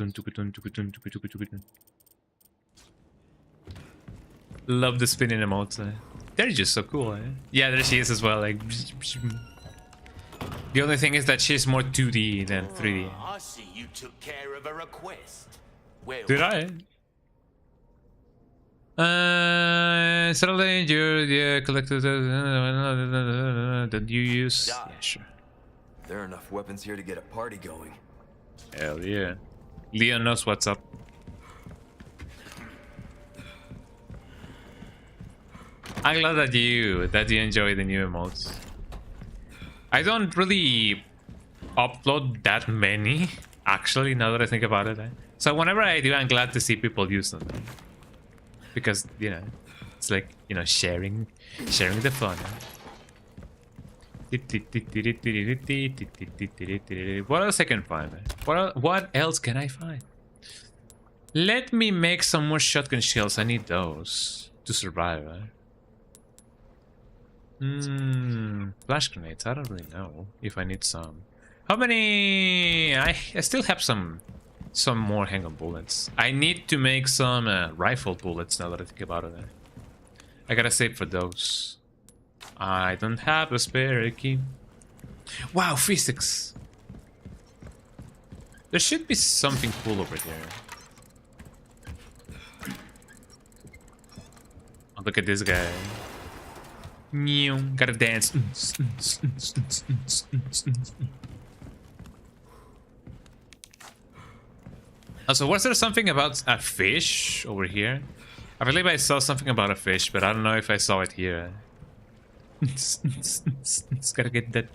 Love the spinning emotes. They're just so cool. Yeah, there she is as well. Like. The only thing is that she's more 2D than 3D. I see you took care of a request. Well, Did I? Suddenly you collected that you use. Yeah, sure. There are enough weapons here to get a party going. Hell yeah. Leon knows what's up. I'm glad that you enjoy the new emotes. I don't really upload that many, actually, now that I think about it. So whenever I do, I'm glad to see people use them. Because, you know, it's like, you know, sharing the fun. What else I can find? What else can I find? Let me make some more shotgun shells. I need those to survive. Flash grenades. I don't really know if I need some. How many? I still have some more handgun bullets. I need to make some rifle bullets now that I think about it. I gotta save for those. I don't have a spare key. Wow, physics. There should be something cool over there. Oh, look at this guy. Gotta dance. Also, was there something about a fish over here? I believe I saw something about a fish, but I don't know if I saw it here. It's gotta get that.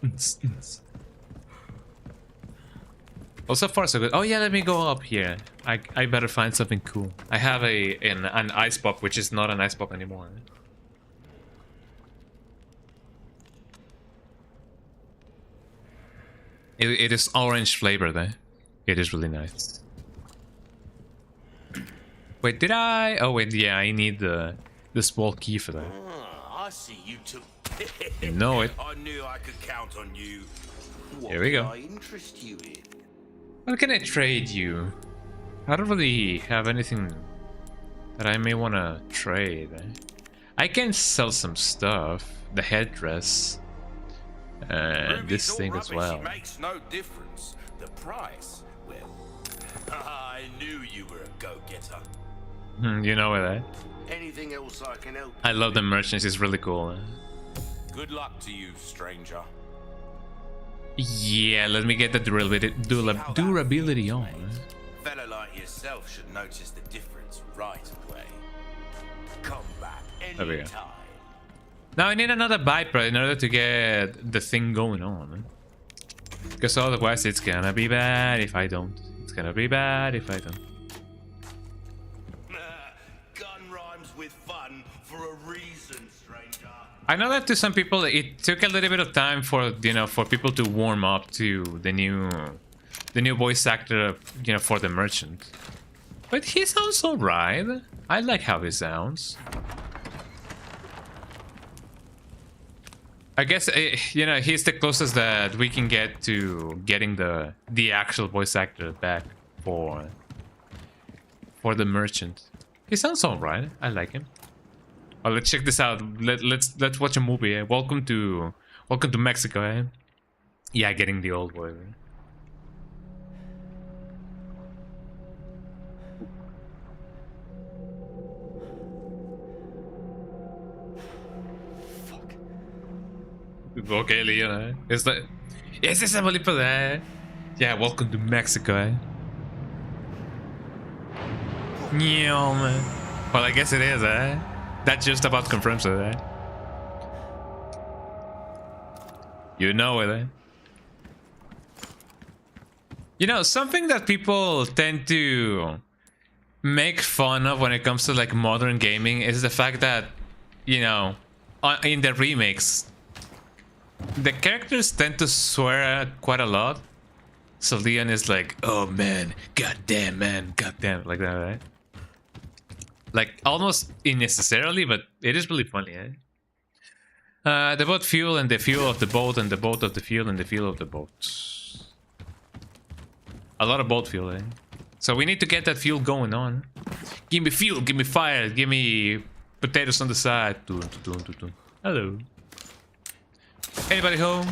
Well, so far so good. Oh yeah, let me go up here. I better find something cool. I have an ice pop, which is not an ice pop anymore. It is orange flavor though. It is really nice. Wait, did I? Oh wait, yeah, I need the small key for that. I see you took. You know it. I knew I could count on you. What Here we go. can I interest you in? What can I trade you? I don't really have anything that I may want to trade. I can sell some stuff. The headdress. Ruby's This all thing as rubbish, well. It makes no difference. The price, well, I knew you were a go-getter. You know that. Anything else I can help? I love the merchants. It's really cool. Good luck to you, stranger. Yeah, let me get the durability on. A fella like yourself should notice the difference right away. Come back There we go. anytime. Now I need another Viper in order to get the thing going on. Because otherwise it's gonna be bad if I don't. It's gonna be bad if I don't. Gun rhymes with fun for a reason, stranger. I know that to some people it took a little bit of time for for people to warm up to the new voice actor for the merchant. But he sounds alright. I like how he sounds. I guess he's the closest that we can get to getting the actual voice actor back for the merchant. He sounds alright. I like him. Oh, let's check this out. Let's watch a movie. Eh? Welcome to Mexico. Eh? Yeah, getting the old boy. Eh? Okay, Leon. Eh? Is this a película? Eh? Yeah, welcome to Mexico. Eh? Yeah, man. Well, I guess it is. Eh? That just about confirms it. Eh? You know it. Eh? Something that people tend to make fun of when it comes to like modern gaming is the fact that in the remakes the characters tend to swear quite a lot. So Leon is like, oh man, goddamn, like that, right? Like almost unnecessarily, but it is really funny, eh? The boat fuel and the fuel of the boat and the boat of the fuel and the fuel of the boat. A lot of boat fuel, eh? So we need to get that fuel going on. Give me fuel, give me fire, give me potatoes on the side. Hello. Anybody home?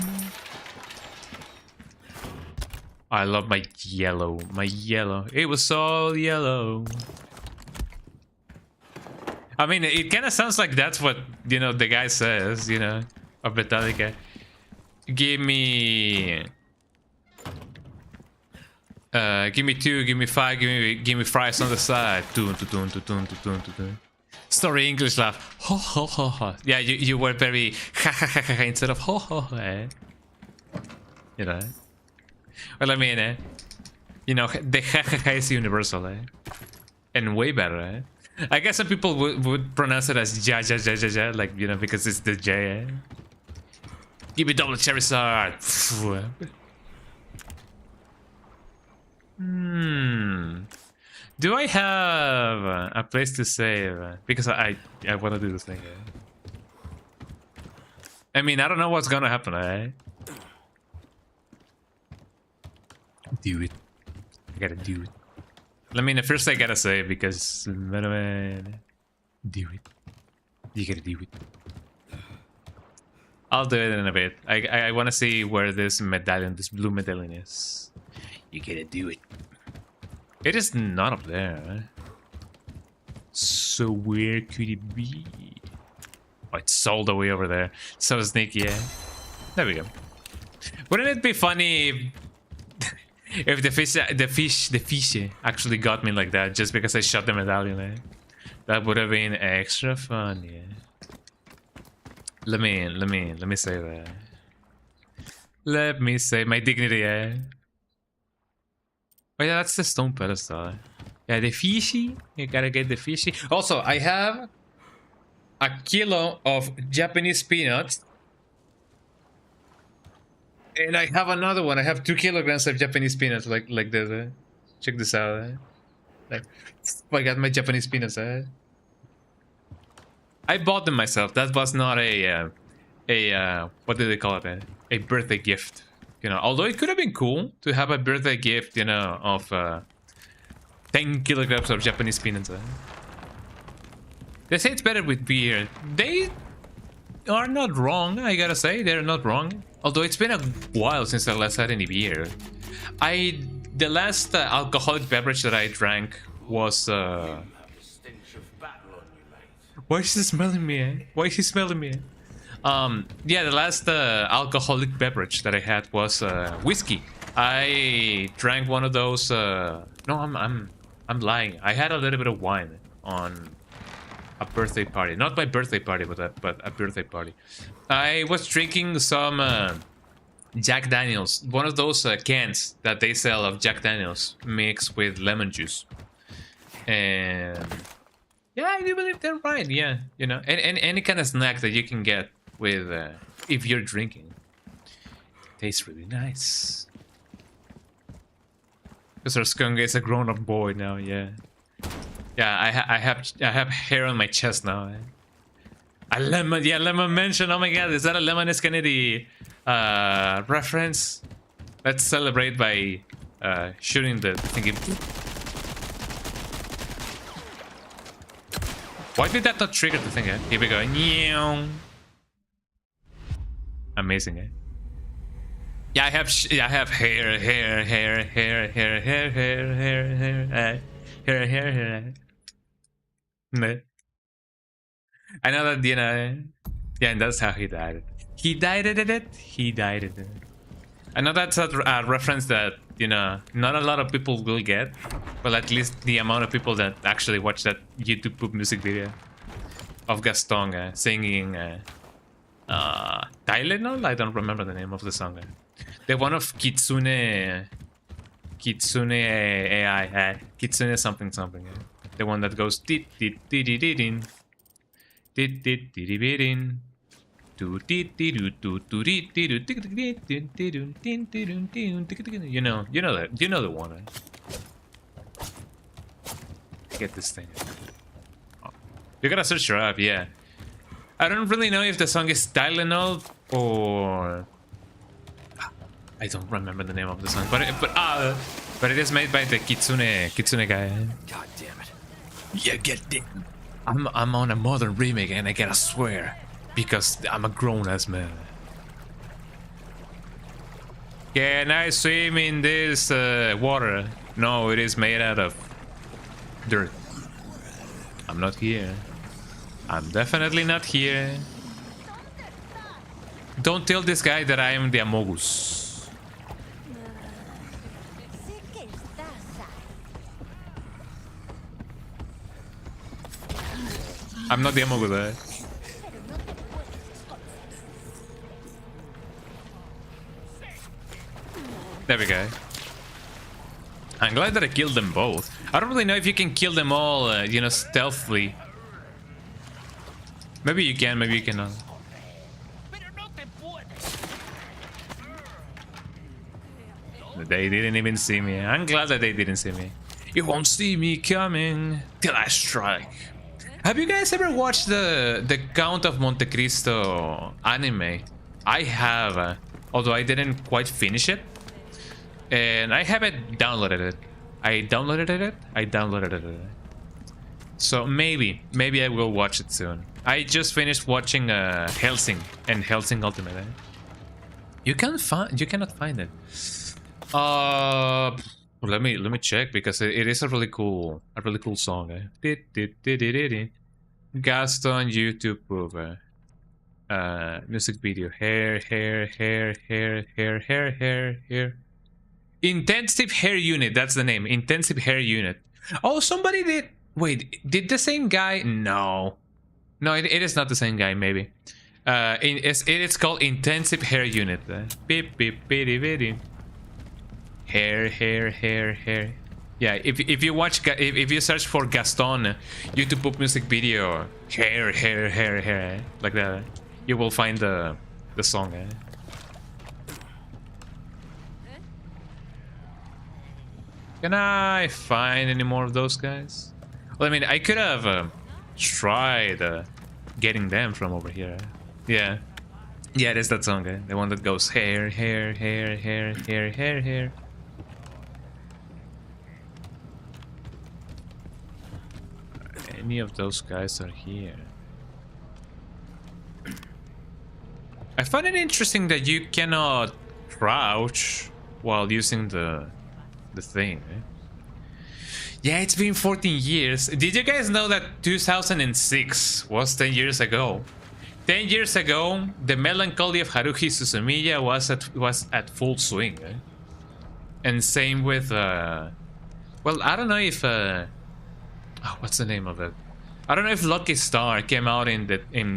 I love my yellow. It was all yellow. I mean, it kind of sounds like that's what, the guy says, of Metallica. Give me 2, give me 5, give me fries on the side. Story English laugh. Ho ho ho ho. Yeah, you were very ha ha ha ha instead of ho ho ho. Eh? Well, I mean, the ha ha ha is universal, eh? And way better, eh? I guess some people would pronounce it as ja ja ja ja ja, like because it's the J. Eh? Give me double cherry sard. Do I have a place to save? Because I want to do this thing. Eh? I mean, I don't know what's gonna happen, eh? Do it. I gotta do it. I mean, at first I gotta save because... Do it. You gotta do it. I'll do it in a bit. I want to see where this medallion, this blue medallion is. You gotta do it. It is not up there. Eh? So where could it be? Oh, it's all the way over there. So sneaky, eh? There we go. Wouldn't it be funny if the fish actually got me like that just because I shot the medallion, eh? That would have been extra fun, yeah. Let me say that. Let me say my dignity, eh? Oh yeah, that's the stone pedestal. Yeah, the fishy. You gotta get the fishy. Also, I have a kilo of Japanese peanuts. And I have another one. I have 2 kilograms of Japanese peanuts, like this. Check this out. Like, I got my Japanese peanuts. I bought them myself. That was not a what do they call it? A birthday gift. You know, although it could have been cool to have a birthday gift, you know, of 10 kilograms of Japanese peanuts. They say it's better with beer. They are not wrong, I gotta say. They're not wrong. Although it's been a while since I last had any beer. The last alcoholic beverage that I drank was why is he smelling me? Eh? Why is he smelling me? Yeah, the last alcoholic beverage that I had was whiskey. I drank one of those. No, I'm lying. I had a little bit of wine on a birthday party. Not my birthday party, but a birthday party. I was drinking some Jack Daniels, one of those cans that they sell of Jack Daniels mixed with lemon juice. And yeah, I do believe they're right. Yeah, you know, and any kind of snack that you can get with if you're drinking tastes really nice. Because our skunk is a grown-up boy now. Yeah, yeah. I have hair on my chest now. Eh? A lemon, yeah, lemon mention. Oh my god, is that a Lemon Kennedy reference? Let's celebrate by shooting the thingy. Why did that not trigger the thing? Eh? Here we go. Amazing, eh? Yeah, I have hair. I know that, you know. Yeah, and that's how he died. He died at it. He died at it. I know that's a reference that, you know, not a lot of people will get. Well, at least the amount of people that actually watch that YouTube poop music video of Gaston singing Tylenol? I don't remember the name of the song. The one of Kitsune AI, Kitsune something. The one that goes you know the one. Right? Get this thing. Oh. You gotta search her up, yeah. I don't really know if the song is Tylenol or I don't remember the name of the song, but it is made by the Kitsune guy. God damn it! Yeah, get it. I'm on a modern remake and I gotta swear because I'm a grown-ass man. Can I swim in this water? No, it is made out of dirt. I'm not here. I'm definitely not here. Don't tell this guy that I am the Amogus. I'm not the Amogus, eh? There we go. I'm glad that I killed them both. I don't really know if you can kill them all, you know, stealthily. Maybe you can, maybe you cannot. They didn't even see me. I'm glad that they didn't see me. You won't see me coming till I strike. Have you guys ever watched the Count of Monte Cristo anime? I have, although I didn't quite finish it. And I haven't downloaded it. I downloaded it. So maybe I will watch it soon. I just finished watching Hellsing and Hellsing Ultimate. Eh? You cannot find it. Let me check because it is a really cool song. Eh? Gaston YouTube cover. Music video. Hair. Intensive Hair Unit. That's the name. Intensive Hair Unit. Oh, somebody did. Wait, did the same guy? No. No, it is not the same guy, maybe. It's called Intensive Hair Unit. Beep, beep, beep, beep. Hair. Yeah, if you watch, if you search for Gaston YouTube pop music video, hair, like that, you will find the song. Can I find any more of those guys? Well, I mean, I could have tried getting them from over here. Yeah, it is that song, the one that goes hair. Any of those guys are here. I find it interesting that you cannot crouch while using the thing. Yeah, it's been 14 years. Did you guys know that 2006 was 10 years ago? 10 years ago, the melancholy of Haruhi Suzumiya was at full swing. And same with well, I don't know if what's the name of it? I don't know if Lucky Star came out in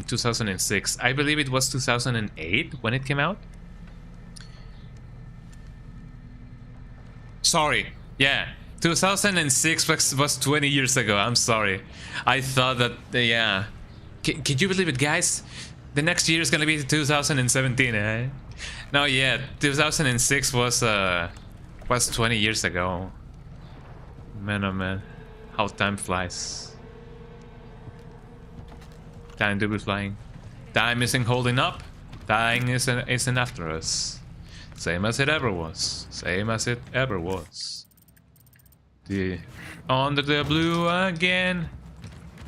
2006. I believe it was 2008 when it came out. Sorry. Yeah. 2006 was 20 years ago. I'm sorry. I thought that yeah. Can you believe it, guys? The next year is gonna be 2017, eh? No, yeah. 2006 was 20 years ago. Man, oh man. How time flies. Time to be flying. Time isn't holding up. Time isn't after us. Same as it ever was. Same as it ever was. Under the blue again.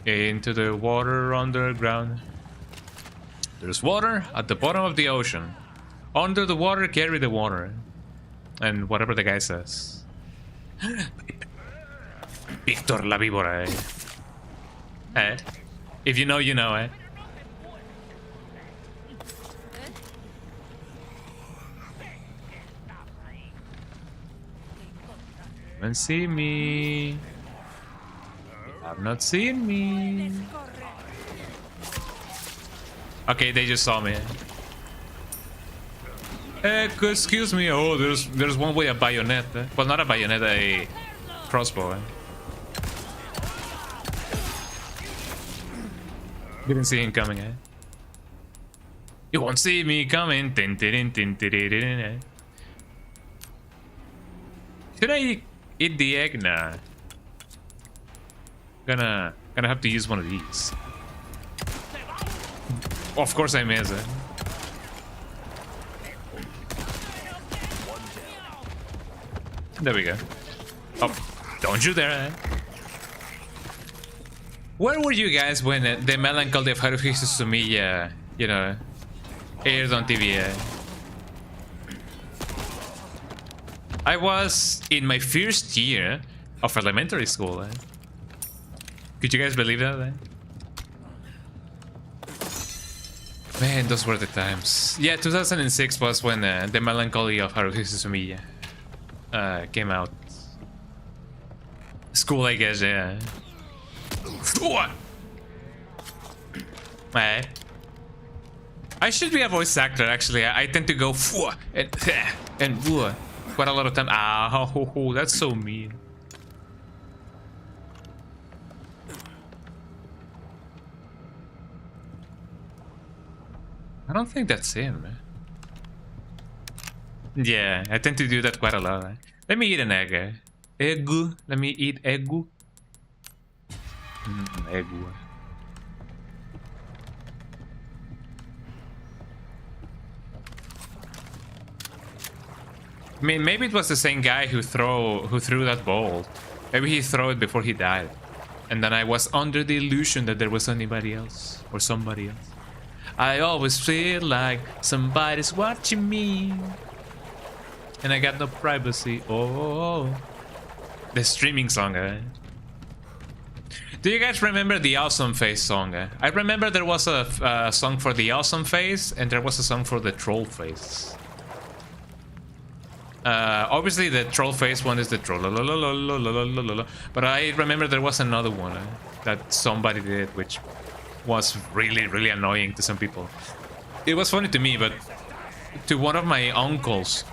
Into the water underground. There's water at the bottom of the ocean. Under the water, carry the water. And whatever the guy says. Victor la víbora, eh? If you know, you know, eh? Haven't seen me. Have not seen me. Okay, they just saw me. Excuse me. Oh, there's one way a bayonet. Well, not a bayonet, a crossbow. Didn't see him coming, eh? You won't see me coming. Should I eat the egg? Nah. Gonna have to use one of these. Of course I miss it. There we go. Oh, don't you dare, eh? Where were you guys when the melancholy of Haruhi Suzumiya, you know, aired on TV? I was in my first year of elementary school. Could you guys believe that? Man, those were the times. Yeah, 2006 was when the melancholy of Haruhi Suzumiya came out. School, I guess, yeah. I should be a voice actor, actually. I tend to go and quite a lot of time. Oh, that's so mean. I don't think that's him, man. Yeah, I tend to do that quite a lot. Let me eat an egg. Egg. Let me eat egg. Egg. I mean, maybe it was the same guy who threw that ball. Maybe he threw it before he died, and then I was under the illusion that there was anybody else or somebody else. I always feel like somebody's watching me, and I got no privacy. Oh, the streaming song. Do you guys remember the Awesome Face song? I remember there was a song for the Awesome Face, and there was a song for the Troll Face. Obviously the troll face one is the troll, but I remember there was another one that somebody did, which was really annoying to some people. It was funny to me, but to one of my uncles,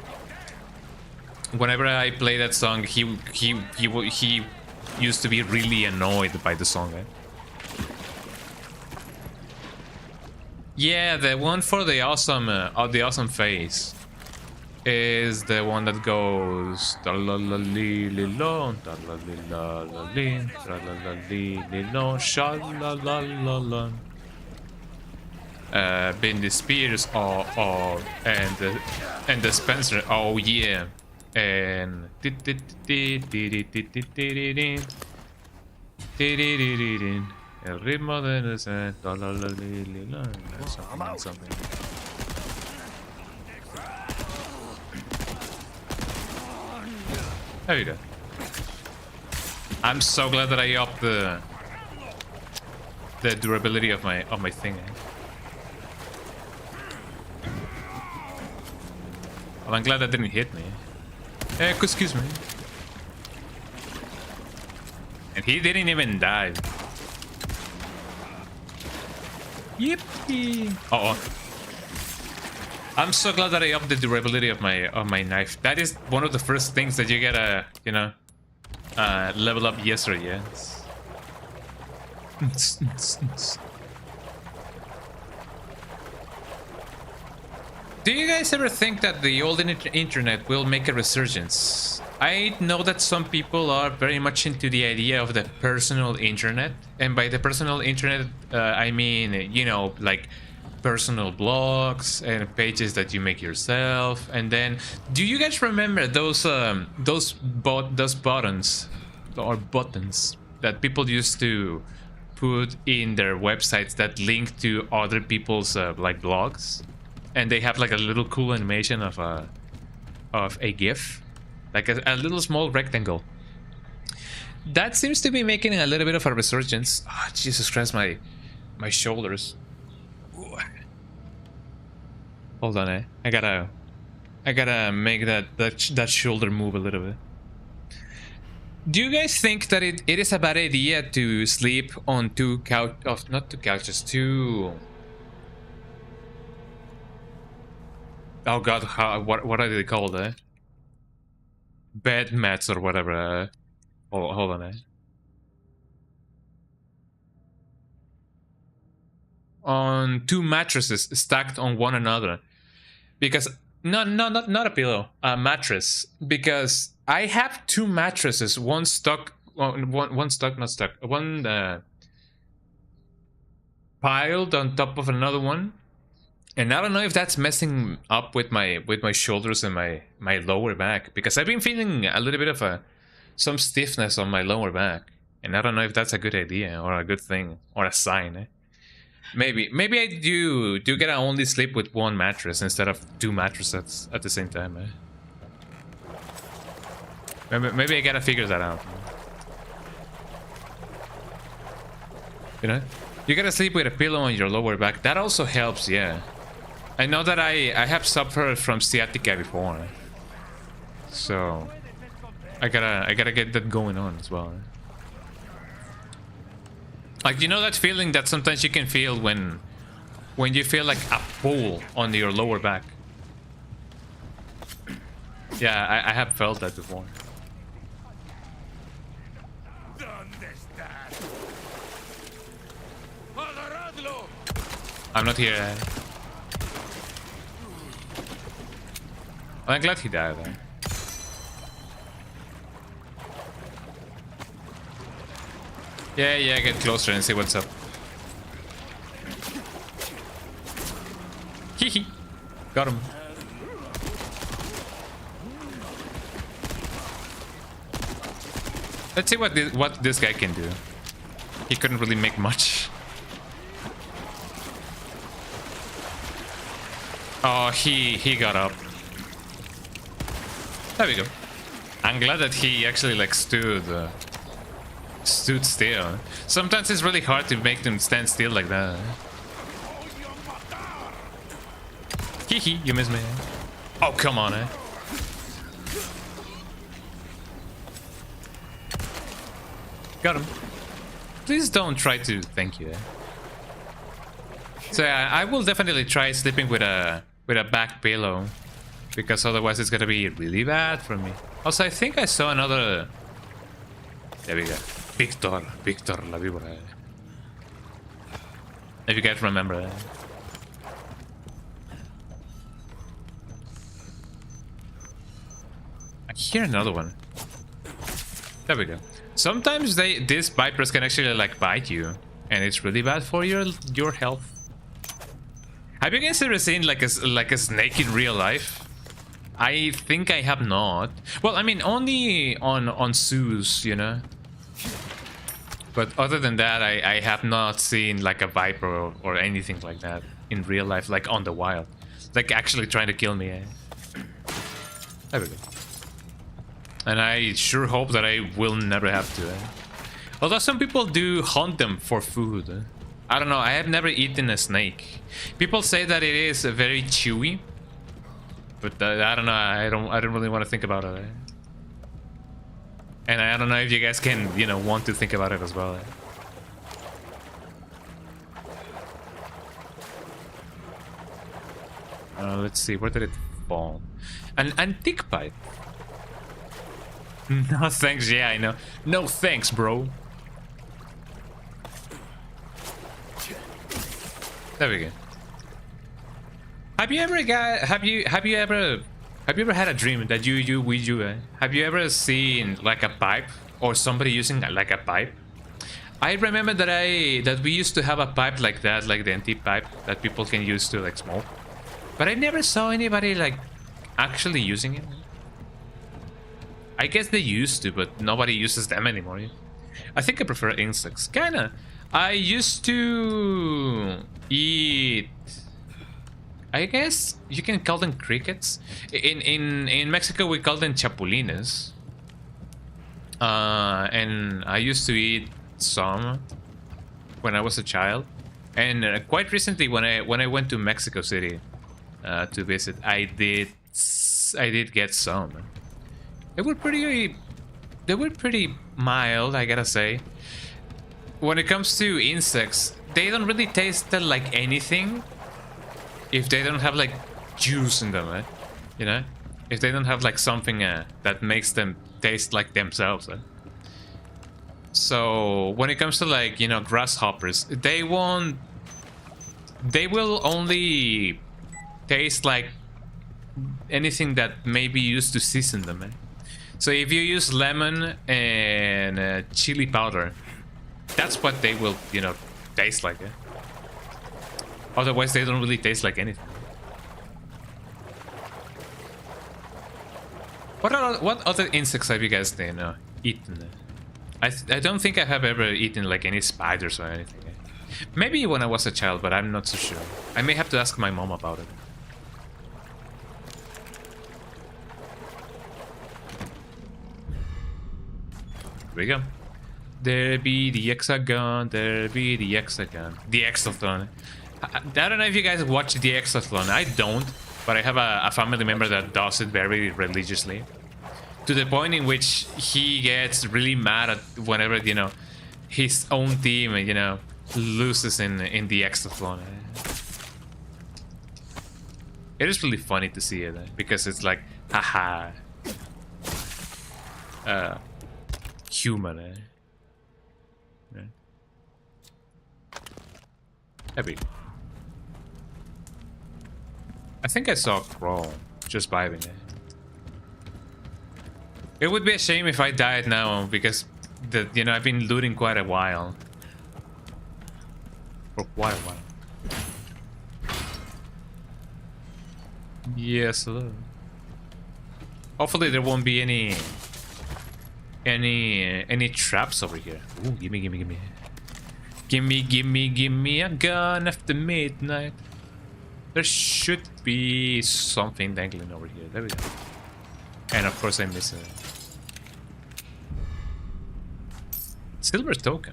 whenever I play that song, he used to be really annoyed by the song. Yeah, the one for the awesome face is the one that goes Bindi Spears, and the Spencer, oh yeah, and El ritmo de something. There you go. I'm so glad that I upped the durability of my thing. Well, I'm glad that didn't hit me. Excuse me. And he didn't even die. Yippee! Uh oh. I'm so glad that I upped the durability of my knife. That is one of the first things that you gotta, you know, level up yesterday. Yes. Do you guys ever think that the old internet will make a resurgence? I know that some people are very much into the idea of the personal internet, and by the personal internet, I mean, you know, like personal blogs and pages that you make yourself. And then, do you guys remember those buttons that people used to put in their websites that link to other people's like blogs, and they have like a little cool animation of a GIF? Like a little small rectangle. That seems to be making a little bit of a resurgence. Oh, Jesus Christ, my shoulders. Ooh. Hold on, I gotta make that shoulder move a little bit. Do you guys think that it is a bad idea to sleep on not two couches, two... Oh God, what are they called? Bed mats or whatever. Hold on. On two mattresses stacked on one another, because not a pillow, a mattress. Because I have two mattresses, one piled on top of another one. And I don't know if that's messing up with my shoulders and my lower back, because I've been feeling a little bit of some stiffness on my lower back, and I don't know if that's a good idea or a good thing or a sign. Maybe I do gotta only sleep with one mattress instead of two mattresses at the same time. Maybe I gotta figure that out. You know, you gotta sleep with a pillow on your lower back. That also helps, yeah. I know that I have suffered from sciatica before, so I gotta get that going on as well. Like, you know that feeling that sometimes you can feel when you feel like a pull on your lower back. Yeah, I have felt that before. I'm not here. I'm glad he died then. Yeah, get closer and see what's up. Hehe. Got him. Let's see what this guy can do. He couldn't really make much. Oh, he got up. There we go. I'm glad that he actually like stood still. Sometimes it's really hard to make them stand still like that. Hehe, you missed me. Oh, come on, Got him. Please don't try to. Thank you. So yeah, I will definitely try sleeping with a back pillow, because otherwise it's gonna be really bad for me. Also, I think I saw another. There we go. Victor la víbora. If you guys remember. I hear another one. There we go. Sometimes these vipers can actually like bite you, and it's really bad for your health. Have you guys ever seen like a snake in real life? I think I have not. Well, I mean only on zoos, you know. But other than that, I have not seen like a viper or anything like that in real life, like on the wild, like actually trying to kill me. There we go. And I sure hope that I will never have to. Although some people do hunt them for food. I don't know, I have never eaten a snake. People say that it is very chewy. But I don't know, I don't really want to think about it. And I don't know if you guys can, you know, want to think about it as well. Let's see, where did it fall? An antique pipe. No thanks, yeah, I know. No thanks, bro. There we go. Have you ever had a dream that have you ever seen like a pipe or somebody using like a pipe? I remember that we used to have a pipe like that, like the antique pipe that people can use to like smoke. But I never saw anybody like actually using it. I guess they used to, but nobody uses them anymore. I think I prefer insects. Kinda. I used to eat. I guess you can call them crickets. In Mexico we call them chapulines. And I used to eat some when I was a child. And quite recently, when I went to Mexico City to visit, I did get some. They were pretty mild, I gotta say. When it comes to insects, they don't really taste like anything if they don't have like juice in them, right? You know, if they don't have like something that makes them taste like themselves. Right? So when it comes to like, you know, grasshoppers, they will only taste like anything that may be used to season them. Right? So if you use lemon and chili powder, that's what they will, you know, taste like. Otherwise, they don't really taste like anything. What other insects have you guys eaten? I don't think I have ever eaten like any spiders or anything. Maybe when I was a child, but I'm not so sure. I may have to ask my mom about it. Here we go. There be the hexagon, there be the hexagon. The hexathlon. I don't know if you guys watch the hexathlon. I don't, but I have a family member that does it very religiously. To the point in which he gets really mad at whenever, you know, his own team, you know, loses in the hexathlon. It is really funny to see it, because it's like, haha. Human, Heavy. I think I saw a crow just vibing. It would be a shame if I died now, because you know, I've been looting quite a while. For quite a while. Yes, hello. Hopefully there won't be any traps over here. Ooh, gimme. Gimme a gun after midnight. There should be something dangling over here. There we go. And of course I miss it. Silver token.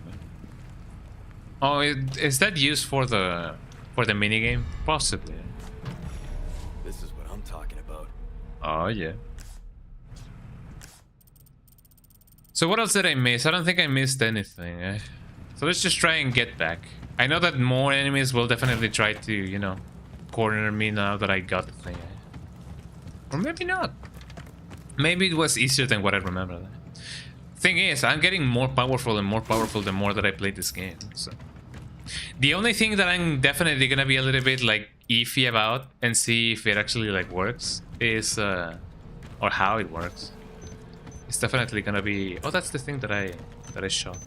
Oh, is that used for the minigame? Possibly. This is what I'm talking about. Oh yeah. So what else did I miss? I don't think I missed anything. So let's just try and get back. I know that more enemies will definitely try to, you know, corner me now that I got the thing. Or maybe not. Maybe it was easier than what I remember. Thing is, I'm getting more powerful and more powerful the more that I play this game. So the only thing that I'm definitely gonna be a little bit like iffy about and see if it actually like works is or how it works. It's definitely gonna be. Oh, that's the thing that I shot.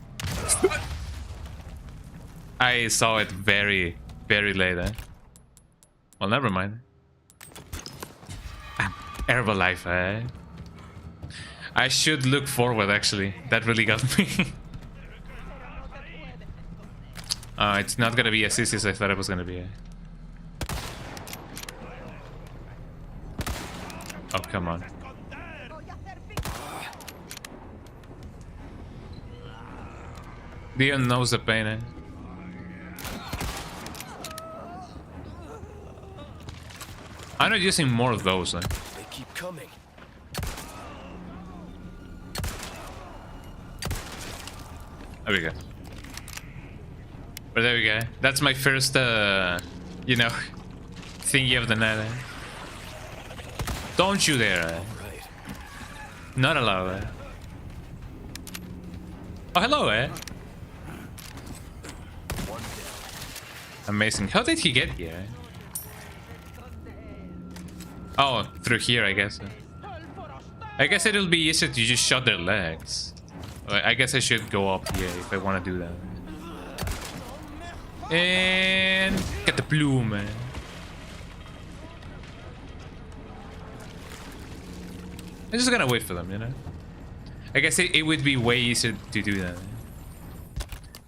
I saw it very, very late. Well, never mind. Herbalife, eh? I should look forward, actually. That really got me. It's not gonna be as easy as I thought it was gonna be. Oh, come on. Dion knows the pain, eh? I'm not using more of those, eh? They keep coming. There we go. But there we go. That's my first, you know, thingy of the night, eh? Don't you dare, eh? Right. Not allowed, eh? Oh, hello, eh? Amazing. How did he get here? Oh, through here, I guess. I guess it'll be easier to just shot their legs. I guess I should go up here if I want to do that. And get the plume, man. I'm just gonna wait for them, you know? I guess it would be way easier to do that.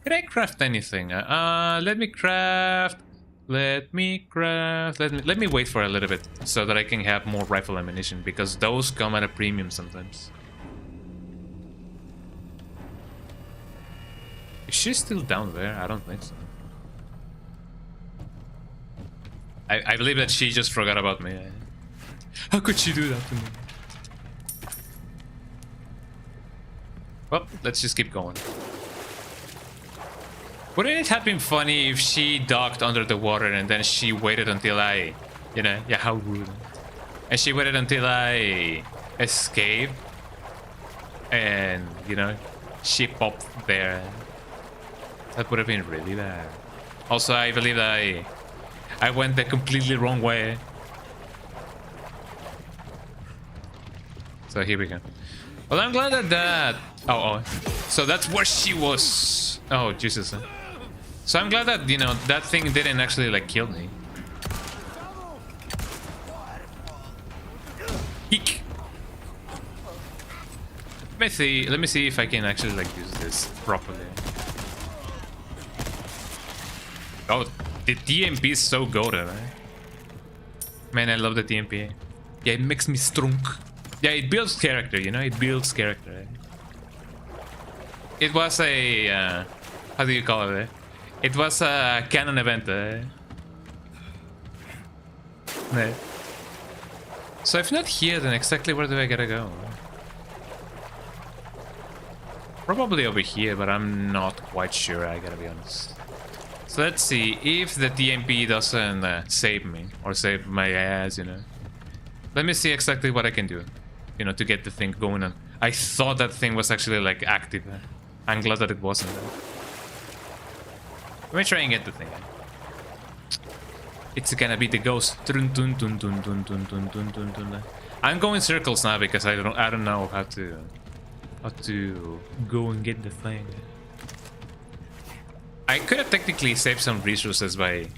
Can I craft anything? Let me wait for a little bit so that I can have more rifle ammunition, because those come at a premium sometimes. Is she still down there? I don't think so. I believe that she just forgot about me. How could she do that to me? Well, let's just keep going. Wouldn't it have been funny if she docked under the water and then she waited until I, you know, yeah, how rude. And she waited until I escaped and, you know, she popped there. That would have been really bad. Also, I believe that I went the completely wrong way. So here we go. Well, I'm glad that oh, so that's where she was. Oh, Jesus. So I'm glad that, you know, that thing didn't actually, like, kill me. Eek. Let me see if I can actually, like, use this properly. Oh, the TMP is so goated, right? Man, I love the TMP. Yeah, it makes me strong. Yeah, it builds character, you know? It builds character, right? It was a... how do you call it? It was a canon event. No. So if not here, then exactly where do I gotta go? Probably over here, but I'm not quite sure, I gotta be honest. So let's see if the TMP doesn't save me, or save my ass, you know. Let me see exactly what I can do, you know, to get the thing going on. I thought that thing was actually, like, active. I'm glad that it wasn't. Let me try and get the thing. It's gonna be the ghost. I'm going circles now because I don't know how to go and get the thing. I could have technically saved some resources by,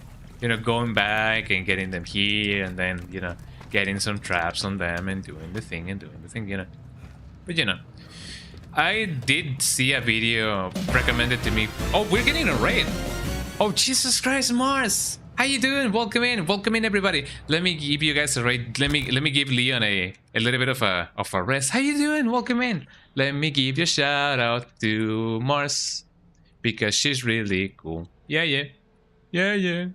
you know, going back and getting them here, and then, you know, getting some traps on them and doing the thing, you know. But, you know, I did see a video recommended to me. Oh, we're getting a raid. Oh, Jesus Christ, Mars. How you doing? Welcome in, everybody. Let me give you guys a raid. Let me give Leon a little bit of a rest. How you doing? Welcome in. Let me give you a shout out to Mars, because she's really cool. Yeah. Yeah,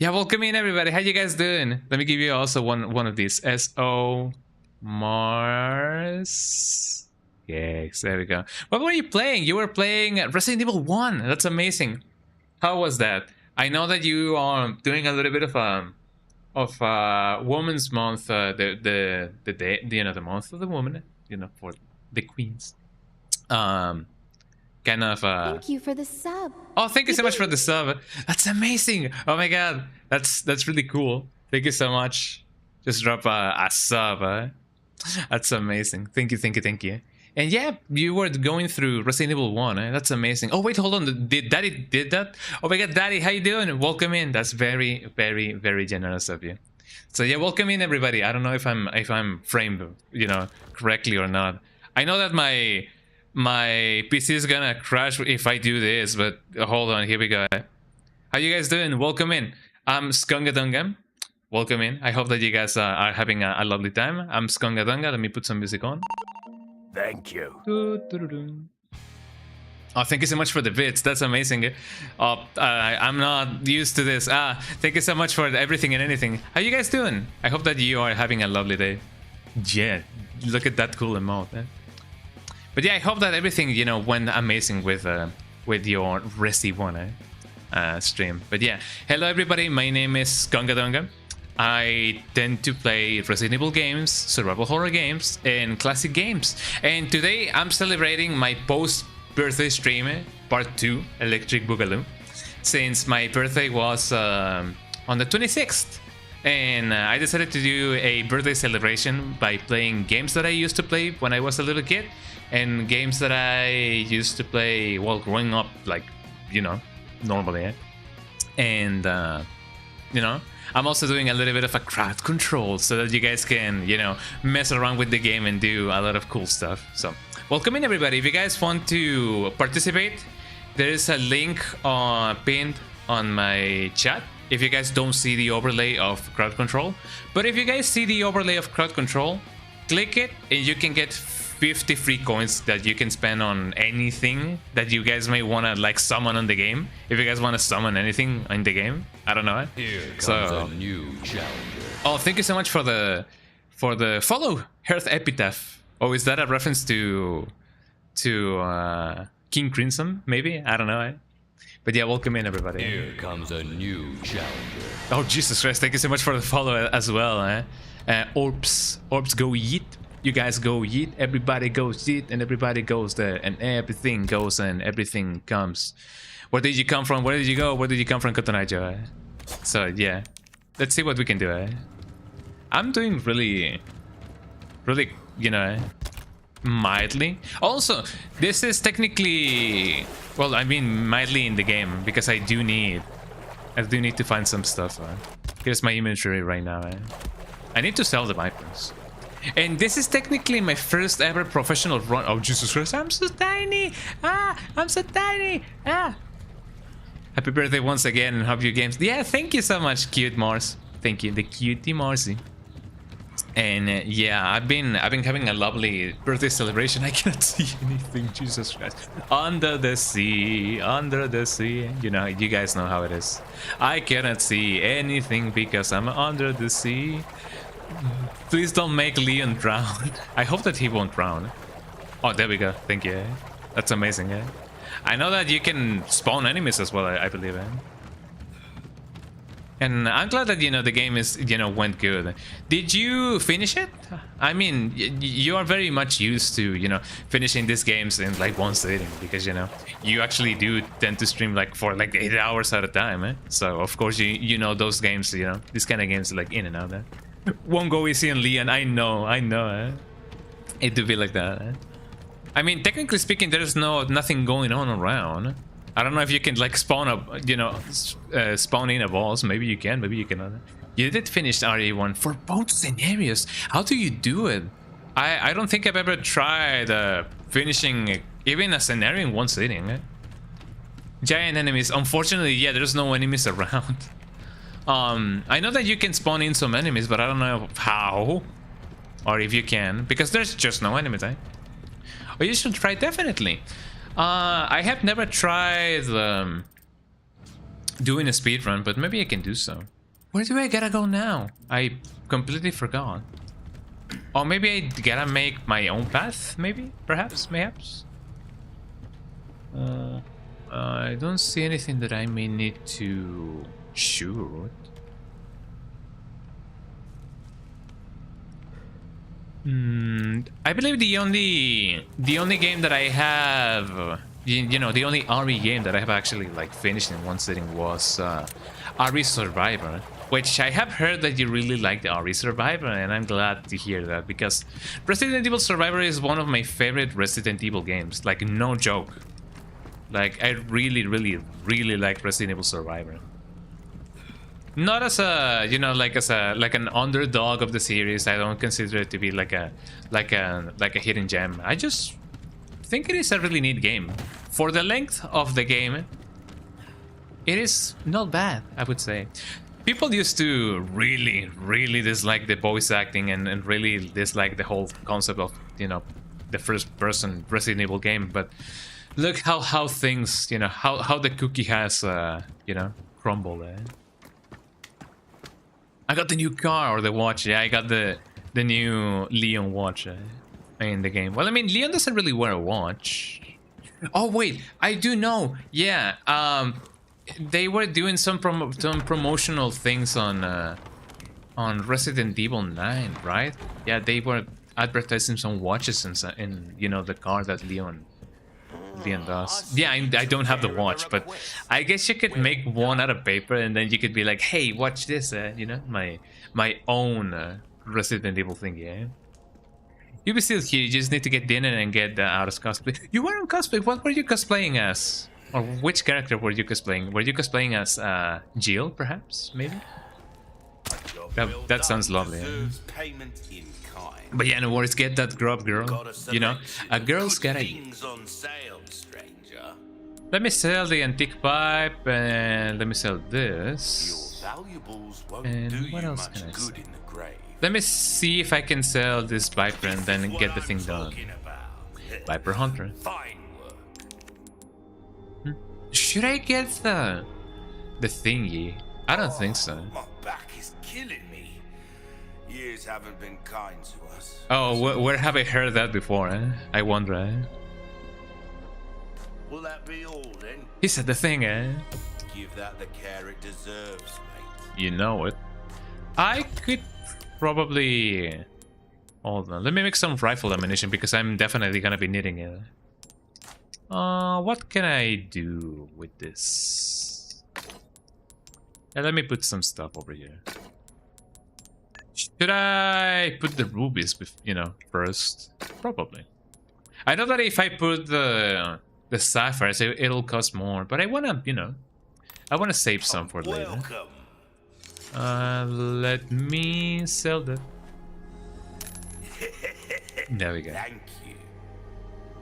welcome in, everybody. How you guys doing? Let me give you also one of these. S.O. Mars. Yes, there we go. What were you playing? You were playing Resident Evil 1. That's amazing. How was that? I know that you are doing a little bit of Women's Month, the day, you know, the month of the woman, you know, for the queens. Kind of. Thank you for the sub. Oh, thank you so much for the sub. That's amazing. Oh my god, that's really cool. Thank you so much. Just drop a sub. That's amazing. Thank you. And yeah, you were going through Resident Evil 1. That's amazing. Oh wait, hold on. Did Daddy did that? Oh my god, Daddy, how you doing? Welcome in. That's very, very, very generous of you. So yeah, welcome in everybody. I don't know if I'm framed, you know, correctly or not. I know that my PC is gonna crash if I do this, but hold on, here we go. How you guys doing? Welcome in. I'm Skungadunga. Welcome in. I hope that you guys are having a lovely time. I'm Skungadunga. Let me put some music on. Thank you. Oh, thank you so much for the bits. That's amazing. I'm not used to this. Thank you so much for everything and anything. How you guys doing? I hope that you are having a lovely day. Yeah, look at that cool emote. But yeah, I hope that everything, you know, went amazing with your Resi 1 stream. But yeah, hello everybody. My name is Skungadunga. I tend to play Resident Evil games, survival horror games, and classic games. And today I'm celebrating my post-birthday stream, part 2, Electric Boogaloo, since my birthday was on the 26th. And I decided to do a birthday celebration by playing games that I used to play when I was a little kid, and games that I used to play while growing up, like, you know, normally. And, you know, I'm also doing a little bit of a crowd control so that you guys can, you know, mess around with the game and do a lot of cool stuff. So, welcome in everybody. If you guys want to participate, there is a link pinned on my chat. If you guys don't see the overlay of crowd control, but if you guys see the overlay of crowd control, click it and you can get 50 free coins that you can spend on anything that you guys may want to like summon on the game. If you guys want to summon anything in the game, I don't know. Here comes a new challenger. Oh, thank you so much for the follow, Hearth Epitaph. Oh, is that a reference to King Crimson? Maybe, I don't know. But yeah, welcome in everybody. Here comes a new challenger. Oh Jesus Christ! Thank you so much for the follow as well. Orbs go yeet. You guys go yeet, everybody goes yeet, and everybody goes there, and everything goes and everything comes. Where did you come from? Where did you go? Where did you come from, Kotonaijo? So yeah, let's see what we can do. I'm doing really, you know, mildly. Also, this is technically, well, I mean mildly in the game because I do need to find some stuff. Here's my inventory right now. I need to sell the items. And this is technically my first ever professional run. Oh Jesus Christ, I'm so tiny! I'm so tiny! Happy birthday once again and hope your games. Yeah, thank you so much, cute Mars. Thank you, the cutie Marcy. And yeah, I've been having a lovely birthday celebration. I cannot see anything, Jesus Christ. Under the sea, you know, you guys know how it is. I cannot see anything because I'm under the sea. Please don't make Leon drown. I hope that he won't drown. Oh, there we go. Thank you. That's amazing. I know that you can spawn enemies as well, I believe. And I'm glad that, you know, the game is, you know, went good. Did you finish it? I mean, you are very much used to, you know, finishing these games in like one sitting because, you know, you actually do tend to stream like for like 8 hours at a time. So of course you know those games, you know, these kind of games like in and out. Won't go easy on Leon. I know. It do be like that. I mean, technically speaking, there's nothing going on around. I don't know if you can like spawn up, you know, spawn in a boss. Maybe you can, maybe you cannot. You did finish RE1 for both scenarios. How do you do it? I don't think I've ever tried finishing even a scenario in one sitting. Giant enemies. Unfortunately, yeah, there's no enemies around. I know that you can spawn in some enemies, but I don't know how or if you can, because there's just no enemies. Oh, you should try definitely. I have never tried doing a speedrun, but maybe I can do so. Where do I gotta go now? I completely forgot. Or maybe I gotta make my own path, maybe? Perhaps? Mayhaps? I don't see anything that I may need to shoot. I believe the only game that I have, you know, the only RE game that I have actually like finished in one sitting was RE Survivor, which I have heard that you really like the RE Survivor, and I'm glad to hear that, because Resident Evil Survivor is one of my favorite Resident Evil games, like no joke. Like I really like Resident Evil Survivor. Not as a, you know, like an underdog of the series. I don't consider it to be like a hidden gem. I just think it is a really neat game. For the length of the game, it is not bad, I would say. People used to really dislike the voice acting and really dislike the whole concept of, you know, the first person Resident Evil game, but look how things, you know, how the cookie has you know, crumbled. I got the new car or the watch. Yeah, I got the new Leon watch in the game. Well, I mean, Leon doesn't really wear a watch. Oh wait, I do know. Yeah, they were doing some promotional things on Resident Evil 9, right? Yeah, they were advertising some watches in you know, the car that Leon does. Yeah, I don't have the watch, but I guess you could make one out of paper, and then you could be like, hey, watch this, you know, my own Resident Evil thing. Yeah, you'll be still here. You just need to get in and get out of cosplay. You were on cosplay. What were you cosplaying as? Or which character were you cosplaying? Were you cosplaying as Jill, perhaps? Maybe? That sounds lovely. But yeah, no worries, get that grub, girl. You know, a girl's gotta eat. Let me sell the antique pipe, and let me sell this. And what else can I sell? Let me see if I can sell this Viper and then get the thing done. Viper Hunter. Should I get the thingy? I don't think so. My back is killing me. Years haven't been kind to us. Oh, where have I heard that before? I wonder. Will that be all then? He said the thing, Give that the care it deserves, mate. You know it. I could probably... Hold on, let me make some rifle ammunition because I'm definitely gonna be needing it. What can I do with this? Yeah, let me put some stuff over here. Should I put the rubies, you know, first? Probably. I know that if I put the sapphires, it'll cost more, but I wanna, you know, I wanna save some for later. Let me sell that. There we go. Thank you.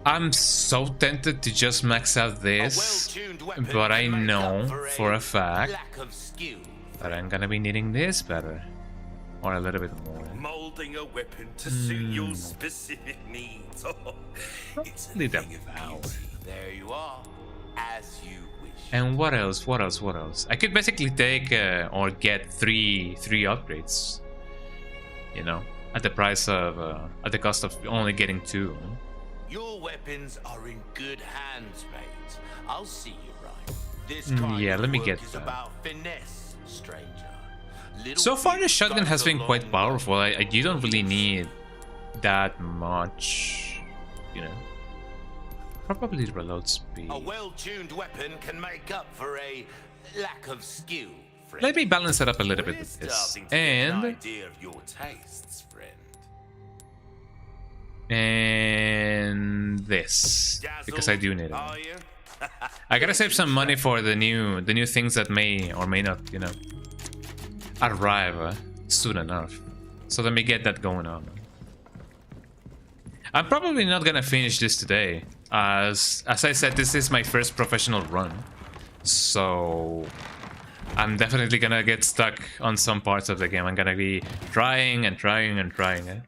I'm so tempted to just max out this, but I know for a fact that I'm gonna be needing this better, or a little bit more. Molding a weapon to suit your specific needs. It's a thing of beauty. There you are, as you wish. And what else? What else? What else? I could basically take or get three upgrades. You know, at the price of at the cost of only getting 2. Your weapons are in good hands, mate. I'll see you right. This kind yeah, of let me work get is that. about finesse, stranger. So far, the shotgun has been quite powerful. You don't really need that much, you know. Probably reload speed. A well-tuned weapon can make up for a lack of skill, friend. Let me balance it up a little bit with We're this. starting to get an And idea of your tastes, friend. and this, because I do need it. Are you? I gotta save some money for the new things that may or may not, you know, arrive soon enough. So let me get that going on. I'm probably not gonna finish this today, as I said, this is my first professional run, so I'm definitely gonna get stuck on some parts of the game. I'm gonna be trying and trying and trying.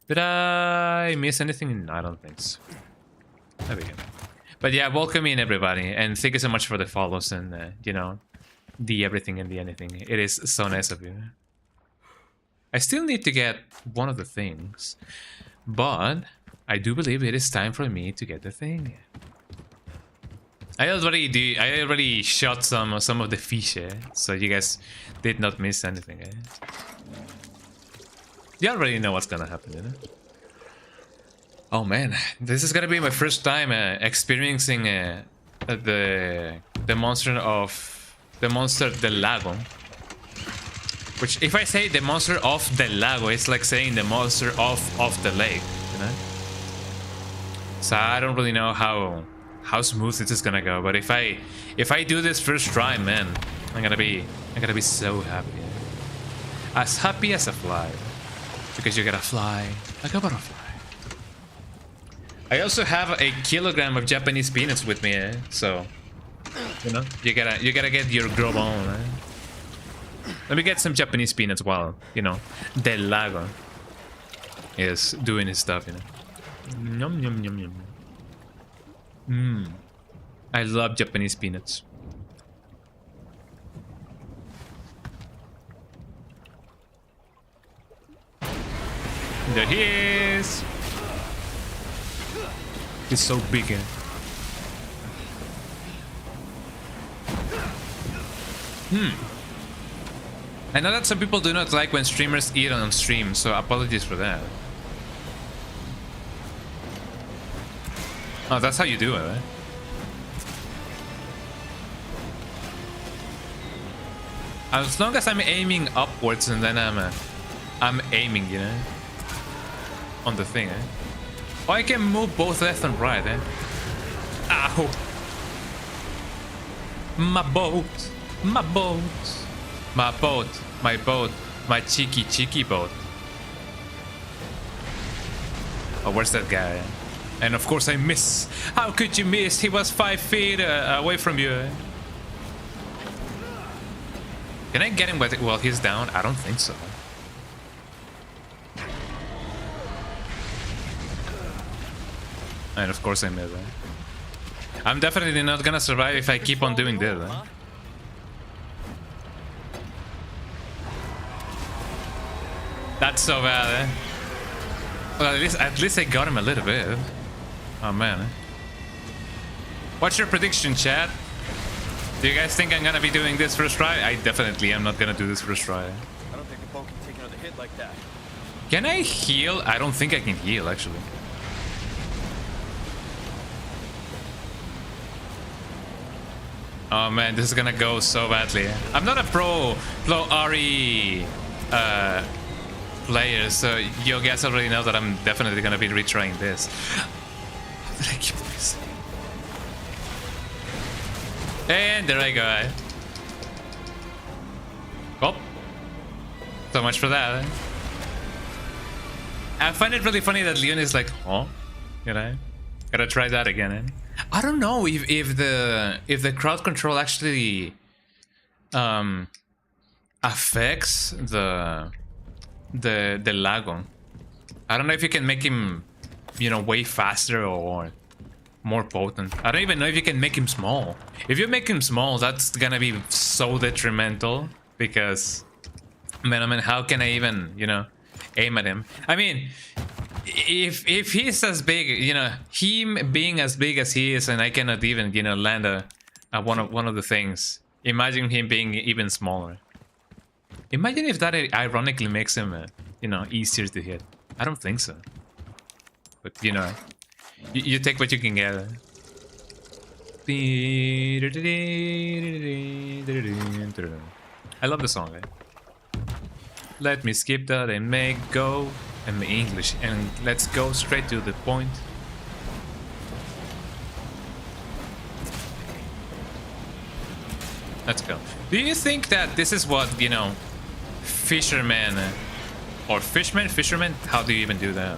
Did I miss anything? I don't think so. There we go. But yeah, welcome in everybody, and thank you so much for the follows and you know, the everything and the anything. It is so nice of you. I still need to get one of the things, but I do believe it is time for me to get the thing. I already shot some of the fish, so you guys did not miss anything. You already know what's gonna happen, you know? Oh man, this is gonna be my first time experiencing the monster del lago. Which, if I say the monster of the lago, it's like saying the monster of the lake, you know? So I don't really know how smooth this is gonna go, but if I do this first try, man, I'm gonna be so happy. As happy as a fly. Because you gotta fly like a butterfly. I also have a kilogram of Japanese peanuts with me, so you know, you gotta get your grub on. Let me get some Japanese peanuts while, you know, Del Lago is doing his stuff, you know. Yum yum yum yum. I love Japanese peanuts. There he is. He's so big. I know that some people do not like when streamers eat on stream, so apologies for that. Oh, that's how you do it, right? As long as I'm aiming upwards and then I'm aiming, you know, on the thing, Oh, I can move both left and right, Ow! My boat! My boat! My boat! My boat! My cheeky boat! Oh, where's that guy? And of course I miss! How could you miss? He was 5 feet away from you. Can I get him while he's down? I don't think so. And of course I missed. I'm definitely not gonna survive if I keep on doing this. That's so bad. Well, at least I got him a little bit. Oh man. What's your prediction, chat? Do you guys think I'm gonna be doing this first try? I definitely am not gonna do this first try. I don't think the boat can take another hit like that. Can I heal? I don't think I can heal, actually. Oh man, this is gonna go so badly. I'm not a pro RE player, so you guys already know that I'm definitely gonna be retrying this. How did I keep this? And there I go. Oh, so much for that. I find it really funny that Leon is like, oh, you know, gotta try that again. I don't know if the crowd control actually affects the lago. I don't know if you can make him, you know, way faster or more potent. I don't even know if you can make him small. If you make him small, that's gonna be so detrimental because, man, how can I even, you know, aim at him? I mean, if he's as big, you know, him being as big as he is, and I cannot even, you know, land one of the things. Imagine him being even smaller. Imagine if that ironically makes him, you know, easier to hit. I don't think so. But you know, you take what you can get. I love the song. Let me skip that and make go. And English, and let's go straight to the point. Let's go. Do you think that this is what, you know, fishermen or fishermen? How do you even do that?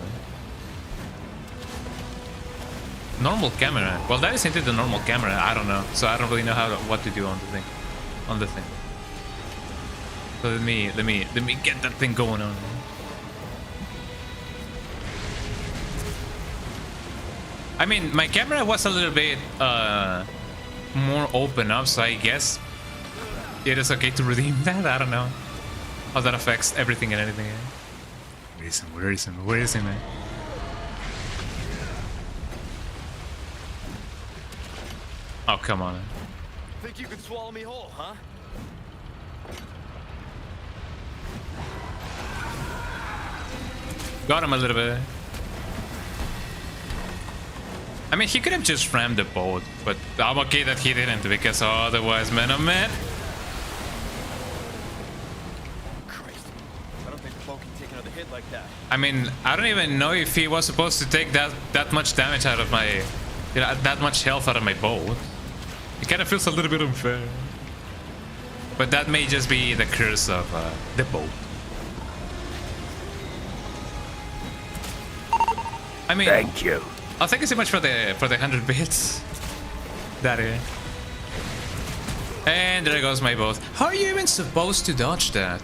Normal camera. Well, that is into the normal camera. I don't know, so I don't really know what to do on the thing. So let me get that thing going on. I mean, my camera was a little bit more open up, so I guess it is okay to redeem that. I don't know. how that affects everything and anything. Where is he, man? Oh, come on. Think you could swallow me whole, huh? Got him a little bit. I mean, he could have just rammed the boat, but I'm okay that he didn't, because otherwise, man, oh man. Christ, I don't think the boat can take another hit like that. I mean, I don't even know if he was supposed to take that much damage out of my, you know, that much health out of my boat. It kind of feels a little bit unfair. But that may just be the curse of the boat. I mean, Thank you. Oh, thank you so much for the 100 bits. Daddy. And there goes my boat. How are you even supposed to dodge that?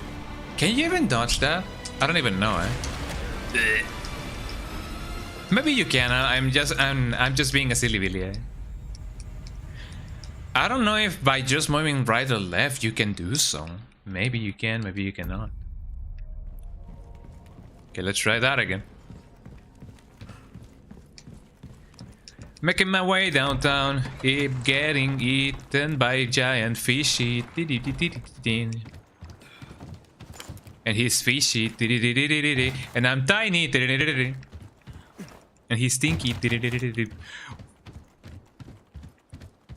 Can you even dodge that? I don't even know, eh? Maybe you can. I'm just being a silly Billy, eh? I don't know if by just moving right or left you can do so. Maybe you can, maybe you cannot. Okay, let's try that again. Making my way downtown, keep getting eaten by giant fishy. And he's fishy. And I'm tiny. And he's stinky.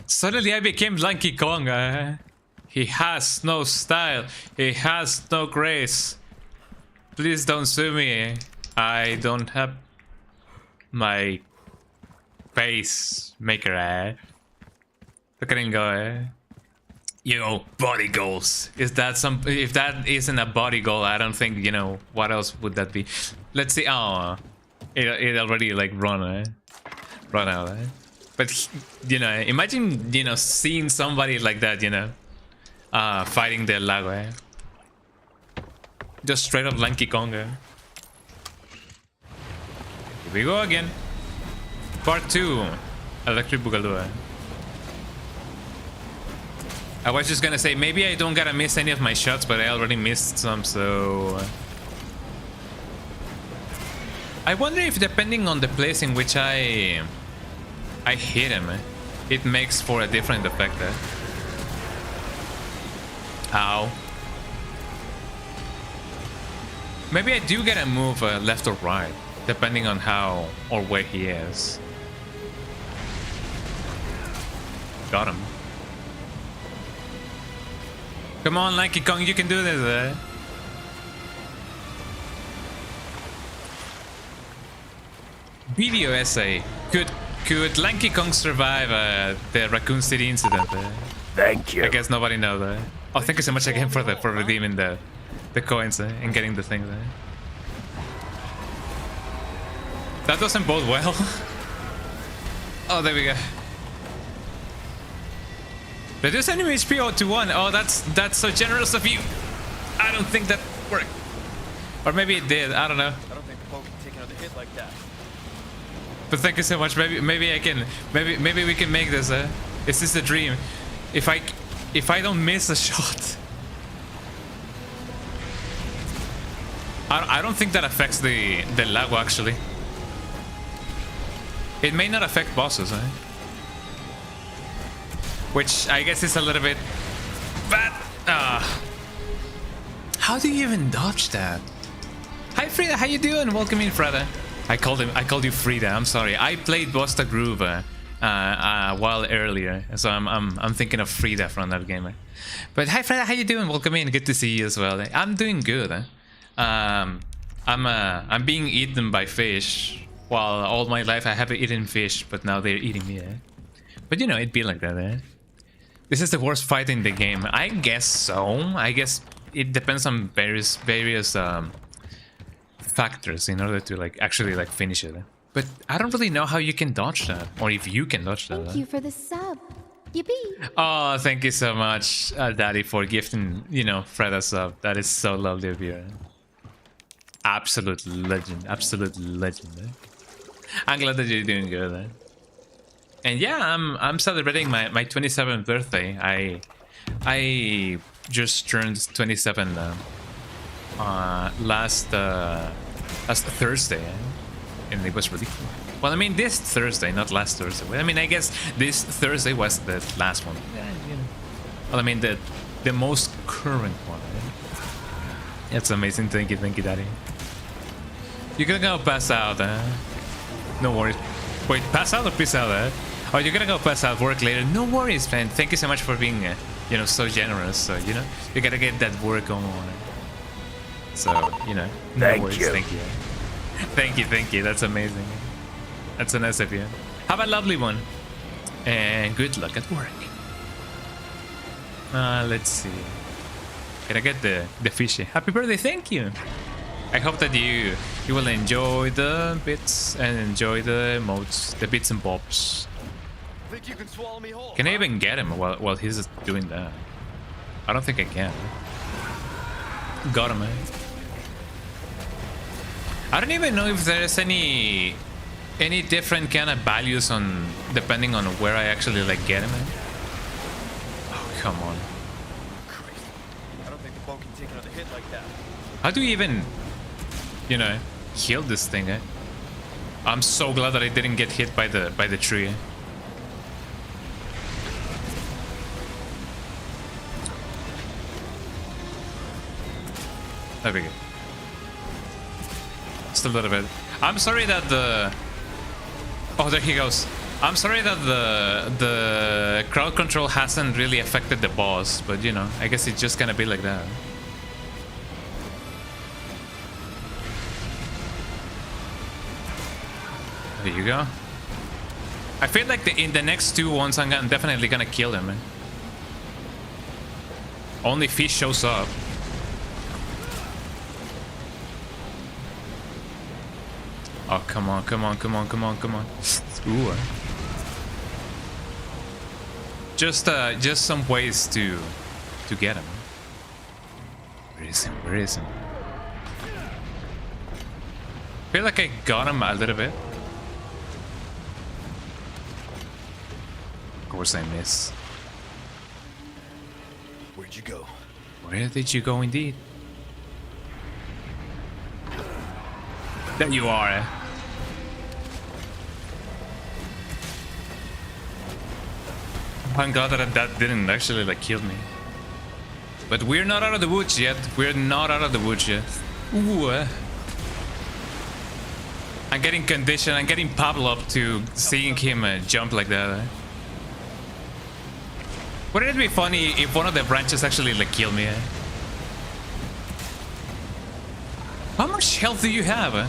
Suddenly I became Donkey Kong. He has no style. He has no grace. Please don't sue me. I don't have my face maker, eh? Look at him go, eh? Yo, body goals. Is that some? If that isn't a body goal, I don't think, you know, what else would that be? Let's see. Oh, it already like run out, eh? But you know, imagine, you know, seeing somebody like that, you know, fighting the lago, eh? Just straight up Donkey Kong. Eh? Here we go again. Part 2, Electric Boogaloo. I was just gonna say, maybe I don't gotta miss any of my shots, but I already missed some, so... I wonder if, depending on the place in which I hit him, it makes for a different effect. Ow. Maybe I do gotta move left or right, depending on how or where he is. Got him. Come on, Donkey Kong, you can do this, eh? Video essay. Could Donkey Kong survive the Raccoon City incident? Thank you. I guess nobody knows that. Oh, thank you so much again for redeeming the coins and getting the things. That doesn't bode well. Oh, there we go. Reduce enemy HP to 1. Oh, that's so generous of you. I don't think that worked. Or maybe it did. I don't know. I don't think the boat can take another hit like that. But thank you so much. Maybe I can. Maybe we can make this. Is this a dream? If I don't miss a shot. I don't think that affects the lago actually. It may not affect bosses, eh? Which I guess is a little bit bad. How do you even dodge that? Hi Frida, how you doing? Welcome in, Frida. I called you Frida. I'm sorry. I played Busta Groove a while earlier, so I'm thinking of Frida from that game. But hi Frida, how you doing? Welcome in. Good to see you as well. I'm doing good. I'm being eaten by fish. While all my life I haven't eaten fish, but now they're eating me. But you know, it'd be like that. This is the worst fight in the game. I guess so. I guess it depends on various factors in order to like actually like finish it. But I don't really know how you can dodge that, or if you can dodge that. Thank you for the sub. Yippee! Oh, thank you so much, Daddy, for gifting, you know, Fred a sub. That is so lovely of you. Absolute legend. Absolute legend. I'm glad that you're doing good. And yeah, I'm celebrating my 27th birthday. I just turned 27 last Thursday, and it was really cool. Well, I mean, this Thursday, not last Thursday. I mean, I guess this Thursday was the last one. Yeah, you know. Well, I mean, the most current one. Right? That's amazing. Thank you, Daddy. You're gonna go pass out, No worries. Wait, pass out or peace out, Oh, you're gonna go pass out, work later. No worries, man. Thank you so much for being, you know, so generous. So, you know, you gotta get that work on. So, you know, no worries. Thank you. Thank you. That's amazing. That's a nice of you. Have a lovely one. And good luck at work. Let's see. Can I get the fishy? Happy birthday, thank you. I hope that you will enjoy the bits and enjoy the emotes, the bits and bobs. Think you can swallow me whole? Can I even get him while he's doing that? I don't think I can. Got him, man. I don't even know if there's any different kind of values on depending on where I actually like get him. Oh, come on. Christ. I don't think the boat can take another hit like that. How do you even, you know, heal this thing? I'm so glad that I didn't get hit by the tree. There we go. Just a little bit. I'm sorry that the... Oh, there he goes. I'm sorry that the crowd control hasn't really affected the boss, but you know, I guess it's just gonna be like that. There you go. I feel like in the next two ones I'm definitely gonna kill him, man. Only fish shows up. Oh, come on. Ooh. Just some ways to get him. Where is him? I feel like I got him a little bit. Of course I miss. Where'd you go? Where did you go indeed? There you are. Thank God that didn't actually like kill me. But we're not out of the woods yet. Ooh. I'm getting conditioned. I'm getting Pablo up to seeing him jump like that. Wouldn't it be funny if one of the branches actually like killed me? How much health do you have?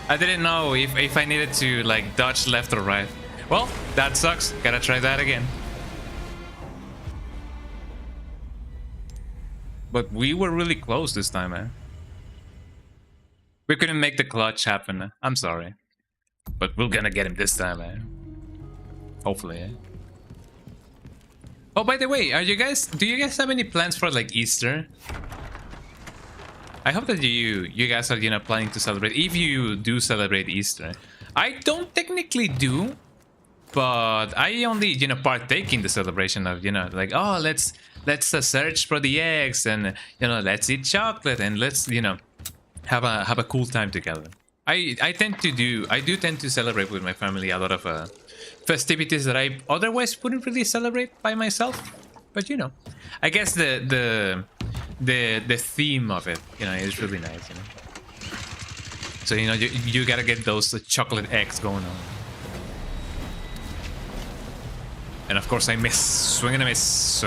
I didn't know if I needed to like dodge left or right. Well, that sucks. Gotta try that again. But we were really close this time, man. We couldn't make the clutch happen. I'm sorry. But we're gonna get him this time, man. Hopefully, eh? Oh, by the way, do you guys have any plans for like Easter? I hope that you guys are, you know, planning to celebrate, if you do celebrate Easter. I don't technically do, but I only, you know, partake in the celebration of, you know, like, oh, let's search for the eggs, and you know, let's eat chocolate, and let's, you know, have a cool time together. I do tend to celebrate with my family a lot of festivities that I otherwise wouldn't really celebrate by myself. But you know, I guess the theme of it, you know, is really nice, you know. So you know, you gotta get those chocolate eggs going on. And of course I miss, swing and a miss.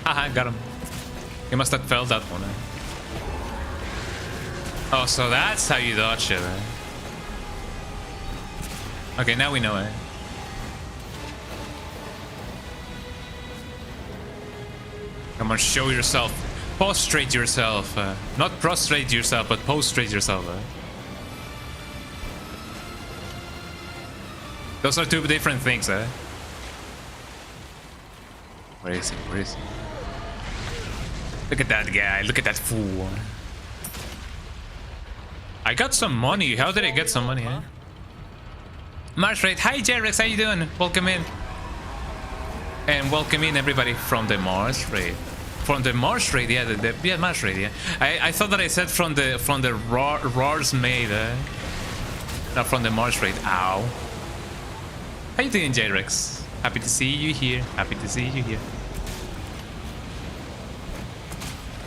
Haha, got him. He must have felt that one. Oh, so that's how you dodge it. Okay, now we know it. Come on, show yourself. Prostrate yourself. Not prostrate yourself, but prostrate yourself. Those are two different things, Where is he? Where is he? Look at that guy. Look at that fool. I got some money. How did I get some money, eh? Mars Raid. Hi, Jerix. How you doing? Welcome in. And welcome in, everybody, from the Mars Raid. From the Mars Raid, yeah. Yeah, Mars Raid, yeah. I thought that I said from the RE4make made, not from the Mars Raid. Ow. How you doing, Jerix? Happy to see you here. Happy to see you here.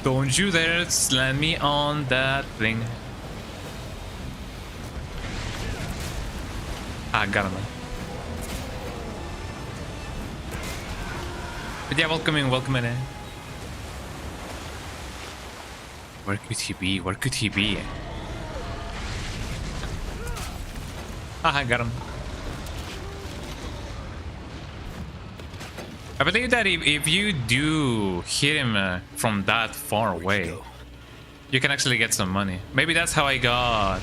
Don't you dare slam me on that thing. Ah, got him. But yeah, welcome in, eh? Where could he be? Where could he be? Ah, I got him. I believe that if you do hit him from that far away, you can actually get some money. Maybe that's how I got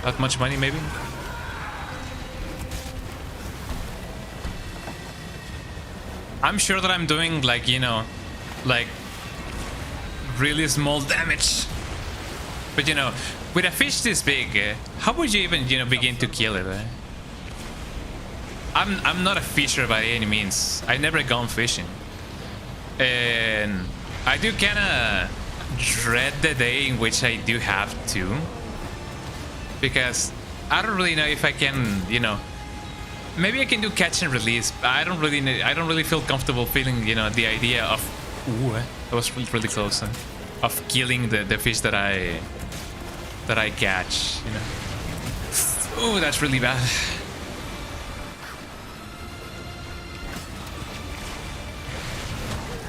that much money, maybe? I'm sure that I'm doing, like, you know, like, really small damage. But, you know, with a fish this big, how would you even, you know, begin to kill it? I'm not a fisher by any means. I've never gone fishing. And I do kind of dread the day in which I do have to. Because I don't really know if I can, you know, maybe I can do catch and release. But I don't really feel comfortable feeling, you know, the idea of, ooh, that was really close, of killing the fish that I catch, you know. Ooh, that's really bad.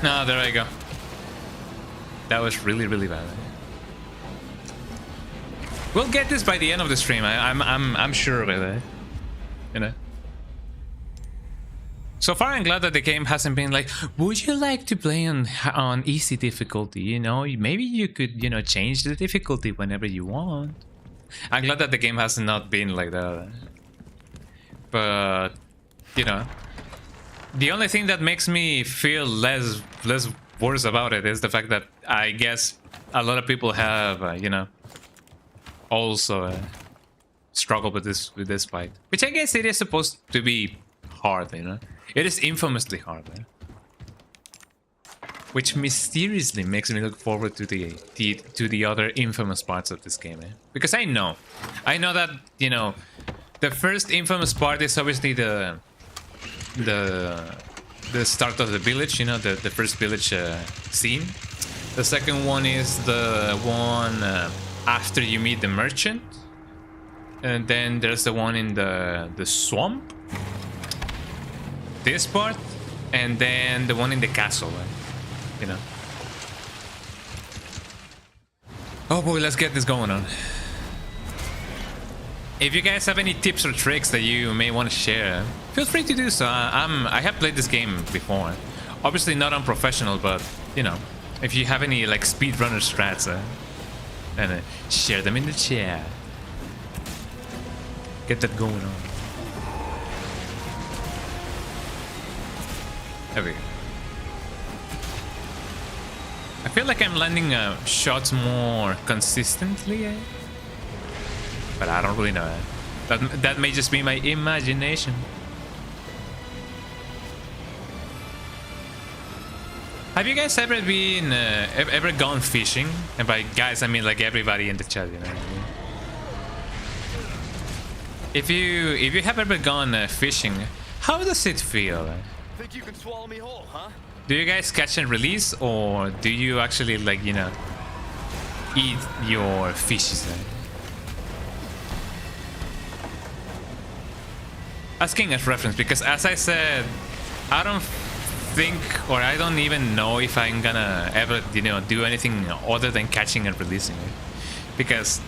No, there I go. That was really bad. We'll get this by the end of the stream. I'm sure of it. You know. So far, I'm glad that the game hasn't been like, would you like to play on easy difficulty? You know, maybe you could, you know, change the difficulty whenever you want. I'm glad that the game has not been like that. But, you know, the only thing that makes me feel less worse about it is the fact that I guess a lot of people have, you know, also struggled with this fight, which I guess it is supposed to be hard, you know. It is infamously hard, which mysteriously makes me look forward to the other infamous parts of this game, because I know that, you know, the first infamous part is obviously the start of the village, you know, the first village scene. The second one is the one after you meet the merchant, and then there's the one in the swamp, this part, and then the one in the castle, you know. Oh boy, let's get this going on. If you guys have any tips or tricks that you may want to share, feel free to do so. I have played this game before. Obviously not on professional, but, you know, if you have any, like, speedrunner strats, and share them in the chat. Get that going on. There we go. I feel like I'm landing shots more consistently, but I don't really know. That may just be my imagination. Have you guys ever been ever gone fishing? And by guys, I mean like everybody in the chat, you know. If you have ever gone fishing, how does it feel? Think you can swallow me whole, huh? Do you guys catch and release, or do you actually, like, you know, eat your fishes? Asking as reference, because as I said, I don't think, or I don't even know if I'm gonna ever, you know, do anything other than catching and releasing it, because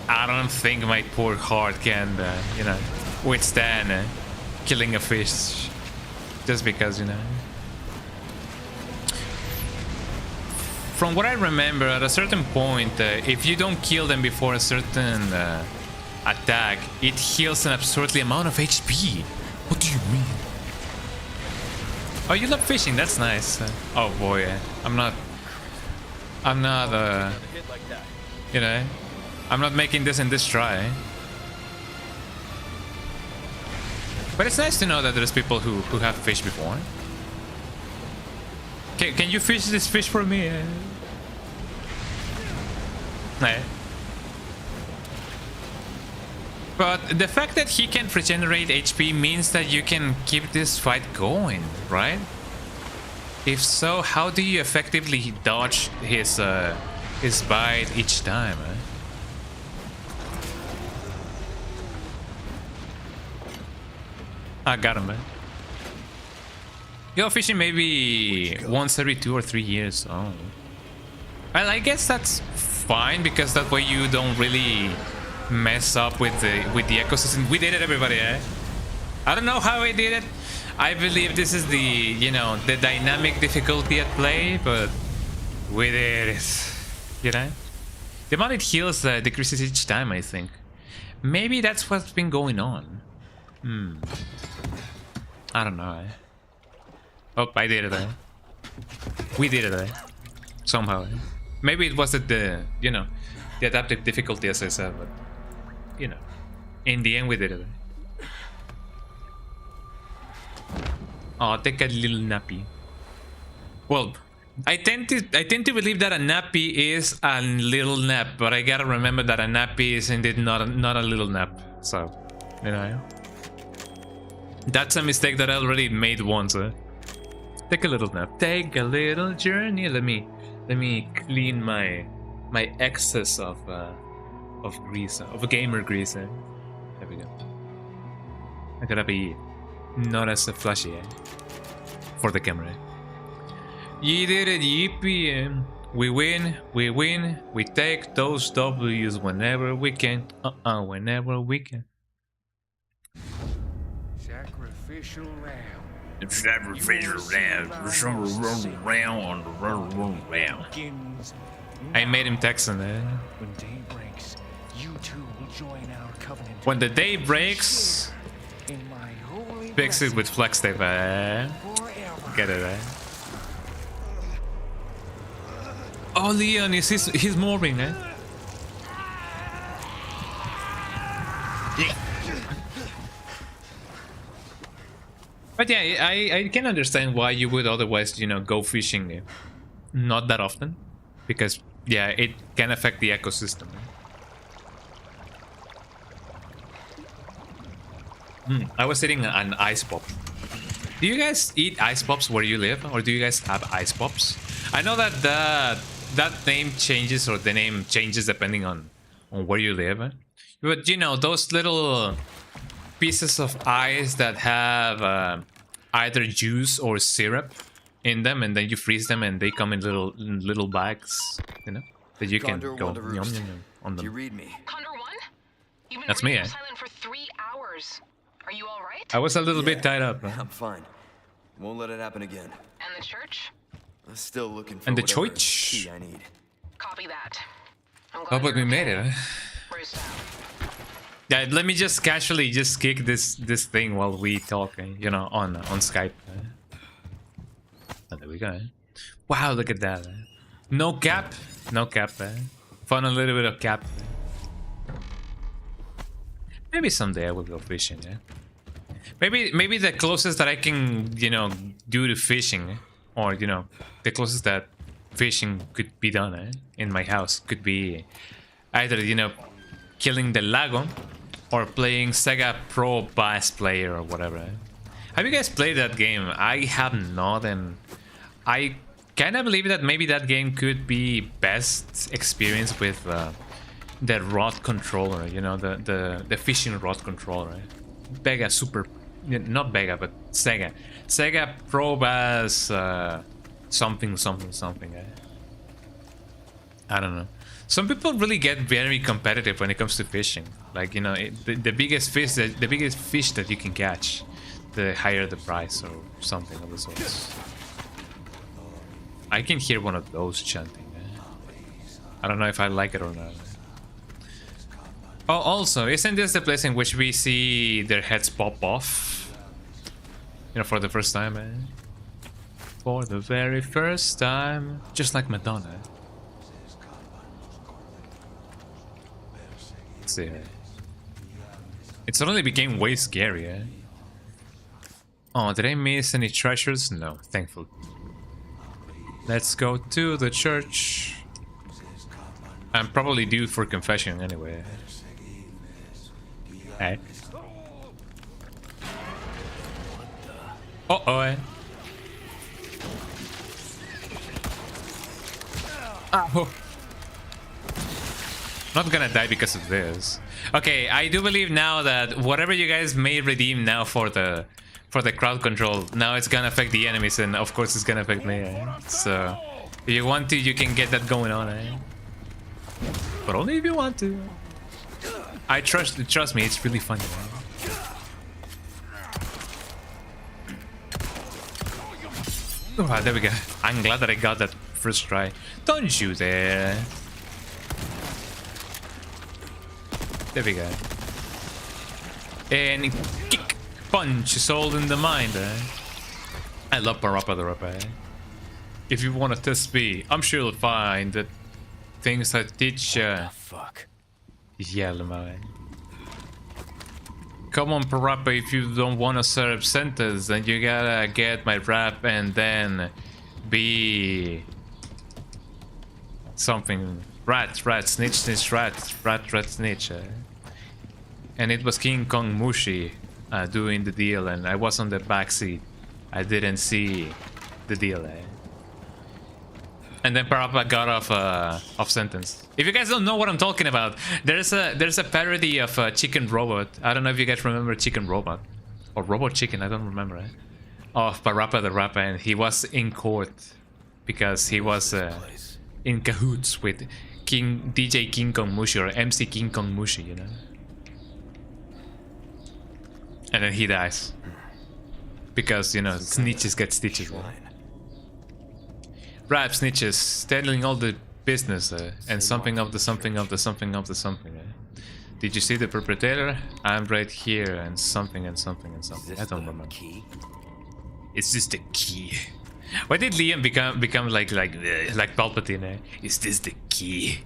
I don't think my poor heart can, you know, withstand killing a fish, just because, you know. From what I remember, at a certain point, if you don't kill them before a certain attack, it heals an absurdly amount of HP. What do you mean? Oh, you love fishing. That's nice. Oh boy, I'm not. You know, I'm not making this in this try. But it's nice to know that there's people who have fished before. Can you fish this fish for me? Nah. But the fact that he can regenerate HP means that you can keep this fight going, right? If so, how do you effectively dodge his bite each time? I got him, man. Go fishing maybe once every 2 or 3 years. Oh, well, I guess that's fine because that way you don't really mess up with the ecosystem. We did it, everybody. I don't know how I did it. I believe this is the, you know, the dynamic difficulty at play, but we did it. You know, the amount it heals decreases each time. I think maybe that's what's been going on. I don't know. Oh, I did it. We did it. Somehow. Maybe it wasn't the, you know, the adaptive difficulty, as I said, but you know, in the end we did it. Oh, take a little nappy. Well, I tend to believe that a nappy is a little nap, but I gotta remember that a nappy is indeed not a little nap. So, you know, that's a mistake that I already made once. Take a little nap. Take a little journey. Let me clean my excess of grease, of gamer grease. There we go. I gotta be not as flashy for the camera. You did it, yippee! We win, we take those W's whenever we can. Whenever we can. Sacrificial lamb. Sacrificial lamb. I made him Texan. When day breaks, you two will join our covenant. When the day breaks, in my holy fix it with flex tape. Get it, Oh, Leon, he's moving, But yeah, I can understand why you would otherwise, you know, go fishing not that often, because yeah, it can affect the ecosystem. I was eating an ice pop. Do you guys eat ice pops where you live, or do you guys have ice pops? I know that that name changes, or the name changes depending on where you live, but you know, those little pieces of ice that have either juice or syrup in them, and then you freeze them, and they come in little bags, you know, that you can Condor go one to roost. on Do you them. read me? Condor 1? You've been That's me, radio silent for 3 hours. Are you all right? I was a little bit Yeah, tied up. I'm fine. Won't let it happen again. And the church? I'm still looking for And the whatever church? key I need. Copy that. I'm Oh, glad but we you're made okay. it. Roost out. Yeah, let me just casually just kick this thing while we talk, you know, on Skype. Oh, there we go. Wow, look at that. No cap, no cap. Fun a little bit of cap. Maybe someday I will go fishing. Maybe the closest that I can, you know, do to fishing, or you know, the closest that fishing could be done in my house could be either, you know, killing the lago, or playing Sega Pro Bass Player or whatever. Have you guys played that game? I have not, and I kind of believe that maybe that game could be best experienced with the rod controller, you know, the fishing rod controller. Vega Super, not Vega, but Sega Pro Bass something. I don't know. Some people really get very competitive when it comes to fishing. Like, you know, the biggest fish that you can catch, the higher the price or something of the sorts. I can hear one of those chanting. I don't know if I like it or not. Oh, also, isn't this the place in which we see their heads pop off? You know, for the first time, for the very first time. Just like Madonna. Let's see. It suddenly became way scarier. Oh, did I miss any treasures? No, thankfully. Let's go to the church. I'm probably due for confession anyway. Hey. Uh-oh. Oh. Not gonna die because of this. Okay, I do believe now that whatever you guys may redeem now for the crowd control, now it's gonna affect the enemies, and of course it's gonna affect me. So if you want to, you can get that going on. But only if you want to. I trust me, it's really fun. Oh, there we go. I'm glad that I got that first try. Don't you dare. There we go. And kick, punch is all in the mind. I love Parappa the Rapper. If you want to test me, I'm sure you'll find that things I teach you. Fuck. Yeah, man. Come on, Parappa, if you don't want to serve sentence, then you gotta get my rap and then be something. Rat, snitch, snitch, rat, snitch. And it was King Kong Mushi doing the deal, and I was on the back seat. I didn't see the deal. And then Parappa got off sentence. If you guys don't know what I'm talking about, there's a parody of Chicken Robot. I don't know if you guys remember Chicken Robot or Robot Chicken. I don't remember. Of Parappa the Rapper, and he was in court because he was in cahoots with DJ King Kong Mushi, or MC King Kong Mushi, you know. And then he dies because, you know, snitches get stitches. Rap snitches stealing all the business and something of the something of the something of the something. Did you see the perpetrator? I'm right here, and something and something and something. I don't remember. It's just the key. Why did Liam become like Palpatine? Is this the key?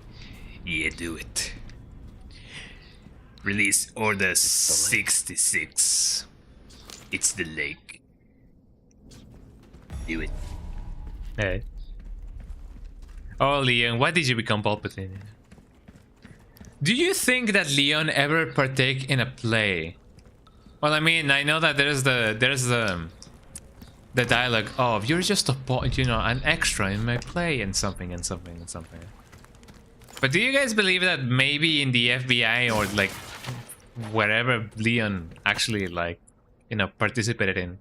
Yeah, do it. Release Order 66. It's the lake. Do it. Hey. Oh, Leon, why did you become Palpatine? Do you think that Leon ever partake in a play? Well, I mean, I know that there's the dialogue of you're just an extra in my play and something and something and something. But do you guys believe that maybe in the FBI or like wherever Leon actually participated in,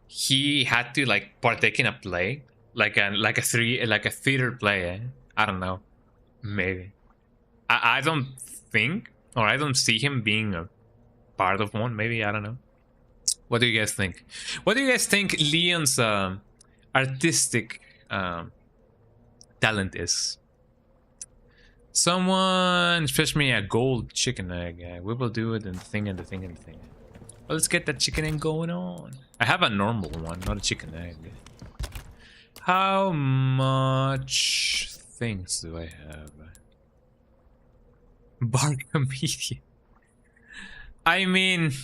he had to like partake in a play, like a theater play? I don't know, maybe. I don't think, or I don't see him being a part of one. Maybe, I don't know. What do you guys think? What do you guys think Leon's artistic talent is? Someone fish me a gold chicken egg. We will do it and the thing and the thing and the thing. Well, let's get that chicken egg going on. I have a normal one, not a chicken egg. How much things do I have? Bar comedian. I mean,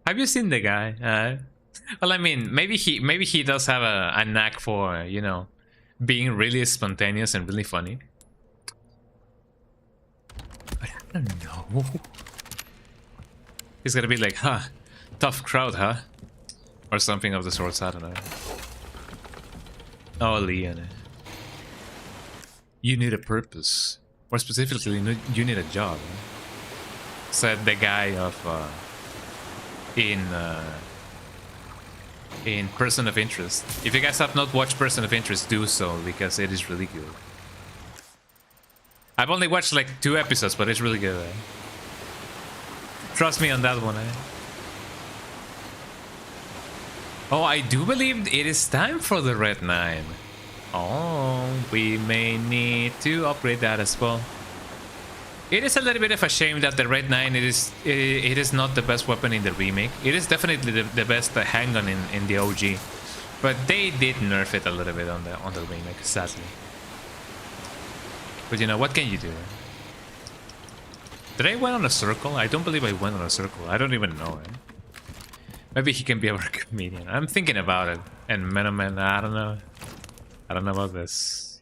have you seen the guy? Well, I mean, maybe he does have a knack for, you know, being really spontaneous and really funny. But I don't know. He's gonna be like, huh, tough crowd, huh? Or something of the sorts, I don't know. Oh, Leon. You need a purpose. Or specifically, you need a job. Said the guy of in Person of Interest. If you guys have not watched Person of Interest, do so, because it is really good. I've only watched like 2 episodes, but it's really good. Trust me on that one. Oh, I do believe it is time for the Red 9. Oh, we may need to upgrade that as well. It is a little bit of a shame that the Red 9 it is not the best weapon in the remake. It is definitely the best handgun in the OG. But they did nerf it a little bit on the remake, sadly. But you know, what can you do? Did I went on a circle? I don't believe I went on a circle. I don't even know. Maybe he can be our comedian. I'm thinking about it. And Menoman, I don't know. I don't know about this.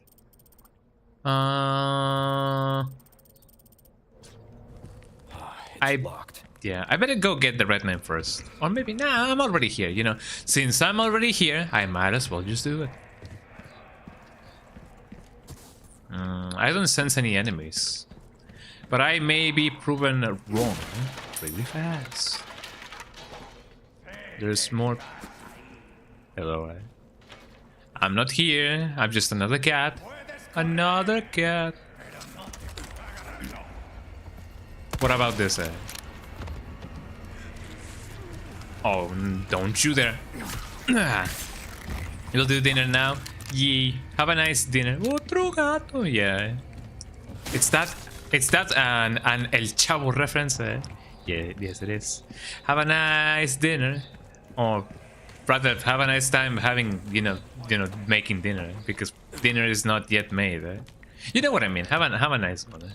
Locked. Yeah, I better go get the red name first. Or maybe, nah, I'm already here, you know. Since I'm already here, I might as well just do it. I don't sense any enemies. But I may be proven wrong really fast. There's more... Hello, I'm not here. I'm just another cat. Another cat. What about this? Oh, don't you dare. You'll do dinner now? Yee. Have a nice dinner. Otro gato. Yeah. It's that an El Chavo reference? Yeah, yes it is. Have a nice dinner. Or rather, have a nice time having, you know, making dinner, because dinner is not yet made. You know what I mean? Have a nice one.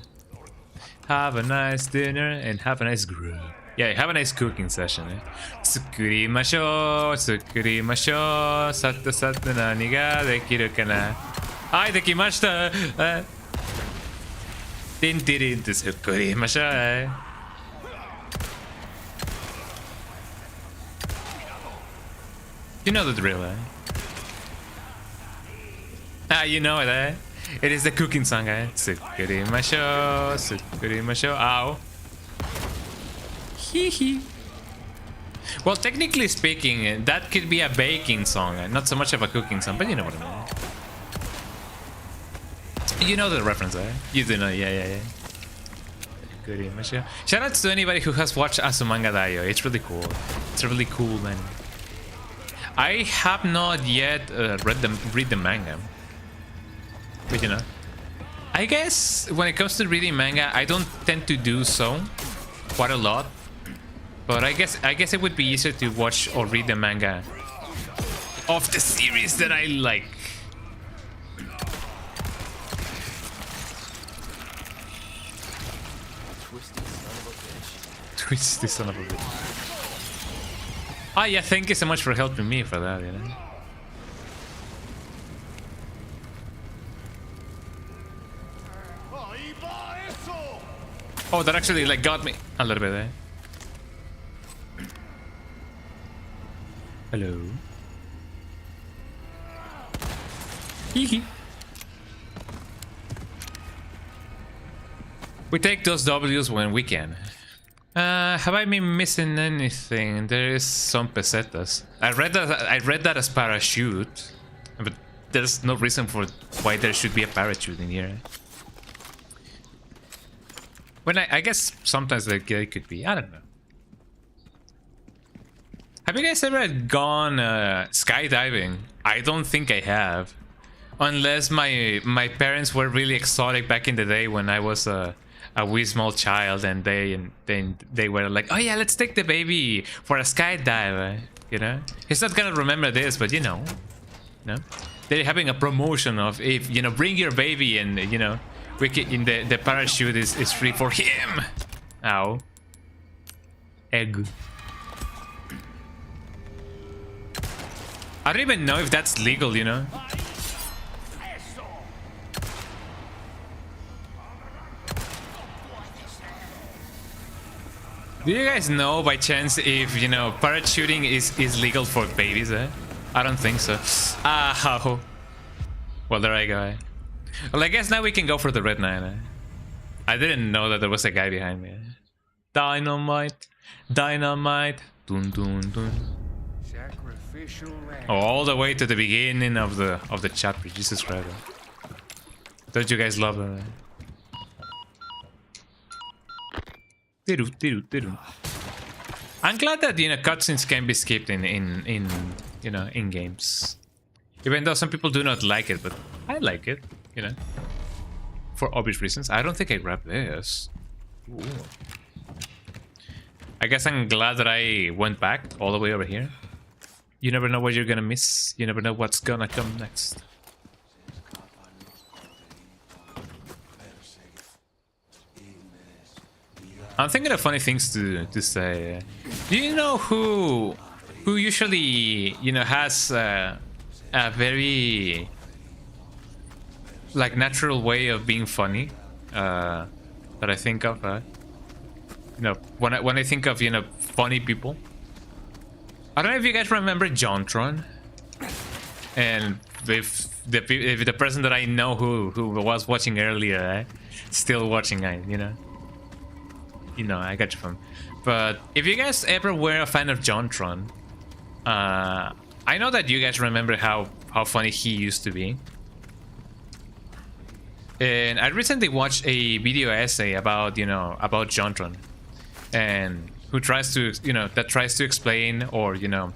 Have a nice dinner and have a nice grill. Yeah, have a nice cooking session. Tsukurimashou, tsukurimashou, satta satta nani ga dekiru kana. Ai, dekimashita. Tin tirin tsukurimashou. You know the drill, Ah, you know it, It is the cooking song, Tsukurimashou, tsukurimashou. Ow. Hee hee. Well, technically speaking, that could be a baking song, not so much of a cooking song, but you know what I mean. You know the reference, You do know, yeah. Tsukurimashou. Shoutouts to anybody who has watched Azumanga Daioh. It's really cool. It's really cool, man. I have not yet read the manga. But you know, I guess when it comes to reading manga, I don't tend to do so quite a lot. But I guess it would be easier to watch or read the manga of the series that I like. Twisty son of a bitch. Oh yeah, thank you so much for helping me for that, you know. Oh, that actually like got me a little bit, Hello. Hee. We take those W's when we can. Have I been missing anything? There is some pesetas. I read that as parachute, but there's no reason for why there should be a parachute in here. When I guess sometimes there could be. I don't know. Have you guys ever gone skydiving? I don't think I have, unless my parents were really exotic back in the day when I was a wee small child, and they were like, oh yeah, let's take the baby for a skydive, you know. He's not gonna remember this, but you know, they're having a promotion of, if you know, bring your baby, and you know, we can, the parachute is free for him. Ow. Egg. I don't even know if that's legal, you know. Do you guys know by chance if, you know, parachuting is legal for babies, I don't think so. How? Well, there I go. Well, I guess now we can go for the red 9. I didn't know that there was a guy behind me. Dynamite. Dynamite. Dun dun dun. Oh, all the way to the beginning of the chapter. Jesus Christ. Don't you guys love that? I'm glad that, you know, cutscenes can be skipped in you know, in games. Even though some people do not like it, but I like it, you know. For obvious reasons. I don't think I grabbed this. Ooh. I guess I'm glad that I went back all the way over here. You never know what you're gonna miss. You never know what's gonna come next. I'm thinking of funny things to say. Do you know who usually, you know, has a very like natural way of being funny that I think of? You know, when I think of, you know, funny people, I don't know if you guys remember JonTron, and if the person that I know who was watching earlier, still watching, you know, I got you from. But if you guys ever were a fan of JonTron, I know that you guys remember how funny he used to be. And I recently watched a video essay about, you know, about JonTron, and who tries to, you know, that tries to explain or, you know,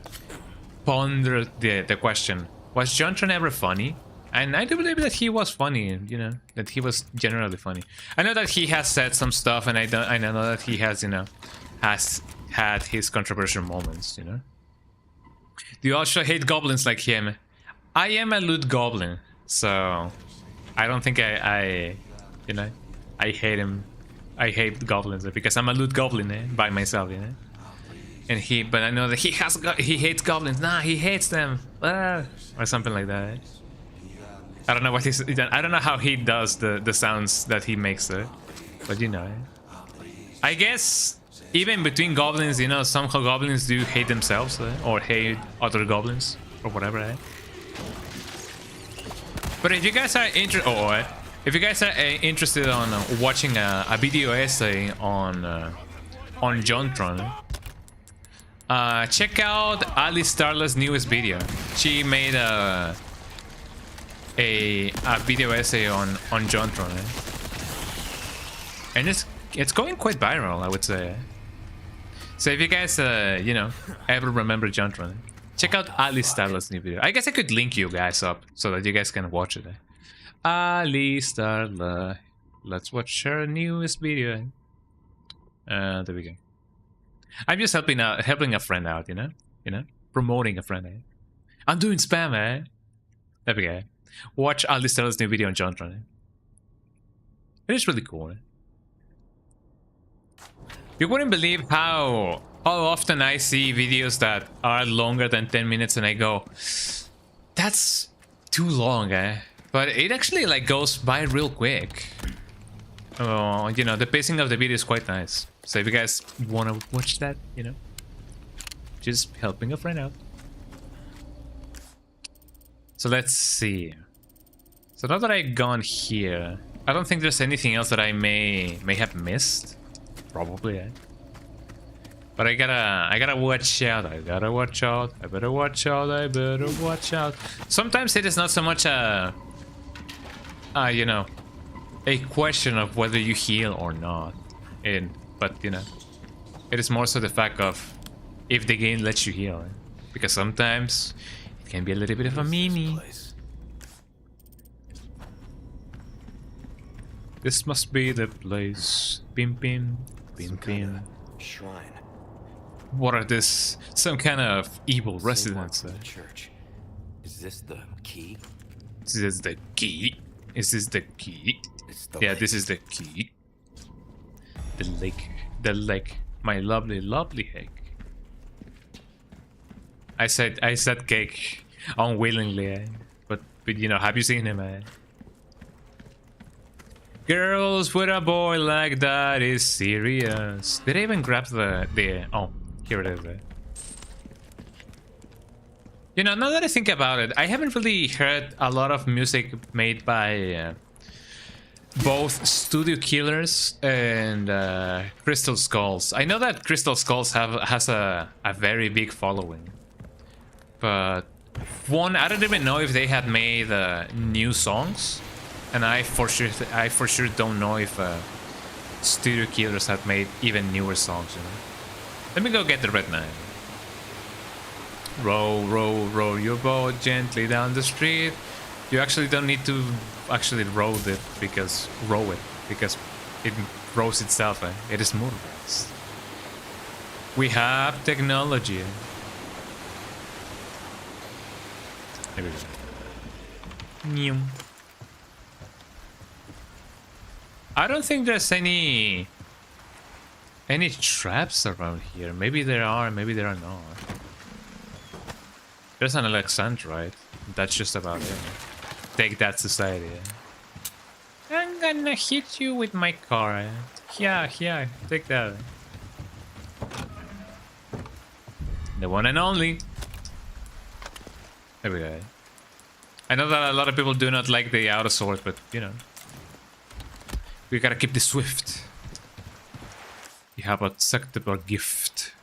ponder the question, was JonTron ever funny? And I do believe that he was funny, you know, that he was generally funny. I know that he has said some stuff, and I know that he has, you know, has had his controversial moments, you know. Do you also hate goblins like him? I am a loot goblin, so I don't think I you know, I hate him. I hate goblins because I'm a loot goblin by myself, you know. And but I know that he hates goblins. Nah, he hates them, or something like that. I don't know what he's. I don't know how he does the sounds that he makes, but you know. I guess even between goblins, you know, somehow goblins do hate themselves or hate other goblins or whatever. But if you guys are interested on watching a video essay on JonTron, check out Ali Starla's newest video. She made a video essay on JonTron, and it's going quite viral, I would say. So if you guys you know, ever remember JonTron, check out Ali Starla's new video. I guess I could link you guys up so that you guys can watch it. Ali Starla, let's watch her newest video. There we go. I'm just helping a friend out, you know, promoting a friend. I'm doing spam, There we go. Watch Ali Starla's new video on JonTron. It is really cool. You wouldn't believe how often I see videos that are longer than 10 minutes and I go, that's too long, But it actually like goes by real quick. Oh, you know, the pacing of the video is quite nice. So if you guys want to watch that, you know, just helping a friend out. So let's see. So now that I've gone here, I don't think there's anything else that I may have missed. Probably, But I gotta watch out. I better watch out. I better watch out. Sometimes it is not so much you know, a question of whether you heal or not. But you know, it is more so the fact of if the game lets you heal. Because sometimes it can be a little bit of a meme. This must be the place. Bim bim. Bim bim. Shrine. What are this? Some kind of evil residence. Church. Is this the key? Is this the key? Is this the key? Yeah, this is the key. The lake. The lake. My lovely, lovely lake. I said cake unwillingly, but you know, have you seen him? Girls with a boy like that is serious. Did I even grab the oh, here it is. You know, now that I think about it, I haven't really heard a lot of music made by both Studio Killers and Crystal Skulls. I know that Crystal Skulls has a very big following, but one, I don't even know if they had made new songs. And I for sure don't know if Studio Killers have made even newer songs, you know. Let me go get the red knife. Row, row, row your boat gently down the street. You actually don't need to actually row it because it rows itself. It is motorized. We have technology. There we go. Meow. I don't think there's any traps around here. Maybe there are, maybe there are not. There's an Alexandrite. That's just about it. Take that, society. I'm gonna hit you with my car. Yeah, take that. The one and only. There we go. I know that a lot of people do not like the outer sword, but you know, we gotta keep the swift. You have a acceptable gift,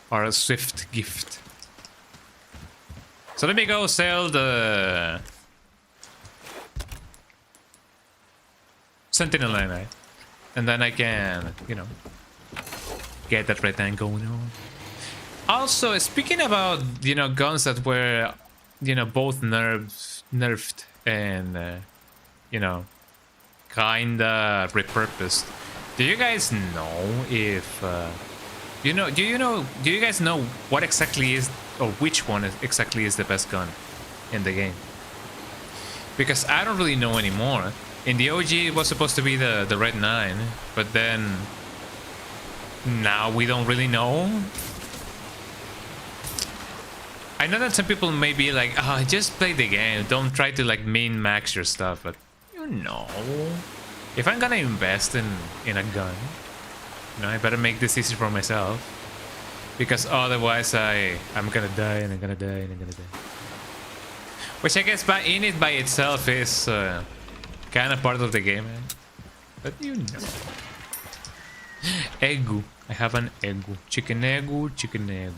or a swift gift. So let me go sell the Sentinel Knight, and then I can, you know, get that red thing going on. Also, speaking about, you know, guns that were, you know, both nerfed and, you know, kinda repurposed. Do you guys know if, do you guys know what exactly is, or which one exactly is the best gun in the game? Because I don't really know anymore. In the OG, it was supposed to be the Red 9, but then now we don't really know. I know that some people may be like, oh, just play the game, don't try to like min-max your stuff, but you know, if I'm gonna invest in a gun, you know, I better make this easy for myself, because otherwise I'm gonna die and I'm gonna die and I'm gonna die. Which I guess by itself is kind of part of the game, man. But you know. Egu. I have an egu. Chicken egu, chicken egu.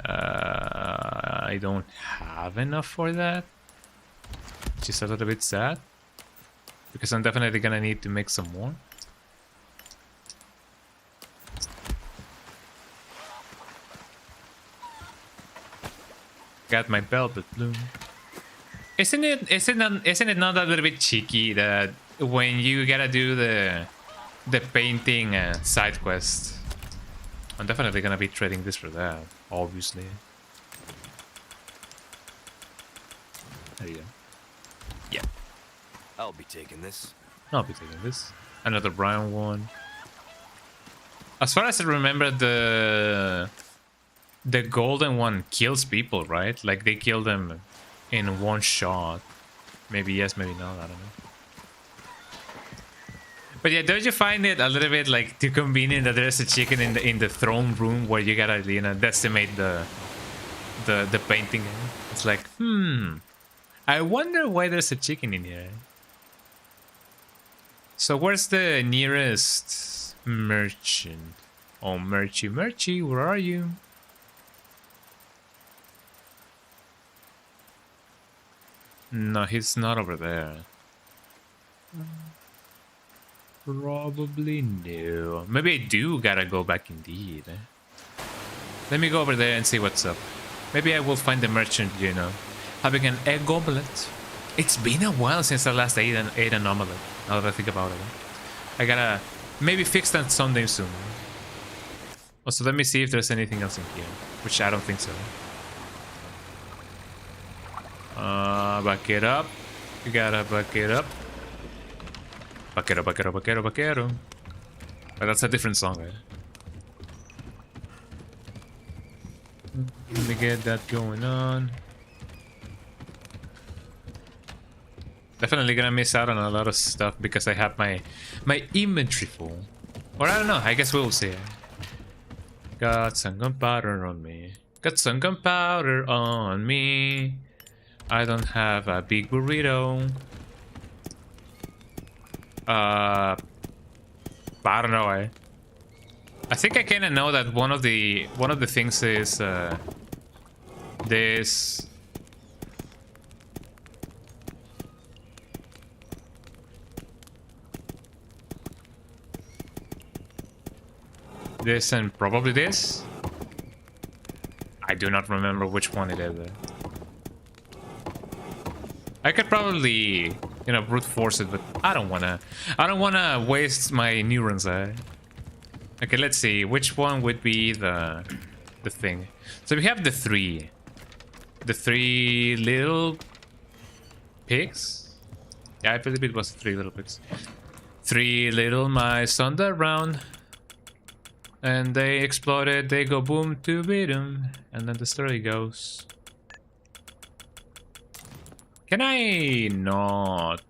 I don't have enough for that, which is a little bit sad, because I'm definitely gonna need to make some more. Got my velvet bloom. Isn't it not a little bit cheeky that when you gotta do the painting side quest? I'm definitely gonna be trading this for that, obviously. There you go. Yeah. I'll be taking this. I'll be taking this. Another brown one. As far as I remember, the golden one kills people, right? Like they kill them in one shot. Maybe yes, maybe not, I don't know. But yeah, don't you find it a little bit like too convenient that there's a chicken in the throne room where you gotta, you know, decimate the painting? It's like, I wonder why there's a chicken in here. So where's the nearest merchant? Oh, Merchie, where are you? No, he's not over there. Probably no. Maybe I do gotta go back indeed. Let me go over there and see what's up. Maybe I will find the merchant, you know, having an egg goblet. It's been a while since I last ate an omelette, now that I think about it. I gotta maybe fix that someday soon. Also, let me see if there's anything else in here, which I don't think so. Back it up. You gotta back it up. Vaquero, vaquero, vaquero, vaquero. But that's a different song, right? Let me get that going on. Definitely gonna miss out on a lot of stuff because I have my inventory full. Or I don't know, I guess we'll see. Got some gunpowder on me. Got some gunpowder on me. I don't have a big burrito. I don't know. I think I kinda know that one of the things is this. This and probably this. I do not remember which one it is. I could probably, you know, brute force it, but I don't wanna waste my neurons. Okay, let's see which one would be the thing. So we have the 3. the 3 little pigs. Yeah, I believe it was 3 little pigs. 3 little mice on the round, and they exploded. They go boom to beat 'em, and then the story goes. Can I not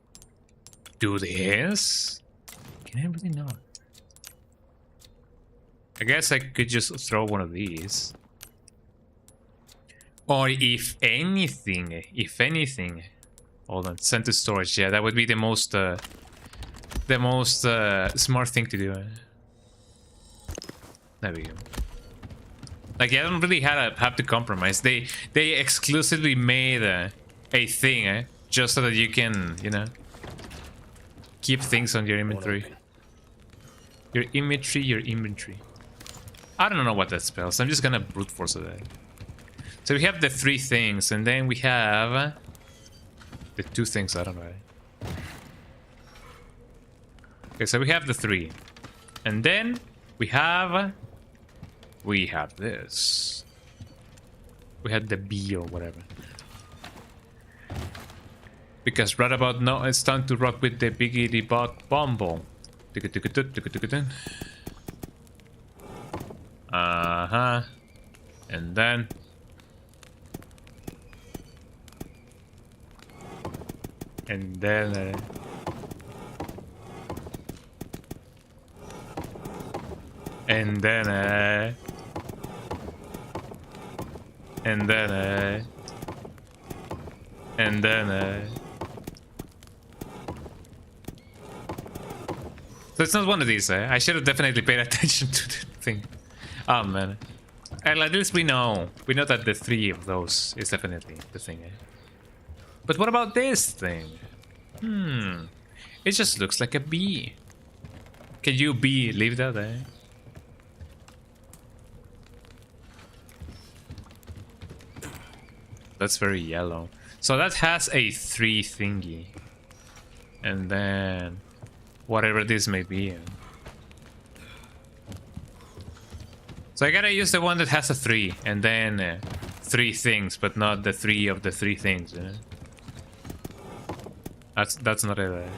do this? Can I really not? I guess I could just throw one of these. Or if anything, hold on, send to storage. Yeah, that would be the most smart thing to do. There we go. Like, I don't really have to compromise. They exclusively made a thing, just so that you can, you know, keep things on your inventory. Your inventory. I don't know what that spells. I'm just gonna brute force it. So we have the 3 things, and then we have the 2 things. I don't know. Okay, so we have the 3, and then we have this. We had the B or whatever. Because right about now it's time to rock with the biggity bog bombo. And then and then and then so it's not one of these, I should have definitely paid attention to the thing. Oh man. And at least we know that the 3 of those is definitely the thing. But what about this thing? It just looks like a bee. Can you leave that there? That's very yellow. So that has a 3 thingy. And then whatever this may be. So I gotta use the one that has a 3, and then 3 things, but not the 3 of the 3 things. You know? That's not it.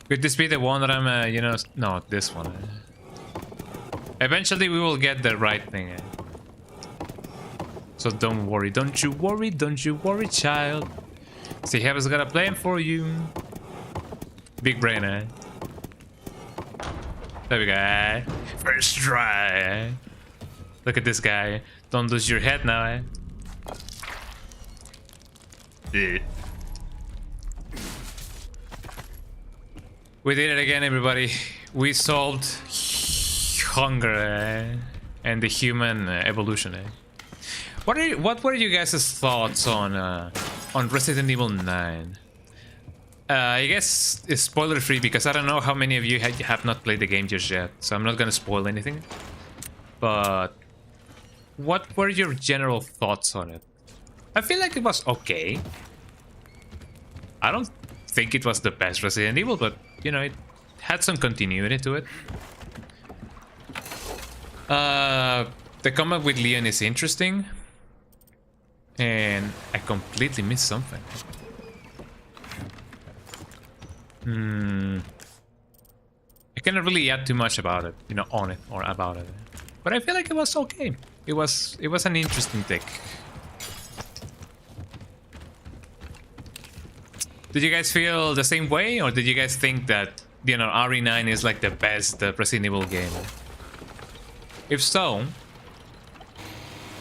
Could this be the one that I'm, you know? No, this one. Eventually we will get the right thing. So don't worry, don't you worry, child. See, Heaven's got a plan for you. Big brain, eh? There we go. First try. Look at this guy. Don't lose your head now, eh? We did it again, everybody. We solved hunger and the human evolution. What were you guys' thoughts on Resident Evil 9? I guess it's spoiler free because I don't know how many of you have not played the game just yet, so I'm not gonna spoil anything. But what were your general thoughts on it? I feel like it was okay. I don't think it was the best Resident Evil, but you know, it had some continuity to it. The combat with Leon is interesting. And I completely missed something. I cannot really add too much about it, you know, on it or about it. But I feel like it was okay. It was an interesting take. Did you guys feel the same way, or did you guys think that, you know, RE9 is like the best Resident Evil game? If so,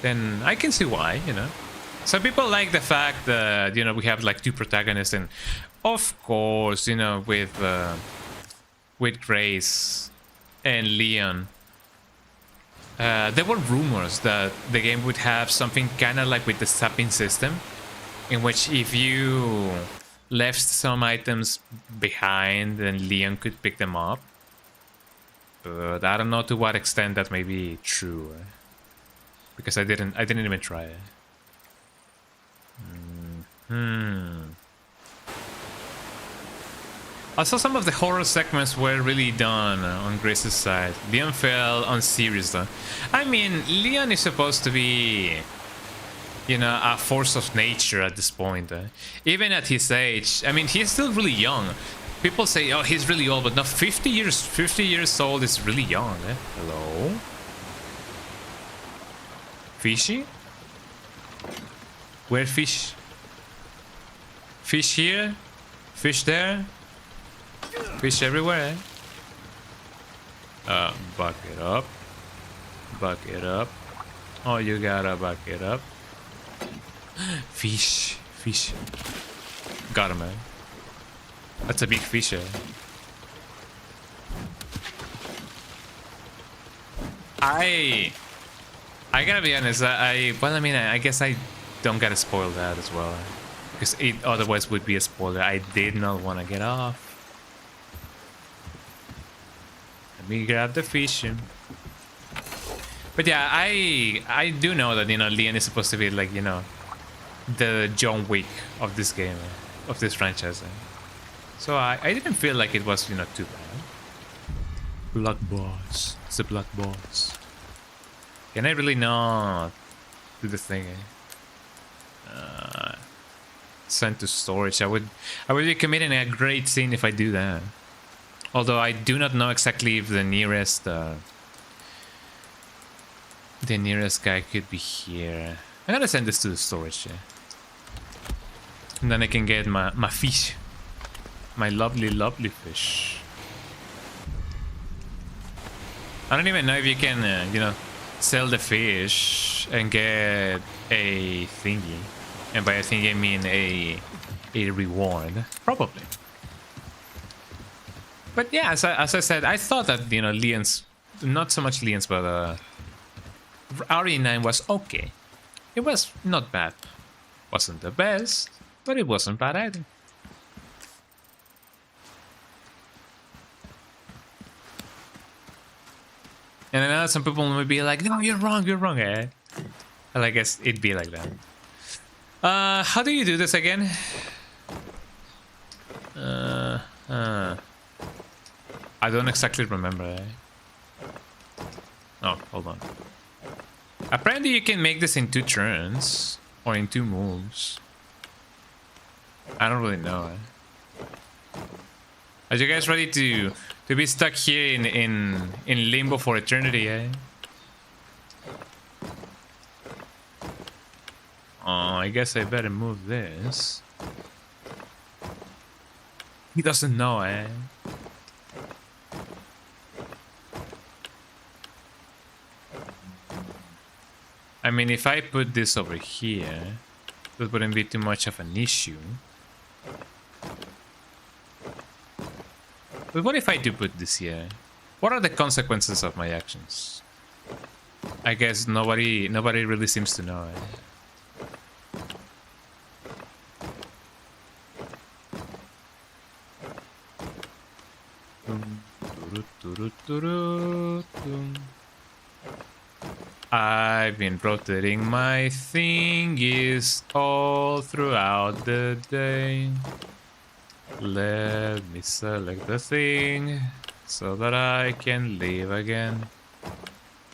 then I can see why, you know. Some people like the fact that, you know, we have like 2 protagonists, and of course, you know, with Grace and Leon, there were rumors that the game would have something kind of like with the zapping system, in which if you left some items behind, then Leon could pick them up. But I don't know to what extent that may be true, because I didn't even try it. Also, some of the horror segments were really done on Grace's side. Leon felt unserious though. I mean, Leon is supposed to be, you know, a force of nature at this point. Even at his age, I mean, he's still really young. People say, oh, he's really old, but no, 50 years old is really young. Hello? Fishy? Where fish? Fish here? Fish there? Fish everywhere, buck it up. Buck it up. Oh, you gotta buck it up. Fish. Fish. Got him, man. That's a big fish, eh? I gotta be honest, well, I mean, I guess I don't gotta spoil that as well. Because it otherwise would be a spoiler. I did not want to get off. Let me grab the fish. But yeah, I do know that, you know, Leon is supposed to be like, you know, the John Wick of this game, of this franchise. So I didn't feel like it was, you know, too bad. Black boss. It's a black boss. Can I really not do the thing? Send to storage. I would be committing a great sin if I do that. Although I do not know exactly if the nearest guy could be here. I'm gonna send this to the storage, yeah. And then I can get my fish. My lovely fish. I don't even know if you can, you know, sell the fish and get a thingy. And by a thingy I mean a reward. Probably. But yeah, as I said, I thought that, you know, Leon's, not so much Leon's, but RE9 was okay. It was not bad. Wasn't the best, but it wasn't bad either. And I know some people might be like, no, you're wrong, eh? Well, I guess it'd be like that. How do you do this again? I don't exactly remember, eh? Oh, hold on. Apparently you can make this in 2 turns. Or in 2 moves. I don't really know, eh? Are you guys ready to be stuck here in limbo for eternity, eh? Oh, I guess I better move this. He doesn't know, eh? I mean, if I put this over here, that wouldn't be too much of an issue. But what if I do put this here? What are the consequences of my actions? I guess nobody really seems to know, eh? I've been rotating my thingies all throughout the day. Let me select the thing so that I can live again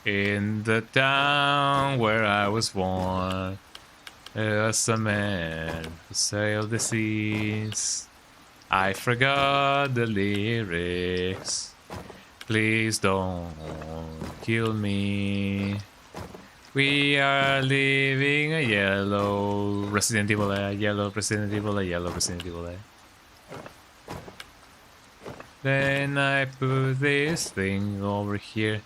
in the town where I was born. As a man who sailed the seas. I forgot the lyrics. Please don't kill me. We are living a yellow Resident Evil, a yellow Resident Evil, a yellow Resident Evil. Then I put this thing over here,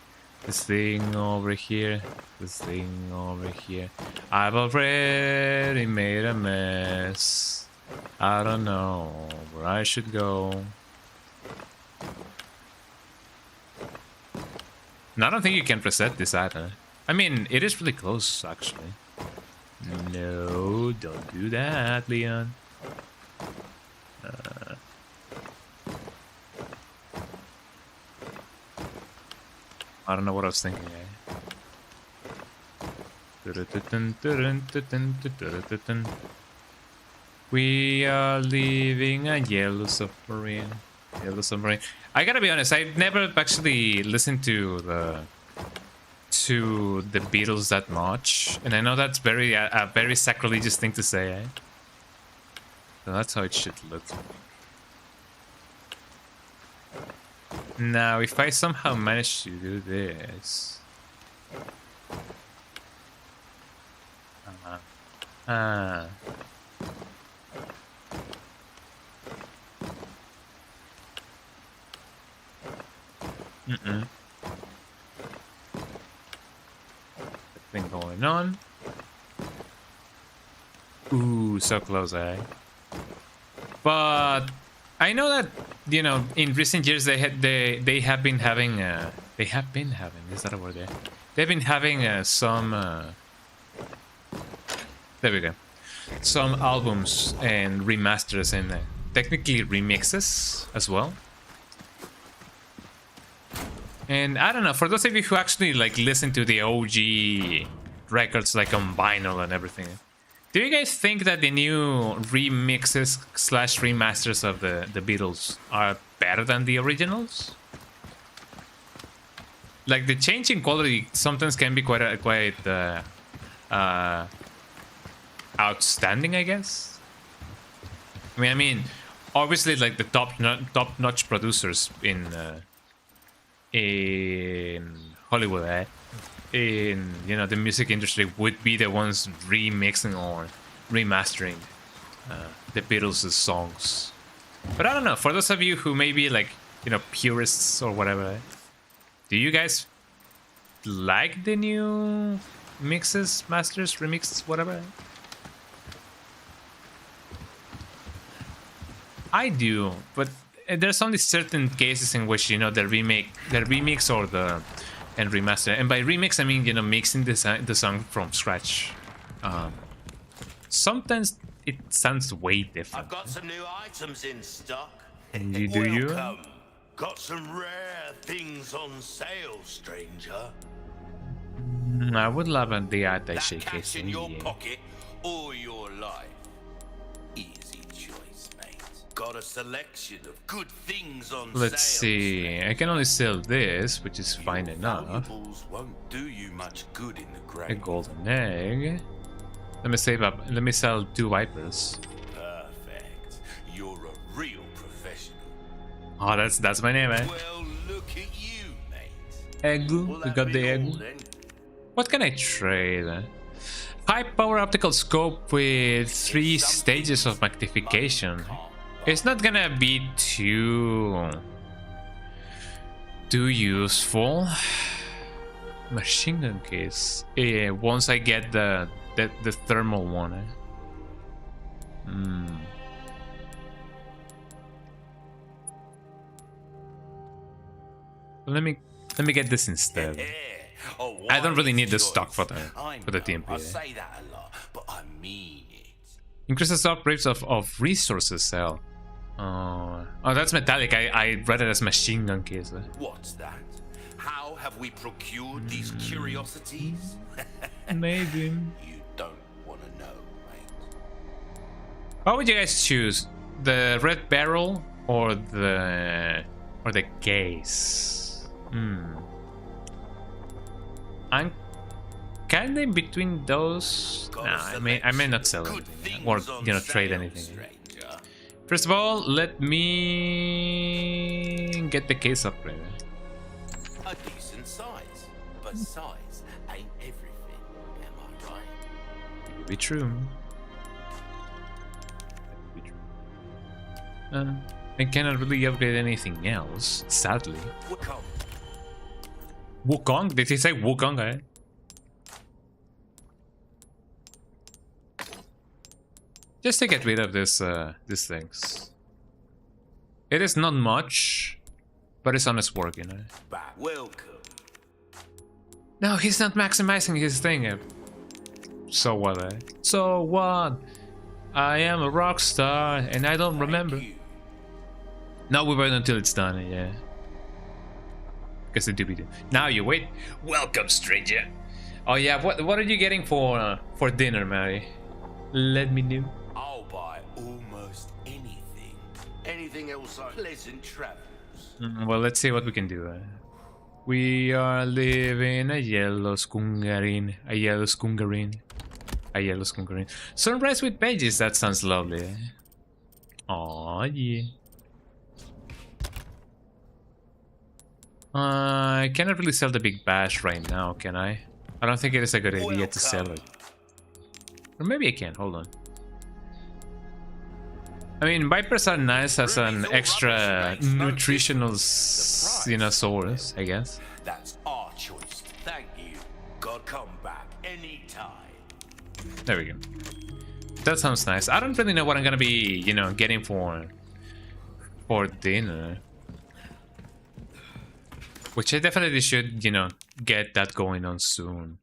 this thing over here, this thing over here. I've already made a mess. I don't know where I should go. And I don't think you can reset this either. I mean, it is really close, actually. No, don't do that, Leon. I don't know what I was thinking, eh? We are leaving a yellow submarine. Yellow Submarine. I gotta be honest, I've never actually listened to the Beatles that much, and I know that's a very sacrilegious thing to say, eh? So that's how it should look. Now, if I somehow manage to do this... Thing going on. Ooh, so close, eh? But I know that, you know, in recent years they have been having is that a word there? They've been having some there we go, some albums and remasters and technically remixes as well. And I don't know, for those of you who actually like listen to the OG records like on vinyl and everything, do you guys think that the new remixes / remasters of the Beatles are better than the originals? Like, the change in quality sometimes can be quite outstanding, I guess. I mean, obviously, like the top-notch producers in Hollywood, in, you know, the music industry would be the ones remixing or remastering the Beatles' songs. But I don't know, for those of you who may be like, you know, purists or whatever, do you guys like the new mixes, masters, remixes, whatever? I do, but there's only certain cases in which, you know, the remix or the remaster, and by remix I mean, you know, mixing the song from scratch. Sometimes it sounds way different. I've got some new items in stock. And do you? Welcome. Got some rare things on sale, stranger. I would love a the attaché That case. cash in your pocket or your life. Easy choice, mate. Got a selection of good things on sale. Let's see. I can only sell this, which is fine enough. Valuables won't do you much good in the grave. A golden egg. Let me save up. Let me sell 2 vipers. Perfect. You're a real professional. Oh, that's my name, eh? Well, look at you, mate. Egg. Will We that got be the all, egg. then? What can I trade? High power optical scope with 3 stages of magnification. It's not gonna be too useful. Machine gun case. Once I get the thermal one. Let me get this instead. Oh, I don't really need the wise stock for choice. I the know, TMP. I say that a lot, but I mean it. Increases up rates of resources sell. Oh, that's metallic. I read it as machine gun case. What's that? How have we procured these curiosities? Maybe. You don't want to know, mate. What would you guys choose? The red barrel or the case? I'm kind of in between those. Nah, I may not sell anything or, you know, trade anything. Stranger. First of all, let me get the case upgraded. A decent size, but size ain't everything, am I right? It would be true. I cannot really upgrade anything else, sadly. Come. Wukong? Did he say Wukong, eh? Just to get rid of these things. It is not much, but it's honest work, you know. Welcome. No, he's not maximizing his thing. So what, eh? So what? I am a rock star, and I don't remember. No, we wait until it's done, yeah. Because the doobie-doo. Now you wait. Welcome, stranger. Oh yeah, what are you getting for dinner, Mary? Let me know. I'll buy almost anything. Anything else like pleasant travels? Well, let's see what we can do. We are living a yellow skungarin. A yellow skungarin. A yellow skungarin. Sunrise with pages, that sounds lovely. Aw, yeah. I cannot really sell the big bash right now, can I? I don't think it is a good idea to sell it. Or maybe I can, hold on. I mean, Vipers are nice as an extra nutritional, you know, source, I guess. That's our choice. Thank you. God, come back anytime. There we go. That sounds nice. I don't really know what I'm gonna be, you know, getting for dinner. Which I definitely should, you know, get that going on soon.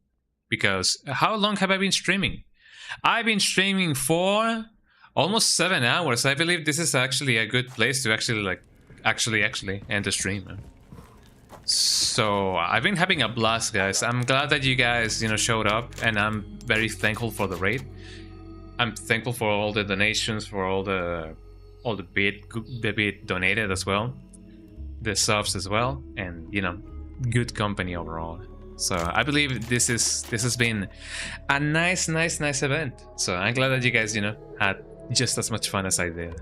Because how long have I been streaming? I've been streaming for almost 7 hours. I believe this is actually a good place to actually end the stream. So I've been having a blast, guys. I'm glad that you guys, you know, showed up, and I'm very thankful for the raid. I'm thankful for all the donations, for all the bit donated as well, the subs as well, and you know, good company overall. So I believe this has been a nice event. So I'm glad that you guys, you know, had just as much fun as I did.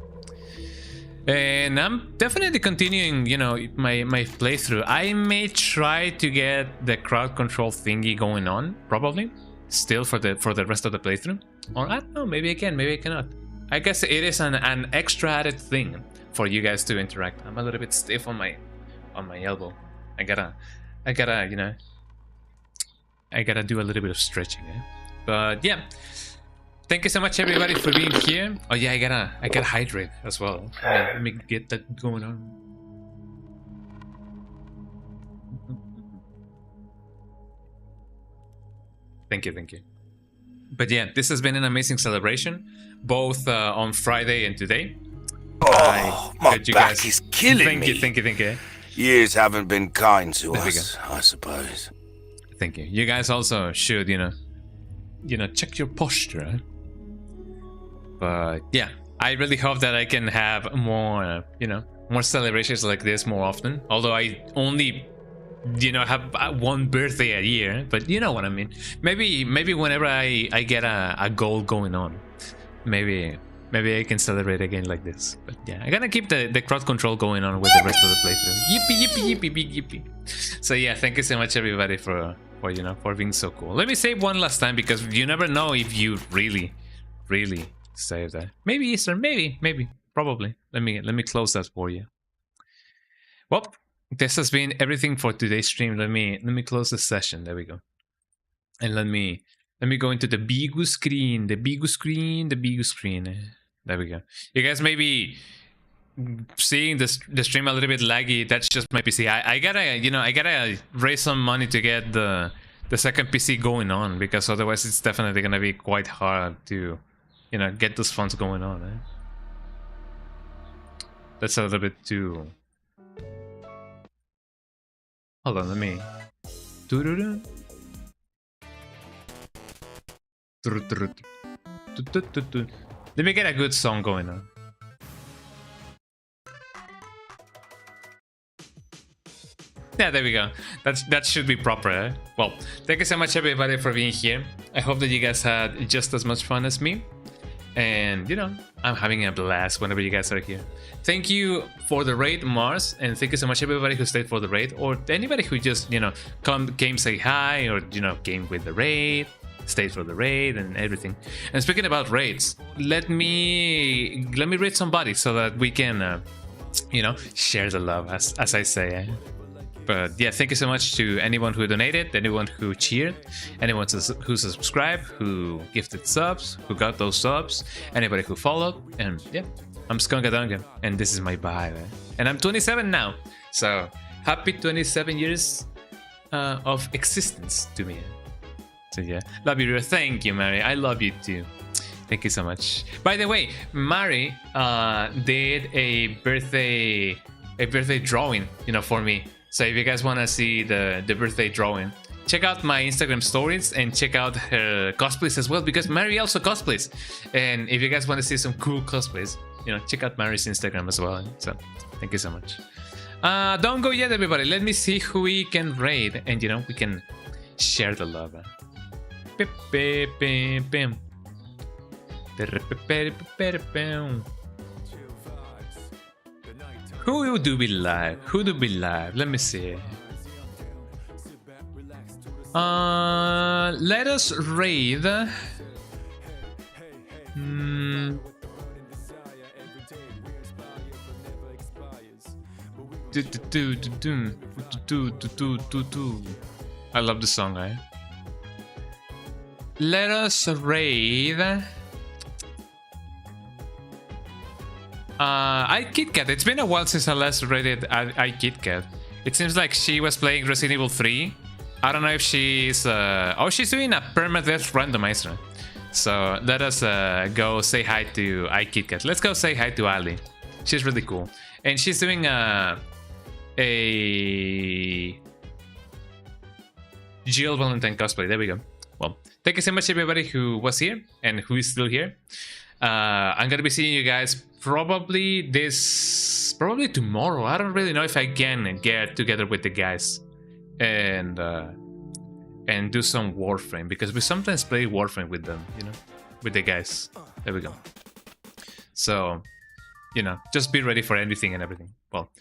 And I'm definitely continuing, you know, my playthrough. I may try to get the crowd control thingy going on, probably, still for the rest of the playthrough. Or I don't know, maybe I can, maybe I cannot. I guess it is an extra added thing for you guys to interact. I'm a little bit stiff on my elbow. I gotta, you know, I gotta do a little bit of stretching, eh? But yeah. Thank you so much, everybody, for being here. Oh yeah, I gotta hydrate as well. Let me get that going on. Thank you. But yeah, this has been an amazing celebration, both on Friday and today. Oh, my back is killing me. Thank you. Years haven't been kind to us, I suppose. Thank you. You guys also should, you know, check your posture. Eh? But yeah, I really hope that I can have more, you know, more celebrations like this more often. Although I only, you know, have one birthday a year, but you know what I mean. Maybe whenever I get a goal going on, maybe I can celebrate again like this. But yeah, I'm gonna keep the crowd control going on with the rest of the playthrough. Yippee. So yeah, thank you so much, everybody, for you know, for being so cool. Let me say one last time, because you never know if you really save that. Maybe Easter, maybe, probably. Let me close that for you. Well, this has been everything for today's stream. Let me close the session. There we go. And let me go into the big screen. There we go. You guys may be seeing the stream a little bit laggy. That's just my PC. I gotta raise some money to get the second PC going on, because otherwise it's definitely gonna be quite hard to, you know, get those funds going on. Eh? That's a little bit too. Hold on, let me. Let me get a good song going on. Yeah, there we go. That should be proper. Eh? Well, thank you so much, everybody, for being here. I hope that you guys had just as much fun as me. And, you know, I'm having a blast whenever you guys are here. Thank you for the raid, Mars. And thank you so much, everybody who stayed for the raid. Or anybody who just, you know, came say hi. Or, you know, came with the raid. Stayed for the raid and everything. And speaking about raids, let me read somebody so that we can, you know, share the love, as I say. Eh? But yeah, thank you so much to anyone who donated, anyone who cheered, anyone who subscribed, who gifted subs, who got those subs, anybody who followed. And yeah, I'm Skungadunga, and this is my vibe. Eh? And I'm 27 now, so happy 27 years of existence to me. So yeah, love you, thank you, Mary. I love you too. Thank you so much. By the way, Mary did a birthday drawing, you know, for me. So if you guys want to see the birthday drawing, check out my Instagram stories and check out her cosplays as well, because Mary also cosplays. And if you guys want to see some cool cosplays, you know, check out Mary's Instagram as well. So thank you so much. Don't go yet, everybody. Let me see who we can raid, and you know, we can share the love. Who do we live? Who do we live? Let me see. Let us raid. I love the song, right? Let us raid. KitKat. It's been a while since I last raided KitKat. It seems like she was playing Resident Evil 3. I don't know if she's oh, she's doing a permadeath randomizer. So let us go say hi to KitKat. Let's go say hi to Ali. She's really cool, and she's doing a Jill Valentine cosplay. There we go. Well, thank you so much, everybody who was here and who is still here. I'm gonna be seeing you guys probably tomorrow. I don't really know if I can get together with the guys and do some Warframe, because we sometimes play Warframe with them, you know, with the guys. There we go. So, you know, just be ready for anything and everything. Well,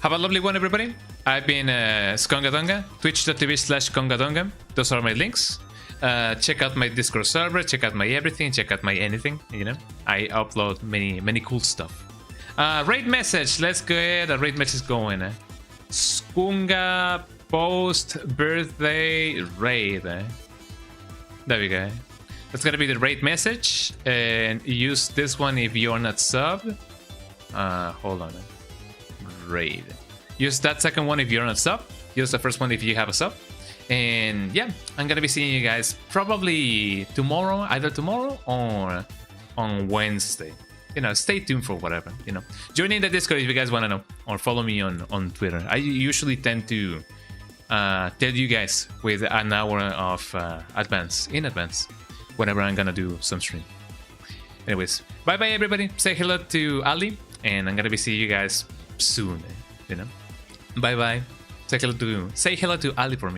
have a lovely one, everybody. I've been Skongadonga, twitch.tv/Kongadonga. Those are my links. Check out my Discord server, check out my everything, check out my anything, you know. I upload many cool stuff. Raid message, let's get a raid message going. Skunga Post-Bday raid. There we go. That's gonna be the raid message, and use this one if you're not subbed. Hold on. Raid. Use that second one if you're not sub. Use the first one if you have a sub. And yeah, I'm gonna be seeing you guys probably tomorrow, either tomorrow or on Wednesday. You know, stay tuned for whatever, you know. Join in the Discord if you guys want to know, or follow me on Twitter. I usually tend to tell you guys with an hour of in advance, whenever I'm gonna do some stream. Anyways, bye bye, everybody. Say hello to Ali, and I'm gonna be seeing you guys soon, you know. Bye bye. Say hello to Ali for me.